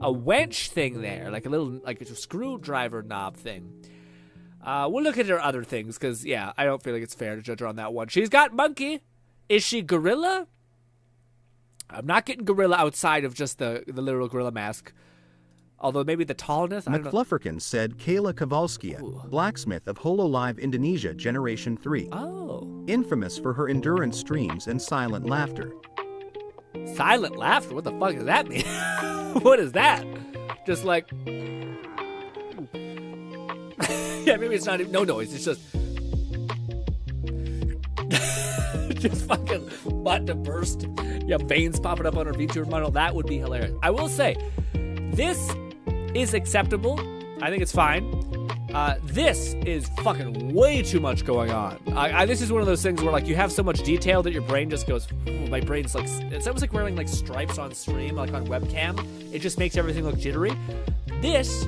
wench thing there? Like a little like a screwdriver knob thing. We'll look at her other things because yeah, I don't feel like it's fair to judge her on that one. She's got monkey. Is she gorilla? I'm not getting gorilla outside of just the literal gorilla mask. Although maybe the tallness, I don't know. McFlufferkin said Kayla Kowalskia, blacksmith of HoloLive Indonesia Generation 3. Oh. Infamous for her endurance streams and silent laughter. Silent laughter? What the fuck does that mean? What is that? Just like... yeah, maybe it's not even... No noise, it's just... just fucking butt to burst. Yeah, veins popping up on her VTuber model. That would be hilarious. I will say, this is acceptable. I think it's fine. This is fucking way too much going on. This is one of those things where like you have so much detail that your brain just goes, my brain's like, it's almost like wearing like stripes on stream, like on webcam. It just makes everything look jittery. This,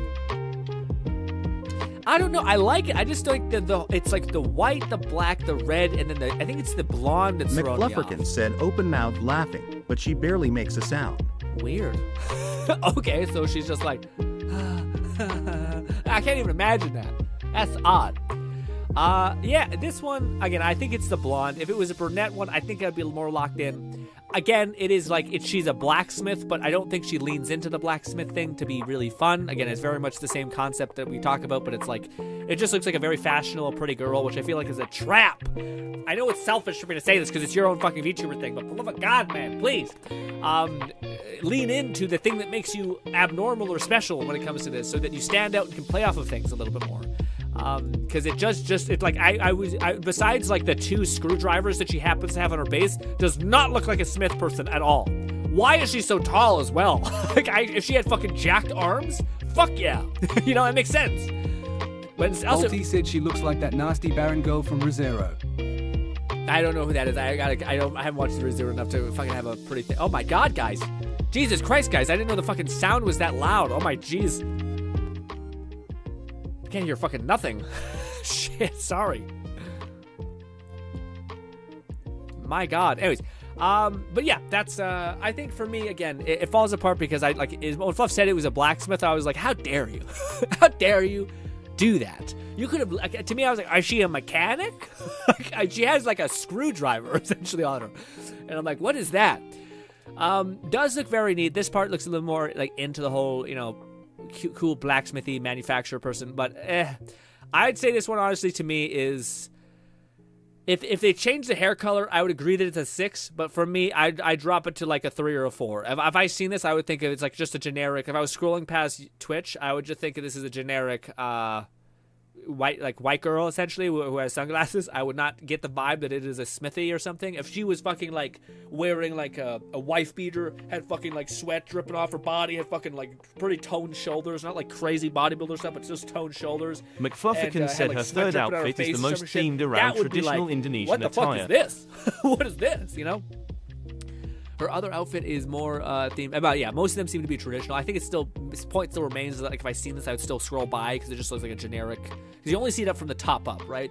I don't know. I like it. I just like it's like the white, the black, the red, and then I think it's the blonde that's throwing me off. McFlufferkin said open-mouthed laughing, but she barely makes a sound. Weird. Okay, so she's just like, I can't even imagine that. That's odd. Yeah, this one, again, I think it's the blonde. If it was a brunette one, I think I'd be more locked in. Again, it is like, she's a blacksmith, but I don't think she leans into the blacksmith thing to be really fun. Again, it's very much the same concept that we talk about, but it's like, it just looks like a very fashionable, pretty girl, which I feel like is a trap. I know it's selfish for me to say this because it's your own fucking VTuber thing, but for the love of God, man, please. Lean into the thing that makes you abnormal or special when it comes to this so that you stand out and can play off of things a little bit more. Because it just it's like I besides like the 2 screwdrivers that she happens to have on her base, does not look like a smith person at all. Why is she so tall as well? Like if she had fucking jacked arms, fuck yeah. You know, that makes sense. But it's also said she looks like that nasty Baron girl from ReZero. I don't know who that is. I haven't watched ReZero enough to fucking have a pretty thing. Oh my god, guys. Jesus Christ, guys. I didn't know the fucking sound was that loud. Oh my jeez. Can't hear fucking nothing. Shit, sorry. My god. Anyways, but yeah, that's I think for me again, it falls apart because when Fluff said it was a blacksmith, I was like, how dare you? How dare you do that? You could have, like, to me, I was like, is she a mechanic? She has like a screwdriver essentially on her, and I'm like, what is that? Does look very neat. This part looks a little more like into the whole, you know, cool blacksmithy manufacturer person, but I'd say this one honestly to me is If they change the hair color, I would agree that it's a 6. But for me, I drop it to like a 3 or a 4. If I seen this, I would think it's like just a generic. If I was scrolling past Twitch, I would just think this is a generic white girl essentially who has sunglasses. I would not get the vibe that it is a Smithy or something. If she was fucking like wearing like a wife beater, had fucking like sweat dripping off her body, had fucking like pretty toned shoulders, not like crazy bodybuilder stuff, but just toned shoulders. McFlufferkin said her third outfit is the most themed around traditional Indonesian attire. What the fuck is this? What is this? You know? Her other outfit is more themed. Most of them seem to be traditional. I think this point still remains that like if I seen this, I would still scroll by because it just looks like a generic. Because you only see it up from the top up, right?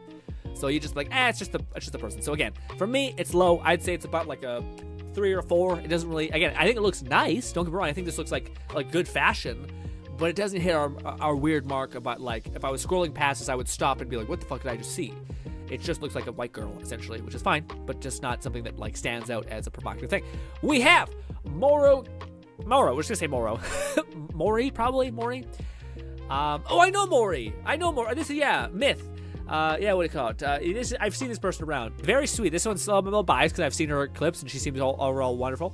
So you just like, it's just a person. So again, for me, it's low. I'd say it's about like a 3 or 4. It doesn't really. Again, I think it looks nice. Don't get me wrong. I think this looks like good fashion, but it doesn't hit our weird mark about like if I was scrolling past this, I would stop and be like, what the fuck did I just see? It just looks like a white girl, essentially, which is fine, but just not something that, like, stands out as a provocative thing. We have Moro. We're just gonna say Moro. Mori, probably? Mori? I know Mori. This is, Myth. What do you call it? I've seen this person around. Very sweet. This one's a little biased because I've seen her clips, and she seems overall wonderful.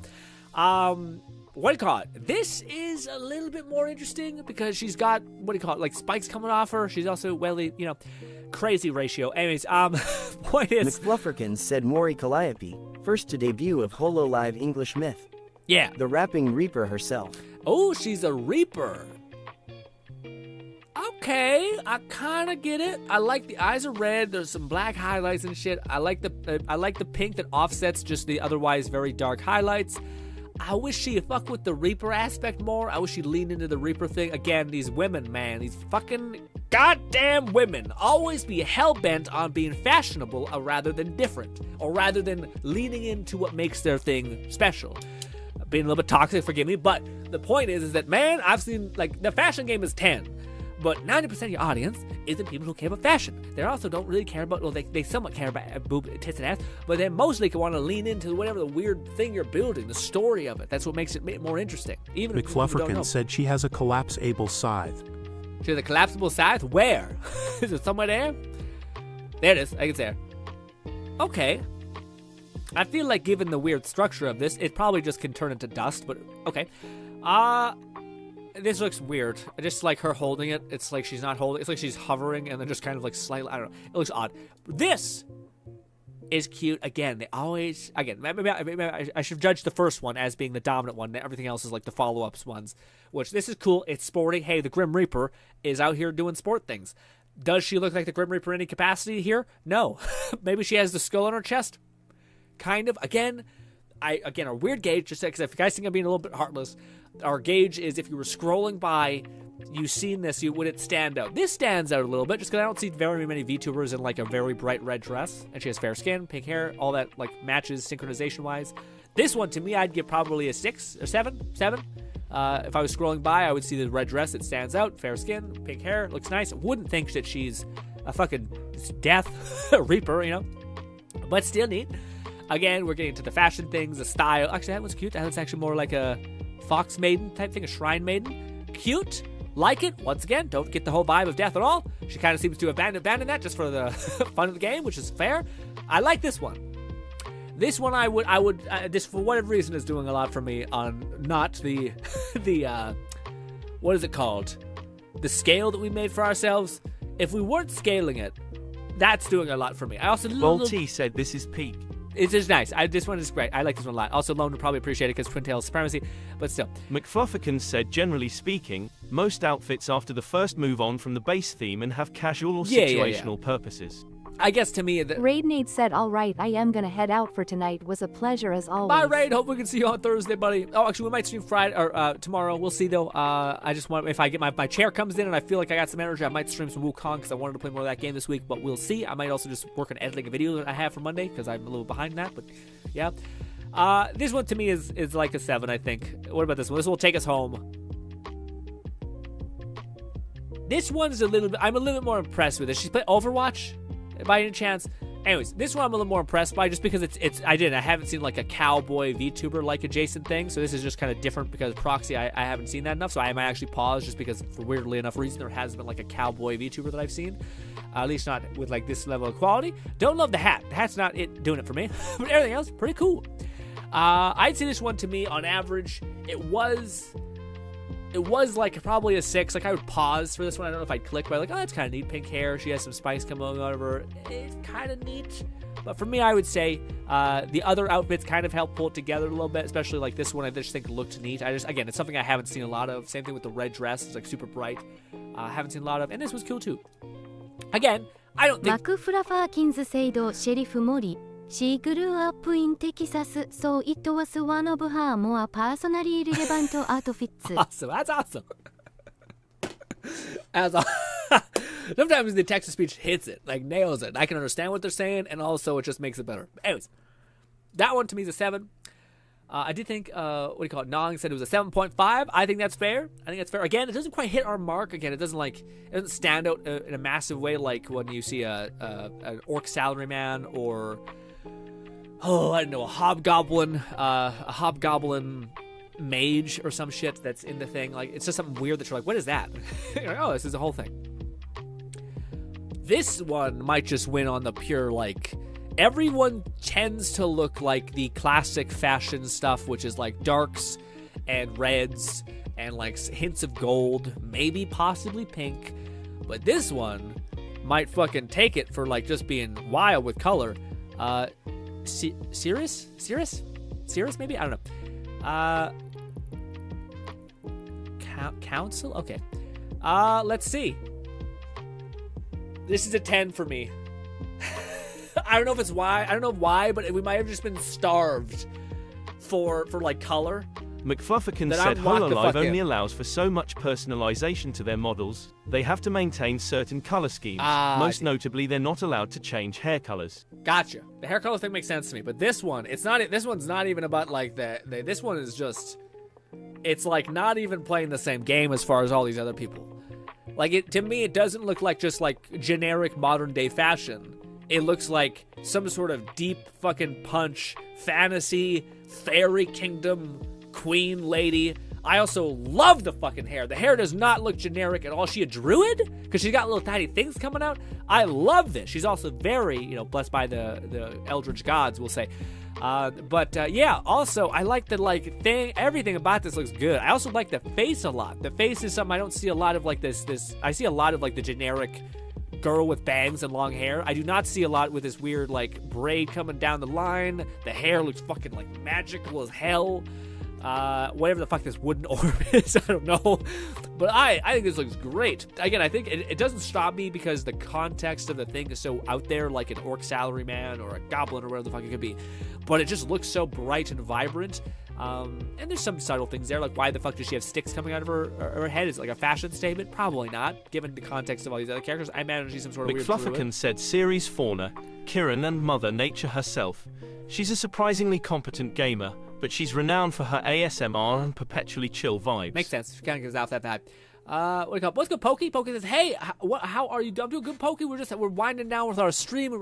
What do you call it? This is a little bit more interesting because she's got, like spikes coming off her. She's also, crazy ratio. Anyways, point is... McFlufferkin said Mori Calliope, first to debut of HoloLive English Myth. Yeah. The rapping Reaper herself. Oh, she's a Reaper. Okay, I kind of get it. I like the eyes are red. There's some black highlights and shit. I like the pink that offsets just the otherwise very dark highlights. I wish she'd fuck with the Reaper aspect more. I wish she'd lean into the Reaper thing. Again, these women, man, these fucking goddamn women always be hell-bent on being fashionable rather than different, or rather than leaning into what makes their thing special. Being a little bit toxic, forgive me, but the point is that, man, I've seen, like, the fashion game is 10, but 90% of your audience isn't people who care about fashion. They also don't really care about, they somewhat care about boob, tits, and ass, but they mostly want to lean into whatever the weird thing you're building, the story of it. That's what makes it more interesting. Even if McFlufferkin said she has a collapsible scythe. She has a collapsible scythe? Where? Is it somewhere there? There it is. I can see her. Okay. I feel like given the weird structure of this, it probably just can turn into dust, but okay. This looks weird. Just like her holding it, it's like she's not holding it. It's like she's hovering and then just kind of like slightly, I don't know. It looks odd. This is cute. Again, maybe I should judge the first one as being the dominant one. Everything else is like the follow-ups ones, which this is cool. It's sporty. Hey, the Grim Reaper is out here doing sport things. Does she look like the Grim Reaper in any capacity here? No. Maybe she has the skull on her chest. Kind of. Again, our weird gauge, just because if you guys think I'm being a little bit heartless, our gauge is if you were scrolling by, you've seen this, would it stand out? This stands out a little bit, just because I don't see very many VTubers in like a very bright red dress, and she has fair skin, pink hair, all that like matches synchronization-wise. This one, to me, I'd give probably a 6 or 7. If I was scrolling by, I would see the red dress, it stands out, fair skin, pink hair, looks nice. I wouldn't think that she's a fucking death Reaper, you know, but still neat. Again, we're getting to the fashion things, the style. Actually, that one's cute. That one's actually more like a fox maiden type thing, a shrine maiden. Cute. Like it. Once again, don't get the whole vibe of death at all. She kind of seems to abandon that just for the fun of the game, which is fair. I like this one. This one I would this for whatever reason is doing a lot for me on not the what is it called? The scale that we made for ourselves. If we weren't scaling it, that's doing a lot for me. I also Volty said this is peak. It's just nice. This one is great. I like this one a lot. Also, Lone would probably appreciate it because Twin Tails supremacy, but still. McFlufferkin said, generally speaking, most outfits after the first move on from the base theme and have casual or situational purposes. I guess to me... Raidnade said, alright, I am gonna head out for tonight. Was a pleasure as always. Bye, Raid. Hope we can see you on Thursday, buddy. Oh, actually, we might stream Friday or tomorrow. We'll see, though. I just want... If I get my chair comes in and I feel like I got some energy, I might stream some Wukong because I wanted to play more of that game this week, but we'll see. I might also just work on editing a video that I have for Monday because I'm a little behind that, but yeah. This one to me is like a 7, I think. What about this one? This will take us home. This one's a little bit... I'm a little bit more impressed with it. She's played Overwatch... By any chance, Anyways, this one I'm a little more impressed by just because I haven't seen like a cowboy VTuber like adjacent thing, so this is just kind of different because Proxy I haven't seen that enough, so I might actually pause just because for weirdly enough reason there hasn't been like a cowboy VTuber that I've seen, at least not with like this level of quality. Don't love the hat. The hat's not doing it for me, but everything else pretty cool. I'd say this one to me on average it was like probably a 6. Like I would pause for this one. I don't know if I'd click, but like, oh, that's kind of neat. Pink hair. She has some spice coming out of her. It's kind of neat. But for me, I would say the other outfits kind of help pull it together a little bit, especially like this one I just think looked neat. Again, it's something I haven't seen a lot of. Same thing with the red dress. It's like super bright. Haven't seen a lot of. And this was cool too. Again, I don't think... マクフラファーキンズ制度シェリフモリ She grew up in Texas, so it was one of her more personally relevant outfits. Awesome. That's awesome. Sometimes the text to speech hits it, like nails it. I can understand what they're saying, and also it just makes it better. Anyways, that one to me is a 7. I did think, Nong said it was a 7.5. I think that's fair. Again, it doesn't quite hit our mark. Again, it doesn't stand out in a massive way like when you see an orc salaryman or... I don't know, a hobgoblin mage or some shit that's in the thing. Like, it's just something weird that you're like, what is that? You're like, oh, this is a whole thing. This one might just win on the pure, like, everyone tends to look like the classic fashion stuff, which is like darks and reds and like hints of gold, maybe possibly pink. But this one might fucking take it for like just being wild with color. Cirrus maybe? I don't know. Council? Okay. Let's see. This is a 10 for me. I don't know why, but we might have just been starved for like color. McFlufferkin said HoloLive only allows for so much personalization to their models. They have to maintain certain color schemes. Most notably, they're not allowed to change hair colors. Gotcha. The hair color thing makes sense to me, but this one, this one's not even about like this one is just, it's like not even playing the same game as far as all these other people. Like to me, it doesn't look like just like generic modern day fashion. It looks like some sort of deep fucking punch fantasy fairy kingdom queen lady. I also love the fucking hair. The hair does not look generic at all. She a druid? Because she's got little tiny things coming out. I love this. She's also very, blessed by the eldritch gods, we'll say. Yeah, also, I like the, everything about this looks good. I also like the face a lot. The face is something I don't see a lot of, like, I see a lot of, like, the generic girl with bangs and long hair. I do not see a lot with this weird, like, braid coming down the line. The hair looks fucking, like, magical as hell. Whatever the fuck this wooden orb is, I don't know. But I think this looks great. Again, I think it doesn't stop me because the context of the thing is so out there, like an orc salaryman or a goblin or whatever the fuck it could be. But it just looks so bright and vibrant. And there's some subtle things there, like why the fuck does she have sticks coming out of her head? Is it like a fashion statement? Probably not, given the context of all these other characters. I imagine she's some sort of weird McFlufferkin said series fauna, Kirin and Mother Nature herself. She's a surprisingly competent gamer, but she's renowned for her ASMR and perpetually chill vibes. Makes sense. She kind of gives off that vibe. What's good, Pokey? Pokey says, "Hey, how are you? I'm doing good, Pokey. We're winding down with our stream, and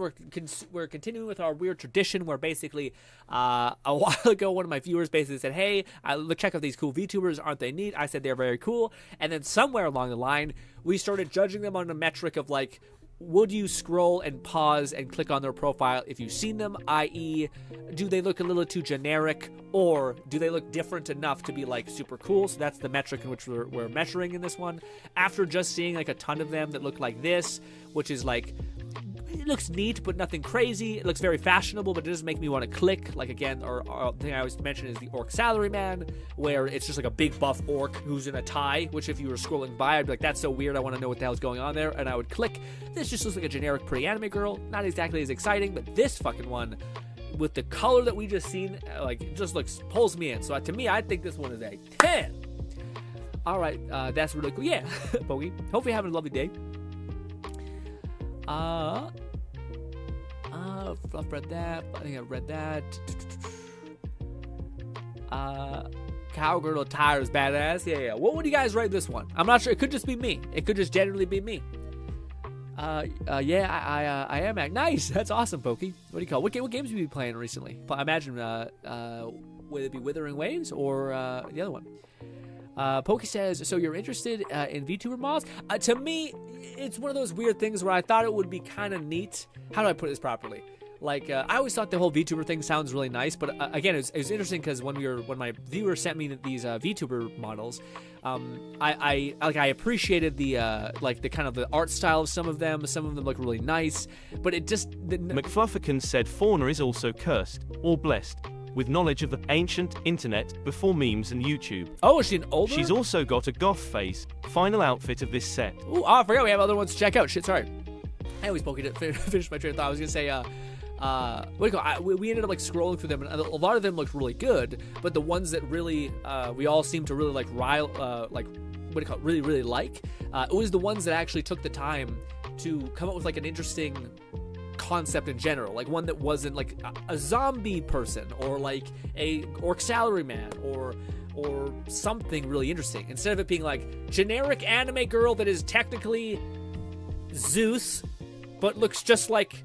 we're continuing with our weird tradition where basically a while ago one of my viewers basically said, "Hey, check out these cool VTubers. Aren't they neat?" I said they're very cool, and then somewhere along the line we started judging them on a metric of like, would you scroll and pause and click on their profile if you've seen them, i.e., do they look a little too generic, or do they look different enough to be, like, super cool? So that's the metric in which we're measuring in this one. After just seeing, like, a ton of them that look like this, which is, like, it looks neat, but nothing crazy. It looks very fashionable, but it doesn't make me want to click. Like, again, or the thing I always mention is the orc salaryman, where it's just like a big buff orc who's in a tie, which if you were scrolling by, I'd be like, that's so weird, I want to know what the hell's going on there, and I would click. This just looks like a generic pretty anime girl. Not exactly as exciting, but this fucking one, with the color that we just seen, like, it just pulls me in. So to me, I think this one is a 10. All right, that's really cool. Yeah, Bogey. Hope you're having a lovely day. I've read that. I think I've read that. Cowgirl Tire is badass. Yeah. What would you guys rate this one? I'm not sure. It could just be me. It could just generally be me. Yeah, I am. Nice. That's awesome, Pokey. What do you call it? What games have you been playing recently? I imagine, would it be Wuthering Waves or the other one? Pokey says, so you're interested in VTuber mods? To me, it's one of those weird things where I thought it would be kind of neat. How do I put this properly? Like, I always thought the whole VTuber thing sounds really nice, but again, it was interesting because when my viewer sent me these VTuber models, I appreciated the kind of the art style of some of them. Some of them look really nice, but it just McFlufferkin said Fauna is also cursed or blessed with knowledge of the ancient internet before memes and YouTube. Oh, is she an older? She's also got a goth face. Final outfit of this set. Ooh, I forgot we have other ones to check out. Shit, sorry. I always Pokey didn't finish my train of thought. I was gonna say, we ended up like scrolling through them, and a lot of them looked really good, but the ones that really we all seemed to really really like, it was the ones that actually took the time to come up with like an interesting concept in general, like one that wasn't like a zombie person or like a orc salaryman or something really interesting, instead of it being like generic anime girl that is technically Zeus but looks just like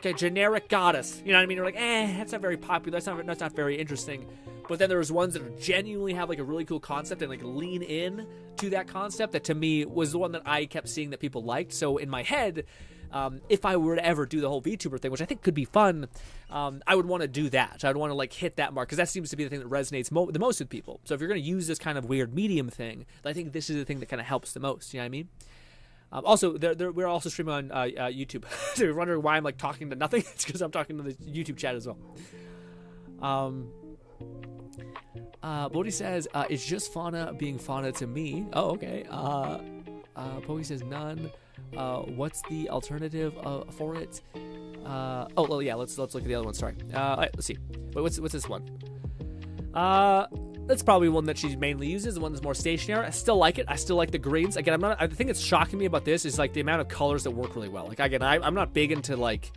a generic goddess. You know what I mean? You're like, that's not very popular. That's not very interesting. But then there was ones that genuinely have like a really cool concept and like lean in to that concept. That to me was the one that I kept seeing that people liked. So in my head, if I were to ever do the whole VTuber thing, which I think could be fun, I would want to do that. So I'd want to like hit that mark because that seems to be the thing that resonates the most with people. So if you're going to use this kind of weird medium thing, I think this is the thing that kind of helps the most. You know what I mean? Also, we're also streaming on YouTube. So you're wondering why I'm like talking to nothing? It's because I'm talking to the YouTube chat as well. Bodhi says, it's just fauna being fauna to me. Oh, okay. Bodhi says none. What's the alternative for it? Well, yeah. Let's look at the other one. Sorry. All right, let's see. Wait, what's this one? That's probably one that she mainly uses, the one that's more stationary. I still like it. I still like the greens. Again, I think it's shocking me about this is like the amount of colors that work really well. Like again, I'm not big into like,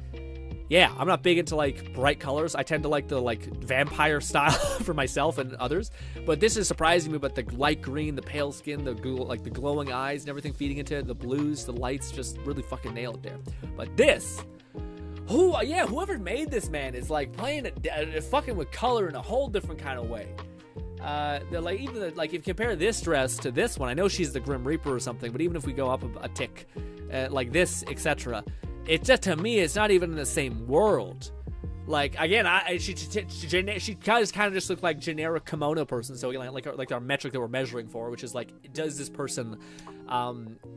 I'm not big into like bright colors. I tend to like the like vampire style for myself and others. But this is surprising me about the light green, the pale skin, the glowing eyes and everything feeding into it, the blues, the lights just really fucking nail it there. But this, whoever made this, man, is like playing it fucking with color in a whole different kind of way. Like even if you compare this dress to this one, I know she's the Grim Reaper or something, but even if we go up a tick, like this, etc., it just to me it's not even in the same world. Like again, she kind of just looked like generic kimono person. So like our metric that we're measuring for, which is like, does this person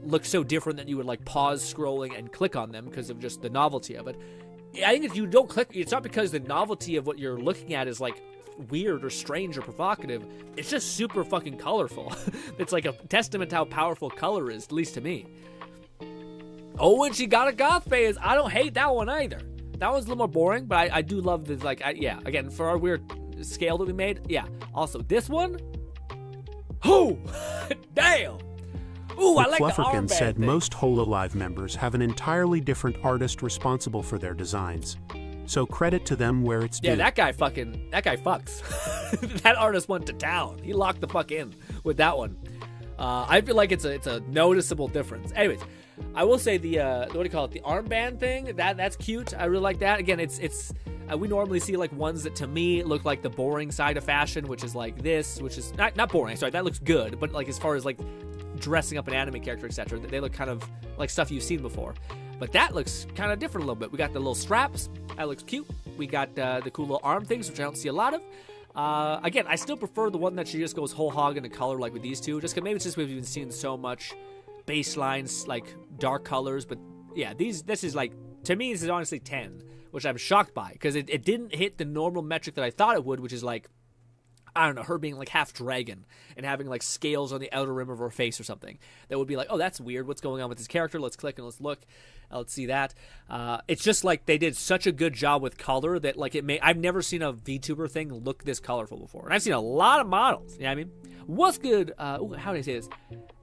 look so different that you would like pause scrolling and click on them because of just the novelty of it? I think if you don't click, it's not because the novelty of what you're looking at is like weird or strange or provocative. It's just super fucking colorful. It's like a testament to how powerful color is, at least to me. Oh, and she got a goth phase. I don't hate that one either. That one's a little more boring, but I do love the again, for our weird scale that we made. Yeah. Also, this one. Whoo! Damn! Ooh, I like the armband said thing. Most HoloLive members have an entirely different artist responsible for their designs. So credit to them where it's due. Yeah, that guy fucks. That artist went to town. He locked the fuck in with that one. I feel like it's a noticeable difference. Anyways, I will say the what do you call it? The armband thing. That's cute. I really like that. Again, it's we normally see like ones that to me look like the boring side of fashion, which is like this, which is not boring. Sorry, that looks good, but like as far as like dressing up an anime character, etc., they look kind of like stuff you've seen before. But that looks kind of different a little bit. We got the little straps. That looks cute. We got the cool little arm things, which I don't see a lot of. Again, I still prefer the one that she just goes whole hog into color like with these two. Just because maybe it's just we've been seeing so much baselines, like dark colors. But yeah, this is like, to me, this is honestly 10, which I'm shocked by. Because it didn't hit the normal metric that I thought it would, which is like, I don't know, her being like half dragon and having like scales on the outer rim of her face or something. That would be like, oh, that's weird. What's going on with this character? Let's click and let's look. Let's see that. It's just like they did such a good job with color that like I've never seen a VTuber thing look this colorful before. And I've seen a lot of models. You know what I mean? What's good? How do I say this?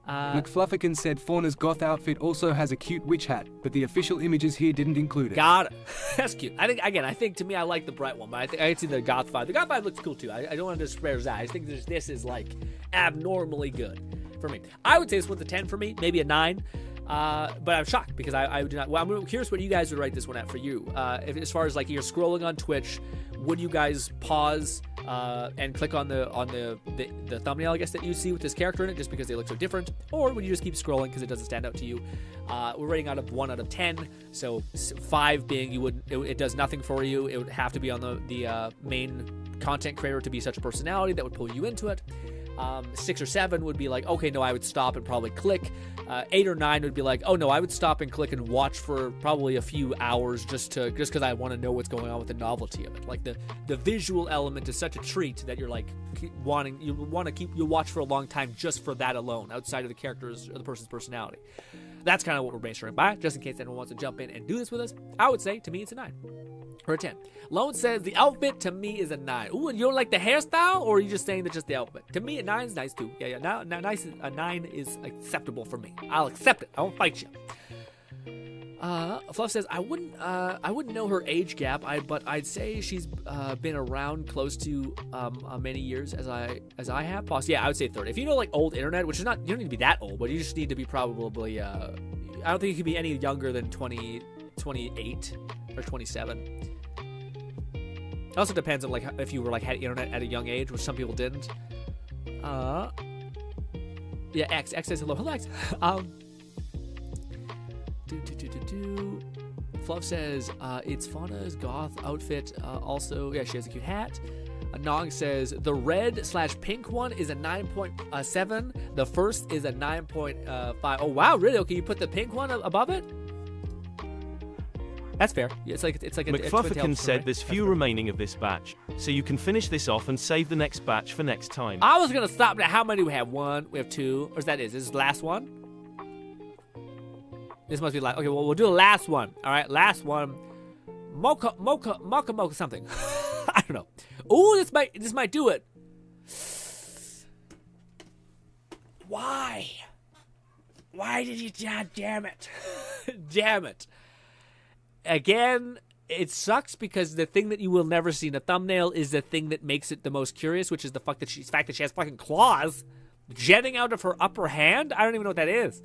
McFlufferkin said Fauna's goth outfit also has a cute witch hat, but the official images here didn't include it. Got it. That's cute. I think to me, I like the bright one, but I can see the goth vibe. The goth vibe looks cool too. I don't want to disparage that. I think this is like abnormally good for me. I would say this one's a 10 for me, maybe a 9. But I'm shocked because I do not. Well, I'm curious what you guys would rate this one at for you. As far as like you're scrolling on Twitch, would you guys pause and click on the thumbnail, I guess, that you see with this character in it, just because they look so different, or would you just keep scrolling because it doesn't stand out to you? We're rating out of 1 out of 10, so 5 being it does nothing for you. It would have to be on the main content creator to be such a personality that would pull you into it. 6 or 7 would be like, okay, no, I would stop and probably click. 8 or 9 would be like, oh no, I would stop and click and watch for probably a few hours just because I want to know what's going on with the novelty of it. Like the visual element is such a treat that you're like you'll watch for a long time just for that alone, outside of the characters or the person's personality. That's kind of what we're brainstorming by, just in case anyone wants to jump in and do this with us. I would say, to me, it's a 9 or a 10. Lone says, the outfit to me is a 9. Ooh, and you don't like the hairstyle, or are you just saying that just the outfit? To me, a 9 is nice, too. Yeah, now nice. A 9 is acceptable for me. I'll accept it. I won't fight you. Fluff says, I wouldn't know her age gap, but I'd say she's been around close to many years as I have. Possibly, yeah, I would say 30. If you know like old internet, which is not, you don't need to be that old, but you just need to be probably I don't think you could be any younger than 28 or 27. It also depends on like if you were like had internet at a young age, which some people didn't. Yeah, X says hello, X. Fluff says it's Fauna's goth outfit. Also, yeah, she has a cute hat. Nog says the red/pink one is a 9.7. The first is a 9.5. Oh wow, really? Okay, you put the pink one above it? That's fair. It's like McFlufferkin said there's few remaining of this batch, so you can finish this off and save the next batch for next time. I was gonna stop now. How many do we have? 1, we have 2, or is this the last one? This must be last. Okay, well we'll do the last one. All right, last one. Mocha something. I don't know. Ooh, this might do it. Why? Why did you? God damn it! Damn it! Again, it sucks because the thing that you will never see in a thumbnail is the thing that makes it the most curious, which is the fact that she has fucking claws jetting out of her upper hand. I don't even know what that is.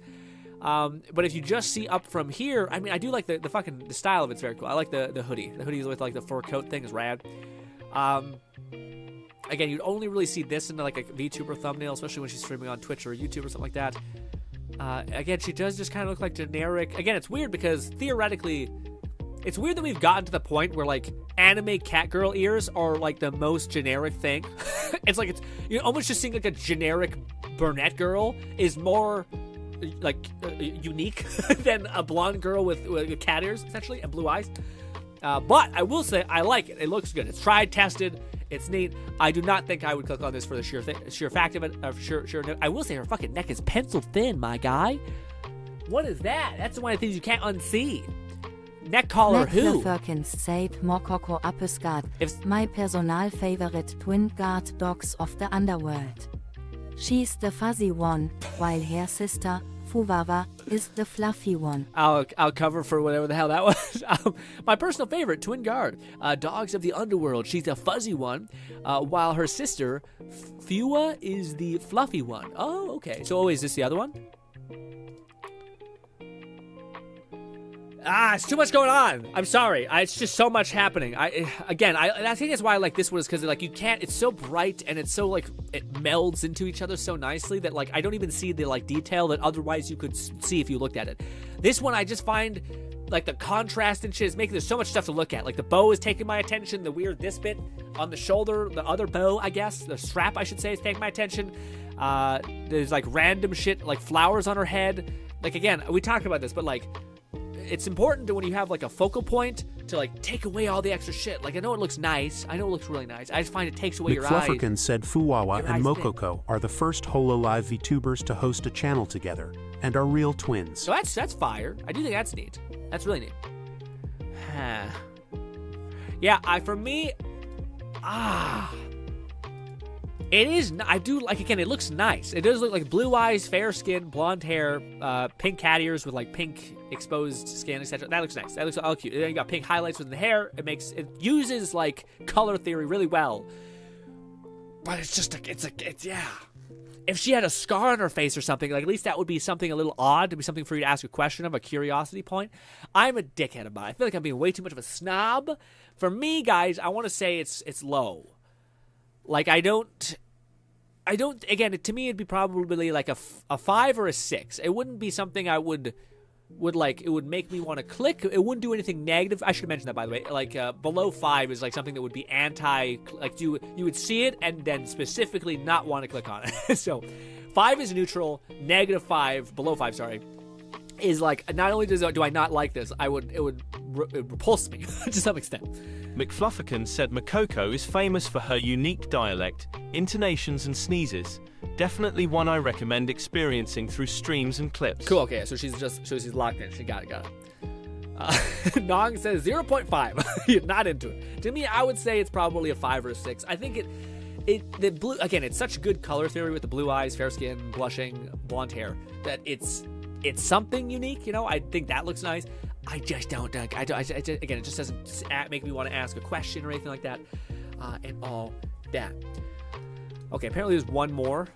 But if you just see up from here, I mean, I do like the style of it's very cool. I like the hoodie. The hoodie with like the fur coat thing is rad. Again, you'd only really see this in like a VTuber thumbnail, especially when she's streaming on Twitch or YouTube or something like that. Again, she does just kind of look like generic. Again, it's weird because theoretically, it's weird that we've gotten to the point where like anime catgirl ears are like the most generic thing. It's like you're almost just seeing like a generic brunette girl is more like unique than a blonde girl with cat ears essentially and blue eyes. But I will say I like it. It looks good. It's tried, tested. It's neat. I do not think I would click on this for the sheer fact of it. I will say her fucking neck is pencil thin, my guy. What is that? That's one of the things you can't unsee. Neck collar who? Perkins said Mokoko Apusgat is my personal favorite twin guard dogs of the underworld. She's the fuzzy one, while her sister, Fuwawa, is the fluffy one. I'll cover for whatever the hell that was. My personal favorite, twin guard, dogs of the underworld. She's the fuzzy one, while her sister, Fuwa, is the fluffy one. Oh, okay. So, is this the other one? It's too much going on. I'm sorry. It's just so much happening. I think that's why I like this one is because like you can't. It's so bright and it's so like it melds into each other so nicely that like I don't even see the like detail that otherwise you could see if you looked at it. This one I just find like the contrast and shit is making there's so much stuff to look at. Like the bow is taking my attention. The weird this bit on the shoulder, the other bow, I guess, the strap I should say is taking my attention. There's like random shit like flowers on her head. Like again, we talked about this, but like. It's important when you have like a focal point to like take away all the extra shit. Like I know it looks nice. I know it looks really nice. I just find it takes away your eyes. McFlufferkin said Fuwawa and Mokoko are the first HoloLive VTubers to host a channel together and are real twins. So that's fire. I do think that's neat. That's really neat. Yeah, for me, it is. I do like again. It looks nice. It does look like blue eyes, fair skin, blonde hair, pink cat ears with like pink exposed skin, etc. That looks nice. That looks all cute. And then you got pink highlights with the hair. It uses like color theory really well. But it's just it's yeah. if she had a scar on her face or something, like at least that would be something a little odd, to be something for you to ask a question of, a curiosity point. I'm a dickhead about it. I feel like I'm being way too much of a snob. For me, guys, I want to say it's low. Like, I don't, again, to me, it'd be probably like a 5 or a 6. It wouldn't be something I would like, it would make me want to click. It wouldn't do anything negative. I should have mentioned that, by the way. Like, below 5 is like something that would be anti, like you would see it and then specifically not want to click on it. So 5 is neutral, -5, below 5, sorry, is like, not only do I not like this, it would repulse me to some extent. McFlufferkin said Makoko is famous for her unique dialect, intonations and sneezes. Definitely one I recommend experiencing through streams and clips. Cool, okay, so she's locked in. She got it. Nong says 0.5. You're not into it. To me, I would say it's probably a 5 or a 6. I think the blue, again, it's such good color theory with the blue eyes, fair skin, blushing, blonde hair, that it's something unique, you know? I think that looks nice. I just don't think, again, it just doesn't make me want to ask a question or anything like that, and all that. Okay, apparently there's one more.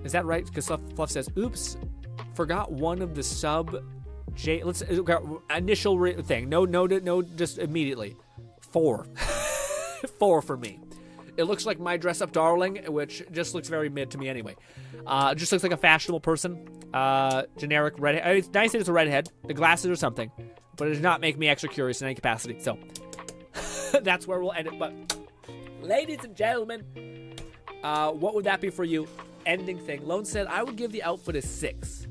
Is that right? Because Fluff says, oops, forgot one of the sub J. Let's initial thing. No, just immediately. 4. 4 for me. It looks like my dress-up darling, which just looks very mid to me anyway. Just looks like a fashionable person. Generic redhead. It's nice that it's a redhead. The glasses or something. But it does not make me extra curious in any capacity. So, that's where we'll end it. But, ladies and gentlemen, what would that be for you? Ending thing. Lone said, I would give the outfit a 6.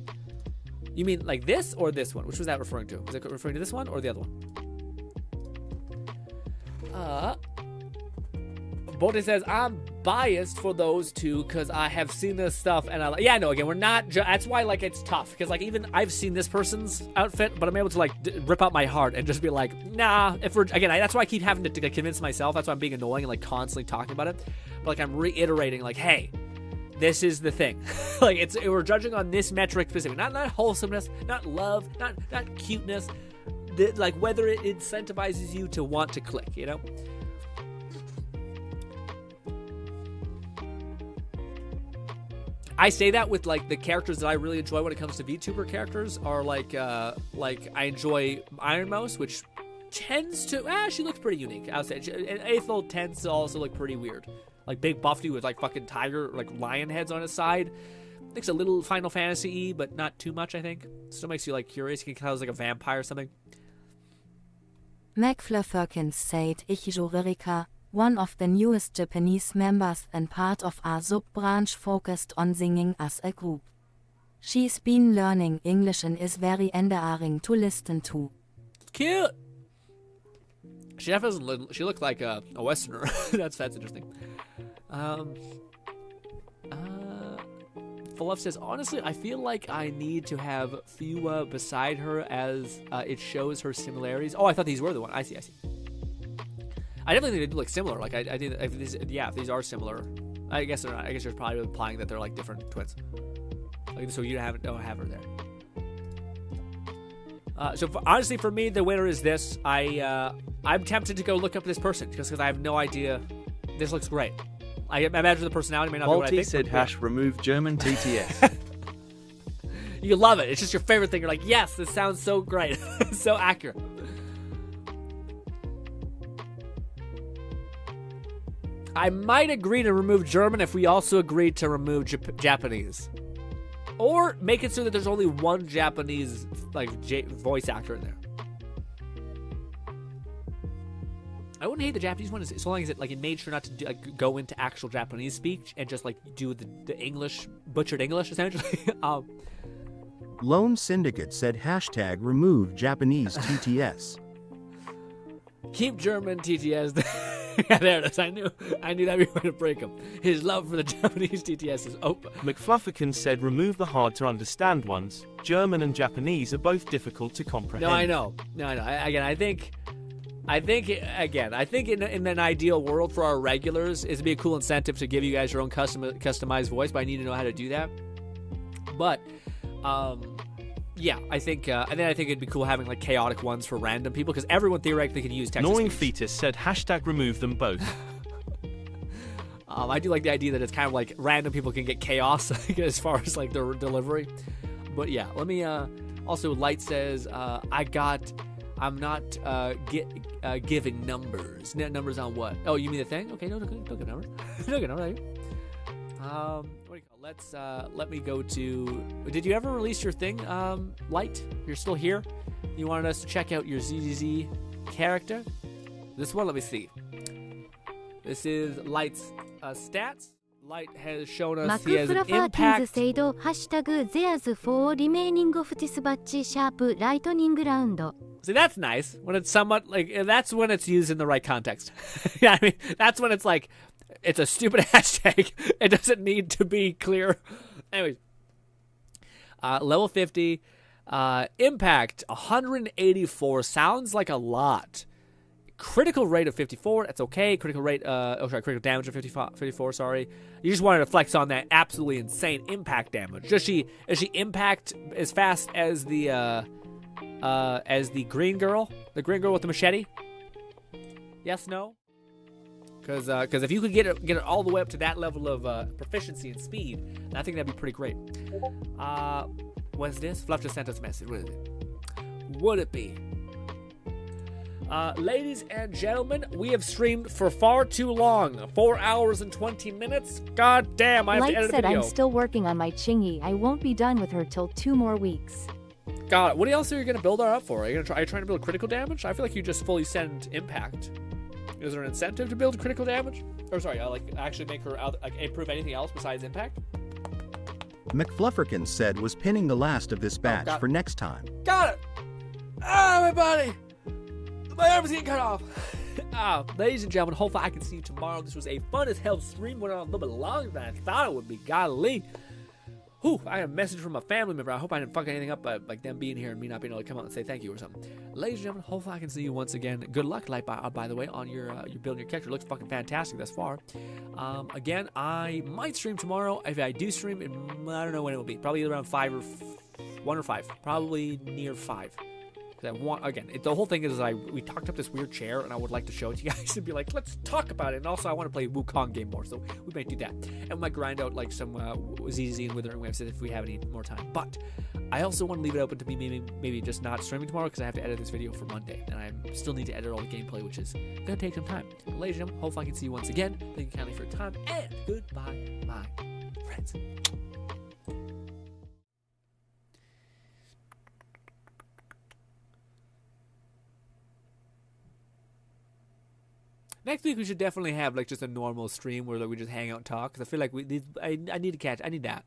You mean like this or this one? Which was that referring to? Was it referring to this one or the other one? Bote says, I'm biased for those two because I have seen this stuff and yeah, no, again, we're not, that's why, like, it's tough because, like, even I've seen this person's outfit, but I'm able to, like, rip out my heart and just be like, nah, that's why I keep having to convince myself. That's why I'm being annoying and, like, constantly talking about it. But, like, I'm reiterating, like, hey, this is the thing. Like, we're judging on this metric specifically, not wholesomeness, not love, not cuteness, like, whether it incentivizes you to want to click, you know? I say that with, like, the characters that I really enjoy when it comes to VTuber characters are, like I enjoy Iron Mouse, which tends to, she looks pretty unique, I would say. And Aethel tends to also look pretty weird. Like, big buff dude with, like, fucking tiger, like, lion heads on his side. It's a little Final Fantasy-y, but not too much, I think. Still makes you, like, curious. You can tell it's like a vampire or something. McFlufferkins said, Ichijorerika, one of the newest Japanese members and part of our sub-branch focused on singing as a group. She's been learning English and is very endearing to listen to. Cute! She definitely she looked like a Westerner. that's interesting. Fluff says, honestly, I feel like I need to have Fiwa beside her as it shows her similarities. Oh, I thought these were the one. I see. I definitely think they look similar. Like, I think if these are similar, I guess they're not. I guess you're probably implying that they're like different twins. Like, so you don't have her there. Honestly, for me, the winner is this. I'm tempted to go look up this person just because I have no idea. This looks great. I imagine the personality may not be what I think. Said # remove German TTS. You love it. It's just your favorite thing. You're like, yes, this sounds so great. So accurate. I might agree to remove German if we also agreed to remove Japanese. Or make it so that there's only one Japanese voice actor in there. I wouldn't hate the Japanese one so long as it made sure not to go into actual Japanese speech and just do the English, butchered English essentially. Lone Syndicate said # remove Japanese TTS. Keep German TTS. Yeah, there it is. I knew that'd be a way to break him. His love for the Japanese TTS is open. McFlufferkin said remove the hard to understand ones. German and Japanese are both difficult to comprehend. No, I know. Again, I think in an ideal world for our regulars, it'd be a cool incentive to give you guys your own customized voice, but I need to know how to do that. But, yeah, I think, and then I think it'd be cool having chaotic ones for random people because everyone theoretically can use text. Gnawing Fetus said # remove them both. I do like the idea that it's kind of like random people can get chaos as far as like their delivery. But yeah, let me also Light says I'm not giving numbers. Numbers on what? Oh, you mean the thing? Okay, no good numbers. No good numbers. What do you call? Let me go to. Did you ever release your thing, Light? You're still here. You wanted us to check out your ZZZ character. This one, let me see. This is Light's stats. Light has shown us he has an impact. See, that's nice when it's somewhat like that's when it's used in the right context. Yeah, I mean that's when it's like it's a stupid hashtag. It doesn't need to be clear. Anyways, level 50, impact 184 sounds like a lot. Critical rate of 54, that's okay. Critical rate, critical damage of 54, sorry. You just wanted to flex on that absolutely insane impact damage. Does she impact as fast as the green girl? The green girl with the machete? Yes, no? Because if you could get it all the way up to that level of proficiency and speed, then I think that'd be pretty great. What's this? Fluff just sent us a message. What is it? Would it be? Ladies and gentlemen, we have streamed for far too long. 4 hours and 20 minutes. God damn, I have to edit a video. I'm still working on my Chingy. I won't be done with her till 2 more weeks. God, what else are you gonna build her up for? Are you trying to build critical damage? I feel like you just fully send impact. Is there an incentive to build critical damage? Or sorry, actually make her improve anything else besides impact? McFlufferkin said was pinning the last of this batch for next time. Got it! Ah, my body! My arm is getting cut off. Ladies and gentlemen, hopefully I can see you tomorrow. This was a fun as hell stream. Went on a little bit longer than I thought it would be. Golly. Whew, I have a message from a family member. I hope I didn't fuck anything up by like them being here and me not being able to come out and say thank you or something. Ladies and gentlemen, hopefully I can see you once again. Good luck, Light, by the way, on your building your character. It looks fucking fantastic thus far. Again, I might stream tomorrow. If I do stream, I don't know when it will be. Probably around 1 or 5. Probably near 5. The whole thing is we talked up this weird chair, and I would like to show it to you guys and be like, let's talk about it. And also, I want to play a Wukong game more, so we might do that. And we might grind out like some ZZZ and Wuthering websites if we have any more time. But I also want to leave it open to me maybe just not streaming tomorrow because I have to edit this video for Monday, and I still need to edit all the gameplay, which is gonna take some time. But ladies and gentlemen, hopefully I can see you once again. Thank you kindly for your time, and goodbye, my friends. Next week we should definitely have like just a normal stream where like we just hang out and talk. Cause I feel like I need that.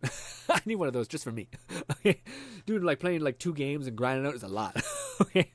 I need one of those just for me. Okay, dude, like playing like 2 games and grinding out is a lot. Okay.